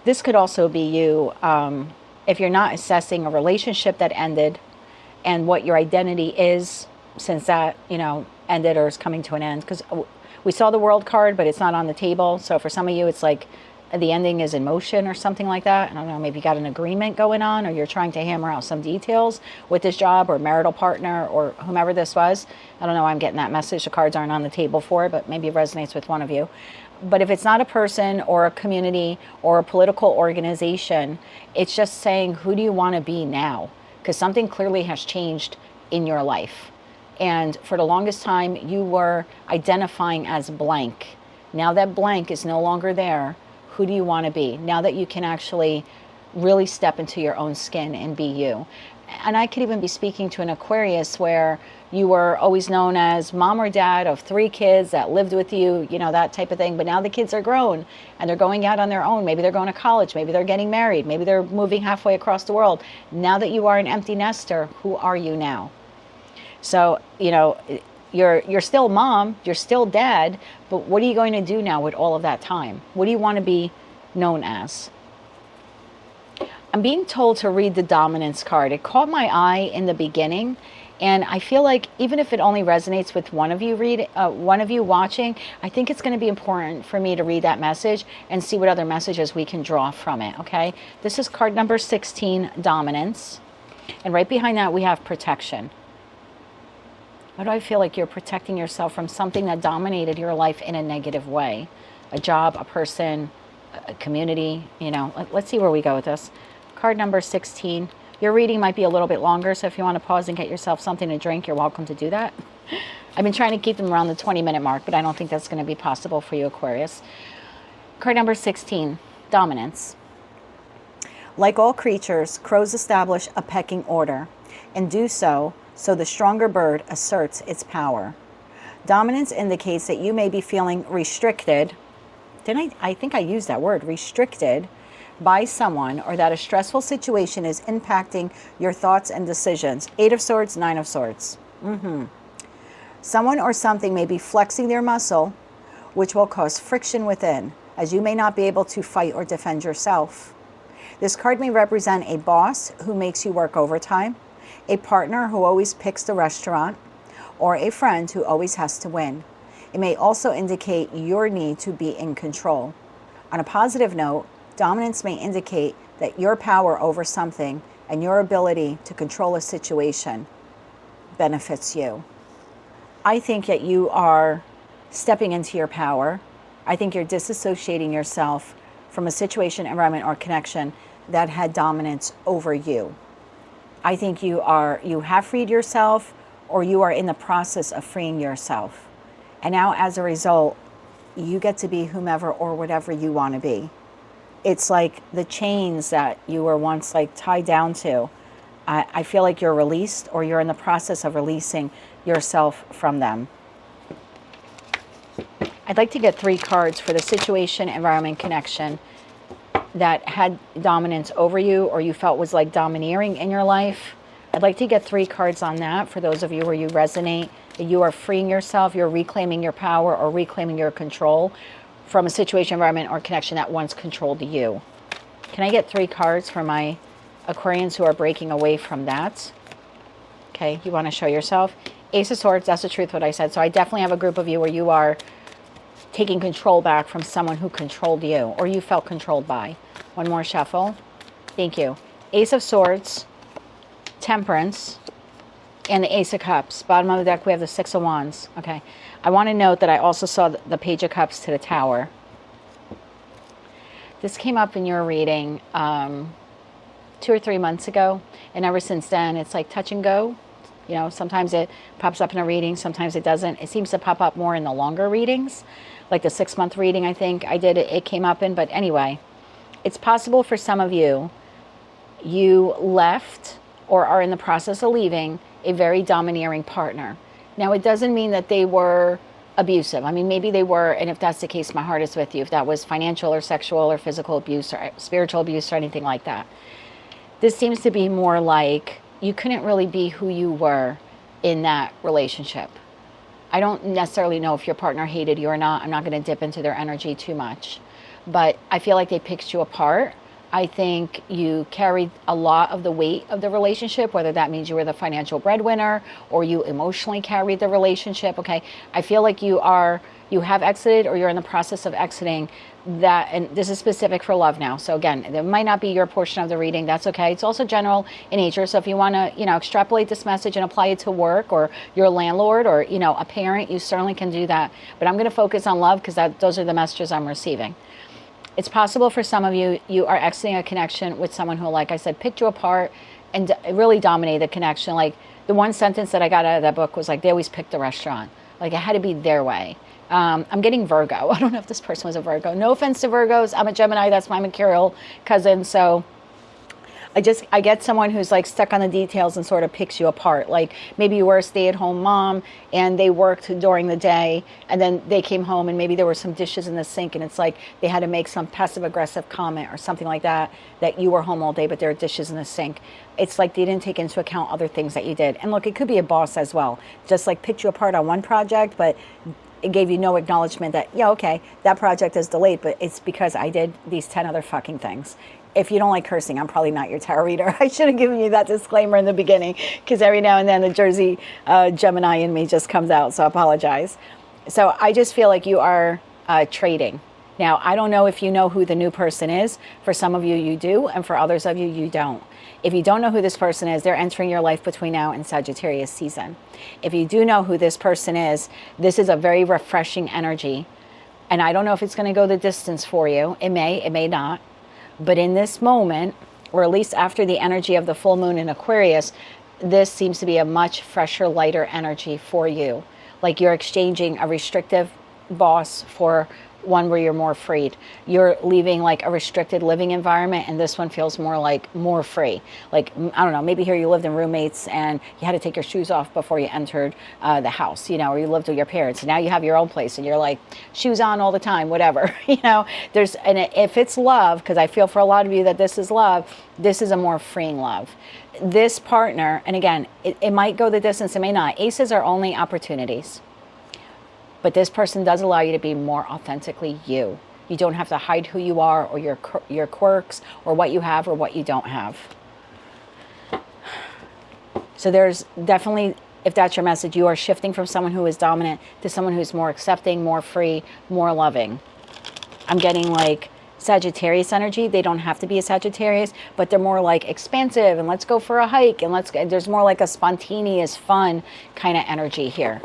Speaker 1: This could also be you if you're not assessing a relationship that ended and what your identity is since that, ended or is coming to an end. Because we saw the World card, but it's not on the table. So for some of you, it's like the ending is in motion or something like that. I don't know, maybe you got an agreement going on, or you're trying to hammer out some details with this job or marital partner or whomever this was. I don't know why I'm getting that message. The cards aren't on the table for it, but maybe it resonates with one of you. But if it's not a person or a community or a political organization, it's just saying, who do you want to be now? Because something clearly has changed in your life. And for the longest time, you were identifying as blank. Now that blank is no longer there. Who do you want to be? Now that you can actually really step into your own skin and be you. And I could even be speaking to an Aquarius where you were always known as mom or dad of 3 kids that lived with you, that type of thing. But now the kids are grown and they're going out on their own. Maybe they're going to college. Maybe they're getting married. Maybe they're moving halfway across the world. Now that you are an empty nester, who are you now? So, you're still mom, you're still dad, but what are you going to do now with all of that time? What do you want to be known as? I'm being told to read the dominance card. It caught my eye in the beginning, and I feel like even if it only resonates with one of you watching, I think it's going to be important for me to read that message and see what other messages we can draw from it, okay? This is card number 16, dominance, and right behind that we have protection. Why do I feel like you're protecting yourself from something that dominated your life in a negative way? A job, a person, a community, Let's see where we go with this. Card number 16. Your reading might be a little bit longer, so if you want to pause and get yourself something to drink, you're welcome to do that. I've been trying to keep them around the 20-minute mark, but I don't think that's going to be possible for you, Aquarius. Card number 16, dominance. Like all creatures, crows establish a pecking order and do so the stronger bird asserts its power. Dominance indicates that you may be feeling restricted. I think I used that word, restricted, by someone, or that a stressful situation is impacting your thoughts and decisions. 8 of Swords, 9 of Swords. Someone or something may be flexing their muscle, which will cause friction within, as you may not be able to fight or defend yourself. This card may represent a boss who makes you work overtime, a partner who always picks the restaurant, or a friend who always has to win. It may also indicate your need to be in control. On a positive note, dominance may indicate that your power over something and your ability to control a situation benefits you. I think that you are stepping into your power. I think you're disassociating yourself from a situation, environment, or connection that had dominance over you. I think you have freed yourself, or you are in the process of freeing yourself. And now as a result, you get to be whomever or whatever you want to be. It's like the chains that you were once like tied down to. I feel like you're released, or you're in the process of releasing yourself from them. I'd like to get 3 cards for the situation, environment, connection that had dominance over you, or you felt was like domineering in your life. I'd like to get 3 cards on that for those of you where you resonate, that you are freeing yourself, you're reclaiming your power or reclaiming your control from a situation, environment, or connection that once controlled you. Can I get 3 cards for my Aquarians who are breaking away from that? Okay, you want to show yourself. Ace of Swords, that's the truth what I said. So I definitely have a group of you where you are taking control back from someone who controlled you, or you felt controlled by. One more shuffle. Thank you. Ace of Swords, Temperance, and the Ace of Cups. Bottom of the deck, we have the Six of Wands. Okay. I want to note that I also saw the Page of Cups to the Tower. This came up in your reading 2 or 3 months ago, and ever since then, it's like touch and go. You know, sometimes it pops up in a reading, sometimes it doesn't. It seems to pop up more in the longer readings, like the 6-month reading I think I did, it came up in. But anyway, it's possible for some of you, you left or are in the process of leaving a very domineering partner. Now, it doesn't mean that they were abusive. I mean, maybe they were, and if that's the case, my heart is with you. If that was financial or sexual or physical abuse or spiritual abuse or anything like that. This seems to be more like you couldn't really be who you were in that relationship. I don't necessarily know if your partner hated you or not. I'm not going to dip into their energy too much. But I feel like they picked you apart. I think you carried a lot of the weight of the relationship, whether that means you were the financial breadwinner or you emotionally carried the relationship. Okay, I feel like you have exited, or you're in the process of exiting that, and this is specific for love now. So again, it might not be your portion of the reading. That's okay. It's also general in nature. So if you want to, extrapolate this message and apply it to work, or your landlord, or, a parent, you certainly can do that. But I'm going to focus on love because those are the messages I'm receiving. It's possible for some of you, you are exiting a connection with someone who, like I said, picked you apart and really dominated the connection. Like the one sentence that I got out of that book was like, they always picked the restaurant. Like it had to be their way. I'm getting Virgo. I don't know if this person was a Virgo. No offense to Virgos. I'm a Gemini. That's my mercurial cousin. So I get someone who's like stuck on the details and sort of picks you apart. Like maybe you were a stay-at-home mom and they worked during the day, and then they came home and maybe there were some dishes in the sink, and it's like they had to make some passive-aggressive comment or something like that you were home all day, but there are dishes in the sink. It's like they didn't take into account other things that you did. And look, it could be a boss as well. Just like picked you apart on one project, but it gave you no acknowledgement that, yeah, okay, that project is delayed, but it's because I did these 10 other fucking things. If you don't like cursing, I'm probably not your tarot reader. I should have given you that disclaimer in the beginning, because every now and then the Jersey Gemini in me just comes out, so I apologize. So I just feel like you are trading. Now, I don't know if you know who the new person is. For some of you, you do, and for others of you, you don't. If you don't know who this person is, they're entering your life between now and Sagittarius season. If you do know who this person is, this is a very refreshing energy. And I don't know if it's going to go the distance for you. It may not. But in this moment, or at least after the energy of the full moon in Aquarius, this seems to be a much fresher, lighter energy for you. Like you're exchanging a restrictive boss for one where you're more freed. You're leaving like a restricted living environment, and this one feels more free. Like, I don't know, maybe here you lived in roommates and you had to take your shoes off before you entered the house, or you lived with your parents, and now you have your own place and you're like shoes on all the time, whatever. If it's love, because I feel for a lot of you that this is love, this is a more freeing love. This partner, and again, it might go the distance, it may not. Aces are only opportunities. But this person does allow you to be more authentically you. You don't have to hide who you are, or your quirks, or what you have or what you don't have. So there's definitely, if that's your message, you are shifting from someone who is dominant to someone who's more accepting, more free, more loving. I'm getting like Sagittarius energy. They don't have to be a Sagittarius, but they're more like expansive and let's go for a hike and there's more like a spontaneous, fun kind of energy here.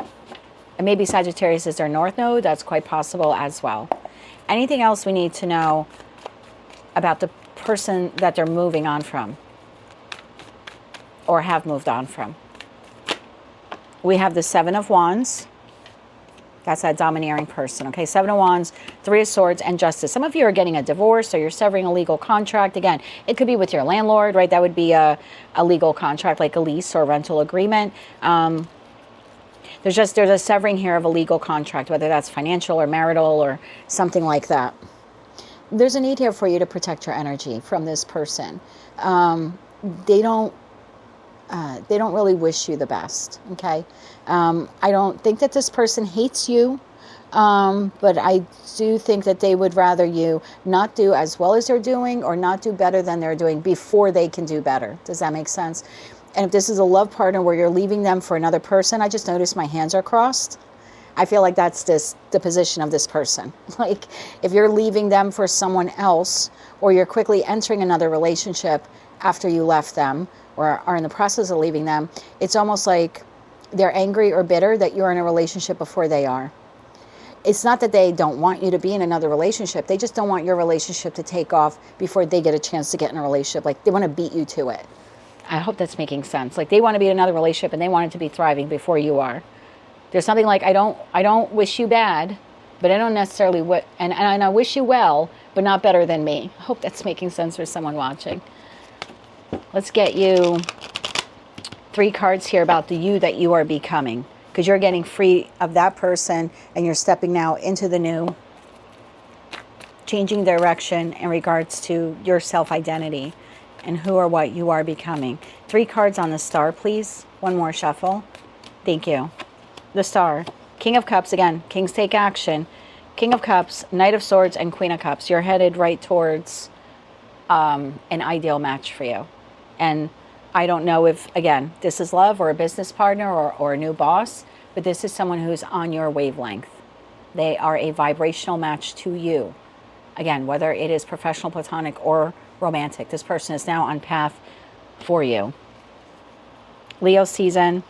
Speaker 1: And maybe Sagittarius is their north node. That's quite possible as well. Anything else we need to know about the person that they're moving on from or have moved on from? We have the Seven of Wands. That's that domineering person. Okay, Seven of Wands, Three of Swords, and Justice. Some of you are getting a divorce or you're severing a legal contract. Again, it could be with your landlord, right? That would be a legal contract, like a lease or rental agreement. There's a severing here of a legal contract, whether that's financial or marital or something like that. There's a need here for you to protect your energy from this person. They don't really wish you the best, okay? I don't think that this person hates you, but I do think that they would rather you not do as well as they're doing or not do better than they're doing before they can do better. Does that make sense? And if this is a love partner where you're leaving them for another person, I just noticed my hands are crossed. I feel like that's the position of this person. Like if you're leaving them for someone else or you're quickly entering another relationship after you left them or are in the process of leaving them, it's almost like they're angry or bitter that you're in a relationship before they are. It's not that they don't want you to be in another relationship. They just don't want your relationship to take off before they get a chance to get in a relationship. Like they want to beat you to it. I hope that's making sense. Like they want to be in another relationship and they want it to be thriving before you are. There's something like, I don't wish you bad, but I don't necessarily, and I wish you well, but not better than me. I hope that's making sense for someone watching. Let's get you 3 cards here about the you that you are becoming, because you're getting free of that person and you're stepping now into the new, changing direction in regards to your self-identity and who or what you are becoming. 3 cards on the Star, please. One more shuffle. Thank you. The Star, King of Cups, again, Kings take action. King of Cups, Knight of Swords, and Queen of Cups. You're headed right towards an ideal match for you. And I don't know if, again, this is love or a business partner or a new boss, but this is someone who's on your wavelength. They are a vibrational match to you. Again, whether it is professional, platonic, or romantic, this person is now on path for you. Leo season,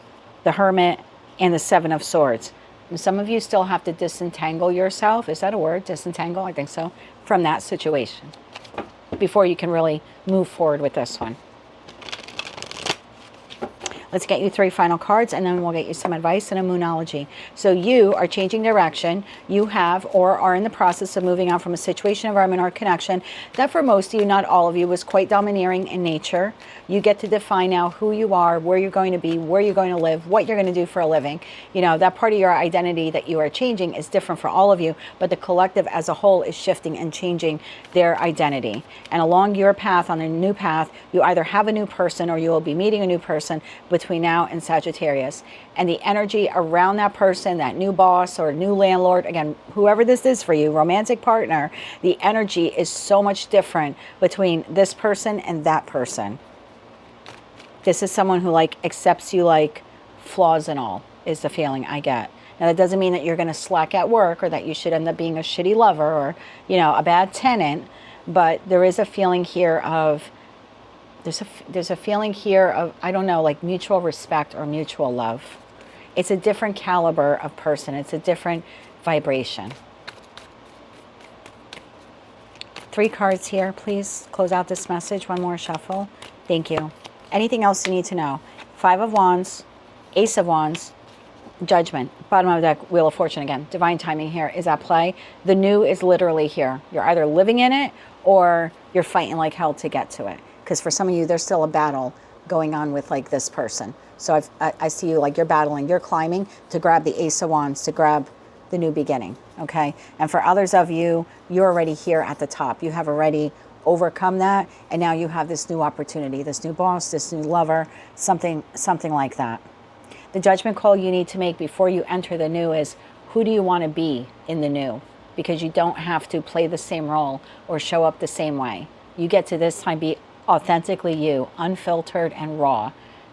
Speaker 1: the Hermit, and the Seven of Swords. And some of you still have to disentangle yourself. Is that a word? Disentangle? I think so. From that situation before you can really move forward with this one. Let's get you 3 final cards and then we'll get you some advice and a moonology. So you are changing direction. You have or are in the process of moving on from a situation, environment, or connection that for most of you, not all of you, was quite domineering in nature. You get to define now who you are, where you're going to be, where you're going to live, what you're going to do for a living. You know, that part of your identity that you are changing is different for all of you, but the collective as a whole is shifting and changing their identity. And along your path, on a new path, you either have a new person or you will be meeting a new person between now and Sagittarius. And the energy around that person, that new boss or new landlord, again, whoever this is for you, romantic partner, the energy is so much different between this person and that person. This is someone who like accepts you like flaws and all, is the feeling I get. Now that doesn't mean that you're going to slack at work or that you should end up being a shitty lover or, you know, a bad tenant, but there is a feeling here of there's a feeling here of, I don't know, like mutual respect or mutual love. It's a different caliber of person. It's a different vibration. 3 cards here, please. Close out this message. One more shuffle. Thank you. Anything else you need to know? 5 of Wands, Ace of Wands, Judgment. Bottom of the deck, Wheel of Fortune again. Divine timing here is at play. The new is literally here. You're either living in it or you're fighting like hell to get to it. Because for some of you, there's still a battle going on with like this person. So I see you like you're battling, you're climbing to grab the Ace of Wands, to grab the new beginning, okay? And for others of you, you're already here at the top. You have already overcome that, and now you have this new opportunity, this new boss, this new lover, something like that. The judgment call you need to make before you enter the new is, who do you want to be in the new? Because you don't have to play the same role or show up the same way. You get to this time be authentically you, unfiltered and raw.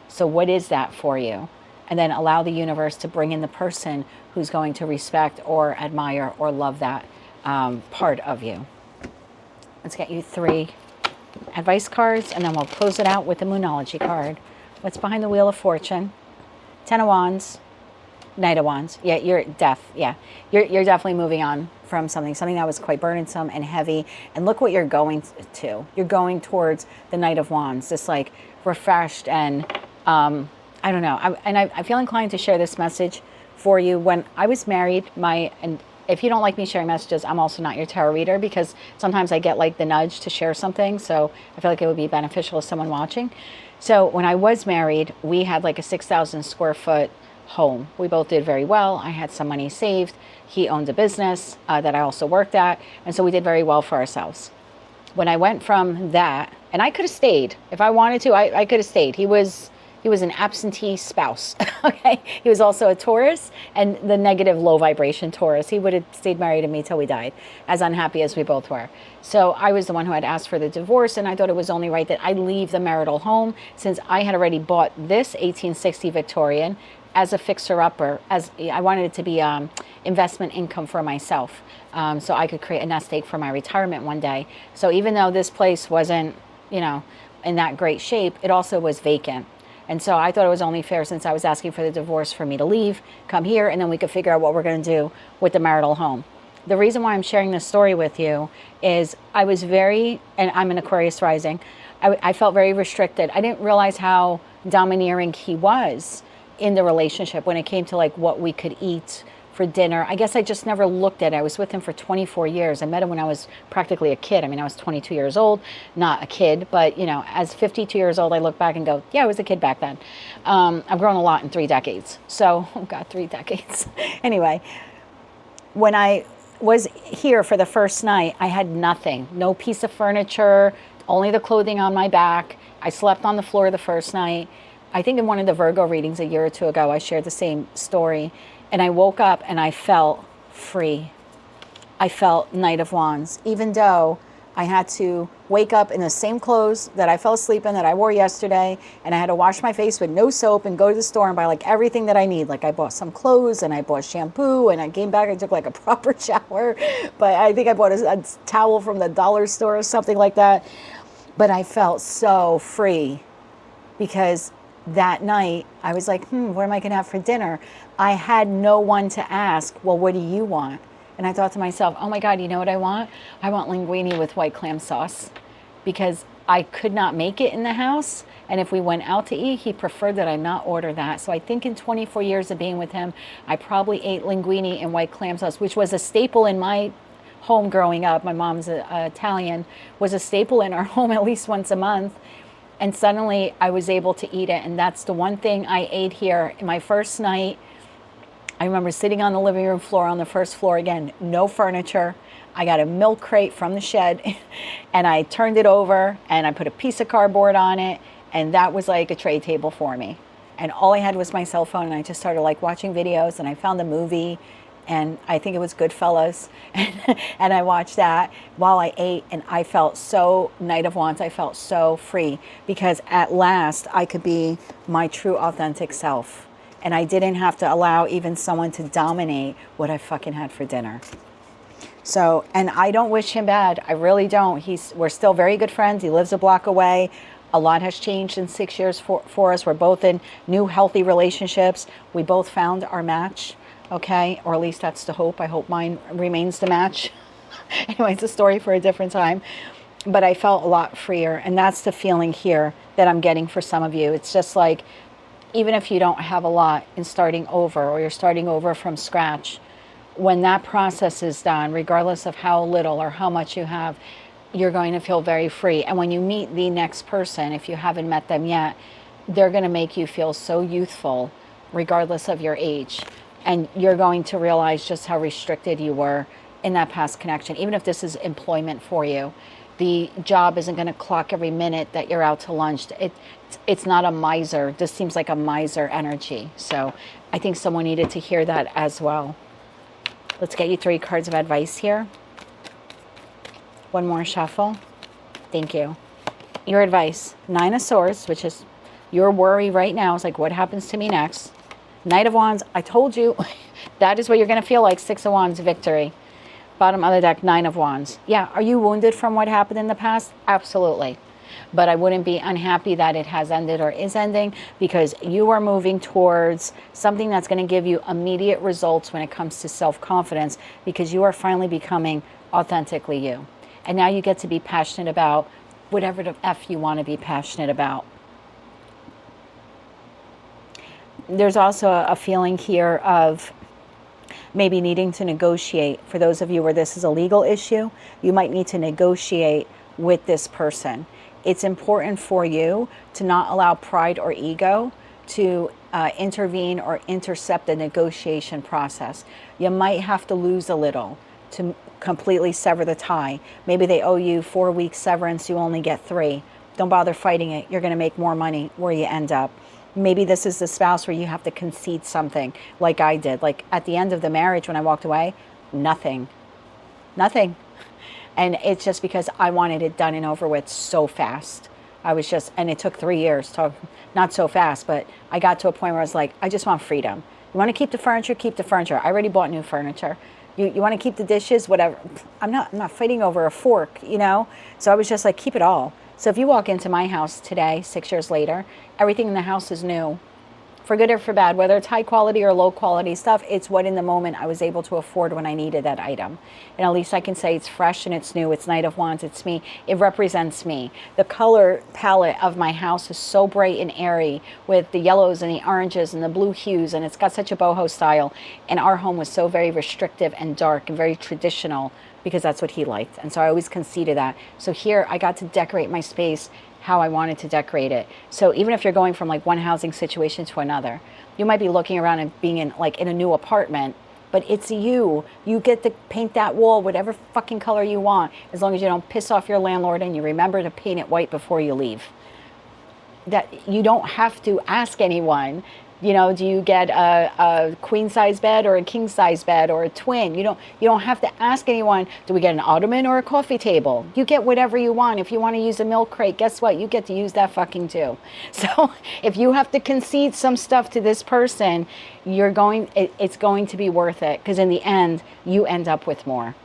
Speaker 1: So what is that for you? And then allow the universe to bring in the person who's going to respect or admire or love that part of you. Let's get you 3 advice cards and then we'll close it out with the Moonology card. What's behind the Wheel of Fortune? 10 of Wands, Knight of Wands. Yeah, you're definitely moving on from something that was quite burdensome and heavy. And look what you're going to. You're going towards the Knight of Wands, this like refreshed and I don't know. I feel inclined to share this message for you. When I was married, and if you don't like me sharing messages, I'm also not your tarot reader, because sometimes I get like the nudge to share something. So I feel like it would be beneficial to someone watching. So when I was married, we had like a 6,000 square foot home. We both did very well. I had some money saved. He owned a business that I also worked at. And so we did very well for ourselves. When I went from that, and I could have stayed. If I wanted to, I could have stayed. He was an absentee spouse. Okay. He was also a Taurus, and the negative low vibration Taurus. He would have stayed married to me till we died, as unhappy as we both were. So I was the one who had asked for the divorce, and I thought it was only right that I leave the marital home, since I had already bought this 1860 Victorian as a fixer-upper, as I wanted it to be investment income for myself, so I could create a nest egg for my retirement one day. So even though this place wasn't, in that great shape, it also was vacant. And so I thought it was only fair, since I was asking for the divorce, for me to leave, come here, and then we could figure out what we're going to do with the marital home. The reason why I'm sharing this story with you is I was and I'm an Aquarius rising, I felt very restricted. I didn't realize how domineering he was in the relationship when it came to like what we could eat for dinner. I guess I just never looked at it. I was with him for 24 years. I met him when I was practically a kid. I mean, I was 22 years old, not a kid, but as 52 years old, I look back and go, yeah, I was a kid back then. I've grown a lot in 3 decades. So, oh God, 3 decades. Anyway, when I was here for the first night, I had nothing, no piece of furniture, only the clothing on my back. I slept on the floor the first night. I think in one of the Virgo readings a year or two ago, I shared the same story. And I woke up and I felt free. I felt Knight of Wands, even though I had to wake up in the same clothes that I fell asleep in, that I wore yesterday. And I had to wash my face with no soap and go to the store and buy like everything that I need. Like I bought some clothes and I bought shampoo, and I came back and took like a proper shower. But I think I bought a towel from the dollar store or something like that. But I felt so free, because that night I was like, what am I going to have for dinner? I had no one to ask, well, what do you want? And I thought to myself, oh my God, you know what I want? I want linguine with white clam sauce, because I could not make it in the house. And if we went out to eat, he preferred that I not order that. So I think in 24 years of being with him, I probably ate linguine and white clam sauce, which was a staple in my home growing up. My mom's Italian, was a staple in our home at least once a month. And suddenly I was able to eat it. And that's the one thing I ate here. In my first night, I remember sitting on the living room floor, on the first floor, again, no furniture. I got a milk crate from the shed and I turned it over and I put a piece of cardboard on it. And that was like a tray table for me. And all I had was my cell phone, and I just started like watching videos, and I found a movie, and I think it was Goodfellas, and I watched that while I ate, and I felt so Knight of Wands. I felt so free, because at last I could be my true authentic self, and I didn't have to allow even someone to dominate what I fucking had for dinner. So, and I don't wish him bad. I really don't. We're still very good friends. He lives a block away. A lot has changed in 6 years for us. We're both in new, healthy relationships. We both found our match. Okay, or at least that's the hope. I hope mine remains the match. Anyway, it's a story for a different time. But I felt a lot freer, and that's the feeling here that I'm getting for some of you. It's just like, even if you don't have a lot in starting over, or you're starting over from scratch, when that process is done, regardless of how little or how much you have, you're going to feel very free. And when you meet the next person, if you haven't met them yet, they're going to make you feel so youthful, regardless of your age. And you're going to realize just how restricted you were in that past connection. Even if this is employment for you, the job isn't going to clock every minute that you're out to lunch. It's not a miser. This seems like a miser energy. So I think someone needed to hear that as well. Let's get you 3 cards of advice here. One more shuffle. Thank you. Your advice, 9 of Swords, which is your worry right now. Is like, what happens to me next? Knight of Wands, I told you, that is what you're going to feel like. 6 of Wands, victory. Bottom of the deck, 9 of Wands. Yeah, are you wounded from what happened in the past? Absolutely. but I wouldn't be unhappy that it has ended or is ending, because you are moving towards something that's going to give you immediate results when it comes to self-confidence, because you are finally becoming authentically you. And now you get to be passionate about whatever the F you want to be passionate about. There's also a feeling here of maybe needing to negotiate. For those of you where this is a legal issue, you might need to negotiate with this person. It's important for you to not allow pride or ego to intervene or intercept the negotiation process. You might have to lose a little to completely sever the tie. Maybe they owe you 4 weeks severance, you only get 3. Don't bother fighting it. You're going to make more money where you end up. Maybe this is the spouse where you have to concede something, like I did. Like at the end of the marriage when I walked away, nothing. And it's just because I wanted it done and over with so fast. And it took 3 years, not so fast, but I got to a point where I was like, I just want freedom. You want to keep the furniture? Keep the furniture. I already bought new furniture. You want to keep the dishes? Whatever. I'm not fighting over a fork, you know? So I was just like, keep it all. So if you walk into my house today, 6 years later, everything in the house is new. For good or for bad, whether it's high quality or low quality stuff, it's what in the moment I was able to afford when I needed that item. And at least I can say it's fresh and it's new. It's Knight of Wands. It's me. It represents me. The color palette of my house is so bright and airy, with the yellows and the oranges and the blue hues. And it's got such a boho style. And our home was so very restrictive and dark and very traditional, because that's what he liked. And so I always conceded that. So here I got to decorate my space how I wanted to decorate it. So even if you're going from like one housing situation to another, you might be looking around and being in a new apartment, but it's you. You get to paint that wall whatever fucking color you want, as long as you don't piss off your landlord and you remember to paint it white before you leave. That you don't have to ask anyone, you know, do you get a queen size bed or a king size bed or a twin? You don't have to ask anyone, do we get an ottoman or a coffee table? You get whatever you want. If you want to use a milk crate, guess what? You get to use that fucking too. So if you have to concede some stuff to this person, it's going to be worth it, because in the end, you end up with more.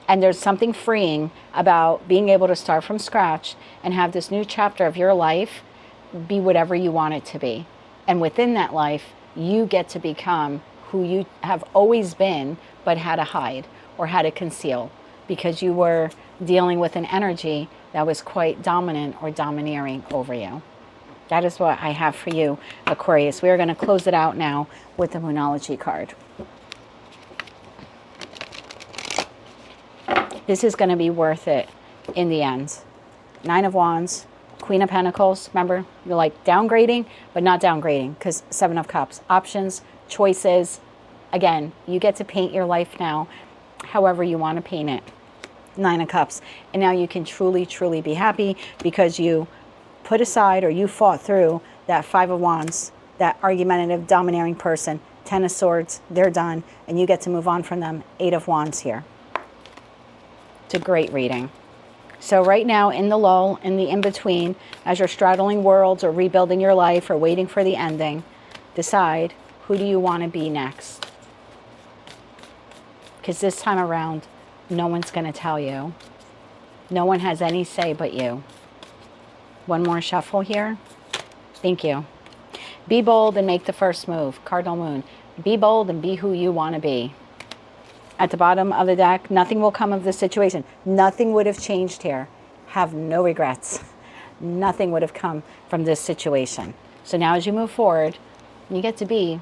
Speaker 1: And there's something freeing about being able to start from scratch and have this new chapter of your life be whatever you want it to be. And within that life, you get to become who you have always been, but had to hide or had to conceal, because you were dealing with an energy that was quite dominant or domineering over you. That is what I have for you, Aquarius. We are going to close it out now with the Moonology card. This is going to be worth it in the end. 9 of Wands. Queen of Pentacles, remember, you're like downgrading, but not downgrading, because 7 of Cups. Options, choices. Again, you get to paint your life now however you want to paint it. 9 of Cups. And now you can truly, truly be happy, because you put aside, or you fought through, that 5 of Wands, that argumentative, domineering person. 10 of Swords, they're done, and you get to move on from them. 8 of Wands here. It's a great reading. So right now, in the lull, in the in-between, as you're straddling worlds or rebuilding your life or waiting for the ending, decide, who do you want to be next? Because this time around, no one's going to tell you. No one has any say but you. One more shuffle here. Thank you. Be bold and make the first move. Cardinal Moon. Be bold and be who you want to be. At the bottom of the deck, nothing will come of this situation. Nothing would have changed here. Have no regrets. Nothing would have come from this situation. So now as you move forward, you get to be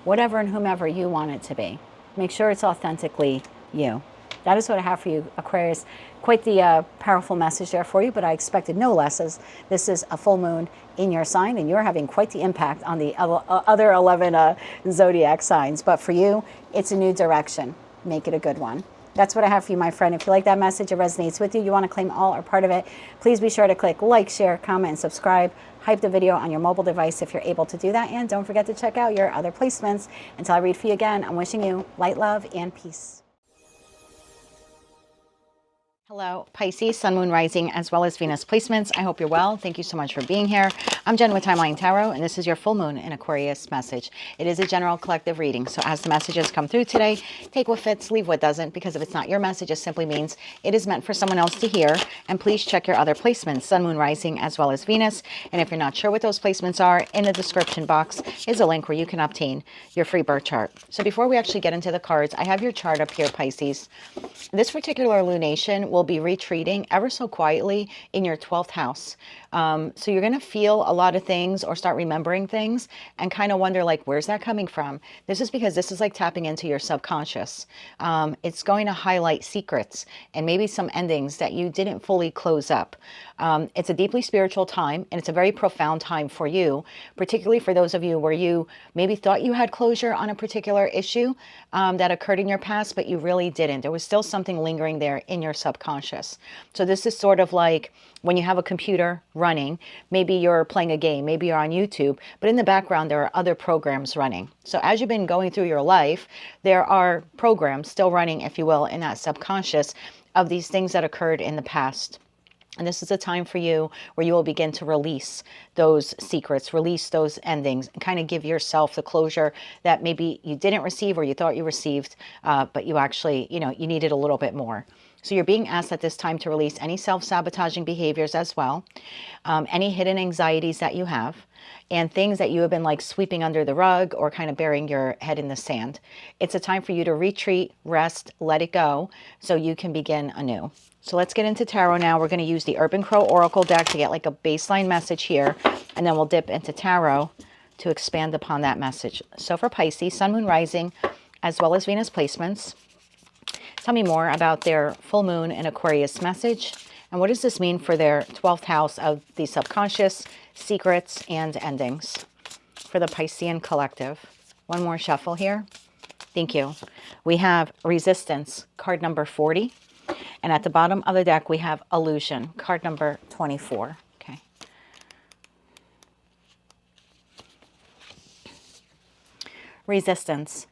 Speaker 1: whatever and whomever you want it to be. Make sure it's authentically you. That is what I have for you, Aquarius. Quite the powerful message there for you, but I expected no less, as this is a full moon in your sign, and you're having quite the impact on the other 11 zodiac signs. But for you, it's a new direction. Make it a good one. That's what I have for you, my friend. If you like that message, it resonates with you, you want to claim all or part of it, please be sure to click like, share, comment, and subscribe. Hype the video on your mobile device if you're able to do that. And don't forget to check out your other placements. Until I read for you again, I'm wishing you light, love, and peace. Hello, Pisces, Sun, Moon, Rising, as well as Venus placements. I hope you're well. Thank you so much for being here. I'm Jen with Timeline Tarot, and this is your full moon in Aquarius message. It is a general collective reading, so as the messages come through today, take what fits, leave what doesn't, because if it's not your message, it simply means it is meant for someone else to hear. And please check your other placements, Sun, Moon, Rising, as well as Venus. And if you're not sure what those placements are, in the description box is a link where you can obtain your free birth chart. So before we actually get into the cards, I have your chart up here, Pisces. This particular lunation will be retreating ever so quietly in your 12th house. So you're going to feel a lot of things or start remembering things and kind of wonder, like, where's that coming from? This is because this is like tapping into your subconscious. It's going to highlight secrets and maybe some endings that you didn't fully close up. It's a deeply spiritual time, and it's a very profound time for you, particularly for those of you where you maybe thought you had closure on a particular issue that occurred in your past, but you really didn't. There was still something lingering there in your subconscious. So this is sort of like when you have a computer running, maybe you're playing a game, maybe you're on YouTube, but in the background there are other programs running. So as you've been going through your life, there are programs still running, if you will, in that subconscious of these things that occurred in the past. And this is a time for you where you will begin to release those secrets, release those endings, and kind of give yourself the closure that maybe you didn't receive or you thought you received, but you actually, you needed a little bit more. So you're being asked at this time to release any self-sabotaging behaviors as well, any hidden anxieties that you have, and things that you have been like sweeping under the rug or kind of burying your head in the sand. It's a time for you to retreat, rest, let it go, so you can begin anew. So let's get into tarot now. We're going to use the Urban Crow Oracle deck to get like a baseline message here, and then we'll dip into tarot to expand upon that message. So for Pisces, Sun, Moon, Rising, as well as Venus placements, tell me more about their full moon in Aquarius message, and what does this mean for their 12th house of the subconscious, secrets, and endings for the Piscean collective. One more shuffle here. Thank you. We have Resistance, card number 40. And at the bottom of the deck, we have Illusion, card number 24. Okay. Resistance.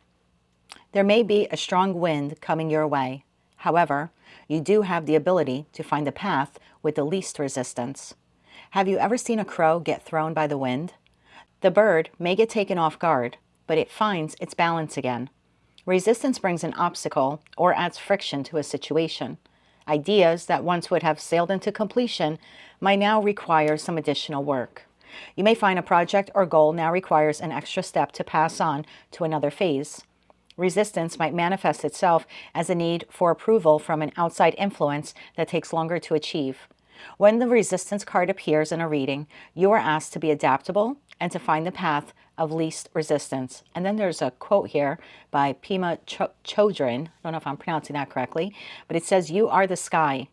Speaker 1: There may be a strong wind coming your way. However, you do have the ability to find the path with the least resistance. Have you ever seen a crow get thrown by the wind? The bird may get taken off guard, but it finds its balance again. Resistance brings an obstacle or adds friction to a situation. Ideas that once would have sailed into completion might now require some additional work. You may find a project or goal now requires an extra step to pass on to another phase. Resistance might manifest itself as a need for approval from an outside influence that takes longer to achieve. When the Resistance card appears in a reading, you are asked to be adaptable and to find the path of least resistance. And then there's a quote here by Pema Chodron. I don't know if I'm pronouncing that correctly, but it says, "You are the sky.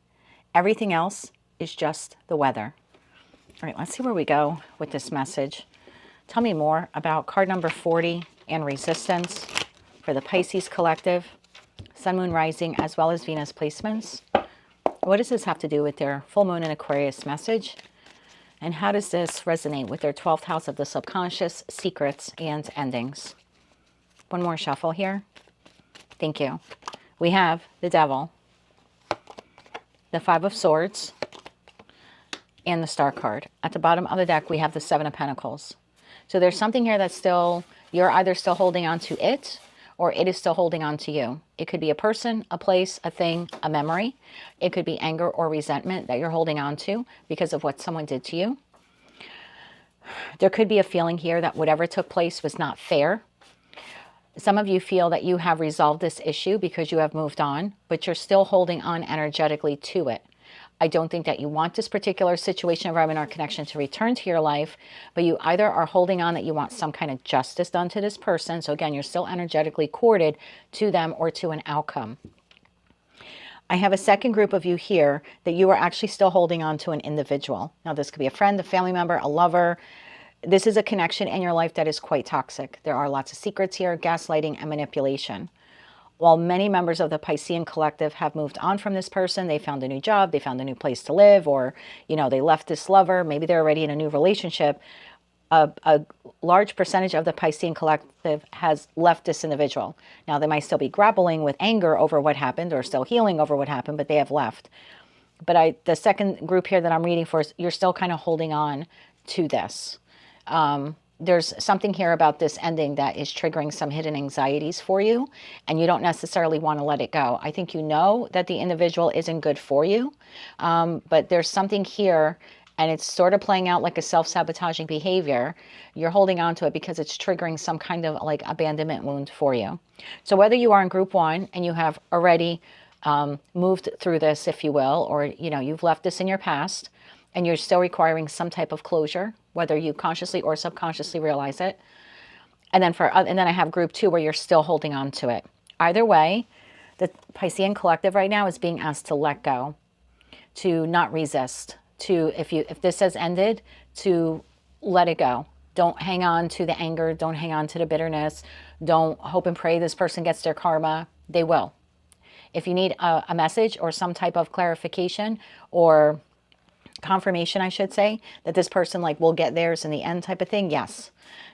Speaker 1: Everything else is just the weather." All right, let's see where we go with this message. Tell me more about card number 40 and Resistance for the Pisces collective, Sun, Moon, Rising, as well as Venus placements. What does this have to do with their full moon in Aquarius message? And how does this resonate with their 12th house of the subconscious, secrets, and endings? One more shuffle here. Thank you. We have the Devil, the Five of Swords, and the Star card. At the bottom of the deck, we have the Seven of Pentacles. So there's something here that's still, you're either still holding on to it, or it is still holding on to you. It could be a person, a place, a thing, a memory. It could be anger or resentment that you're holding on to because of what someone did to you. There could be a feeling here that whatever took place was not fair. Some of you feel that you have resolved this issue because you have moved on, but you're still holding on energetically to it. I don't think that you want this particular situation, environment, or connection to return to your life, but you either are holding on that you want some kind of justice done to this person. So again, you're still energetically corded to them or to an outcome. I have a second group of you here that you are actually still holding on to an individual. Now, this could be a friend, a family member, a lover. This is a connection in your life that is quite toxic. There are lots of secrets here, gaslighting, and manipulation. While many members of the Piscean collective have moved on from this person, they found a new job, they found a new place to live, or, they left this lover, maybe they're already in a new relationship. A large percentage of the Piscean collective has left this individual. Now, they might still be grappling with anger over what happened or still healing over what happened, but they have left. But the second group here that I'm reading for is you're still kind of holding on to this. There's something here about this ending that is triggering some hidden anxieties for you, and you don't necessarily want to let it go. I think you know that the individual isn't good for you, but there's something here, and it's sort of playing out like a self-sabotaging behavior. You're holding on to it because it's triggering some kind of like abandonment wound for you. So whether you are in group 1 and you have already moved through this, if you will, or you've left this in your past, and you're still requiring some type of closure, whether you consciously or subconsciously realize it. And then I have group 2 where you're still holding on to it. Either way, the Piscean collective right now is being asked to let go, to not resist, to, if this has ended, to let it go. Don't hang on to the anger. Don't hang on to the bitterness. Don't hope and pray this person gets their karma. They will. If you need a message or some type of clarification or confirmation, I should say, that this person will get theirs in the end type of thing, yes.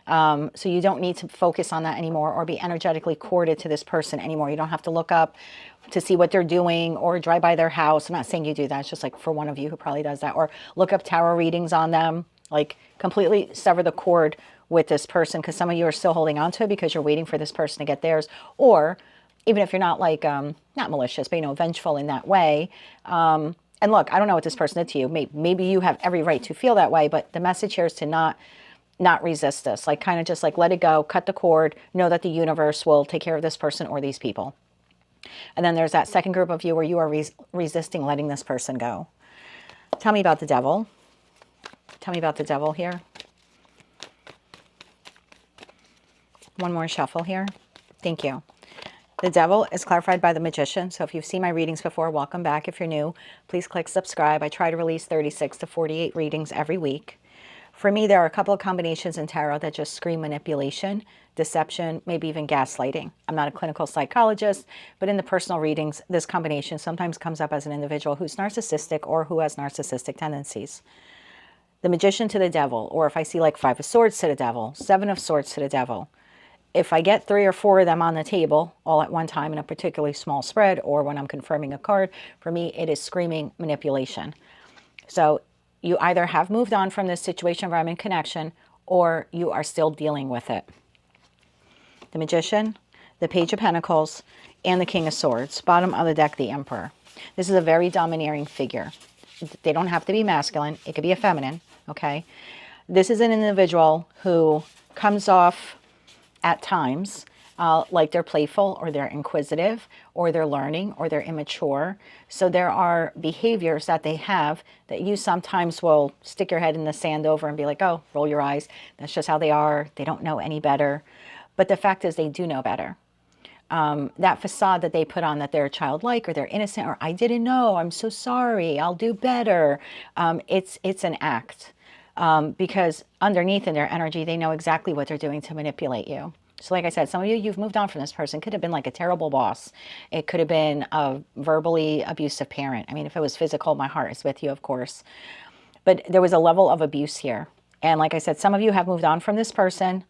Speaker 1: So you don't need to focus on that anymore or be energetically corded to this person anymore. You don't have to look up to see what they're doing or drive by their house. I'm not saying you do that. It's just for one of you who probably does that. Or look up tarot readings on them. Completely sever the cord with this person, because some of you are still holding on to it because you're waiting for this person to get theirs. Or even if you're not not malicious, but vengeful in that way, and look, I don't know what this person did to you. Maybe you have every right to feel that way, but the message here is to not resist this. Kind of just let it go, cut the cord, know that the universe will take care of this person or these people. And then there's that second group of you where you are resisting letting this person go. Tell me about the devil. Tell me about the devil here. One more shuffle here. Thank you. The devil is clarified by the magician. So if you've seen my readings before, welcome back. If you're new, please click subscribe. I try to release 36 to 48 readings every week. For me, there are a couple of combinations in tarot that just scream manipulation, deception, maybe even gaslighting. I'm not a clinical psychologist, but in the personal readings, this combination sometimes comes up as an individual who's narcissistic or who has narcissistic tendencies. The magician to the devil, or if I see 5 of swords to the devil, 7 of swords to the devil. If I get 3 or 4 of them on the table all at one time in a particularly small spread, or when I'm confirming a card, for me, it is screaming manipulation. So you either have moved on from this situation where I'm in connection, or you are still dealing with it. The magician, the Page of Pentacles, and the King of Swords. Bottom of the deck, the Emperor. This is a very domineering figure. They don't have to be masculine. It could be a feminine, okay? This is an individual who comes off at times like they're playful, or they're inquisitive, or they're learning, or they're immature. So there are behaviors that they have that you sometimes will stick your head in the sand over and be like, oh, roll your eyes. That's just how they are. They don't know any better. But the fact is they do know better. That facade that they put on, that they're childlike or they're innocent, or I didn't know, I'm so sorry, I'll do better. It's an act. Because underneath in their energy, they know exactly what they're doing to manipulate you. So like I said, some of you, you've moved on from this person. Could have been a terrible boss. It could have been a verbally abusive parent. I mean, if it was physical, my heart is with you, of course. But there was a level of abuse here. And like I said, some of you have moved on from this person,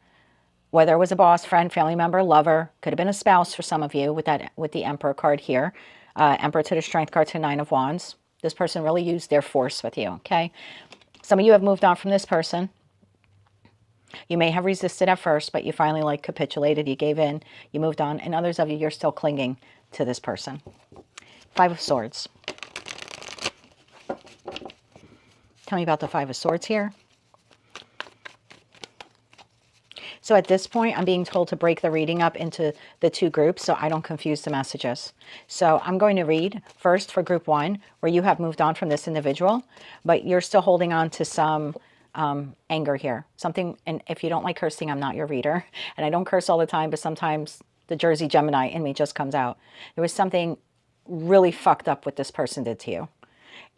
Speaker 1: whether it was a boss, friend, family member, lover, could have been a spouse for some of you with the Emperor card here. Emperor to the Strength card to 9 of Wands. This person really used their force with you, okay? Some of you have moved on from this person. You may have resisted at first, but you finally capitulated, you gave in, you moved on. And others of you, you're still clinging to this person. 5 of Swords. Tell me about the 5 of Swords here. So at this point, I'm being told to break the reading up into the 2 groups so I don't confuse the messages. So I'm going to read first for group 1, where you have moved on from this individual, but you're still holding on to some anger here. Something, and if you don't like cursing, I'm not your reader. And I don't curse all the time, but sometimes the Jersey Gemini in me just comes out. There was something really fucked up what this person did to you.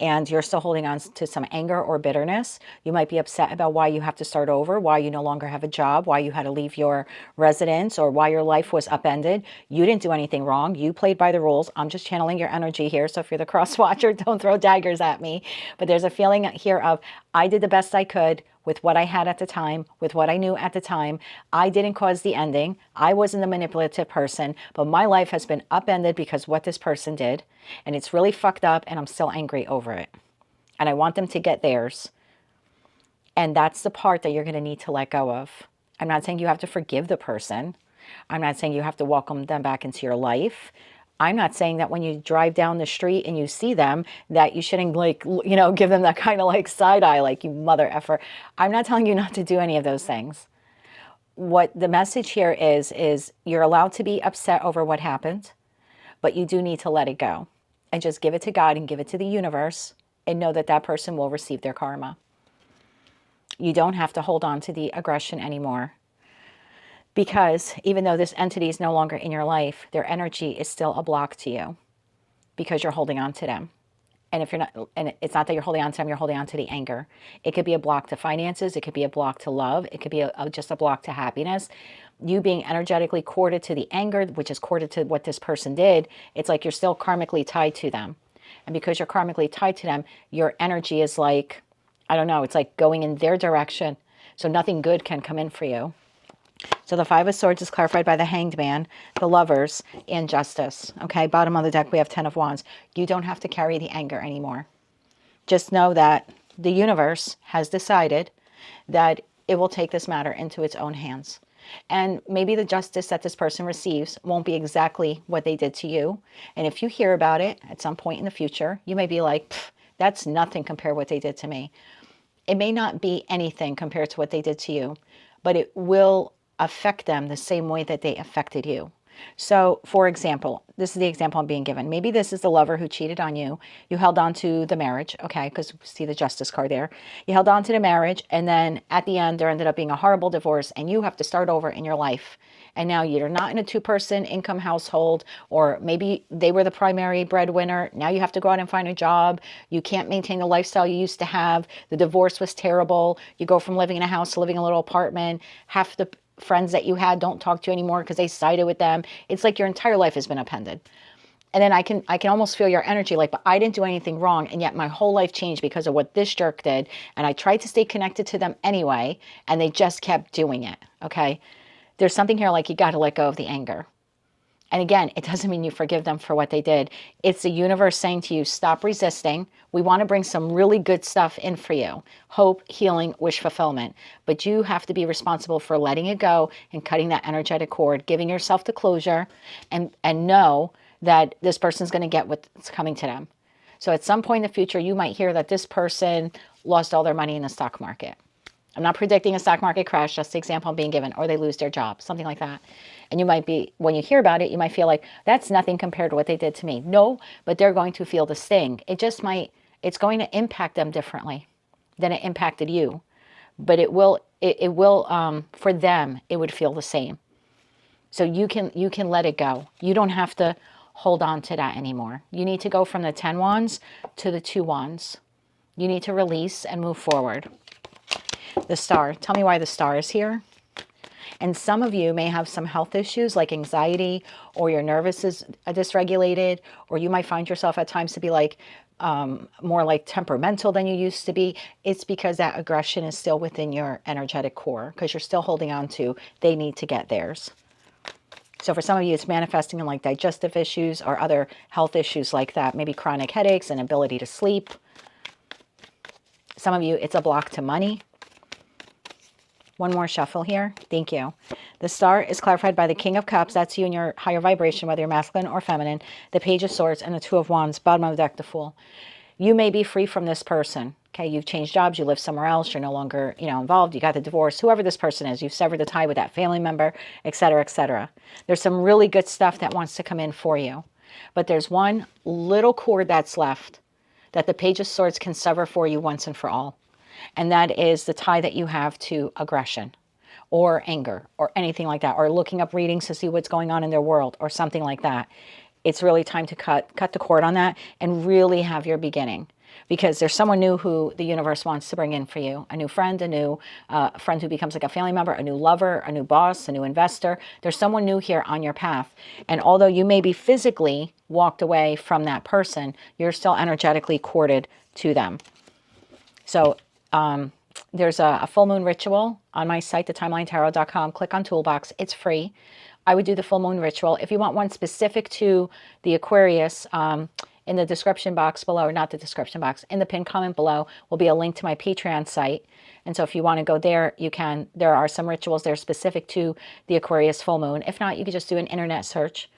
Speaker 1: And you're still holding on to some anger or bitterness. You might be upset about why you have to start over, why you no longer have a job, why you had to leave your residence, or why your life was upended. You didn't do anything wrong. You played by the rules. I'm just channeling your energy here. So if you're the cross watcher, don't throw daggers at me. But there's a feeling here of, I did the best I could with what I had at the time, with what I knew at the time. I didn't cause the ending. I wasn't the manipulative person, but my life has been upended because what this person did, and it's really fucked up, and I'm still angry over it. And I want them to get theirs. And that's the part that you're going to need to let go of. I'm not saying you have to forgive the person. I'm not saying you have to welcome them back into your life. I'm not saying that when you drive down the street and you see them, that you shouldn't, like, you know, give them that kind of like side eye, like, you mother effer. I'm not telling you not to do any of those things. What the message here is you're allowed to be upset over what happened, but you do need to let it go and just give it to God and give it to the universe and know that that person will receive their karma. You don't have to hold on to the aggression anymore, because even though this entity is no longer in your life, their energy is still a block to you because you're holding on to them. And if you're not, and it's not that you're holding on to them, you're holding on to the anger. It could be a block to finances. It could be a block to love. It could be just a block to happiness. You being energetically corded to the anger, which is corded to what this person did, it's like you're still karmically tied to them. And because you're karmically tied to them, your energy is like, I don't know, it's like going in their direction. So nothing good can come in for you. So the Five of Swords is clarified by the Hanged Man, the Lovers, and Justice. Okay, bottom of the deck, we have 10 of Wands. You don't have to carry the anger anymore. Just know that the universe has decided that it will take this matter into its own hands. And maybe the justice that this person receives won't be exactly what they did to you. And if you hear about it at some point in the future, you may be like, that's nothing compared to what they did to me. It may not be anything compared to what they did to you, but it will affect them the same way that they affected you. So, for example, this is the example I'm being given. Maybe this is the lover who cheated on you. You held on to the marriage, okay, because see the Justice card there. You held on to the marriage, and then at the end, there ended up being a horrible divorce, and you have to start over in your life. And now you're not in a two-person income household, or maybe they were the primary breadwinner. Now you have to go out and find a job. You can't maintain the lifestyle you used to have. The divorce was terrible. You go from living in a house to living in a little apartment. Half the friends that you had don't talk to you anymore because they sided with them. It's like your entire life has been upended. And then I can almost feel your energy like, but I didn't do anything wrong, and yet my whole life changed because of what this jerk did, and I tried to stay connected to them anyway, and they just kept doing it, okay? There's something here like you got to let go of the anger. And again, it doesn't mean you forgive them for what they did. It's the universe saying to you, stop resisting. We want to bring some really good stuff in for you. Hope, healing, wish fulfillment. But you have to be responsible for letting it go and cutting that energetic cord, giving yourself the closure, and know that this person's going to get what's coming to them. So at some point in the future, you might hear that this person lost all their money in the stock market. I'm not predicting a stock market crash, just the example I'm being given, or they lose their job, something like that. And you might be, when you hear about it, you might feel like, that's nothing compared to what they did to me. No, but they're going to feel the sting. It just might, it's going to impact them differently than it impacted you. But it will, for them, it would feel the same. So you can let it go. You don't have to hold on to that anymore. You need to go from the 10 wands to the 2 wands. You need to release and move forward. The Star. Tell me why the Star is here. And some of you may have some health issues like anxiety, or your nervous is dysregulated, or you might find yourself at times to be like more like temperamental than you used to be. It's because that aggression is still within your energetic core, because you're still holding on to, they need to get theirs. So for some of you, it's manifesting in like digestive issues or other health issues like that, maybe chronic headaches, inability to sleep. Some of you, it's a block to money. One more shuffle here. Thank you. The Star is clarified by the King of Cups. That's you in your higher vibration, whether you're masculine or feminine. The Page of Swords and the Two of Wands. Bottom of the deck, the Fool. You may be free from this person. Okay, you've changed jobs. You live somewhere else. You're no longer, involved. You got the divorce. Whoever this person is, you've severed the tie with that family member, etc., etc. There's some really good stuff that wants to come in for you. But there's one little cord that's left that the Page of Swords can sever for you once and for all. And that is the tie that you have to aggression or anger or anything like that, or looking up readings to see what's going on in their world or something like that. It's really time to cut the cord on that and really have your beginning, because there's someone new who the universe wants to bring in for you. A new friend, a new friend who becomes like a family member, a new lover, a new boss, a new investor. There's someone new here on your path. And although you may be physically walked away from that person, you're still energetically corded to them. So there's a full moon ritual on my site, thetimeline.tarot.com. Click on Toolbox. It's free. I would do the full moon ritual. If you want one specific to the Aquarius, In the description box below, or not the description box, in the pinned comment below will be a link to my Patreon site. And so if you want to go there, you can. There are some rituals there specific to the Aquarius full moon. If not, you could just do an internet search.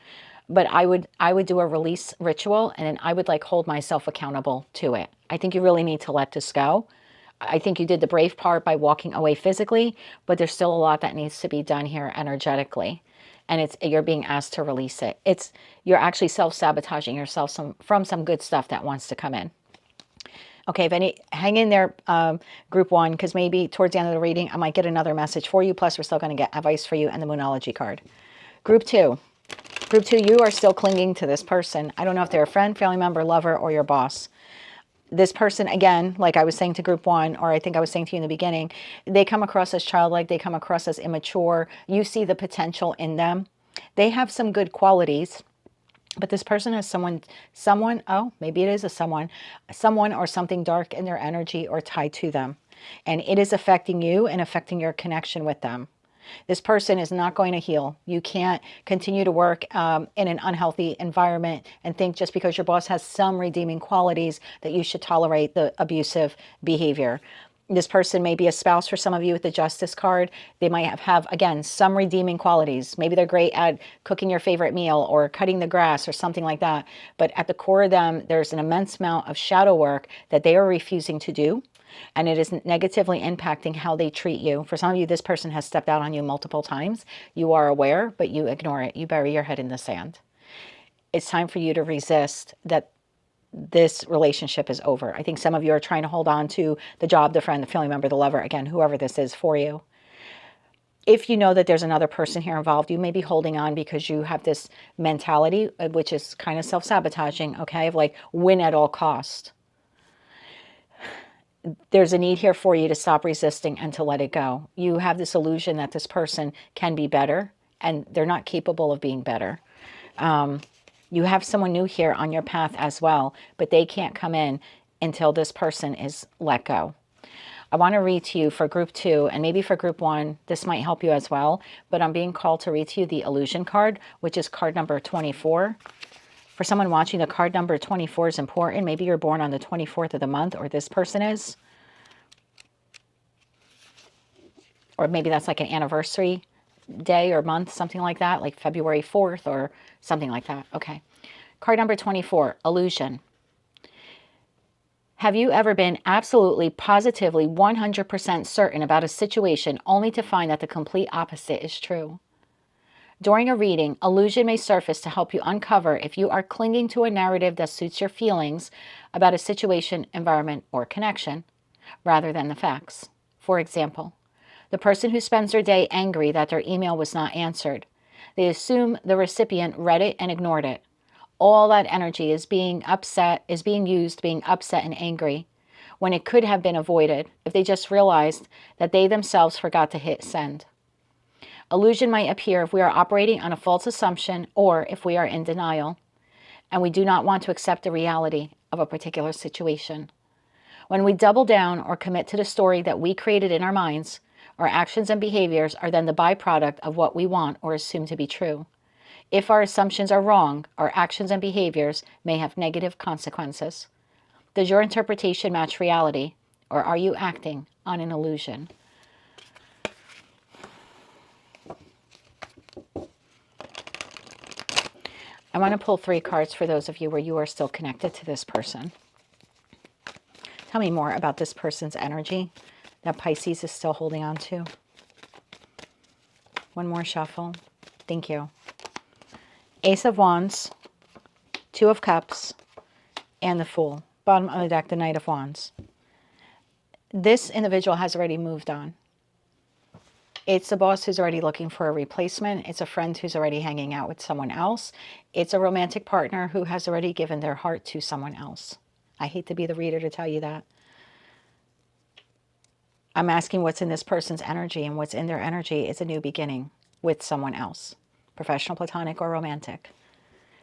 Speaker 1: But I would do a release ritual, and then I would like hold myself accountable to it. I think you really need to let this go. I think you did the brave part by walking away physically, but there's still a lot that needs to be done here energetically. And you're being asked to release it. You're actually self-sabotaging yourself from some good stuff that wants to come in. Okay, hang in there, group one, because maybe towards the end of the reading, I might get another message for you. Plus, we're still going to get advice for you and the Moonology card. Group two. Group two, you are still clinging to this person. I don't know if they're a friend, family member, lover, or your boss. This person, again, like I was saying to group one, or I think I was saying to you in the beginning, they come across as childlike. They come across as immature. You see the potential in them. They have some good qualities, but this person has someone, oh, maybe it is someone or something dark in their energy or tied to them. And it is affecting you and affecting your connection with them. This person is not going to heal. You can't continue to work in an unhealthy environment and think just because your boss has some redeeming qualities that you should tolerate the abusive behavior. This person may be a spouse for some of you with the Justice card. They might have, again, some redeeming qualities. Maybe they're great at cooking your favorite meal or cutting the grass or something like that. But at the core of them, there's an immense amount of shadow work that they are refusing to do. And it is negatively impacting how they treat you. For some of you, this person has stepped out on you multiple times. You are aware, but you ignore it. You bury your head in the sand. It's time for you to resist that this relationship is over. I think some of you are trying to hold on to the job, the friend, the family member, the lover, again, whoever this is for you. If you know that there's another person here involved, you may be holding on because you have this mentality, which is kind of self-sabotaging, okay, of like win at all cost. There's a need here for you to stop resisting and to let it go. You have this illusion that this person can be better, and they're not capable of being better. You have someone new here on your path as well, but they can't come in until this person is let go. I want to read to you for group two, and maybe for group one, this might help you as well, but I'm being called to read to you the illusion card, which is card number 24. For someone watching, the card number 24 is important. Maybe you're born on the 24th of the month, or this person is. Or maybe that's like an anniversary day or month, something like that, like February 4th or something like that. Okay. Card number 24, illusion. Have you ever been absolutely, positively, 100% certain about a situation only to find that the complete opposite is true? During a reading, illusion may surface to help you uncover if you are clinging to a narrative that suits your feelings about a situation, environment, or connection, rather than the facts. For example, the person who spends their day angry that their email was not answered. They assume the recipient read it and ignored it. All that energy is being used being upset and angry, when it could have been avoided if they just realized that they themselves forgot to hit send. Illusion might appear if we are operating on a false assumption or if we are in denial, and we do not want to accept the reality of a particular situation. When we double down or commit to the story that we created in our minds, our actions and behaviors are then the byproduct of what we want or assume to be true. If our assumptions are wrong, our actions and behaviors may have negative consequences. Does your interpretation match reality, or are you acting on an illusion? I want to pull 3 cards for those of you where you are still connected to this person. Tell me more about this person's energy that Pisces is still holding on to. One more shuffle. Thank you. Ace of Wands, 2 of Cups, and the Fool. Bottom of the deck, the Knight of Wands. This individual has already moved on. It's a boss who's already looking for a replacement. It's a friend who's already hanging out with someone else. It's a romantic partner who has already given their heart to someone else. I hate to be the reader to tell you that. I'm asking what's in this person's energy, and what's in their energy is a new beginning with someone else. Professional, platonic, or romantic.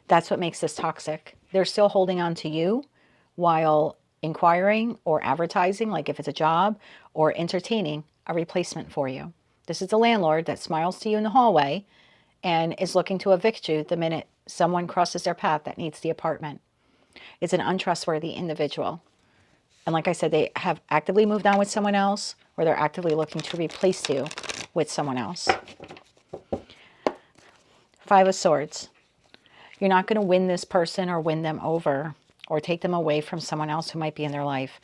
Speaker 1: That's what makes this toxic. They're still holding on to you while inquiring or advertising, like if it's a job, or entertaining a replacement for you. This is the landlord that smiles to you in the hallway and is looking to evict you the minute someone crosses their path that needs the apartment. It's an untrustworthy individual. And like I said, they have actively moved on with someone else, or they're actively looking to replace you with someone else. Five of Swords. You're not going to win this person or win them over or take them away from someone else who might be in their life.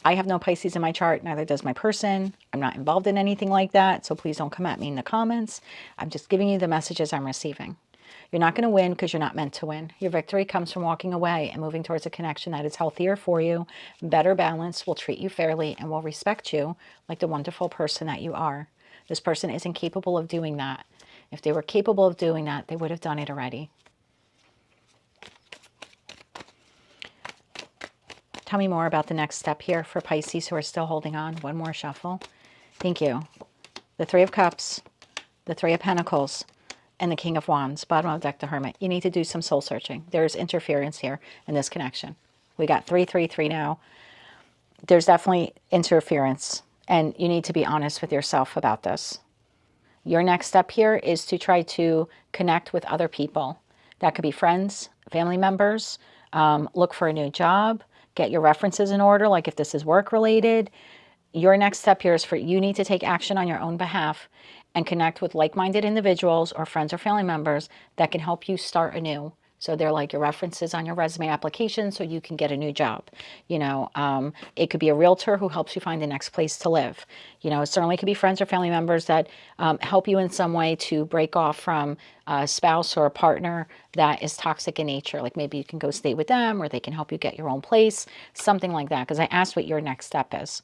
Speaker 1: I have no Pisces in my chart, neither does my person. I'm not involved in anything like that, so please don't come at me in the comments. I'm just giving you the messages I'm receiving. You're not going to win because you're not meant to win. Your victory comes from walking away and moving towards a connection that is healthier for you, better balanced, will treat you fairly, and will respect you like the wonderful person that you are. This person isn't capable of doing that. If they were capable of doing that, they would have done it already. Tell me more about the next step here for Pisces who are still holding on. One more shuffle. Thank you. The Three of Cups, the Three of Pentacles, and the King of Wands. Bottom of deck, the Hermit. You need to do some soul searching. There's interference here in this connection. We got 333 now. There's definitely interference, and you need to be honest with yourself about this. Your next step here is to try to connect with other people. That could be friends, family members. Look for a new job. Get your references in order, like if this is work related. Your next step here is for you need to take action on your own behalf and connect with like-minded individuals or friends or family members that can help you start anew. So they're like your references on your resume application so you can get a new job. You know, it could be a realtor who helps you find the next place to live. You know, it certainly could be friends or family members that help you in some way to break off from a spouse or a partner that is toxic in nature. Like maybe you can go stay with them, or they can help you get your own place, something like that. Because I asked what your next step is.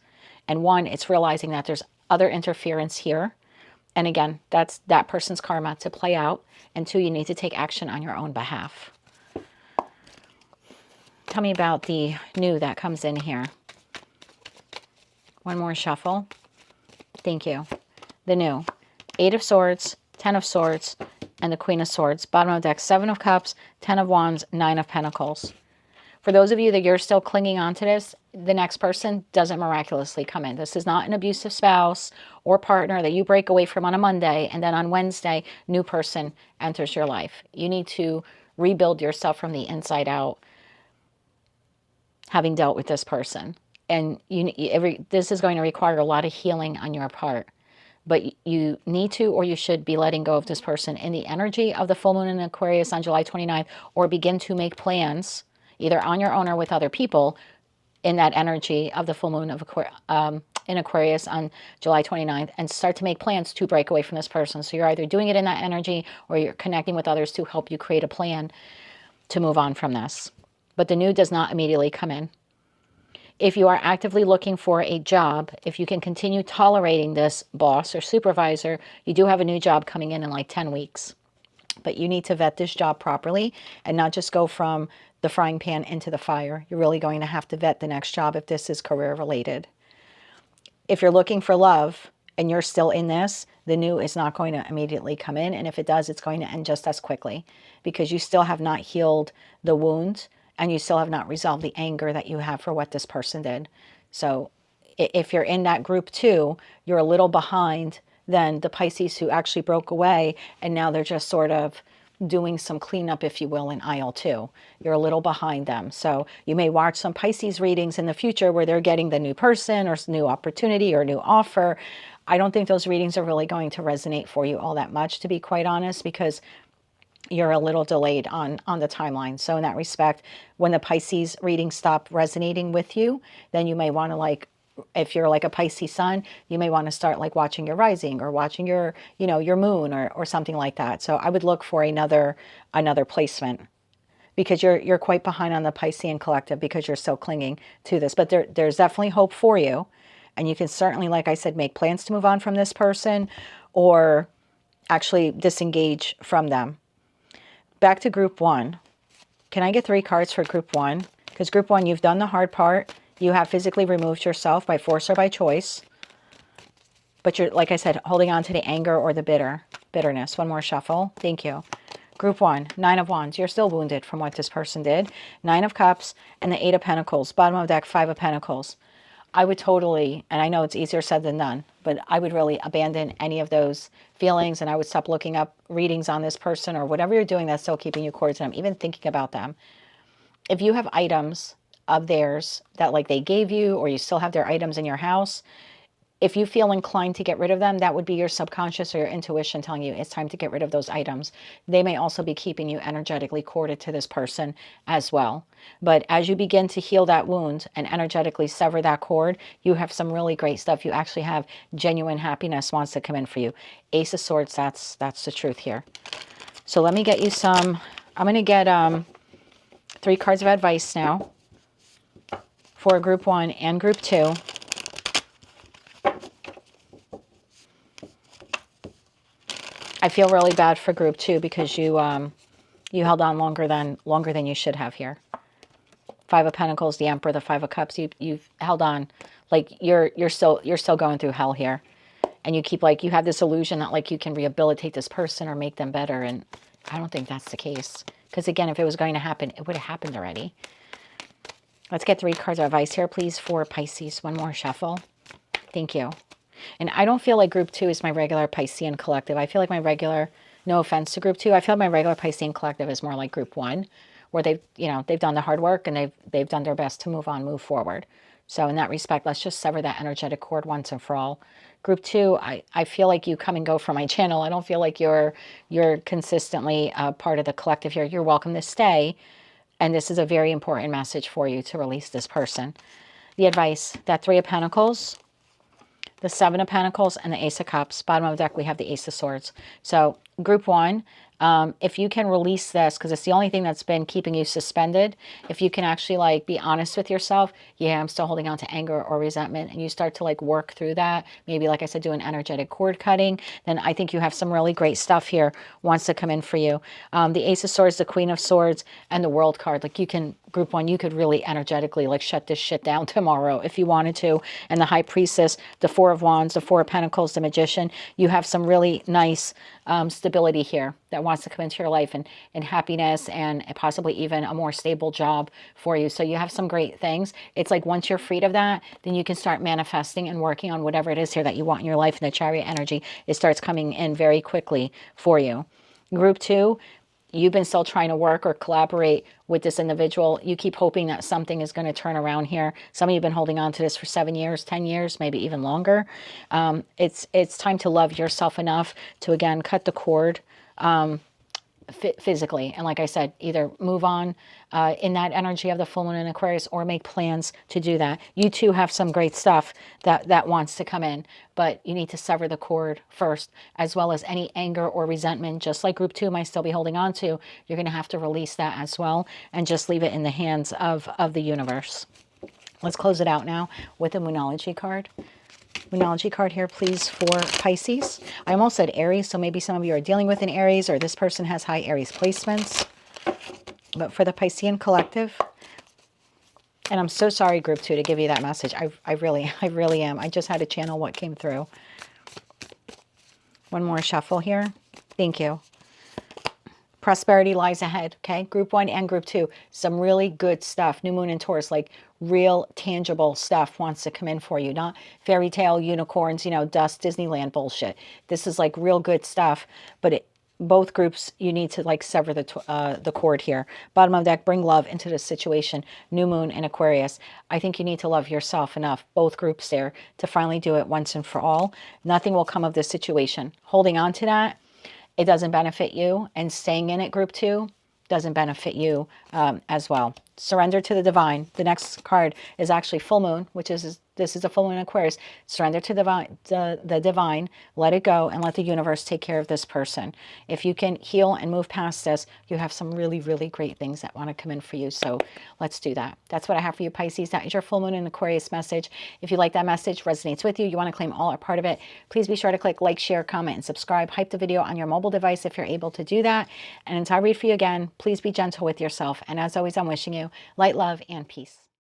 Speaker 1: And one, it's realizing that there's other interference here. And again, that's that person's karma to play out. And two, you need to take action on your own behalf. Tell me about the new that comes in here. One more shuffle. Thank you. The new. 8 of Swords, 10 of Swords, and the Queen of Swords. Bottom of deck, 7 of Cups, 10 of Wands, 9 of Pentacles. For those of you that you're still clinging on to this, the next person doesn't miraculously come in. This is not an abusive spouse or partner that you break away from on a Monday, and then on Wednesday, new person enters your life. You need to rebuild yourself from the inside out, having dealt with this person. And this is going to require a lot of healing on your part. But you need to, or you should be letting go of this person in the energy of the full moon in Aquarius on July 29th, or begin to make plans either on your own or with other people in that energy of the full moon of in Aquarius on July 29th, and start to make plans to break away from this person. So you're either doing it in that energy, or you're connecting with others to help you create a plan to move on from this. But the new does not immediately come in. If you are actively looking for a job, if you can continue tolerating this boss or supervisor, you do have a new job coming in like 10 weeks. But you need to vet this job properly and not just go from the frying pan into the fire. You're really going to have to vet the next job if this is career related. If you're looking for love and you're still in this, the new is not going to immediately come in. And if it does, it's going to end just as quickly, because you still have not healed the wound and you still have not resolved the anger that you have for what this person did. So if you're in that group too, you're a little behind than the Pisces who actually broke away, and now they're just sort of doing some cleanup, if you will, in aisle 2. You're a little behind them. So you may watch some Pisces readings in the future where they're getting the new person or new opportunity or new offer. I don't think those readings are really going to resonate for you all that much, to be quite honest, because you're a little delayed on the timeline. So in that respect, when the Pisces readings stop resonating with you, then you may want to, if you're like a Pisces sun, you may want to start watching your rising or watching your, your moon or something like that. So I would look for another placement, because you're quite behind on the Piscean collective because you're still clinging to this. But there's definitely hope for you. And you can certainly, like I said, make plans to move on from this person or actually disengage from them. Back to group 1. Can I get 3 cards for group 1? Because group 1, you've done the hard part. You have physically removed yourself by force or by choice. But you're, like I said, holding on to the anger or the bitterness. One more shuffle. Thank you. Group 1, 9 of Wands. You're still wounded from what this person did. 9 of Cups and the 8 of Pentacles. Bottom of deck, 5 of Pentacles. I would totally, and I know it's easier said than done, but I would really abandon any of those feelings, and I would stop looking up readings on this person or whatever you're doing that's still keeping you cords them, even thinking about them. if you have items of theirs that like they gave you, or you still have their items in your house, if you feel inclined to get rid of them, that would be your subconscious or your intuition telling you it's time to get rid of those items. They may also be keeping you energetically corded to this person as well. But as you begin to heal that wound and energetically sever that cord, you have some really great stuff. You actually have genuine happiness wants to come in for you. Ace of Swords, that's the truth here. So let me get you some, I'm going to get 3 cards of advice now for group 1 and group 2. I feel really bad for group 2 because you held on longer than you should have here. 5 of Pentacles, the Emperor, the 5 of Cups. You've held on like you're still going through hell here, and you keep like you have this illusion that like you can rehabilitate this person or make them better, and I don't think that's the case. Because again, if it was going to happen, it would have happened already. Let's get 3 cards of advice here, please, for Pisces. One more shuffle. Thank you. And I don't feel like group 2 is my regular Piscean collective. I feel like my regular, no offense to group 2, I feel like my regular Piscean collective is more like group 1, where they've done the hard work and they've done their best to move on, move forward. So in that respect, let's just sever that energetic cord once and for all. Group 2, I feel like you come and go from my channel. I don't feel like you're consistently part of the collective here. You're welcome to stay. And this is a very important message for you to release this person. The advice, that 3 of Pentacles, the 7 of Pentacles, and the Ace of Cups. Bottom of the deck, we have the Ace of Swords. So group 1, if you can release this, because it's the only thing that's been keeping you suspended, if you can actually like be honest with yourself, yeah, I'm still holding on to anger or resentment, and you start to like work through that, maybe like I said, do an energetic cord cutting, then I think you have some really great stuff here wants to come in for you. The Ace of Swords, the Queen of Swords, and the World card, like you can, group 1, you could really energetically like shut this shit down tomorrow if you wanted to. And the High Priestess, the 4 of Wands, the 4 of Pentacles, the Magician, you have some really nice stability here that wants to come into your life, and happiness, and possibly even a more stable job for you. So you have some great things. It's like once you're freed of that, then you can start manifesting and working on whatever it is here that you want in your life. And the Chariot energy, it starts coming in very quickly for you. Group 2, you've been still trying to work or collaborate with this individual. You keep hoping that something is going to turn around here. Some of you have been holding on to this for 7 years, 10 years, maybe even longer. It's time to love yourself enough to, again, cut the cord physically. And like I said, either move on in that energy of the full moon in Aquarius, or make plans to do that. You too have some great stuff that wants to come in, but you need to sever the cord first, as well as any anger or resentment, just like group 2 might still be holding on to. You're going to have to release that as well, and just leave it in the hands of the universe. Let's close it out now with a Moonology card. Moonology card here, please, for Pisces. I almost said Aries, so maybe some of you are dealing with an Aries, or this person has high Aries placements. But for the Piscean collective, and I'm so sorry, group 2, to give you that message. I really am. I just had to channel what came through. One more shuffle here. Thank you. Prosperity lies ahead, okay? Group 1 and group 2, some really good stuff. New moon in Taurus, like real tangible stuff wants to come in for you. Not fairy tale unicorns, dust, Disneyland bullshit. This is like real good stuff, but both groups, you need to like sever the cord here. Bottom of the deck, bring love into this situation. New moon in Aquarius. I think you need to love yourself enough, both groups there, to finally do it once and for all. Nothing will come of this situation. Holding on to that, it doesn't benefit you, and staying in it, group 2, doesn't benefit you as well. Surrender to the divine. The next card is actually full moon, which is, this is a full moon in Aquarius. Surrender to the divine, let it go, and let the universe take care of this person. If you can heal and move past this, you have some really, really great things that want to come in for you. So let's do that. That's what I have for you, Pisces. That is your full moon in Aquarius message. If you like that message, resonates with you, you want to claim all or part of it, please be sure to click like, share, comment, and subscribe. Hype the video on your mobile device if you're able to do that. And until I read for you again, please be gentle with yourself. And as always, I'm wishing you light, love, and peace.